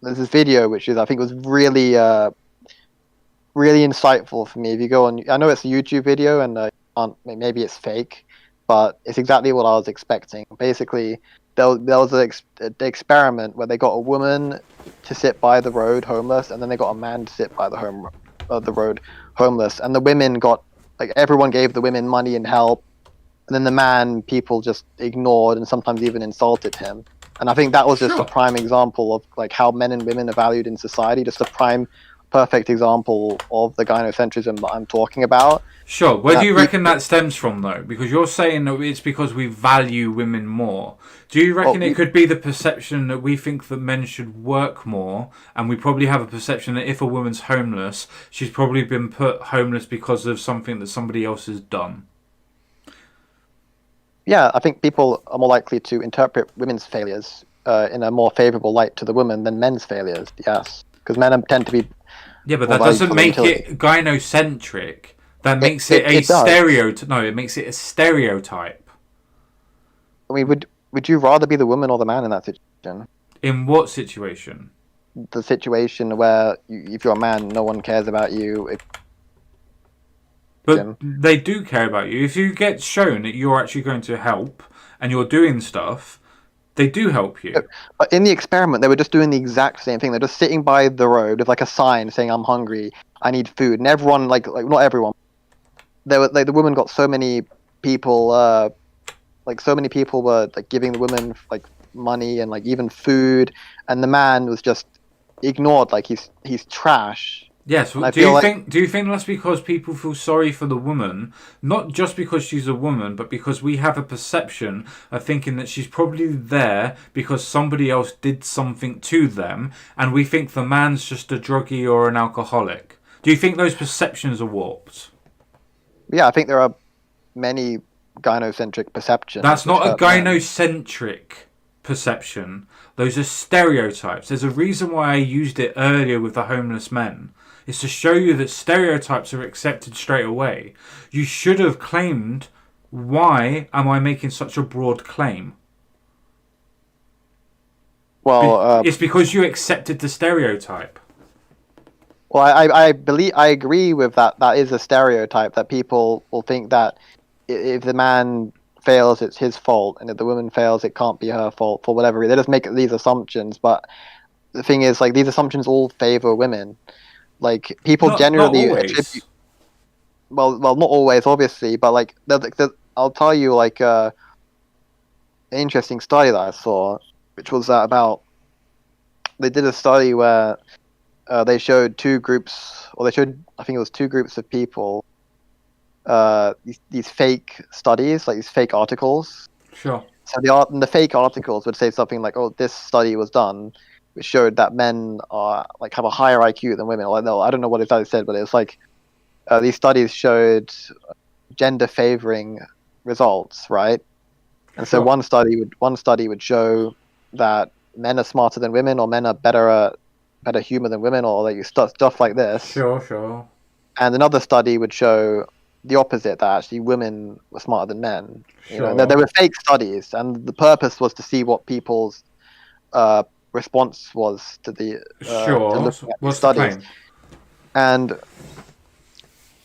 there's this video which is I think was really insightful for me. If you go on, I know it's a YouTube video and maybe it's fake, but it's exactly what I was expecting. Basically, there was an experiment where they got a woman to sit by the road homeless, and then they got a man to sit by the road homeless, and the women got like everyone gave the women money and help, and then the man people just ignored and sometimes even insulted him. And I think that was just a Sure. prime example of like how men and women are valued in society. Just a prime, perfect example of the gynocentrism that I'm talking about. Sure. Where do That you reckon people, that stems from, though? Because you're saying that it's because we value women more. Do you well, reckon it could be the perception that we think that men should work more, and we probably have a perception that if a woman's homeless, she's probably been put homeless because of something that somebody else has done? yeah, I think people are more likely to interpret women's failures in a more favorable light to the women than men's failures. Yes, because tend to be Yeah, but more that valued doesn't for their make utility. it gynocentric. That It makes it it, a it does. stereotype. No, it makes it a stereotype. I mean, would you rather be the woman or the man in that situation? In what situation? The situation where if you're a man, no one cares about you. But Him. they do care about you. If you get shown that you're actually going to help and you're doing stuff, they do help you. But in the experiment, they were just doing the exact same thing. They're just sitting by the road with like a sign saying, "I'm hungry, I need food," and everyone like not everyone. There were like the woman got so many people. Like so many people were like giving the women like money and like even food, and the man was just ignored. Like he's trash. Yes. And I Do feel you like think? Do you think that's because people feel sorry for the woman, not just because she's a woman, but because we have a perception of thinking that she's probably there because somebody else did something to them, and we think the man's just a druggie or an alcoholic? Do you think those perceptions are warped? yeah, I think there are many gynocentric perceptions That's which not a hurt men. gynocentric perception. Those are stereotypes. There's a reason why I used it earlier with the homeless men. It's to show you that stereotypes are accepted straight away. You should have claimed, why am I making such a broad claim? Well, It's because you accepted the stereotype. well, I believe I agree with that. That is a stereotype that people will think that if the man fails, it's his fault, and if the woman fails, it can't be her fault for whatever reason. They just make these assumptions, but the thing is, like these assumptions all favor women. Like people Not generally attribute, always. well, not always, obviously, but like I'll tell you like an interesting study that I saw, which was that about they did a study where they showed two groups, or they showed I think it was two groups of people these fake studies, like these fake articles. Sure. So the fake articles would say something like, "Oh, this study was done, which showed that men are like have a higher IQ than women." Or no, I don't know what exactly said, but it's like these studies showed gender favoring results, right? And so Sure. one study would show that men are smarter than women, or men are better humor than women, or like stuff like this. Sure, sure. And another study would show the opposite, that actually women were smarter than men. You know, there Sure. were fake studies, and the purpose was to see what people's uh, response was to Sure. looking So at these what's the studies. claim? And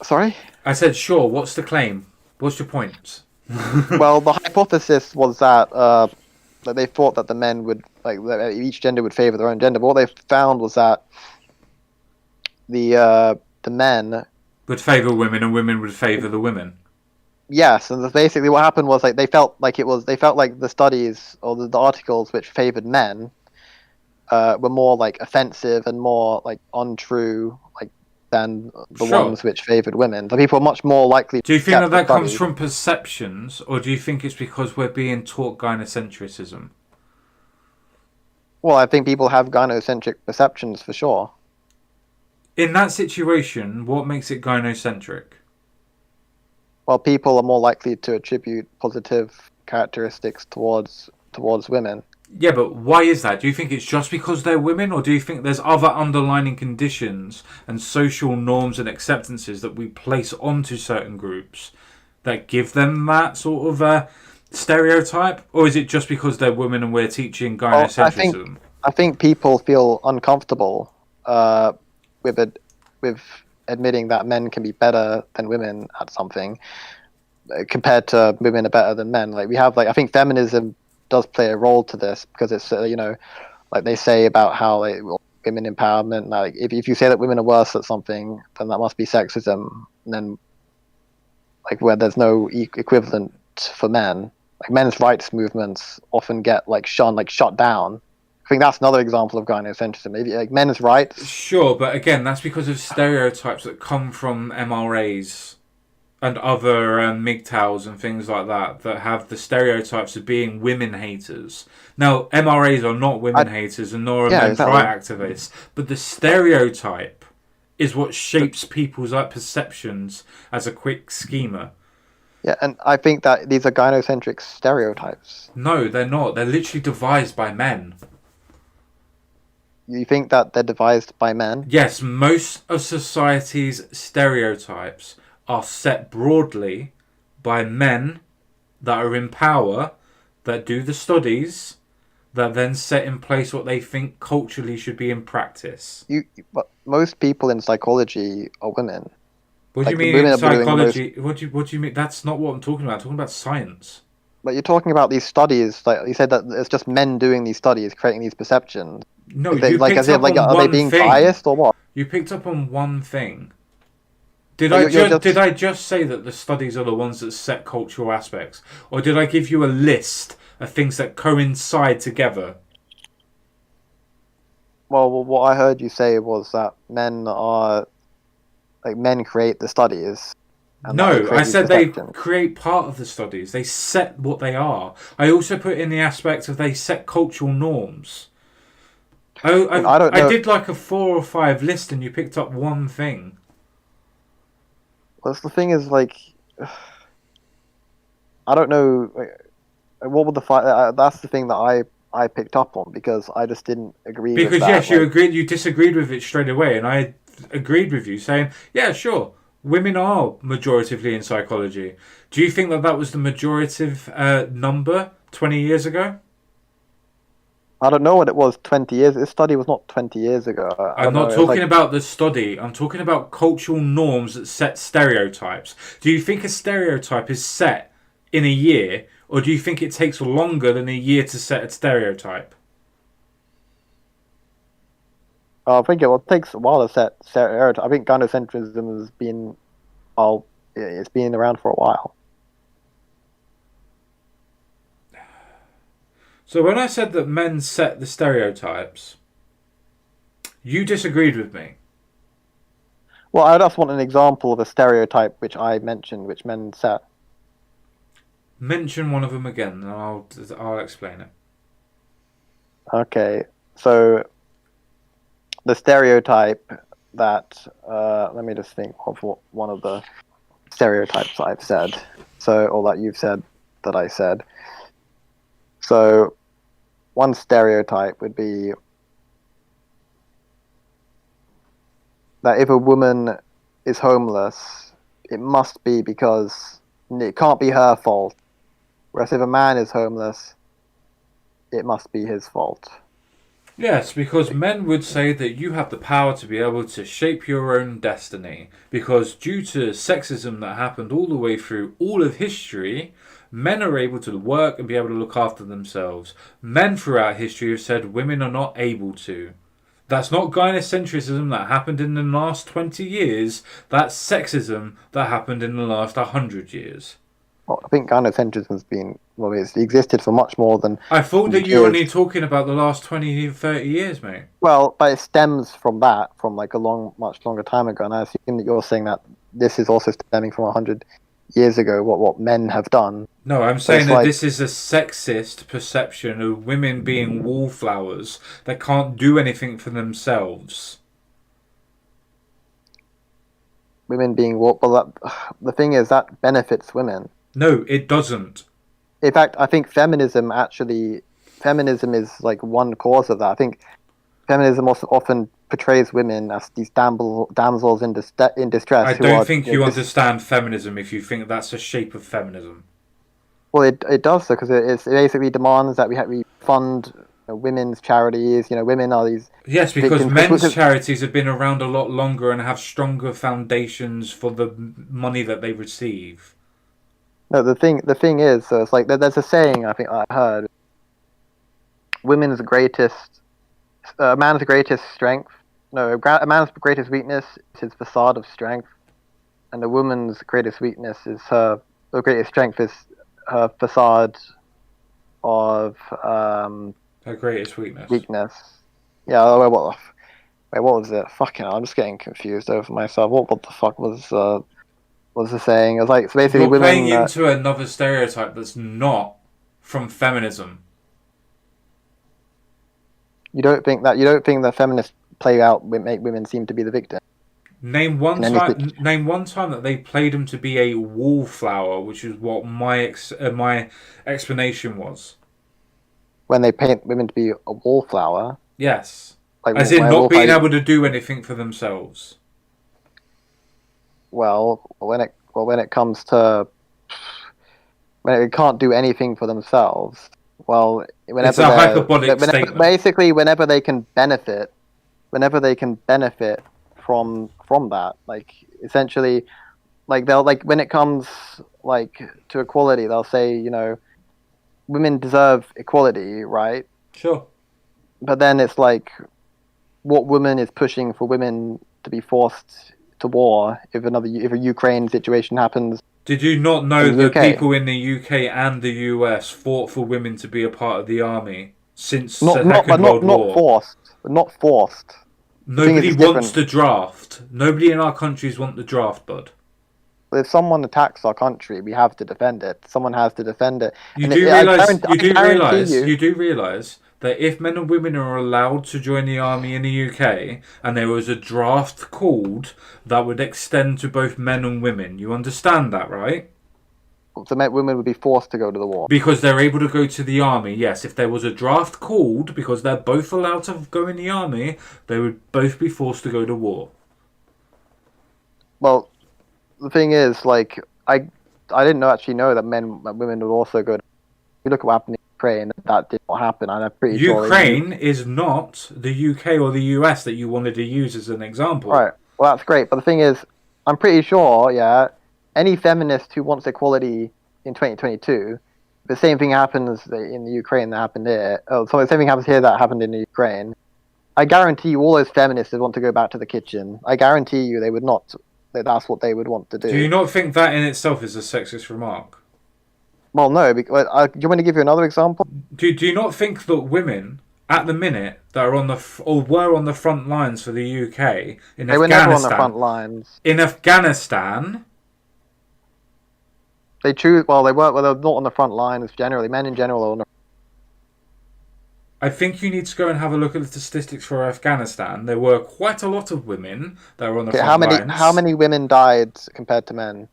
sorry, I said sure. What's the claim? What's your point? well, the hypothesis was that they thought that the men would like that each gender would favor their own gender, but what they found was that the men, Would favour women and women would favour the women. yes, and basically what happened was like they felt like the studies or the articles which favored men were more like offensive and more like untrue like than the Sure. ones which favored women. The people are much more likely to Do you think that accept the that comes study. from perceptions, or do you think it's because we're being taught gynocentrism? Well, I think people have gynocentric perceptions for sure. In that situation, what makes it gynocentric? Well, people are more likely to attribute positive characteristics towards women. Yeah, but why is that? Do you think it's just because they're women, or do you think there's other underlying conditions and social norms and acceptances that we place onto certain groups that give them that sort of stereotype? Or is it just because they're women and we're teaching Well, gynocentrism? I think people feel uncomfortable with it, with admitting that men can be better than women at something compared to women are better than men. Like we have like I think feminism does play a role to this because it's like they say about how like women empowerment. Like if you say that women are worse at something, then that must be sexism. And then like where there's no equivalent for men. Like men's rights movements often get like shut down. I think that's another example of gynocentrism. Maybe like men's rights. Sure, but again, that's because of stereotypes that come from MRAs and other MGTOWs and things like that have the stereotypes of being women haters. Now, MRAs are not women haters and nor are Yeah, men's exactly. right activists, but the stereotype is what shapes people's perceptions as a quick schema. Yeah, and I think that these are gynocentric stereotypes. No, they're not. They're literally devised by men. You think that they're devised by men? Yes, most of society's stereotypes are set broadly by men that are in power, that do the studies, that then set in place what they think culturally should be in practice. But most people in psychology are women. What do you Like the mean women in are doing the most. psychology? What do you mean? That's not what I'm talking about. I'm talking about science. But you're talking about these studies. Like you said that it's just men doing these studies, creating these perceptions. No, Like, you picked as if up like on are they one being thing. biased or what? You picked up on one thing. Did But did I just say that the studies are the ones that set cultural aspects, or did I give you a list of things that coincide together? Well, what I heard you say was that men create the studies. And that No, create I these said they perceptions. create part of the studies. They set what they are. I also put in the aspect of they set cultural norms. I don't I know. did like a 4 or 5 list, and you picked up one thing. That's the thing is like, I don't know. What would the fight? That's the thing that I picked up on because I just didn't agree with Because that. yes, you disagreed with it straight away, and I agreed with you, saying, yeah, sure, women are majoritively in psychology. Do you think that that was the majorative number 20 years ago? I don't know what it was 20 years. This study was not 20 years ago. I I'm don't know. not It was talking like, about the study. I'm talking about cultural norms that set stereotypes. Do you think a stereotype is set in a year, or do you think it takes longer than a year to set a stereotype? I think it takes a while to set stereotypes. I think gynocentrism has been, it's been around for a while. So when I said that men set the stereotypes, you disagreed with me. Well, I just want an example of a stereotype which I mentioned, which men set. Mention one of them again, and I'll explain it. Okay, so the stereotype that let me just think of what one of the stereotypes I've said. So, or that you've said that I said. So, one stereotype would be that if a woman is homeless, it must be because it can't be her fault. Whereas if a man is homeless, it must be his fault. Yes, because men would say that you have the power to be able to shape your own destiny. Because due to sexism that happened all the way through all of history, men are able to work and be able to look after themselves. Men throughout history have said women are not able to. That's not gynocentrism that happened in the last 20 years. That's sexism that happened in the last 100 years. Well, I think gynocentrism's been, well, it's existed for much more than I thought that 100 you were only years. talking about the last 20, 30 years, mate. Well, but it stems from that, from like much longer time ago. And I assume that you're saying that this is also stemming from 100 years ago, what men have done. No, I'm So saying it's that like this is a sexist perception of women being wallflowers that can't do anything for themselves. women being what? Well, the thing is that benefits women. No, it doesn't. In fact, I think feminism is like one cause of that. I think feminism also often portrays women as these damsels in distress I who don't are, think you understand feminism if you think that's a shape of feminism. well, it does because it basically demands that we fund women's charities. Women are these Yes, because victims. men's charities have been around a lot longer and have stronger foundations for the money that they receive. No, the thing is, so it's like there's a saying I think I heard: women's greatest, a man's greatest strength. No, a man's greatest weakness is his facade of strength, and the woman's greatest weakness is her greatest strength is her facade of Her greatest weakness. weakness. Yeah. Oh, wait, what was it? Fucking hell, I'm just getting confused over myself. What the fuck was the saying? It was like, so basically You're playing women. into another stereotype that's not from feminism. You don't think that feminists play out make women seem to be the victim? Name one time that they played them to be a wallflower, which is what my explanation was. When they paint women to be a wallflower, Yes, like as in why not being wallflower? able to do anything for themselves. Well, when it comes to when it can't do anything for themselves, well, It's a hyperbolic statement. basically whenever they can benefit from that, like essentially, like they'll like when it comes like to equality, they'll say, women deserve equality, right? Sure. But then it's like, what woman is pushing for women to be forced to war if a Ukraine situation happens? Did you not know in the that UK? people in the UK and the US fought for women to be a part of the army since the Not Second World not War? forced, but not forced. Nobody it's wants different. the draft. Nobody in our countries want the draft, bud. But if someone attacks our country, we have to defend it. Someone has to defend it. You And do I realize guarantee you do realize that if men and women are allowed to join the army in the UK and there was a draft called that would extend to both men and women, you understand that, right? so women would be forced to go to the war. Because they're able to go to the army, yes. If there was a draft called, because they're both allowed to go in the army, they would both be forced to go to war. Well, the thing is, like, I didn't actually know that women would also go. You look at what happened in Ukraine, that did not happen, and I'm pretty sure Ukraine is not the UK or the US that you wanted to use as an example. Right. Well, that's great, but the thing is, I'm pretty sure, yeah, any feminist who wants equality in 2022, the same thing happens in the Ukraine that happened here. Oh, so the same thing happens here that happened in the Ukraine. I guarantee you, all those feminists would want to go back to the kitchen. I guarantee you, they would not. That's what they would want to do. Do you not think that in itself is a sexist remark? Well, no. Because, do you want me to give you another example? Do you not think that women at the minute that are on the or were on the front lines for the UK in They were never on the front lines. In Afghanistan, they choose. Well, they were. Well, they're not on the front lines generally. Men in general are on the. I think you need to go and have a look at the statistics for Afghanistan. There were quite a lot of women that were on the front lines. How many women died compared to men?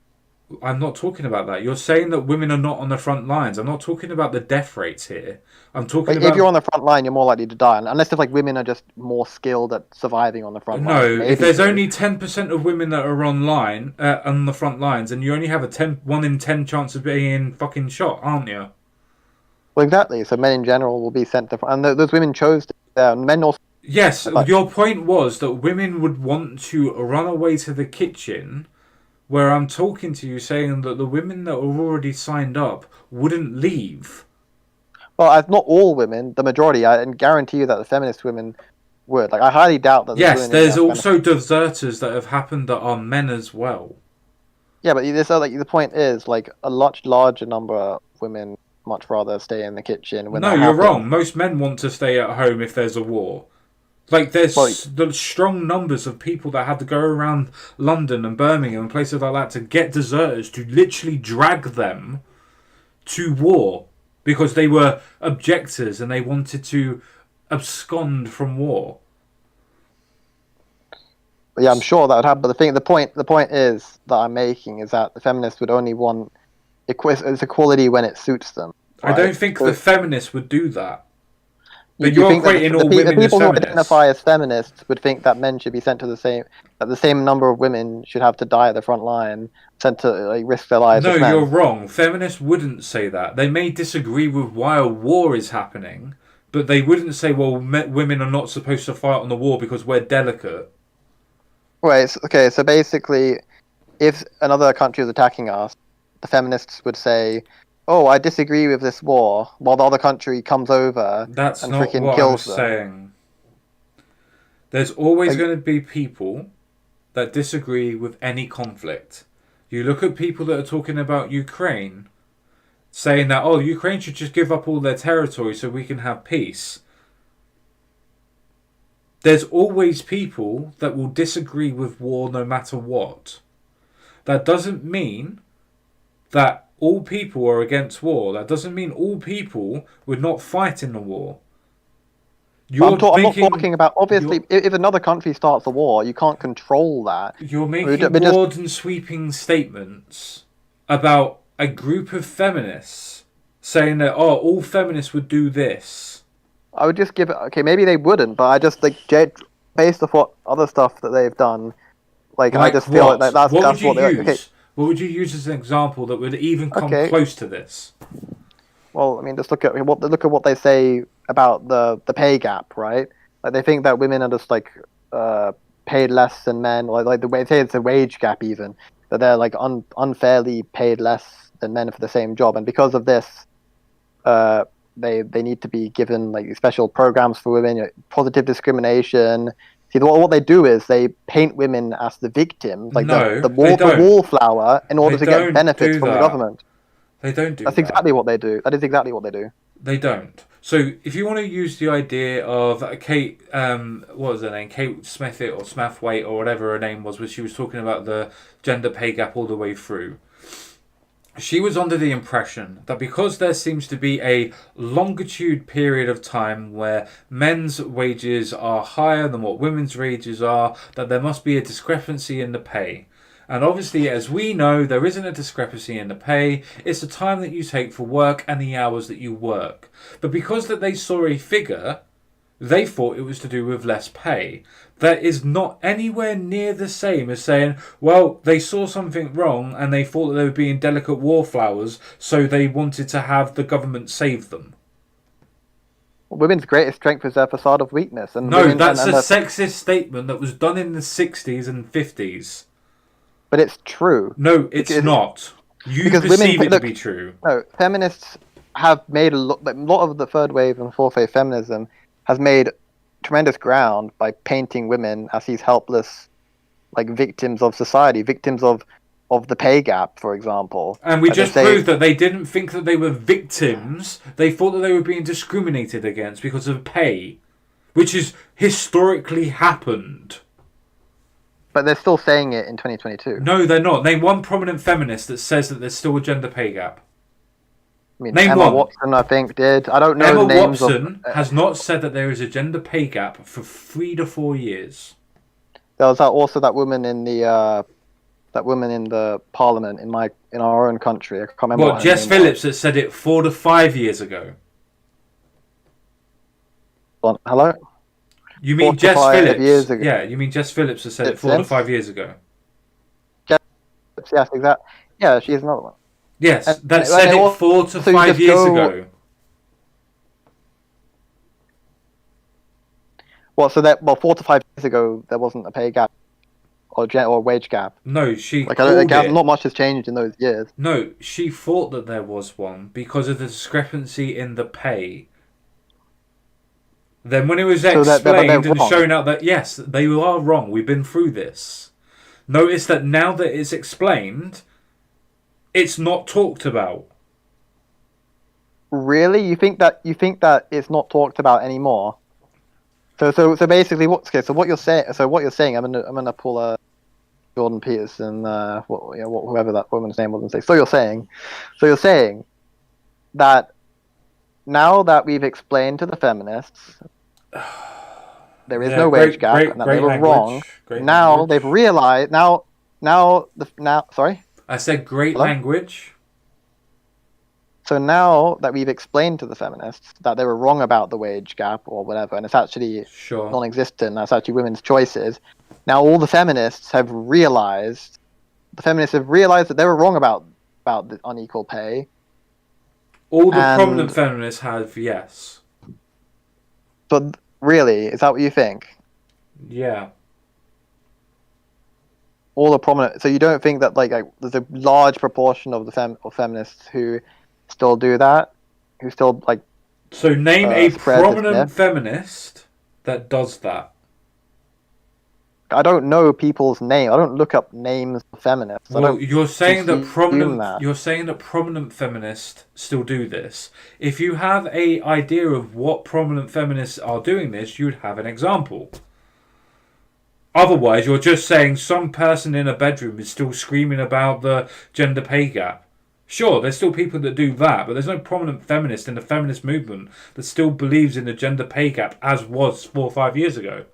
I'm not talking about that. You're saying that women are not on the front lines. I'm not talking about the death rates here. I'm talking about... If you're on the front line, you're more likely to die. Unless if like women are just more skilled at surviving on the front line. No, if there's only 10% of women that are on the front lines, and you only have a 1 in 10 chance of being fucking shot, aren't you? Well, exactly. So men in general will be sent to front. And those women chose to... men also... Yes, your point was that women would want to run away to the kitchen... Where I'm talking to you saying that the women that were already signed up wouldn't leave. Well, not all women, the majority. I can guarantee you that the feminist women would. Like, I highly doubt that. Yes, there's also deserters that have happened that are men as well. Yeah, but the point is, like, a much larger number of women much rather stay in the kitchen. No, you're wrong. Most men want to stay at home if there's a war. Like, there's the strong numbers of people that had to go around London and Birmingham and places like that to get deserters to literally drag them to war because they were objectors and they wanted to abscond from war. Yeah, I'm sure that would happen. But the point is that I'm making is that the feminists would only want equality when it suits them. Right? I don't think the feminists would do that. But you're equating all women as feminists. The people who identify as feminists would think that men should be sent to that the same number of women should have to die at the front line, sent to risk their lives. No, you're wrong. Feminists wouldn't say that. They may disagree with why a war is happening, but they wouldn't say, well, women are not supposed to fight on the war because we're delicate. Right, okay, so basically, if another country is attacking us, the feminists would say, oh, I disagree with this war, while the other country comes over and freaking kills them. Saying. There's always going to be people that disagree with any conflict. You look at people that are talking about Ukraine, saying that, oh, Ukraine should just give up all their territory so we can have peace. There's always people that will disagree with war no matter what. That doesn't mean that all people are against war. That doesn't mean all people would not fight in the war. I'm not talking about, obviously, if another country starts a war, you can't control that. You're making broad and sweeping statements about a group of feminists saying that, oh, all feminists would do this. I would just give it, okay, maybe they wouldn't, but I just, like, based off what other stuff that they've done, like I just feel like that's what they okay. What would you use as an example that would even come close to this? Well, I mean, just look at what they say about the pay gap, right? Like they think that women are just like paid less than men, or like the way they say it's a wage gap, even that they're like unfairly paid less than men for the same job, and because of this, they need to be given like special programs for women, you know, positive discrimination. See, what they do is they paint women as the victims, like the wallflower, in order to get benefits from the government. They don't do that. That's exactly what they do. That is exactly what they do. They don't. So if you want to use the idea of Kate, what was her name? Kate Smithwick or Smithwaite or whatever her name was, where she was talking about the gender pay gap all the way through. She was under the impression that because there seems to be a longitude period of time where men's wages are higher than what women's wages are, that there must be a discrepancy in the pay. And obviously, as we know, there isn't a discrepancy in the pay. It's the time that you take for work and the hours that you work. But because that they saw a figure, they thought it was to do with less pay. That is not anywhere near the same as saying, well, they saw something wrong and they thought that they were being delicate wallflowers, so they wanted to have the government save them. Women's greatest strength is their facade of weakness. And no, that's a sexist statement that was done in the 60s and 50s. But it's true. No, it's not. You perceive it to be true. No, feminists have made a lot of the third wave and fourth wave feminism has made tremendous ground by painting women as these helpless, like victims of society, victims of the pay gap, for example. And we just proved that they didn't think that they were victims. They thought that they were being discriminated against because of pay, which has historically happened. But they're still saying it in 2022. No, they're not. Name one prominent feminist that says that there's still a gender pay gap. I mean, Emma Watson, I think, did. I don't know Emma the names Watson has not said that there is a gender pay gap for 3 to 4 years. There was also that woman in the parliament in our own country. I can't remember. Well, Jess Phillips that said it 4 to 5 years ago. Hello? You mean Jess Phillips? Years ago. Yeah, you mean Jess Phillips has said it 4 to 5 years ago. Jess Phillips, yes, exactly. Yeah, she's another one. Yes, that said it 4 to 5 years ago. Well, 4 to 5 years ago, there wasn't a pay gap or wage gap. No, she not much has changed in those years. No, she thought that there was one because of the discrepancy in the pay. Then when it was explained and shown out that, yes, they are wrong, we've been through this. Notice that now that it's explained, it's not talked about. Really? You think that it's not talked about anymore? So basically, what you're saying, I'm gonna pull Jordan Peterson, whoever that woman's name was, and say. So you're saying that now that we've explained to the feminists there is no wage gap and that they were wrong, now they've realized. Sorry. I said great language. So now that we've explained to the feminists that they were wrong about the wage gap or whatever, and it's actually non-existent, that's actually women's choices. Now all the feminists have realized that they were wrong about the unequal pay. All the prominent feminists have, yes. But really, is that what you think? Yeah. All the prominent. So you don't think that like there's a large proportion of the feminists who still do that, who still like. So name a prominent feminist that does that. I don't know people's name. I don't look up names of feminists. I Well, don't you're saying that assume that. prominent feminists still do this. If you have a idea of what prominent feminists are doing this, you'd have an example. Otherwise, you're just saying some person in a bedroom is still screaming about the gender pay gap. Sure, there's still people that do that, but there's no prominent feminist in the feminist movement that still believes in the gender pay gap as was 4 or 5 years ago.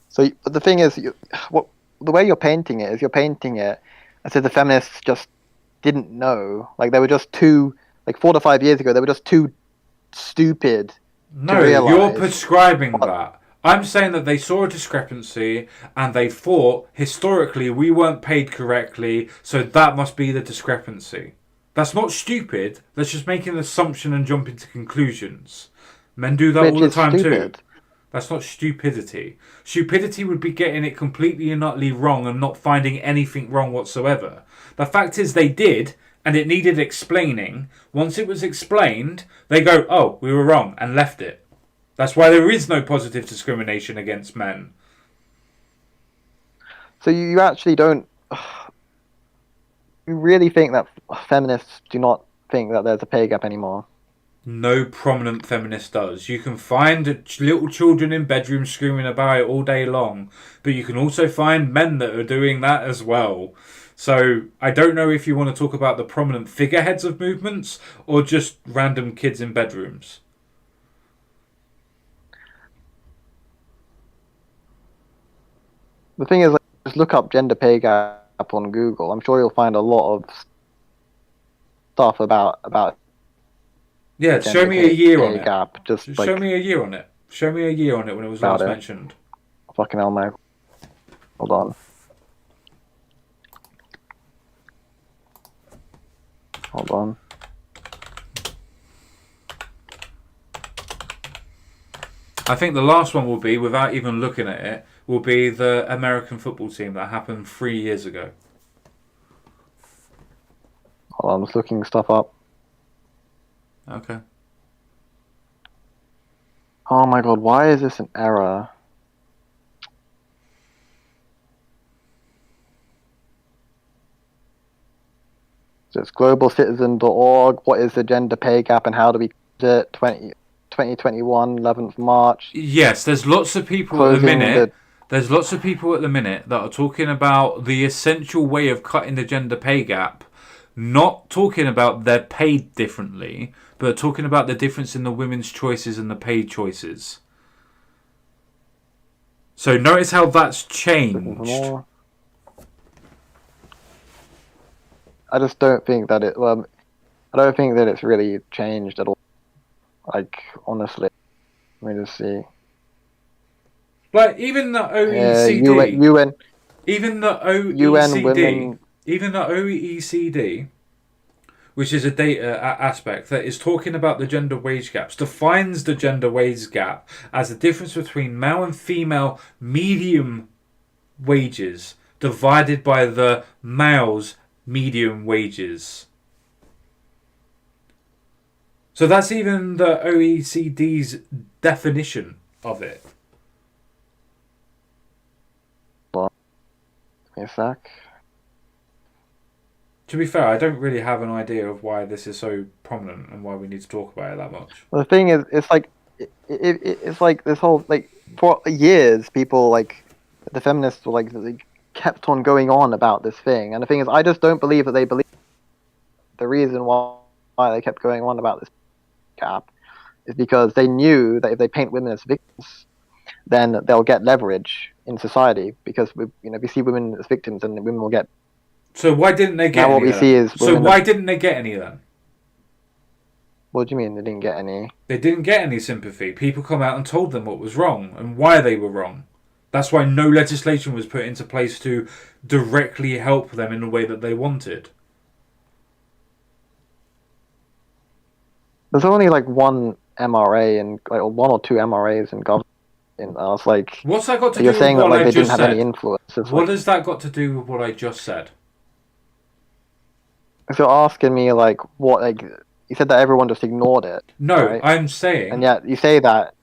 So, but the thing is, the way you're painting it as if the feminists just didn't know. Like they were just too, like 4 to 5 years ago, they were just too stupid to No, realize. you're prescribing that. I'm saying that they saw a discrepancy and they thought historically we weren't paid correctly, so that must be the discrepancy. That's not stupid. That's just making an assumption and jumping to conclusions. Men do that all the time too. That's not stupidity. Stupidity would be getting it completely and utterly wrong and not finding anything wrong whatsoever. The fact is they did, and it needed explaining. Once it was explained, they go, oh, we were wrong, and left it. That's why there is no positive discrimination against men. So you actually don't... You really think that feminists do not think that there's a pay gap anymore? No prominent feminist does. You can find little children in bedrooms screaming about it all day long, but you can also find men that are doing that as well. So I don't know if you want to talk about the prominent figureheads of movements or just random kids in bedrooms. The thing is, like, just look up gender pay gap on Google. I'm sure you'll find a lot of stuff about yeah, show me a year on it. Gap. Just show me a year on it. Show me a year on it when it was last mentioned. Fucking hell, mate. Hold on. Hold on. I think the last one will be, without even looking at it, will be the American football team that happened 3 years ago. Hold on, I'm just looking stuff up. Okay. Oh my god, why is this an error? So it's globalcitizen.org. What is the gender pay gap and how do we do it? 2021, 11th March. Yes, there's lots of people at the minute. There's lots of people at the minute that are talking about the essential way of cutting the gender pay gap. Not talking about they're paid differently, but talking about the difference in the women's choices and the paid choices. So notice how that's changed. I just don't think that it. Well, I don't think that it's really changed at all. Like honestly, let me just see. Like even the OECD, UN, even the OECD, UN women. Even the OECD, which is a data aspect that is talking about the gender wage gaps, defines the gender wage gap as the difference between male and female medium wages divided by the male's medium wages. So that's even the OECD's definition of it. Give me a sec. To be fair, I don't really have an idea of why this is so prominent and why we need to talk about it that much. Well, the thing is, it's like, it's like this whole, like, for years, people, like, the feminists were, like, they kept on going on about this thing. And the thing is, I just don't believe that they believe the reason why they kept going on about this gap is because they knew that if they paint women as victims, then they'll get leverage in society because we see women as victims and women will get. So why didn't they get now any? What we see is so why didn't they get any then? What do you mean they didn't get any? They didn't get any sympathy. People come out and told them what was wrong and why they were wrong. That's why no legislation was put into place to directly help them in the way that they wanted. There's only like one MRA and like one or two MRAs in government. And I was like, what's that got to do you're with saying what that like I they just didn't have said? any influence. What has that got to do with what I just said? So asking me like what, like you said that everyone just ignored it. No, right? I'm saying, and yet you say that.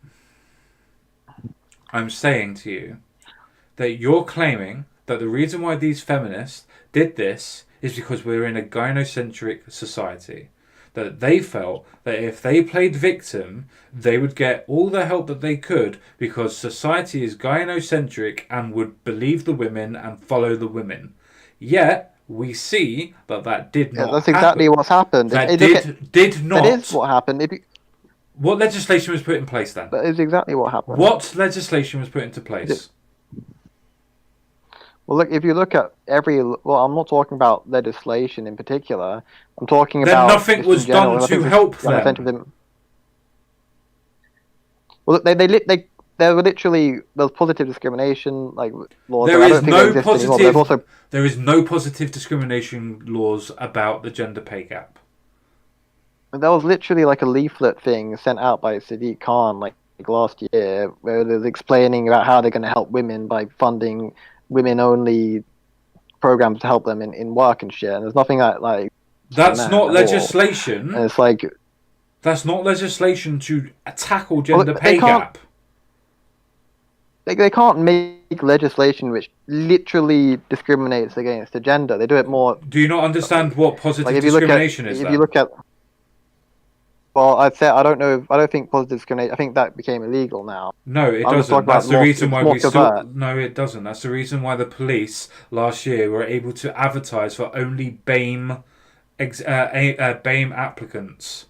I'm saying to you that you're claiming that the reason why these feminists did this is because we're in a gynocentric society. That they felt that if they played victim, they would get all the help that they could because society is gynocentric and would believe the women and follow the women. Yet, we see that did not That's happen. exactly what's happened. That did not. That is what happened. What legislation was put in place then? That is exactly what happened. What legislation was put into place? Well, look, if you look at I'm not talking about legislation in particular. I'm talking about. Then nothing was done to help them. Well, there were literally there's positive discrimination laws. There is no positive discrimination laws about the gender pay gap. There was literally a leaflet thing sent out by Sadiq Khan last year where it was explaining about how they're going to help women by funding women-only programs to help them in work and shit. And there's nothing like that's not legislation. And it's that's not legislation to tackle gender pay gap. They can't make legislation which literally discriminates against the gender. They do it more. Do you not understand what positive discrimination is? If you look at, well, I'd say I don't know. I don't think positive discrimination. I think that became illegal now. No, it doesn't. That's the reason why we still. No, it doesn't. That's the reason why the police last year were able to advertise for only BAME applicants.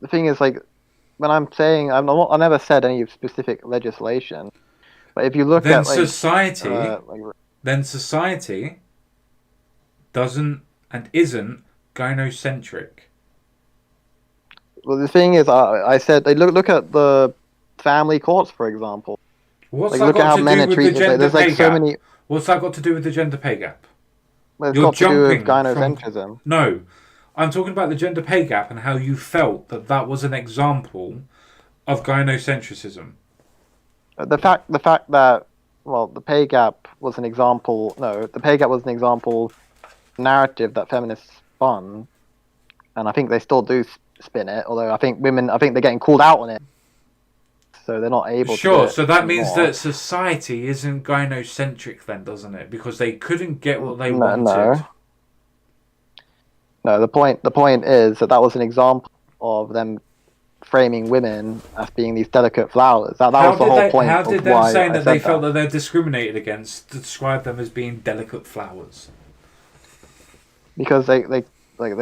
The thing is, when I'm saying I never said any specific legislation, but if you look then at then society doesn't and isn't gynocentric. Well, the thing is, I said they look at the family courts, for example. What's that got to do with the gender pay gap? What's that got to do with the gender pay gap? Well, it's got to do with gynocentrism. No, I'm talking about the gender pay gap and how you felt that was an example of gynocentrism. The fact that the pay gap was an example. No, the pay gap was an example narrative that feminists spun, and I think they still do spin it. Although I think they're getting called out on it, so they're not able. Sure, so that means that society isn't gynocentric then, doesn't it? Because they couldn't get what they wanted. No, the point is that was an example of them framing women as being these delicate flowers. That was the whole point. How did them saying that they felt that they're discriminated against describe them as being delicate flowers? Because they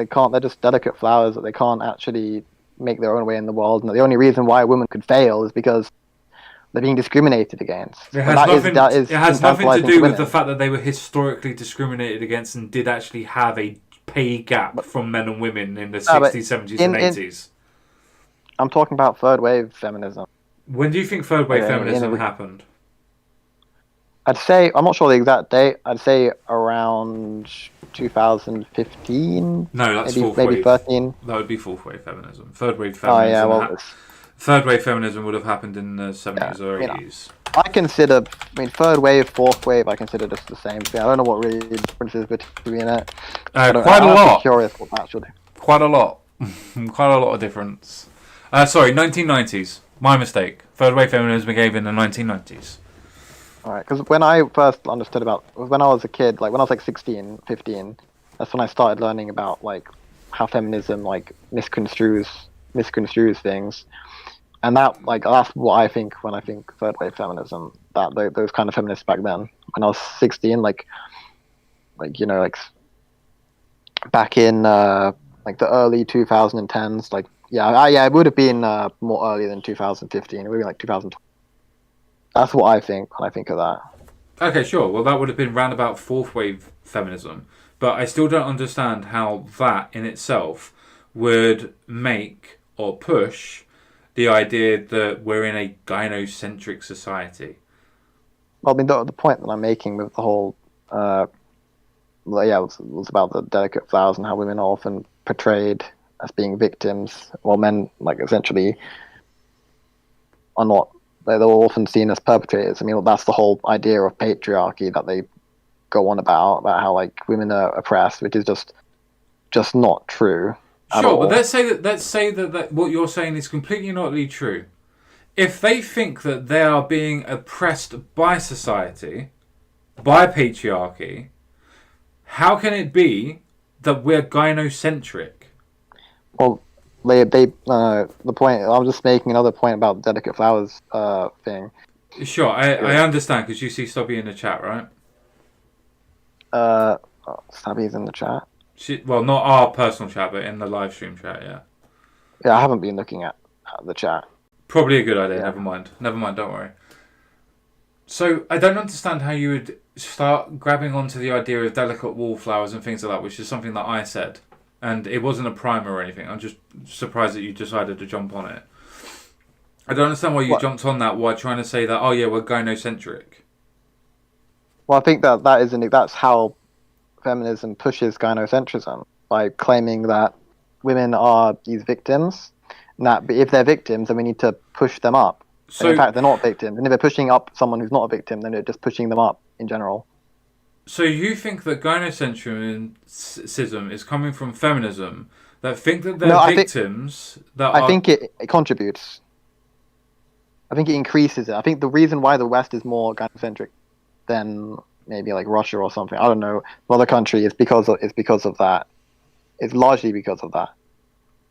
can't. They're just delicate flowers that they can't actually make their own way in the world. And the only reason why a woman could fail is because they're being discriminated against. It has nothing to do with the fact that they were historically discriminated against and did actually have a pay gap from men and women in the 60s, 70s, and 80s. I'm talking about third wave feminism. When do you think third wave feminism happened? I'd say, I'm not sure the exact date. I'd say around 2015. No, that's maybe 13. That would be fourth wave feminism. Third wave feminism. Third wave feminism would have happened in the 70s or 80s. Third wave, fourth wave, I consider just the same thing. I don't know what really the difference is between it. Quite a lot. I'm curious what that should do. Quite a lot. Quite a lot of difference. 1990s. My mistake. Third wave feminism became in the 1990s. Alright, because when I first understood when I was a kid, when I was 16, 15, that's when I started learning about how feminism misconstrues things. And that's what I think when I think third wave feminism. Those kind of feminists back then, when I was 16, back in the early 2010s, it would have been more early than 2015. It would be 2020. That's what I think when I think of that. Okay, sure. Well, that would have been round about fourth wave feminism, but I still don't understand how that in itself would make or push the idea that we're in a gynocentric society. Well, the point that I'm making with the whole, was about the delicate flowers and how women are often portrayed as being victims, while men, essentially, are not. They're often seen as perpetrators. That's the whole idea of patriarchy that they go on about how women are oppressed, which is just not true. Sure, but let's say that what you're saying is completely not true. if they think that they are being oppressed by society, by patriarchy, how can it be that we're gynocentric? Well, the point. I'm just making another point about delicate flowers thing. Sure, I understand because you see Stubby in the chat, right? Oh, Stabby's in the chat. Well, not our personal chat, but in the live stream chat, yeah. Yeah, I haven't been looking at the chat. Probably a good idea. Yeah. Never mind. Don't worry. So I don't understand how you would start grabbing onto the idea of delicate wallflowers and things like that, which is something that I said, and it wasn't a primer or anything. I'm just surprised that you decided to jump on it. I don't understand why you jumped on that while trying to say that, oh yeah, we're gynocentric. Well, I think that's how feminism pushes gynocentrism, by claiming that women are these victims, and that if they're victims, then we need to push them up. So, and in fact, they're not victims. And if they're pushing up someone who's not a victim, then they're just pushing them up in general. So you think that gynocentrism is coming from feminism that think that they're victims? I think it contributes. I think it increases it. I think the reason why the West is more gynocentric than maybe like Russia or something, I don't know, other country, is because of that. It's largely because of that.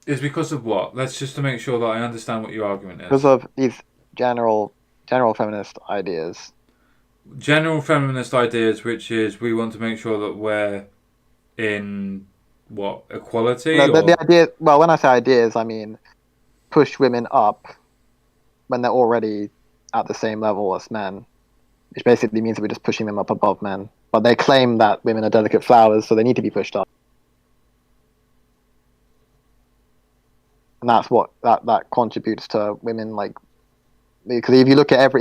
It's because of what? Let's just to make sure that I understand what your argument is. Because of these general feminist ideas. General feminist ideas, which is we want to make sure that we're in what, equality? No, the idea. Well, when I say ideas, I mean push women up when they're already at the same level as men, which basically means that we're just pushing them up above men. But they claim that women are delicate flowers, so they need to be pushed up. And that's what that contributes to women, like, because if you look at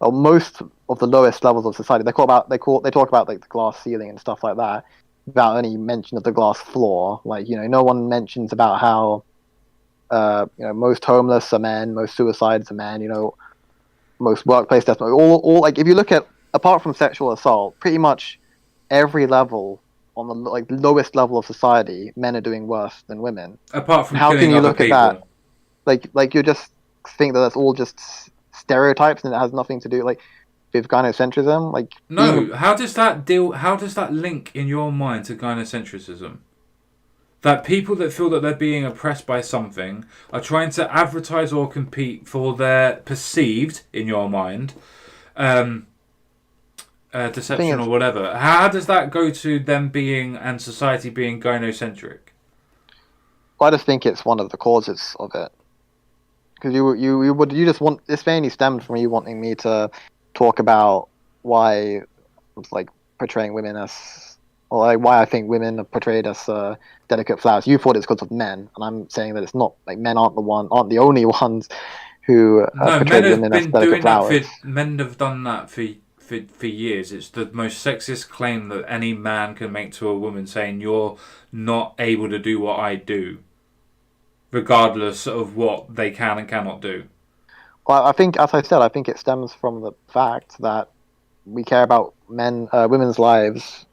most of the lowest levels of society, they talk about like the glass ceiling and stuff like that, without any mention of the glass floor. Like, no one mentions about how most homeless are men, most suicides are men, most workplace deaths, all like, if you look at, apart from sexual assault, pretty much every level on the lowest level of society, men are doing worse than women. Apart from how killing can you other look people. at that? Like you just think that that's all just stereotypes and it has nothing to do with gynocentrism. Like, no, how does that link in your mind to gynocentrism? That people that feel that they're being oppressed by something are trying to advertise or compete for their perceived, in your mind, deception or whatever. How does that go to them being and society being gynocentric? Well, I just think it's one of the causes of it. Because you just want, this mainly stemmed from you wanting me to talk about why it's like portraying women as, or like why I think women are portrayed as delicate flowers. You thought it's because of men, and I'm saying that it's not. Like, men aren't the only ones who portray women as delicate flowers. Men have done that for years. It's the most sexist claim that any man can make to a woman, saying you're not able to do what I do, regardless of what they can and cannot do. Well, I think, as I said, I think it stems from the fact that we care about women's lives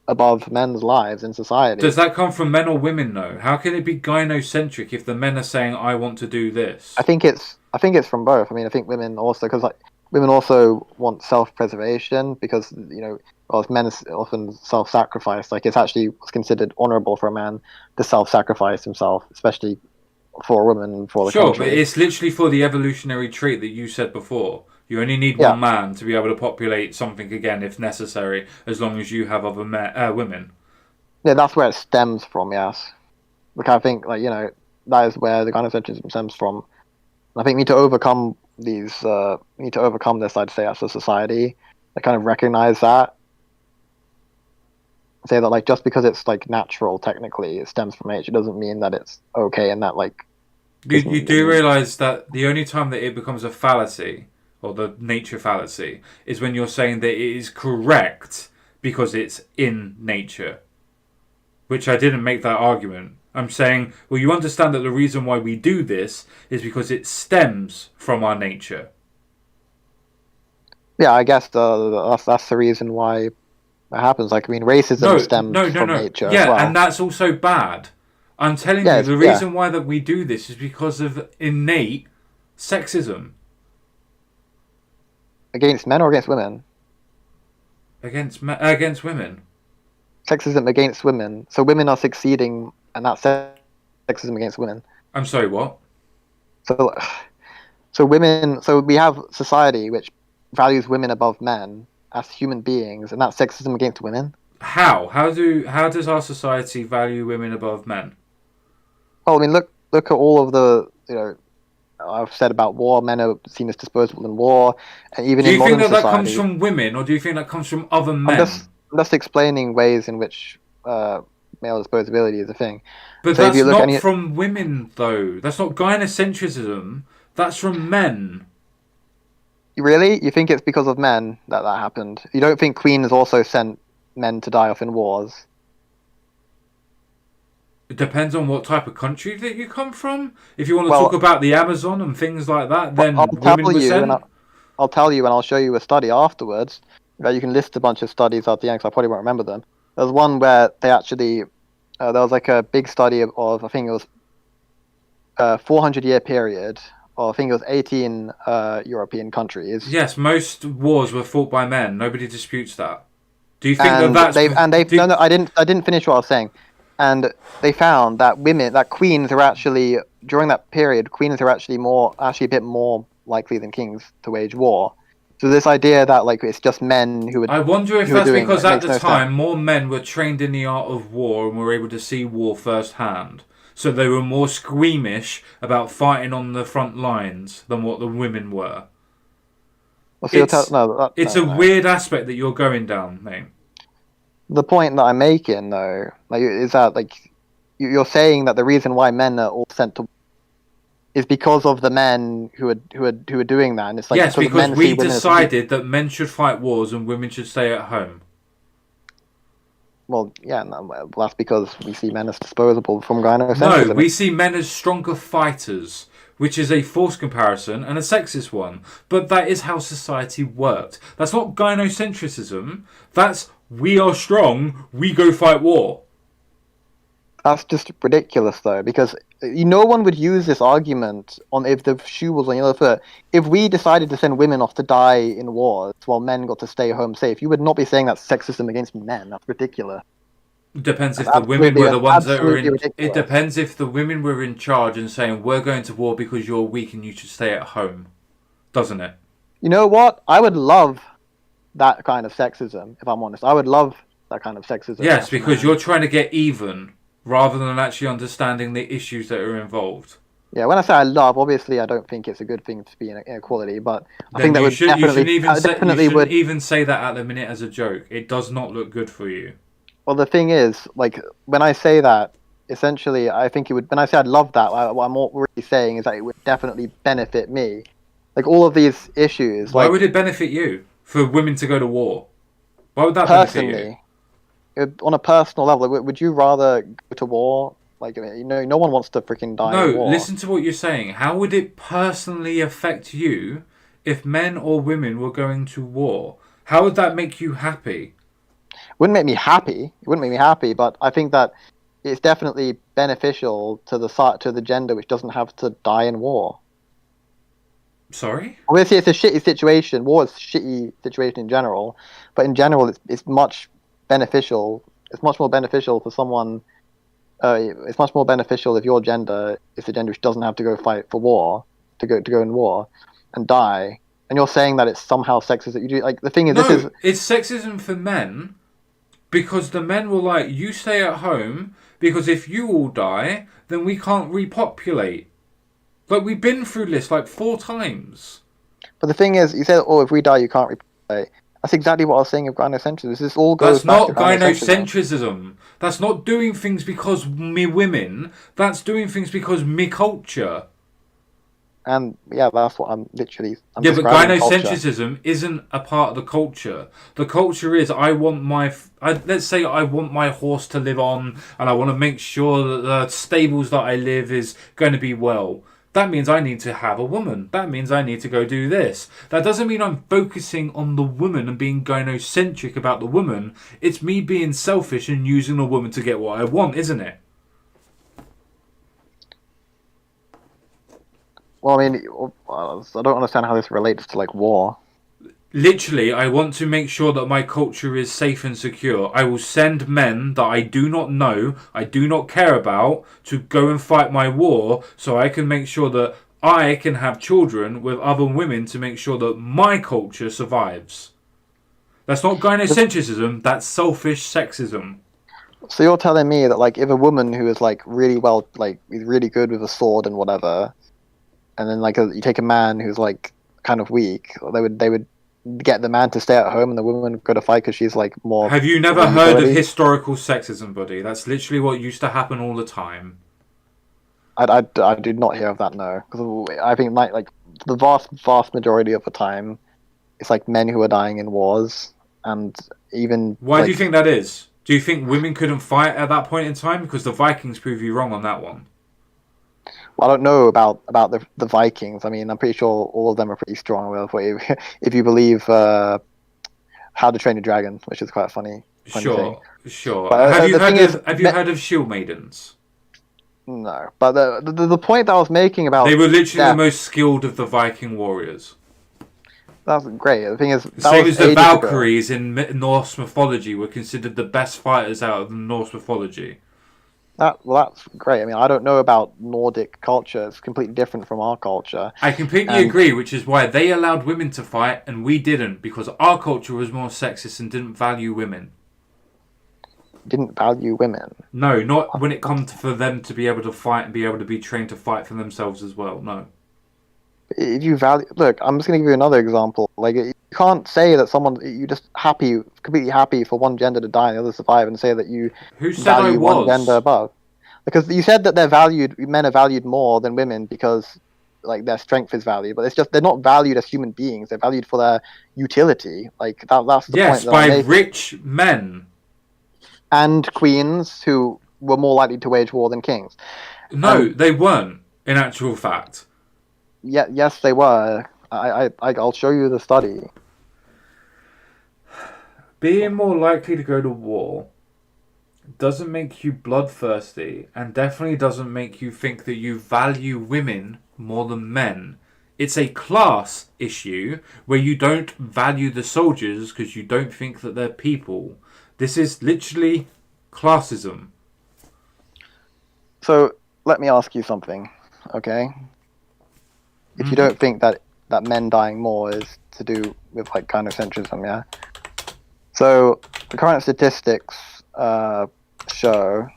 above men's lives in society. Does that come from men or women, though? How can it be gynocentric if the men are saying, I want to do this? I think it's from both. I mean, I think women also, because women also want self-preservation, because, whilst men is often self-sacrifice, like, it's actually considered honourable for a man to self-sacrifice himself, especially for a woman and for the country. Sure, but it's literally for the evolutionary trait that you said before. You only need one man to be able to populate something again if necessary, as long as you have other women. Yeah, that's where it stems from, yes. Like, I think, that is where the gynocentrism stems from. I think we need to overcome this, I'd say, as a society. I kind of recognize that. Say that, just because it's, natural, technically, it stems from nature, doesn't mean that it's okay, and that, You do realise that the only time that it becomes a fallacy, or the nature fallacy, is when you're saying that it is correct because it's in nature. Which I didn't make that argument. I'm saying, well, you understand that the reason why we do this is because it stems from our nature. Yeah, I guess that's the reason why it happens. Racism stems from nature. Yeah, as well. And that's also bad. I'm telling you, the reason why that we do this is because of innate Sexism Against men or against women? against women. Sexism against women. So women are succeeding, and that's sexism against women. I'm sorry, what? So, so women. So we have society which values women above men as human beings, and that's sexism against women. How? How does our society value women above men? Well, I mean, look at all of the I've said about war. Men are seen as disposable in war, and even Do in you think modern that comes society. from women, or do you think that comes from other I'm men? just I'm just explaining ways in which male disposability is a thing. But So if that's you look not any from women, though. That's not gynocentrism. That's from men. really, you think it's because of men that happened? You don't think queens also sent men to die off in wars? It depends on what type of country that you come from. If you want to talk Well, about the Amazon and things like that, I'll then women tell were you, and sent. I'll tell you, and I'll show you a study afterwards. That you can list a bunch of studies at the end, 'cause I probably won't remember them. There's one where they actually there was like a big study of I think it was 400-year period, or I think it was 18 European countries, Yes, most wars were fought by men. Nobody disputes that. Do you think that and that's? they've Do, no, I didn't finish what I was saying, and they found that queens are actually during that period, queens are actually a bit more likely than kings to wage war. So this idea that like it's just men I wonder if who are that's doing because it at makes the no sense. time more men were trained in the art of war and were able to see war firsthand. So they were more squeamish about fighting on the front lines than what the women were. Well, so It's it's no, a no. weird aspect that you're going down, mate. The point that I'm making though, like, is that like you're saying that the reason why men are all sent to is because of the men who are doing that, and it's like Yes, because because men see we women as weak. decided that men should fight wars and women should stay at home. Well, yeah, no, well, that's because we see men as disposable from No, gynocentrism. we see men as stronger fighters, which is a false comparison and a sexist one. But that is how society worked. That's not gynocentrism. That's we are strong, we go fight war. That's just ridiculous, though, because no one would use this argument on if the shoe was on your foot. If we decided to send women off to die in wars while men got to stay home safe, you would not be saying that's sexism against men. That's ridiculous. It depends That's if the women were the ones that were absolutely in. It ridiculous. depends if the women were in charge and saying we're going to war because you're weak and you should stay at home, doesn't it? You know what? I would love that kind of sexism, if I'm honest. I would love that kind of sexism Yes, against because men. you're trying to get even rather than actually understanding the issues that are involved. Yeah, when I say I love, obviously I don't think it's a good thing to be in inequality, but I think Then that would you shouldn't definitely, even say you definitely shouldn't would. even say that at the minute as a joke. It does not look good for you. Well, the thing is, like when I say that, essentially, I think it would. When I say I'd love that, what I'm really saying is that it would definitely benefit me. Like all of these issues, Why would like it benefit you for women to go to war? Why would that benefit you? personally, on a personal level, like, would you rather go to war? Like, I mean, no one wants to freaking die No, in war. listen to what you're saying. How would it personally affect you if men or women were going to war? How would that make you happy? Wouldn't make me happy. It wouldn't make me happy, but I think that it's definitely beneficial to the gender which doesn't have to die in war. Sorry? Obviously, it's a shitty situation. War is a shitty situation in general, but in general, it's much beneficial. It's much more beneficial for someone. It's much more beneficial if your gender is a gender which doesn't have to go fight for war, to go in war, and die. And you're saying that it's somehow sexist that you do. Like the thing is, this is No, it's sexism for men because the men will like, you stay at home because if you all die, then we can't repopulate. Like, we've been through this like 4 times. But the thing is, you said, "Oh, if we die, you can't replay." That's exactly what I was saying of gynocentrism. This all goes That's back to not gynocentrism. gynocentrism. That's not doing things because me women. That's doing things because me culture. And yeah, that's what I'm Yeah, but describing culture. gynocentrism isn't a part of the culture. The culture is I want let's say I want my horse to live on, and I want to make sure that the stables that I live is going to be well. That means I need to have a woman. That means I need to go do this. That doesn't mean I'm focusing on the woman and being gynocentric about the woman. It's me being selfish and using the woman to get what I want, isn't it? Well, I mean, I don't understand how this relates to like war. Literally, I want to make sure that my culture is safe and secure. I will send men that I do not know, I do not care about, to go and fight my war so I can make sure that I can have children with other women to make sure that my culture survives. That's not gynocentrism, that's selfish sexism. So you're telling me that like if a woman who is like really well, like is really good with a sword and whatever, and then like you take a man who's like kind of weak, they would get the man to stay at home and the woman would go to fight because she's like more Have you of never a heard of utility. historical sexism, buddy? That's literally what used to happen all the time. I did not hear of that, no, because I think like the vast majority of the time it's like men who are dying in wars, and even Why do you like, think that is? Do you think women couldn't fight at that point in time? Because the Vikings prove you wrong on that one. well, I don't know about the Vikings. I mean, I'm pretty sure all of them are pretty strong. Well, if you believe How to Train a Dragon, which is quite a funny thing. Sure, sure. But Have you the heard thing is, of shield maidens? no. But the point that I was making about They were literally the death, most skilled of the Viking warriors. that's great. The thing is, that Same was as the ages ago. Valkyries in Norse mythology were considered the best fighters out of the Norse mythology. That's great. I mean, I don't know about Nordic culture. It's completely different from our culture, I completely and agree, which is why they allowed women to fight and we didn't, because our culture was more sexist and didn't value women. didn't value women. No, not when it comes for them to be able to fight and be able to be trained to fight for themselves as well. No. If you value, look, I'm just going to give you another example. Like, you can't say that you just completely happy for one gender to die and the other survive, and say that you Who said I value one gender was? above. Because you said that men are valued more than women because like their strength is valued, but it's just they're not valued as human beings. They're valued for their utility. Like that's the Yes, point that I'm by making. rich men. And queens who were more likely to wage war than kings. No, And they weren't, in actual fact. yes, they were. I'll show you the study. Being more likely to go to war doesn't make you bloodthirsty and definitely doesn't make you think that you value women more than men. It's a class issue where you don't value the soldiers because you don't think that they're people. This is literally classism. So let me ask you something, okay? If you don't think that men dying more is to do with like gynocentrism, yeah. So the current statistics show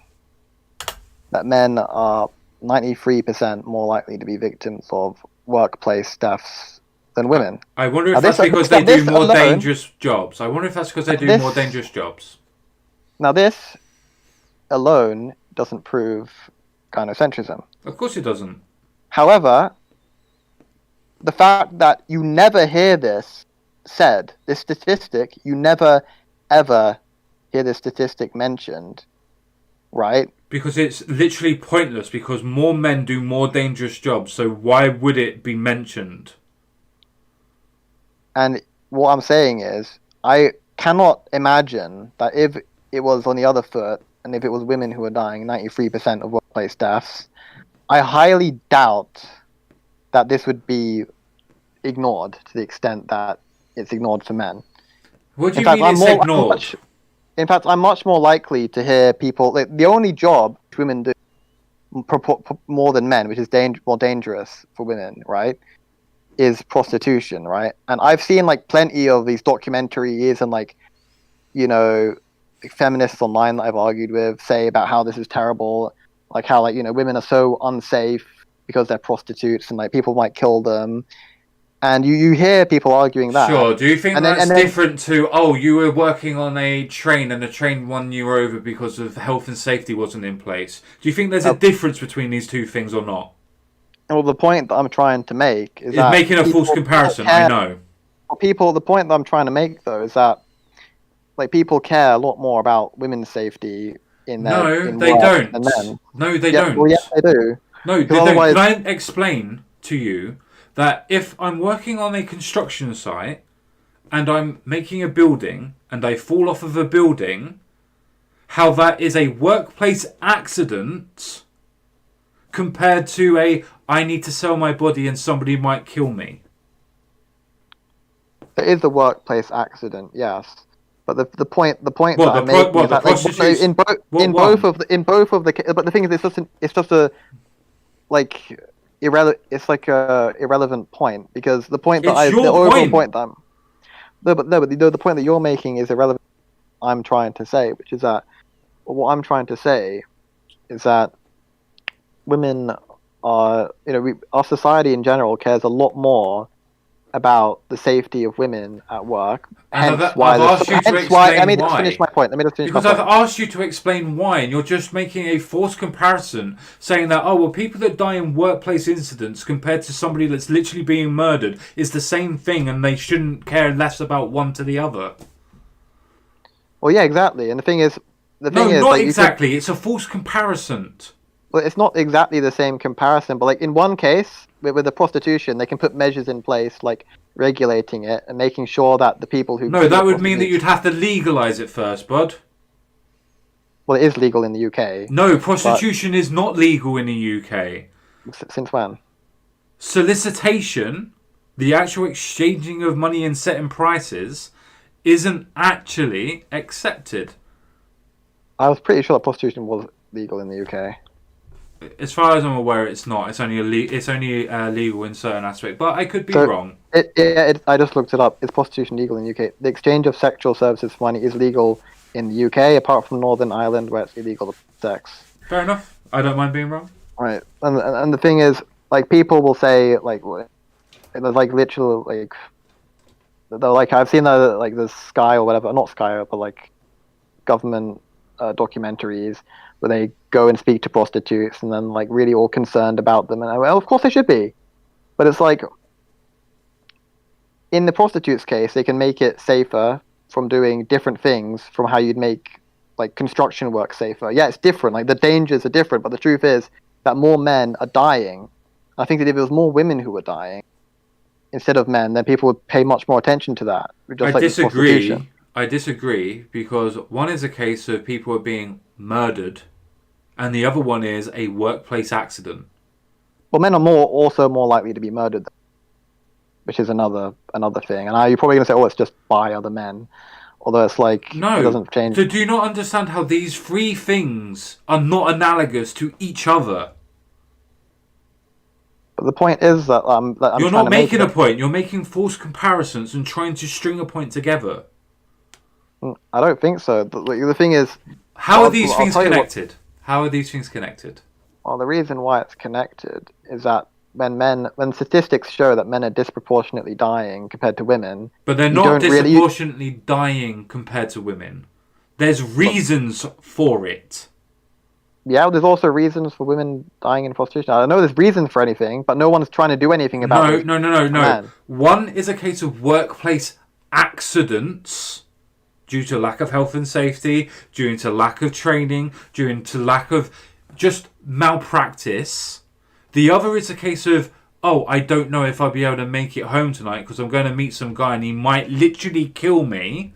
that men are 93% more likely to be victims of workplace deaths than women. I wonder Now, if that's because they do more dangerous jobs. Now this alone doesn't prove gynocentrism. Of course it doesn't. However, the fact that you never hear this statistic, you never ever hear this statistic mentioned, right? Because it's literally pointless because more men do more dangerous jobs, so why would it be mentioned? And what I'm saying is, I cannot imagine that if it was on the other foot, and if it was women who were dying, 93% of workplace deaths, I highly doubt that this would be ignored to the extent that it's ignored for men. What do you mean it's ignored? In fact, I'm much more likely to hear people. Like, the only job women do more than men, which is more dangerous for women, right, is prostitution, right? And I've seen like plenty of these documentaries and like, feminists online that I've argued with say about how this is terrible, like how like women are so unsafe because they're prostitutes and like people might kill them. And you hear people arguing that. Sure. Do you think and that's then, different to, you were working on a train and the train won you over because of health and safety wasn't in place? Do you think there's a difference between these two things or not? Well, the point that I'm trying to make is It's that making a false comparison, I know. The point that I'm trying to make though is that like people care a lot more about women's safety in their No, they don't. than men. No, they Yeah, don't. well, yes, they do. No, they Otherwise... don't. Can I explain to you that if I'm working on a construction site and I'm making a building and I fall off of a building, how that is a workplace accident compared to I need to sell my body and somebody might kill me. There is a workplace accident, yes, but the point that What I'm making is the that like prostitutes? What in one? both of the but the thing is it's just a like it's like a irrelevant point because It's the your overall point. point that I'm no but the point that you're making is irrelevant. I'm trying to say, which is that what I'm trying to say is that women are our society in general cares a lot more about the safety of women at work. And Hence I've why asked you to hence why let explain me just finish why. my point. Let me just finish my Because I've point. asked you to explain why, and you're just making a forced comparison, saying that, oh, well, people that die in workplace incidents compared to somebody that's literally being murdered is the same thing, and they shouldn't care less about one to the other. Well, yeah, exactly. And the thing No, is, not like you could. exactly. It's a false comparison. Well, it's not exactly the same comparison, but like in one case with the prostitution, they can put measures in place like regulating it and making sure that the people who No, do the that would mean that prostitution. you'd have to legalise it first, bud. Well, it is legal in the UK, No, but prostitution is not legal in the UK. since when? Solicitation, the actual exchanging of money and setting prices, isn't actually accepted. I was pretty sure that prostitution was legal in the UK. As far as I'm aware, it's not. It's only legal in certain aspects, but I could be So wrong. I just looked it up. Is prostitution legal in the UK? The exchange of sexual services for money is legal in the UK, apart from Northern Ireland, where it's illegal to sex. Fair enough. I don't mind being wrong. Right, and the thing is, like people will say, like there's like literal like they're like I've seen the Sky or whatever, not Sky, but like government documentaries where they go and speak to prostitutes and then like really all concerned about them, and well, of course they should be, but it's like in the prostitute's case, they can make it safer from doing different things from how you'd make like construction work safer. Yeah, it's different. Like the dangers are different, but the truth is that more men are dying. I think that if it was more women who were dying instead of men, then people would pay much more attention to that. Just I like with prostitution. disagree. I disagree because one is a case of people are being murdered, and the other one is a workplace accident. Well, men are also more likely to be murdered, which is another thing. And you're probably gonna say, oh, it's just by other men, although it's like it No. doesn't change. So do you not understand how these three things are not analogous to each other? But the point is that I'm You're trying not to make making a point. You're making false comparisons and trying to string a point together. I don't think so. The thing is, How are these I'll things tell you what. connected? How are these things connected? Well, the reason why it's connected is that when statistics show that men are disproportionately dying compared to women, But they're you not don't really. disproportionately dying compared to women. There's reasons for it. Yeah, there's also reasons for women dying in prostitution. I don't know there's reasons for anything, but no one's trying to do anything about it. No. Men. One is a case of workplace accidents due to lack of health and safety, due to lack of training, due to lack of just malpractice. The other is a case of, oh, I don't know if I'll be able to make it home tonight because I'm going to meet some guy and he might literally kill me.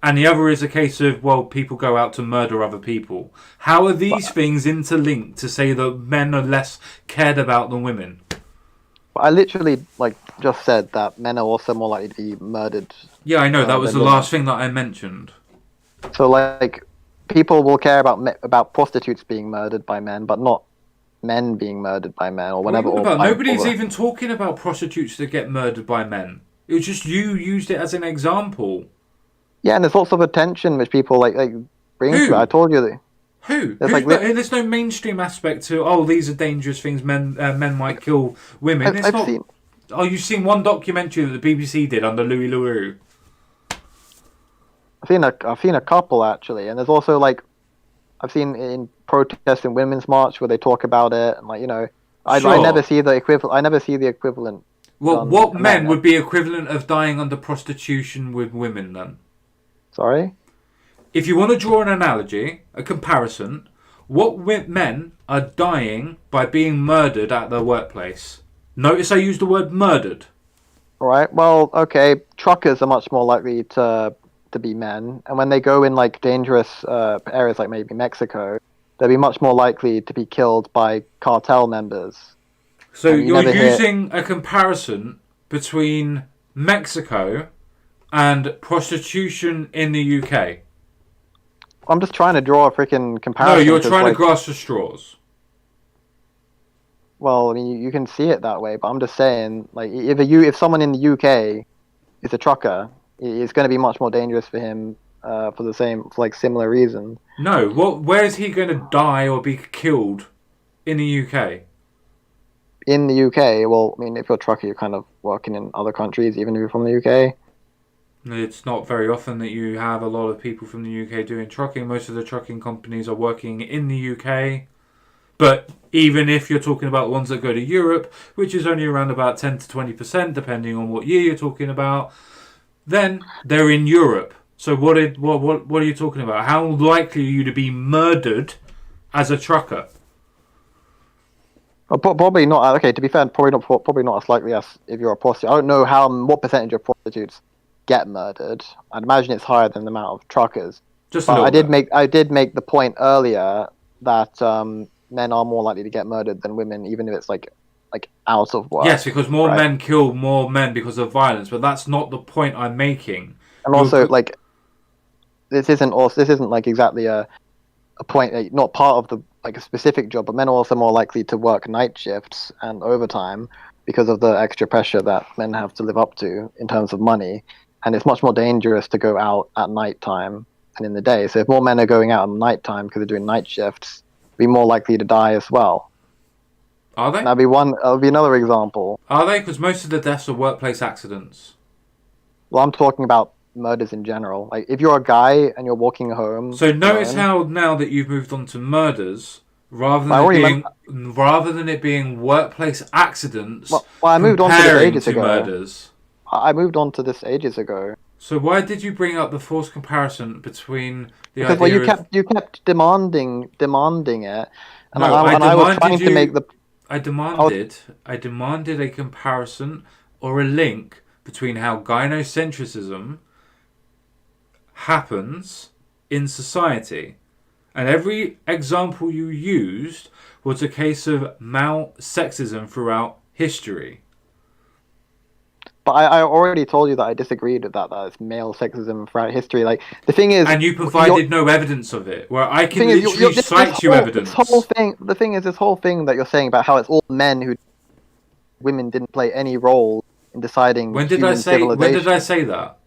And the other is a case of, well, people go out to murder other people. How are these things interlinked to say that men are less cared about than women? I literally just said that men are also more likely to be murdered. Yeah, I know. That was the women. last thing that I mentioned. So people will care about prostitutes being murdered by men, but not men being murdered by men or whatever. Nobody's even talking about prostitutes that get murdered by men. It was just you used it as an example. Yeah, and there's lots of attention which people bring to it. I told you that. Who? There's no mainstream aspect to. Oh, these are dangerous things. Men might kill women. You've seen one documentary that the BBC did under Louis Leroux. I've seen a couple actually, and there's also I've seen in protests in Women's March where they talk about it, and I never see the equivalent. I never see the equivalent. Well, what men would be equivalent of dying under prostitution with women then? Sorry? If you want to draw an analogy, a comparison, what men are dying by being murdered at their workplace? Notice I used the word murdered. Alright, well, okay, truckers are much more likely to be men, and when they go in dangerous areas like maybe Mexico, they'd be much more likely to be killed by cartel members. So And you you're never hear. using a comparison between Mexico and prostitution in the UK. I'm just trying to draw a freaking No, comparison. you're 'Cause, trying to like, grasp the straws. well, I mean, you can see it that way, but I'm just saying, like, if someone in the UK is a trucker, it's going to be much more dangerous for him for like similar reason. No, where is he going to die or be killed in the UK? In the UK, well, I mean, if you're a trucker, you're kind of working in other countries, even if you're from the UK. It's not very often that you have a lot of people from the UK doing trucking. Most of the trucking companies are working in the UK. But even if you're talking about ones that go to Europe, which is only around about 10 to 20%, depending on what year you're talking about, then they're in Europe. So what are you talking about? How likely are you to be murdered as a trucker? Well, probably not. Okay, to be fair, probably not as likely as if you're a prostitute. I don't know what percentage of prostitutes get murdered. I'd imagine it's higher than the amount of truckers. Just a But little bit. I did make the point earlier that men are more likely to get murdered than women, even if it's like out of work. Yes, because more right? men kill more men because of violence, but that's not the point I'm making. And also, like, this isn't like exactly a point, not part of the like a specific job, but men are also more likely to work night shifts and overtime because of the extra pressure that men have to live up to in terms of money, and it's much more dangerous to go out at night time than in the day. So if more men are going out at night time because they're doing night shifts, they'll be more likely to die as well. Are they? That'll be another example. Are they? Because most of the deaths are workplace accidents. Well, I'm talking about murders in general. Like, if you're a guy and you're walking home. So notice alone, how now that you've moved on to murders, rather than it being workplace accidents, well, I moved on to this comparing ages to ago. murders. I moved on to this ages ago. So why did you bring up the forced comparison between the Because idea you kept demanding it, and No, I was trying to make the. I demanded a comparison or a link between how gynocentrism happens in society. And every example you used was a case of male sexism throughout history. But I already told you that I disagreed with that it's male sexism throughout history. Like, the thing is, and you provided no evidence of it, where I can literally cite you evidence. The thing is, this whole thing that you're saying about how it's all men who women didn't play any role in deciding. When did I say that?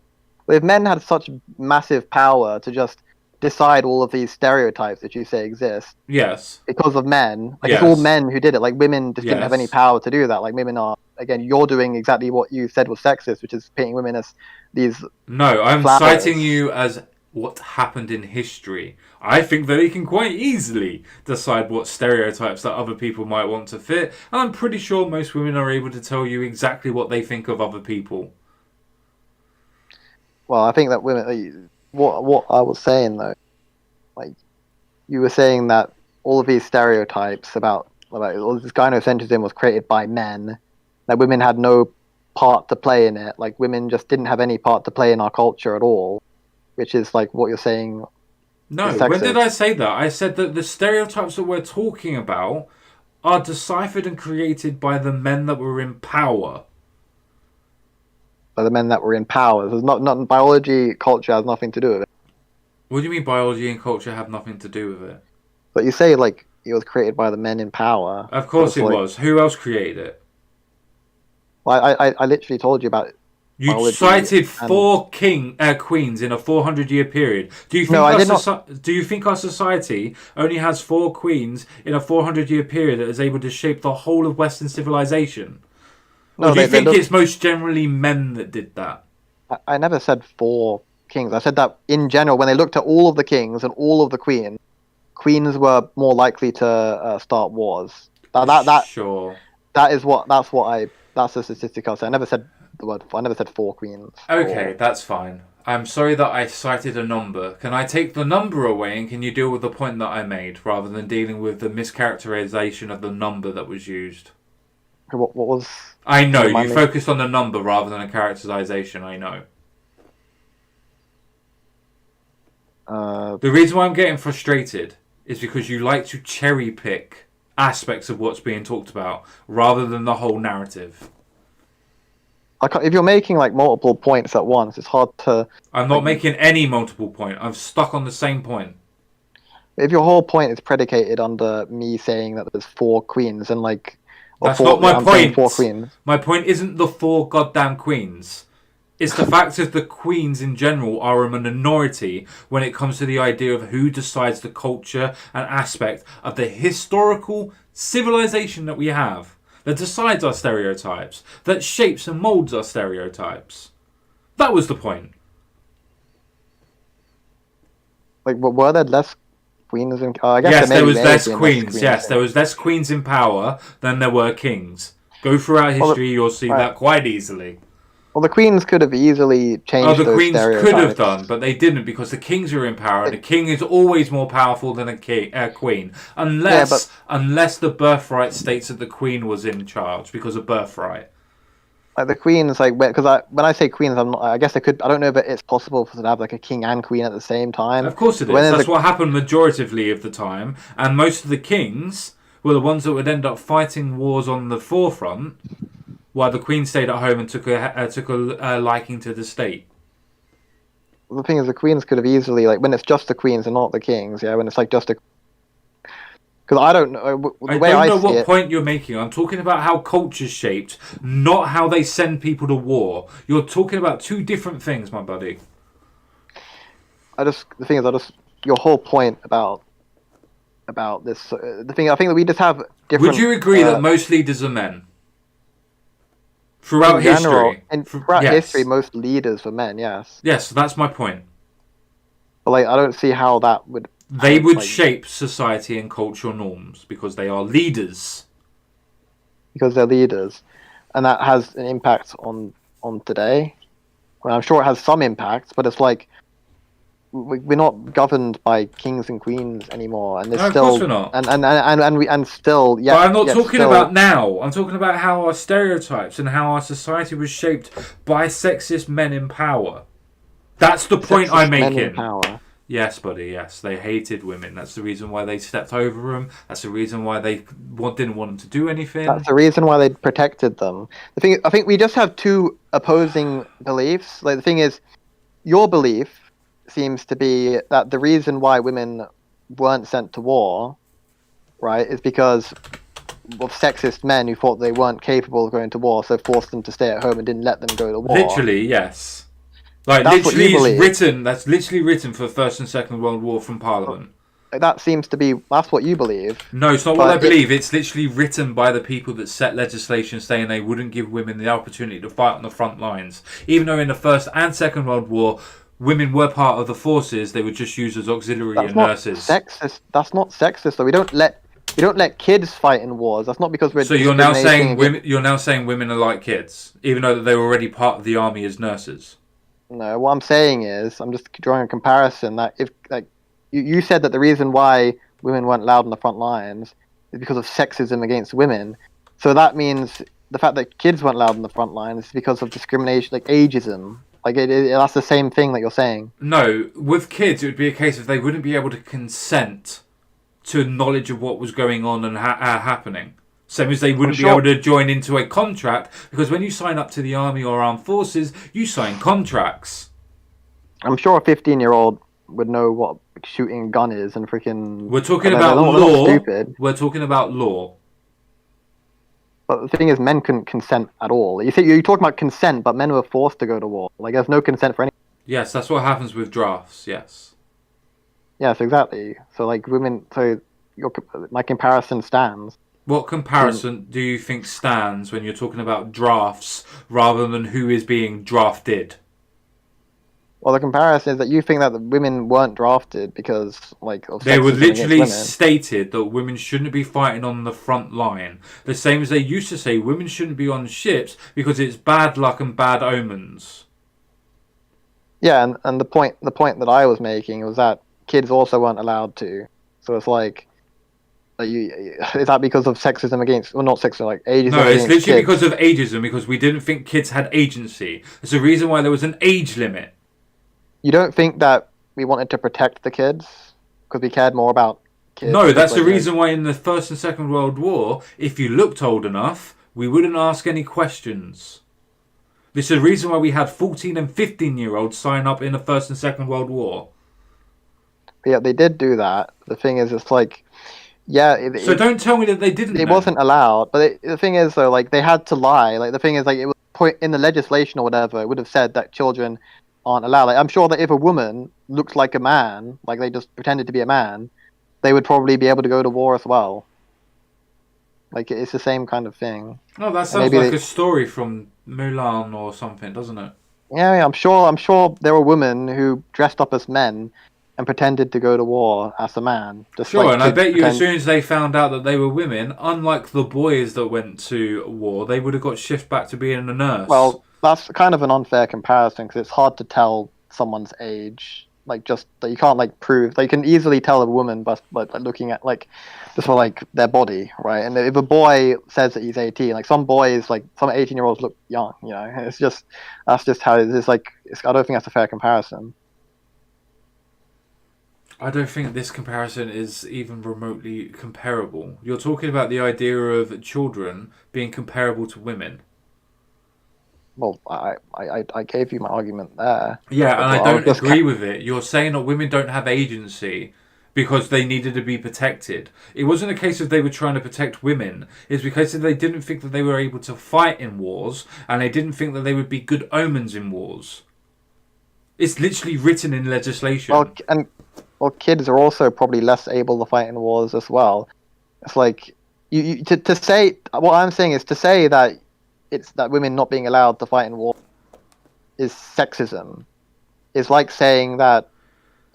If men had such massive power to just decide all of these stereotypes that you say exist, yes, because of men, like, yes. it's all men who did it. Like, women just didn't have any Yes. power to do that. Like, women are, again, you're doing exactly what you said was sexist, which is painting women as these. No, I'm flowers. citing you as what happened in history. I think that they can quite easily decide what stereotypes that other people might want to fit, and I'm pretty sure most women are able to tell you exactly what they think of other people. Well, I think that women. What I was saying though, like, you were saying that all of these stereotypes about all this gynocentrism was created by men, that women had no part to play in it. Like, women just didn't have any part to play in our culture at all, which is like what you're saying. No, when did I say that? I said that the stereotypes that we're talking about are deciphered and created by the men that were in power. By the men that were in power. There's not biology, culture has nothing to do with it. What do you mean biology and culture have nothing to do with it? But you say, like, it was created by the men in power. Of course it was. Who else created it? Well, I literally told you about it. You cited 4 queens in a 400-year period. Do you think our society only has 4 queens in a 400-year period that is able to shape the whole of Western civilization? Or do you think it's most generally men that did that? I never said 4 kings. I said that in general, when they looked at all of the kings and all of the queens were more likely to start wars. Sure. That's the statistic I'll say. I never said 4 queens. Okay, that's fine. I'm sorry that I cited a number. Can I take the number away and can you deal with the point that I made rather than dealing with the mischaracterization of the number that was used? What was... I know, you focused on the number rather than a characterization, I know. The reason why I'm getting frustrated is because you like to cherry pick aspects of what's being talked about rather than the whole narrative. If you're making like multiple points at once, it's hard to. I'm not making any multiple point. I'm stuck on the same point. If your whole point is predicated under me saying that there's 4 queens and like, That's not my point. 4 queens. My point isn't the 4 goddamn queens. It's the fact that the queens in general are a minority when it comes to the idea of who decides the culture and aspect of the historical civilization that we have, that decides our stereotypes, that shapes and molds our stereotypes. That was the point. Like, were there less queens in? I guess yes, there was less queens. queens. Yes, there was less queens in power than there were kings. Go throughout history, you'll see that quite easily. Well, the queens could have easily changed those queens stereotypes. could have done, but they didn't because the kings are in power, and a king is always more powerful than a queen, unless the birthright states that the queen was in charge because of birthright. Like the queens, like because when I say queens, I guess they could. I don't know if it's possible for them to have like a king and queen at the same time. Of course it is. That's what happened majoritively of the time, and most of the kings were the ones that would end up fighting wars on the forefront, while the queen stayed at home and took a liking to the state. The thing is, the queens could have easily, like, when it's just the queens and not the kings, when it's like just a... Because I don't know... I don't know what point you're making. I'm talking about how culture's shaped, not how they send people to war. You're talking about 2 different things, my buddy. The thing is, your whole point about this... I think that we just have different... Would you agree that most leaders are men? Throughout history. Throughout history, most leaders were men, yes. Yes, that's my point. But, like, I don't see how that would... They would shape society and cultural norms because they are leaders. Because they're leaders. And that has an impact on today. Well, I'm sure it has some impact, but it's like... We're not governed by kings and queens anymore, and there's of course we're not. And still, yeah. But I'm not talking about now. I'm talking about how our stereotypes and how our society was shaped by sexist men in power. That's the point I'm making. Men in power. Yes, buddy. Yes, they hated women. That's the reason why they stepped over them. That's the reason why they didn't want them to do anything. That's the reason why they protected them. I think we just have 2 opposing beliefs. Like the thing is, your belief seems to be that the reason why women weren't sent to war, right, is because of sexist men who thought they weren't capable of going to war, so forced them to stay at home and didn't let them go to war. Literally, yes. Like, that's literally it's written. That's literally written for the First and Second World War from Parliament. That seems to be... That's what you believe. No, it's not what I believe. It's literally written by the people that set legislation saying they wouldn't give women the opportunity to fight on the front lines. Even though in the First and Second World War... women were part of the forces, they were just used as auxiliary and nurses. Sexist. That's not sexist. So we don't let kids fight in wars. That's not because we're. So you're now saying women are like kids, even though they were already part of the army as nurses. No, what I'm saying is, I'm just drawing a comparison that if like you said that the reason why women weren't allowed on the front lines is because of sexism against women. So that means the fact that kids weren't allowed on the front lines is because of discrimination, like ageism. Like, that's the same thing that you're saying. No, with kids, it would be a case of they wouldn't be able to consent to knowledge of what was going on and happening. Same as they wouldn't be able to join into a contract, because when you sign up to the army or armed forces, you sign contracts. I'm sure a 15-year-old would know what shooting a gun is and freaking... We're talking about law. We're talking about law. But the thing is, men couldn't consent at all. You're talking about consent, but men were forced to go to war. Like, there's no consent for any. Yes, that's what happens with drafts. Yes. Yes, exactly. So, like, women. So, my comparison stands. What comparison do you think stands when you're talking about drafts rather than who is being drafted? Well, the comparison is that you think that the women weren't drafted because, like, of they were literally stated that women shouldn't be fighting on the front line. The same as they used to say women shouldn't be on ships because it's bad luck and bad omens. Yeah, and the point that I was making was that kids also weren't allowed to. So it's like, is that because of sexism against, well, not sexism, like ageism? No, it's literally because of ageism, because we didn't think kids had agency. It's the reason why there was an age limit. You don't think that we wanted to protect the kids because we cared more about kids. No, that's Like, the reason why in the First and Second World War, if you looked old enough, we wouldn't ask any questions. This is the reason why we had 14 and 15-year-olds sign up in the First and Second World War. yeah, they did do that. The thing is, it's like, yeah, So don't tell me that they didn't it then. wasn't allowed. But the thing is, though, like they had to lie. Like the thing is, like it was point in the legislation or whatever, it would have said that children aren't allowed. Like I'm sure that if a woman looked like a man, like they just pretended to be a man, they would probably be able to go to war as well. Like it's the same kind of thing. No, that And sounds maybe like they, a story from Mulan or something, doesn't it? yeah, I'm sure there were women who dressed up as men and pretended to go to war as a man, just Sure, like and I kids bet you as pretend. soon as they found out that they were women, unlike the boys that went to war, they would have got shifted back to being a nurse. Well, that's kind of an unfair comparison because it's hard to tell someone's age. Like just that you can't like prove. Like, you can easily tell a woman by looking at like just for like their body, right? And if a boy says that he's 18, like some boys, like some 18-year-olds look young, you know. It's just that's just how it is. Like I don't think that's a fair comparison. I don't think this comparison is even remotely comparable. You're talking about the idea of children being comparable to women. Well, I gave you my argument there. Yeah, and I Well, don't agree with it. You're saying that women don't have agency because they needed to be protected. It wasn't a case of they were trying to protect women. It's because they didn't think that they were able to fight in wars, and they didn't think that they would be good omens in wars. It's literally written in legislation. Well, kids are also probably less able to fight in wars as well. It's like to say what I'm saying is to say that it's that women not being allowed to fight in war is sexism. It's like saying that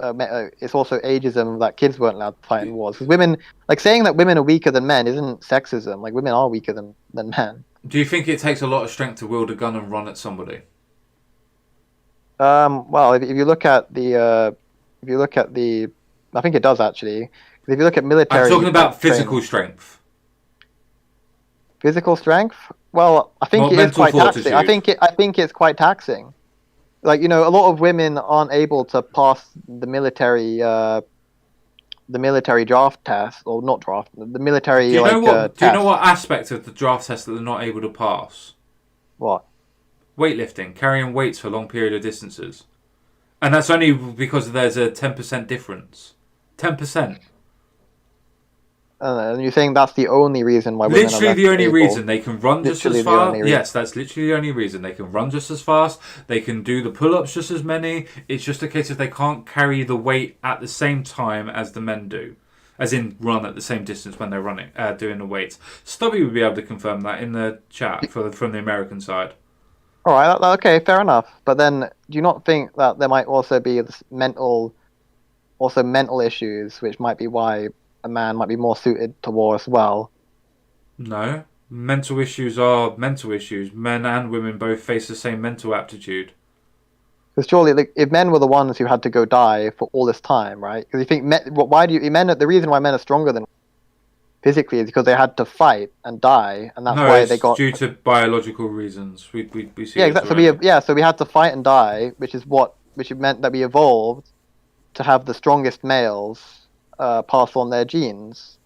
it's also ageism that kids weren't allowed to fight in wars. Because women, like saying that women are weaker than men, isn't sexism. Like women are weaker than men. Do you think it takes a lot of strength to wield a gun and run at somebody? Well, if you look at the, I think it does actually. 'Cause if you look at military, I'm talking about like, physical training, strength, physical strength. Well, I think not it is mental quite taxing. fortitude. I think it's quite taxing. Like a lot of women aren't able to pass the military draft test, or not draft, the military Do you know test. what aspect of the draft test that they're not able to pass? What? Weightlifting, carrying weights for long period of distances. And that's only because there's a 10% difference. 10%. And you think that's the only reason why women are Literally less the only able? reason they can run just Literally as the fast. only reason. Yes, that's literally the only reason they can run just as fast. They can do the pull-ups just as many. It's just a case of they can't carry the weight at the same time as the men do, as in run at the same distance when they're running, doing the weights. Stubby would be able to confirm that in the chat from the American side. All right, okay, fair enough. But then, do you not think that there might also be this mental issues, which might be why a man might be more suited to war as well? No, mental issues are mental issues. Men and women both face the same mental aptitude. Because surely, like, if men were the ones who had to go die for all this time, right? Because you think why do you men? The reason why men are stronger than physically is because they had to fight and die, and that's No, why it's they got. due to biological reasons. We see Yeah, this exactly. already. So we had to fight and die, which meant that we evolved to have the strongest males pass on their genes,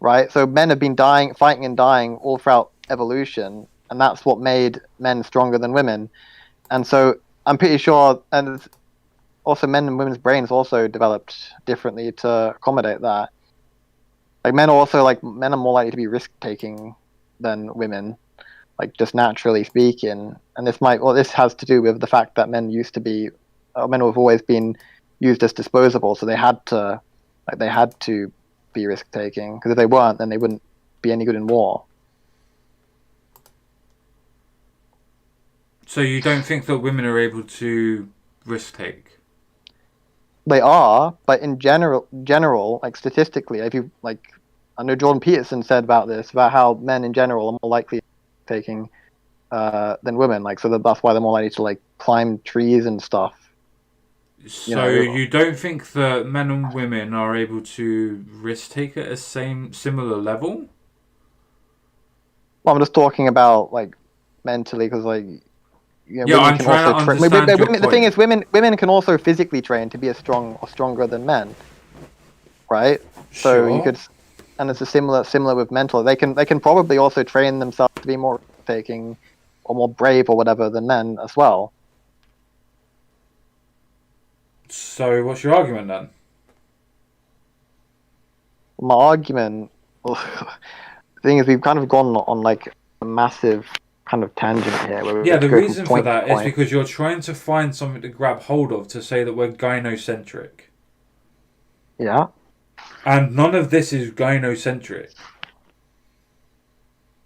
right? So men have been fighting and dying all throughout evolution, and that's what made men stronger than women. And so I'm pretty sure, and also men and women's brains also developed differently to accommodate that. Like men are more likely to be risk taking than women, like just naturally speaking. And this has to do with the fact that men have always been used as disposable, so they had to be risk taking, because if they weren't, then they wouldn't be any good in war. So you don't think that women are able to risk take? They are, but in general, like statistically, if you like, I know Jordan Peterson said about how men in general are more likely taking than women. Like, so that's why they're more likely to like climb trees and stuff. So you don't think that men and women are able to risk take at a similar level? Well, I'm just talking about like mentally, because like Yeah, I'm trying to understand your point. The thing is, women can also physically train to be as strong or stronger than men, right? So you Sure. could, and it's a similar with mental. They can probably also train themselves to be more taking or more brave or whatever than men as well. So what's your argument then? My argument, the thing is, we've kind of gone on like a massive kind of tangent here, where we Yeah, have to the go from reason for point to that is point. because you're trying to find something to grab hold of to say that we're gynocentric. Yeah. And none of this is gynocentric.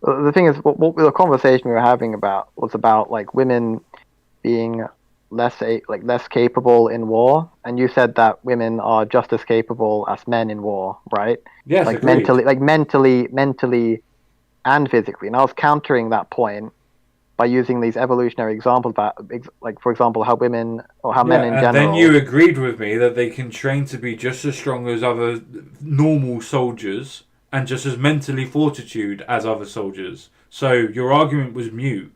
The thing is, what the conversation we were having about was about like women being less capable in war, and you said that women are just as capable as men in war, right? Yes, Like agreed. mentally and physically. And I was countering that point by using these evolutionary examples about, like for example, how women or how men Yeah, in and then you general. agreed with me that they can train to be just as strong as other normal soldiers and just as mentally fortitude as other soldiers. So your argument was mute.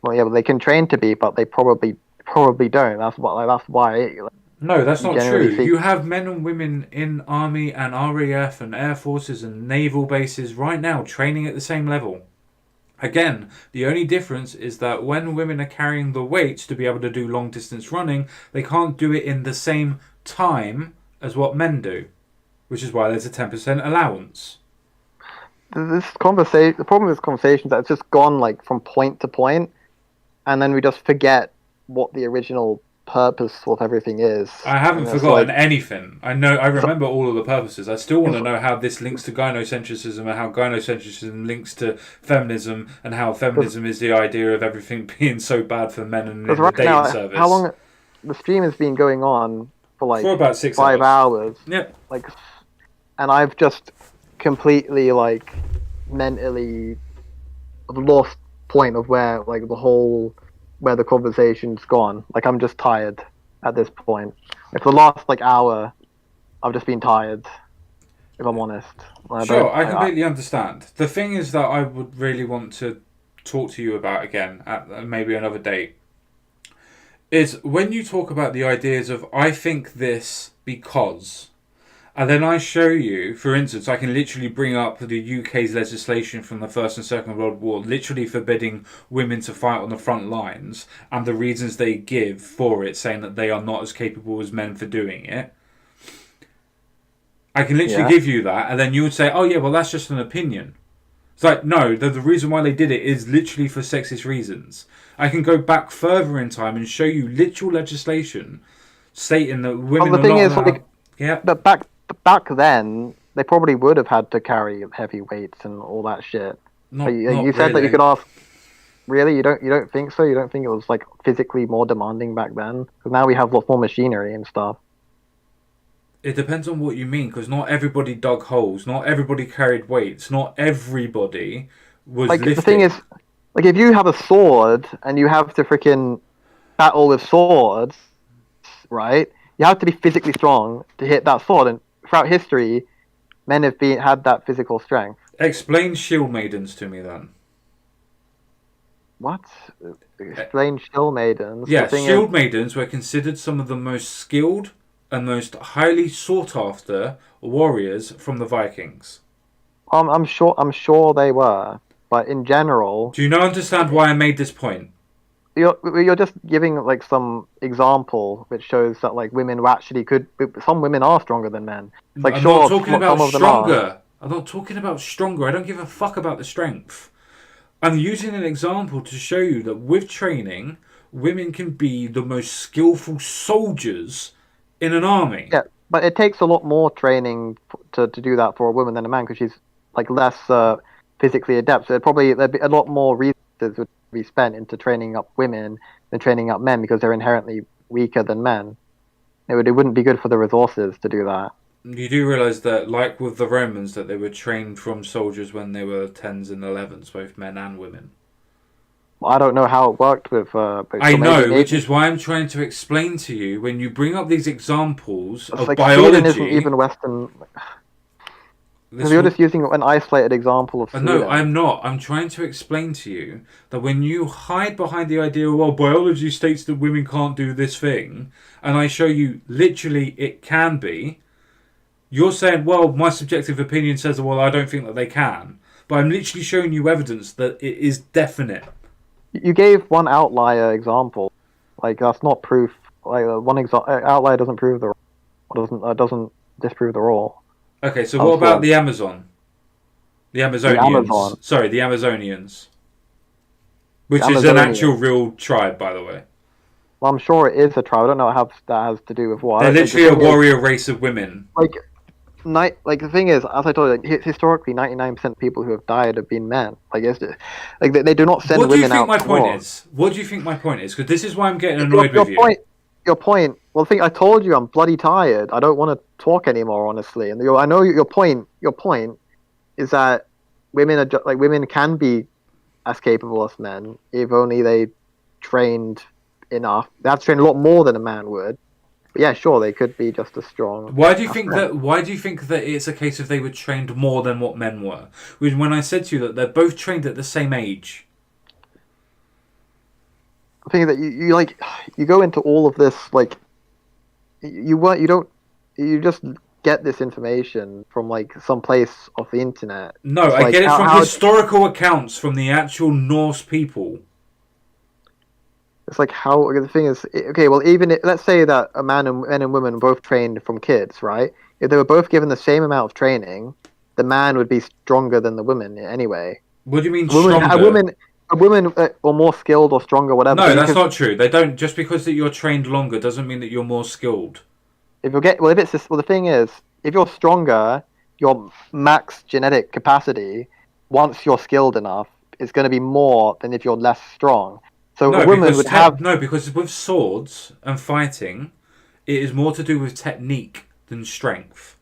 Well, yeah, but they can train to be, but they probably don't. That's why No, that's you not generally true. see. You have men and women in army and RAF and air forces and naval bases right now training at the same level. Again, the only difference is that when women are carrying the weights to be able to do long distance running, they can't do it in the same time as what men do, which is why there's a 10% allowance. This conversation, the problem with this conversation is that it's just gone like from point to point, and then we just forget what the original purpose of everything is. I haven't And it's forgotten like anything. I it's, remember all of the purposes. I still want to it's, know how this links to gynocentrism and how gynocentrism links to feminism and how because feminism is the idea of everything being so bad for men and because in the right dating now, how service long the stream has been going on for for like about 6 hours. 5 hours, Yep. like, and I've just completely like mentally lost point of where like where the conversation's gone. Like I'm just tired at this point. Like for the last like hour, I've just been tired. If I'm honest, I Sure, don't. I completely understand. The thing is that I would really want to talk to you about again at maybe another date is when you talk about the ideas of I think this because, and then I show you, for instance, I can literally bring up the UK's legislation from the First and Second World War, literally forbidding women to fight on the front lines, and the reasons they give for it, saying that they are not as capable as men for doing it. I can literally Yeah, give you that, and then you would say, oh yeah, well that's just an opinion. It's like, no, the reason why they did it is literally for sexist reasons. I can go back further in time and show you literal legislation stating that well, women the are thing not is, allowed. like, Yeah. but back then, they probably would have had to carry heavy weights and all that shit. But Not you said that you really. could ask. Really, you don't think so? You don't think it was like physically more demanding back then? Because now we have lots more machinery and stuff. It depends on what you mean, because not everybody dug holes, not everybody carried weights, not everybody was Like the thing is, lifting. like if you have a sword and you have to freaking battle with swords, right? You have to be physically strong to hit that sword, and throughout history, men have had that physical strength. Explain shield maidens to me then. What? Eh, Explain shield maidens. The Yeah, thing is, shield maidens were considered some of the most skilled and most highly sought after warriors from the Vikings. I'm sure they were, but in general, Do you now understand why I made this point? you're just giving like some example which shows that like women actually could. Some women are stronger than men. It's like I'm not sure, talking about some of them are. stronger. I'm not talking about stronger. I don't give a fuck about the strength. I'm using an example to show you that with training, women can be the most skillful soldiers in an army. Yeah, but it takes a lot more training to do that for a woman than a man because she's like less physically adept. So there'd be a lot more resources would be spent into training up women than training up men because they're inherently weaker than men. It wouldn't be good for the resources to do that. You do realise that, like with the Romans, that they were trained from soldiers when they were 10s and 11s, both men and women. I don't know how it worked with, but I so know, which maybe is why I'm trying to explain to you when you bring up these examples it's of like Sweden isn't biology. even Western because This you're will, just using an isolated example of no, Sweden. I'm not. I'm trying to explain to you that when you hide behind the idea, well, biology states that women can't do this thing, and I show you literally it can be, You're saying, well, my subjective opinion says, well, I don't think that they can. But I'm literally showing you evidence that it is definite. You gave one outlier example. Like that's not proof. Like outlier doesn't prove the doesn't disprove the rule. Okay, so what about Also, the Amazon? The the Amazonians. Amazon, Sorry, the Amazonians. Which the is an actual Amazonian. real tribe, by the way. Well, I'm sure it is a tribe. I don't know how that has to do with what. They're Like the literally a thing is, warrior race of women. like like the thing is, as I told you, historically, 99% of people who have died have been men. Like like they do not send What do you women think out my to point war. is? What do you think my point is? Because this is why I'm getting Your, annoyed your with you. point, your point. Well, the thing I told you, I'm bloody tired. I don't want to talk anymore, honestly. And I know your point. Your point is that women are like women can be as capable as men if only they trained enough. They have to train a lot more than a man would. But yeah, sure, they could be just as strong Why do you as think men. that? Why do you think that it's a case of they were trained more than what men were? When I said to you that they're both trained at the same age. I think that you like you go into all of this like you don't you just get this information from like some place off the internet. No, It's I like get it from how historical accounts from the actual Norse people. it's like how the thing is okay. Well, even let's say that a men and women both trained from kids, right? If they were both given the same amount of training, the man would be stronger than the woman anyway. What do you mean A woman, stronger? a woman, or more skilled or stronger, whatever. No, that's Because not true. They don't. Just because that you're trained longer doesn't mean that you're more skilled. if you get well, if it's this, well, the thing is, if you're stronger, your max genetic capacity, once you're skilled enough, is going to be more than if you're less strong. So a No, woman would have because with swords and fighting, it is more to do with technique than strength.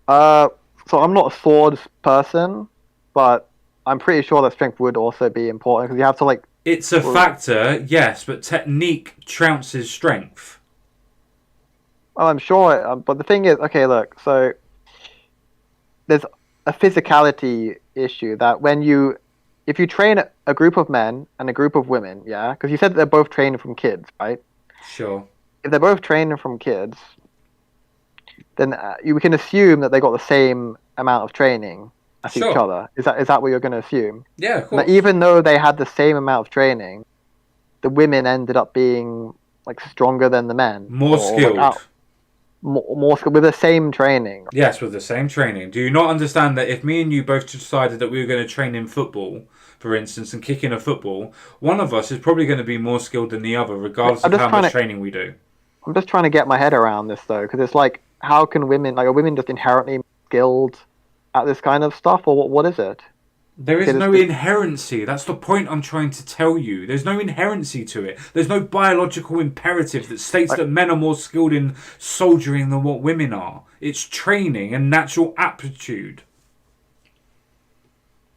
uh. So I'm not a swords person, but I'm pretty sure that strength would also be important because you have to like. It's a Well, factor, yes, but technique trounces strength. I'm sure, but the thing is, okay, look. So there's a physicality issue that if you train a group of men and a group of women, yeah, because you said that they're both trained from kids, right? Sure. If they're both trained from kids, then you can assume that they got the same amount of training as each Sure. other. Is that what you're going to assume? Yeah, of That course. even though they had the same amount of training, the women ended up being like stronger than the men, More or like skilled. more skilled with the same training. Yes, with the same training. Do you not understand that if me and you both decided that we were going to train in football, for instance, and kick in a football, one of us is probably going to be more skilled than the other, regardless I'm of just how trying much to training we do? I'm just trying to get my head around this though, because it's like, how can women are women just inherently skilled at this kind of stuff, or what? What is it? There is Because no inherency. That's the point I'm trying to tell you. There's no inherency to it. There's no biological imperative that states like, that men are more skilled in soldiering than what women are. It's training and natural aptitude.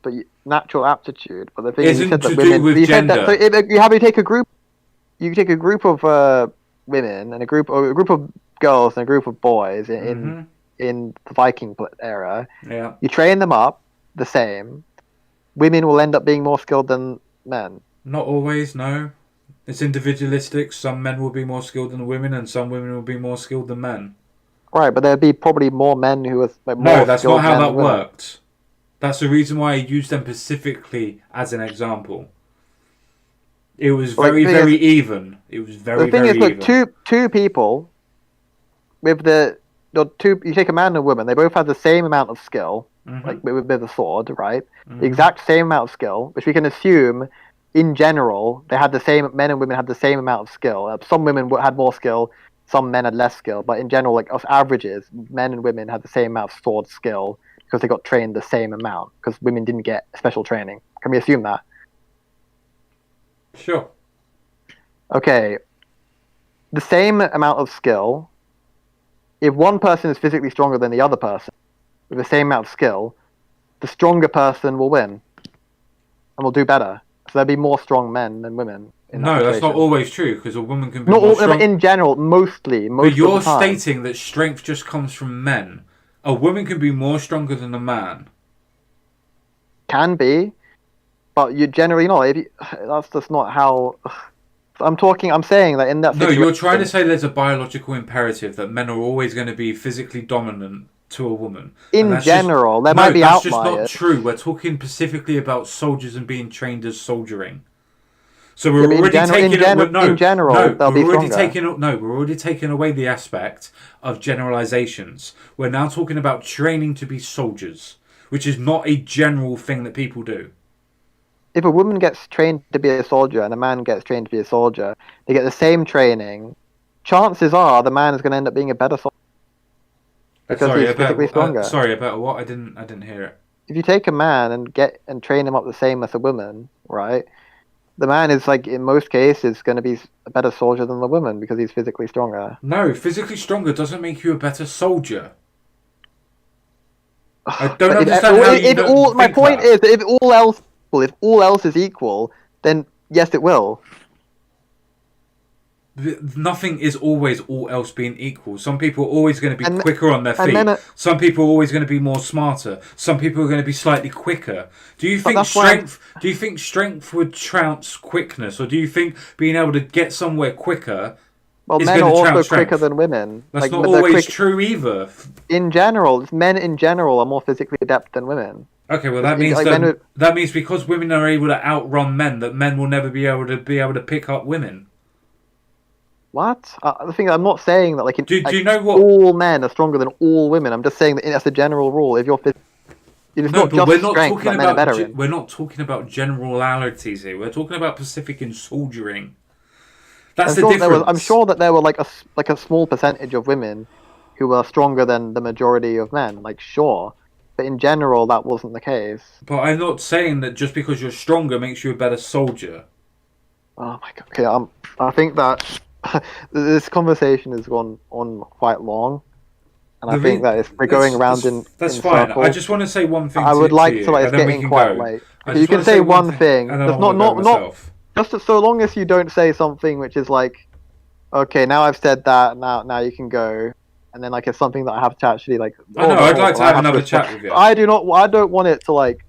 but natural aptitude. But the thing is, you Isn't said that to do women. with You said that so gender. if you have you take a group, you take a group of women and a group of girls and a group of boys Hmm. in the Viking era. Yeah. You train them up the same. Women will end up being more skilled than men. Not always, no. It's individualistic. Some men will be more skilled than women, and some women will be more skilled than men. Right, but there'd be probably more men who are like, No, more that's not skilled how men than that women. worked. That's the reason why I used them specifically as an example. It was Like very, very even. It was the very, thing is, very look, even. two people with the two. You take a man and a woman. They both have the same amount of skill, Hmm. like with a sword, right? The Hmm. exact same amount of skill, which we can assume, in general, they had the same. Men and women had the same amount of skill. Some women had more skill, some men had less skill. But in general, like us averages, men and women had the same amount of sword skill because they got trained the same amount. Because women didn't get special training. Can we assume that? Sure. Okay, the same amount of skill. If one person is physically stronger than the other person with the same amount of skill, the stronger person will win and will do better. So there'll be more strong men than women in that No, that's not situation. always true because a woman can be Not more all, but strong. in general, But most of the you're time, stating that strength just comes from men. A woman can be more stronger than a man. can be, but you generally not. If you, that's just not how. I'm saying that in that No, situation, you're trying to say there's a biological imperative that men are always going to be physically dominant to a woman, and in that's just general, there might no, be that's just not outliers. true. We're talking specifically about soldiers and being trained as soldiering. So Yeah, we're but already taking it. in No, general, no, they'll be we're already stronger. taking. No, we're already taking away the aspect of generalizations. We're now talking about training to be soldiers, which is not a general thing that people do. If a woman gets trained to be a soldier and a man gets trained to be a soldier, they get the same training. Chances are the man is going to end up being a better soldier because Sorry he's physically about. stronger. Sorry about what? I didn't hear it. If you take a man and train him up the same as a woman, right? The man is like in most cases going to be a better soldier than the woman because he's physically stronger. No, physically stronger doesn't make you a better soldier. I don't But understand how you if don't all my think point that. is that if all else is equal, then yes, it will. Nothing is always all else being equal. Some people are always going to be And quicker on their and feet. then Some people are always going to be more smarter. Some people are going to be slightly quicker. Do you but think that's why strength? Do you think strength would trounce quickness, or do you think being able to get somewhere quicker well, is men going are to also trounce quicker strength? than women. That's Like not they're always quick true either. in general. Men in general are more physically adept than women. Okay, well Just that means like men. that means because women are able to outrun men, that men will never be able to pick up women. What? The thing I'm not saying that Do you know what? all men are stronger than all women. I'm just saying that that's a general rule. If it's No, not but just strength that men are better in. we're not talking about generalities here. We're talking about Pacific and soldiering. That's the I'm difference. sure that there were like a small percentage of women who were stronger than the majority of men. Like sure, but in general that wasn't the case. But I'm not saying that just because you're stronger makes you a better soldier. Oh my god. Okay, I think that this conversation has gone on quite long, and I The think re- that we're going around that's in fine. I circles. just want to say one thing I would to like to you, like and it's then we getting can quite go. late. I Okay, you just want can to say say one one thing, thing, and then I just want to go not myself. just so long as you don't say something which is like, okay, now I've said that, now you can go, and then like it's something that I have to actually like, I know. I'd hold like on, to I have have to another respond. chat with you. I don't want it to like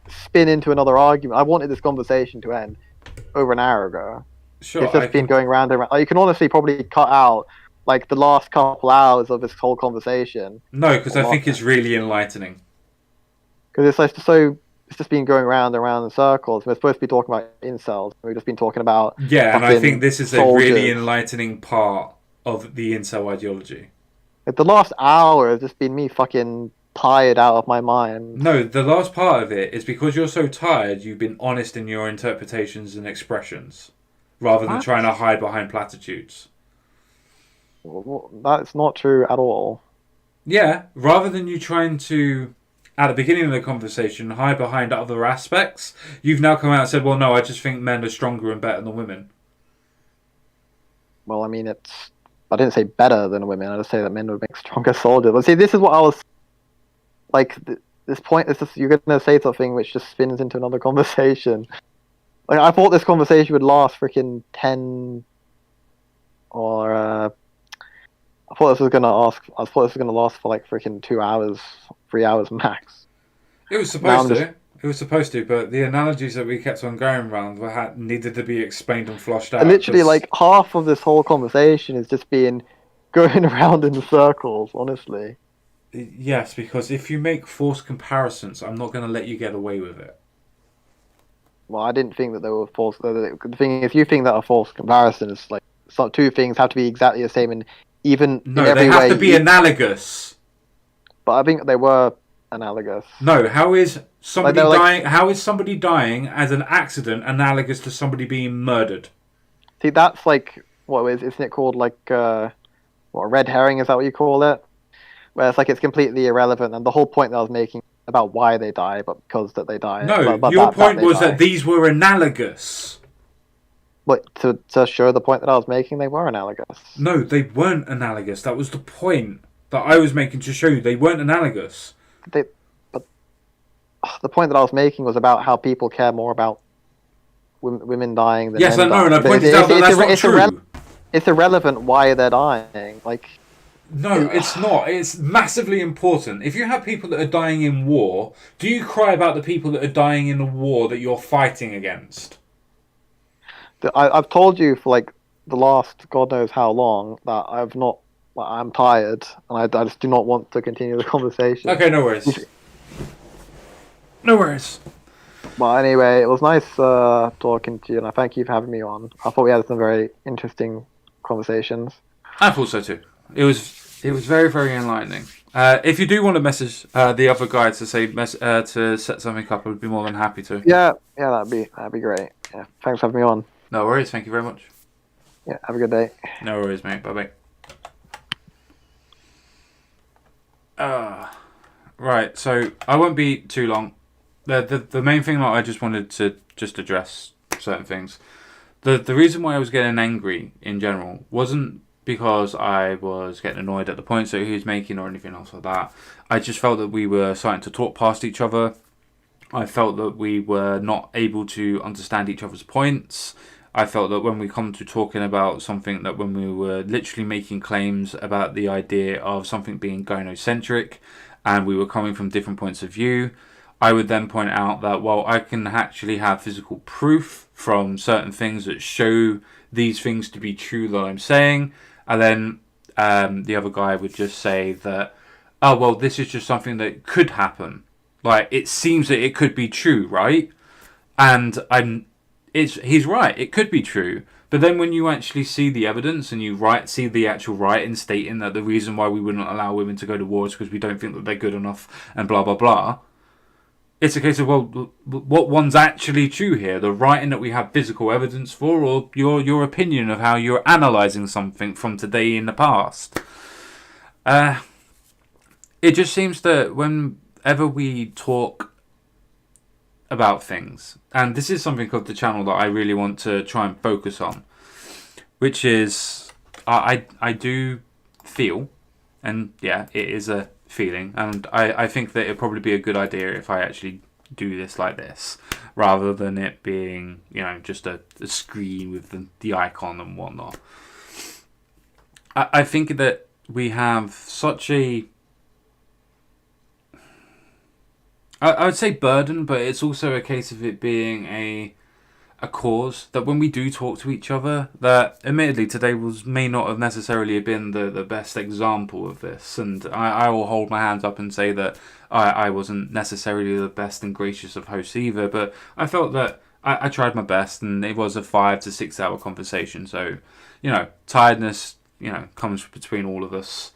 spin into another argument. I wanted this conversation to end over an hour ago. It's Sure, I just been can. going round and round. Like, you can honestly probably cut out like the last couple hours of this whole conversation, No, because or I not, think it's really enlightening. because it's like so. It's just been going round and round in circles. We're supposed to be talking about incels. We've just been talking about Yeah, and I think fucking this is a really soldiers. enlightening part of the incel ideology. Like the last hour has just been me fucking tired out of my mind. No, the last part of it is because you're so tired, you've been honest in your interpretations and expressions, rather than What? trying to hide behind platitudes. That's not true at all. Yeah, rather than you trying to, at the beginning of the conversation, hide behind other aspects, you've now come out and said, well, no, I just think men are stronger and better than women. Well, I mean, it's. I didn't say better than women. I just say that men would make stronger soldiers. But see, this is what I was like. This point is just you're gonna say something which just spins into another conversation. Like I thought this conversation would last freaking 10 or I thought this was gonna ask. I thought this was gonna last for like freaking 2 hours, 3 hours max. It was Now supposed I'm just to. It was supposed to, but the analogies that we kept on going around needed to be explained and flushed out. literally like half of this whole conversation is just being going around in circles. Honestly, Yes, because if you make forced comparisons, I'm not going to let you get away with it. well, I didn't think that they were false. The thing is, you think that a false comparison is like so two things have to be exactly the same, and even No, in they every have way. to be analogous. But I think they were analogous. No, how is somebody like- dying? How is somebody dying as an accident analogous to somebody being murdered? See, that's like what isn't it called like what a red herring? Is that what you call it? Where it's like it's completely irrelevant, and the whole point that I was making about why they die, but because that they die. No, but your point they was die. that these were analogous. But to show the point that I was making, they were analogous. No, they weren't analogous. That was the point that I was making to show you they weren't analogous. But the point that I was making was about how people care more about women dying than Yes, men I know, dying. and I pointed out that that's not true. It's irrelevant why they're dying. Like, no, it's not. It's massively important. If you have people that are dying in war, do you cry about the people that are dying in a war that you're fighting against? I've told you for like the last God knows how long that I've not. Like, I'm tired, and I just do not want to continue the conversation. Okay, no worries. No worries. But anyway, it was nice talking to you, and I thank you for having me on. I thought we had some very interesting conversations. I thought so too. It was very, very enlightening. If you do want to message the other guy to say to set something up, I would be more than happy to. Yeah, that'd be great. Yeah, thanks for having me on. No worries. Thank you very much. Yeah, have a good day. No worries, mate. Bye bye. Right. So I won't be too long. The main thing that I just wanted to just address certain things. The reason why I was getting angry in general wasn't because I was getting annoyed at the points that he was making or anything else like that. I just felt that we were starting to talk past each other. I felt that we were not able to understand each other's points. I felt that when we come to talking about something, that when we were literally making claims about the idea of something being gynocentric and we were coming from different points of view, I would then point out that, well, I can actually have physical proof from certain things that show these things to be true that I'm saying. And then the other guy would just say that, oh, well, this is just something that could happen. Like, it seems that it could be true, right? And he's right, it could be true. But then when you actually see the evidence and you see the actual writing stating that the reason why we wouldn't allow women to go to war is because we don't think that they're good enough and blah, blah, blah. It's a case of, well, what one's actually true here? The writing that we have physical evidence for, or your opinion of how you're analysing something from today in the past? It just seems that whenever we talk about things, and this is something of the channel that I really want to try and focus on, which is, I do feel, and yeah, it is a feeling, and I think that it'd probably be a good idea if I actually do this like this, rather than it being, just a screen with the icon and whatnot. I think that we have such a, I would say burden, but it's also a case of it being a cause that when we do talk to each other, that admittedly today may not have necessarily been the best example of this, and I will hold my hands up and say that I wasn't necessarily the best and gracious of hosts either, but I felt that I tried my best, and it was a 5 to 6 hour conversation, so tiredness comes between all of us.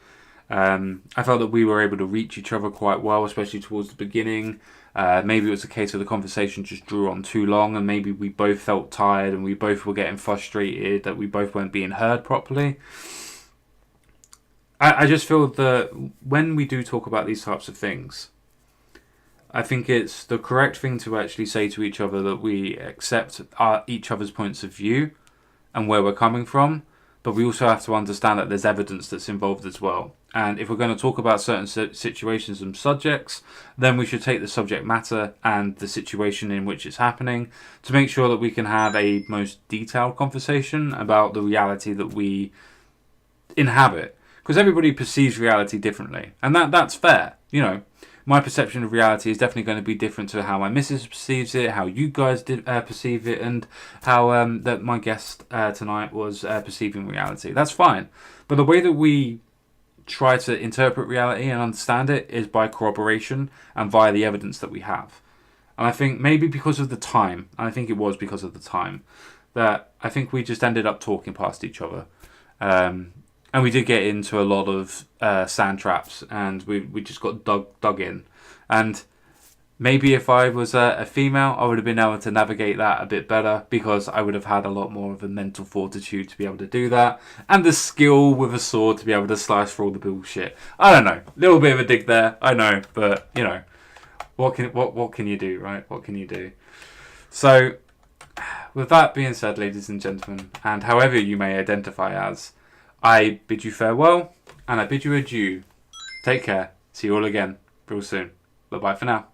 I felt that we were able to reach each other quite well, especially towards the beginning. Maybe it was a case of the conversation just drew on too long, and maybe we both felt tired and we both were getting frustrated that we both weren't being heard properly. I just feel that when we do talk about these types of things, I think it's the correct thing to actually say to each other that we accept each other's points of view and where we're coming from, but we also have to understand that there's evidence that's involved as well. And if we're going to talk about certain situations and subjects, then we should take the subject matter and the situation in which it's happening to make sure that we can have a most detailed conversation about the reality that we inhabit. Because everybody perceives reality differently. And that's fair. My perception of reality is definitely going to be different to how my missus perceives it, how you guys perceive it, and how that my guest tonight was perceiving reality. That's fine. But the way that we try to interpret reality and understand it is by corroboration and via the evidence that we have. And I think maybe because of the time, and I think it was because of the time, that I think we just ended up talking past each other. And we did get into a lot of sand traps, and we just got dug in. And maybe if I was a female, I would have been able to navigate that a bit better, because I would have had a lot more of a mental fortitude to be able to do that, and the skill with a sword to be able to slice through all the bullshit. I don't know, little bit of a dig there, I know, but what can you do, right? What can you do? So, with that being said, ladies and gentlemen, and however you may identify as, I bid you farewell, and I bid you adieu. Take care. See you all again real soon. Bye-bye for now.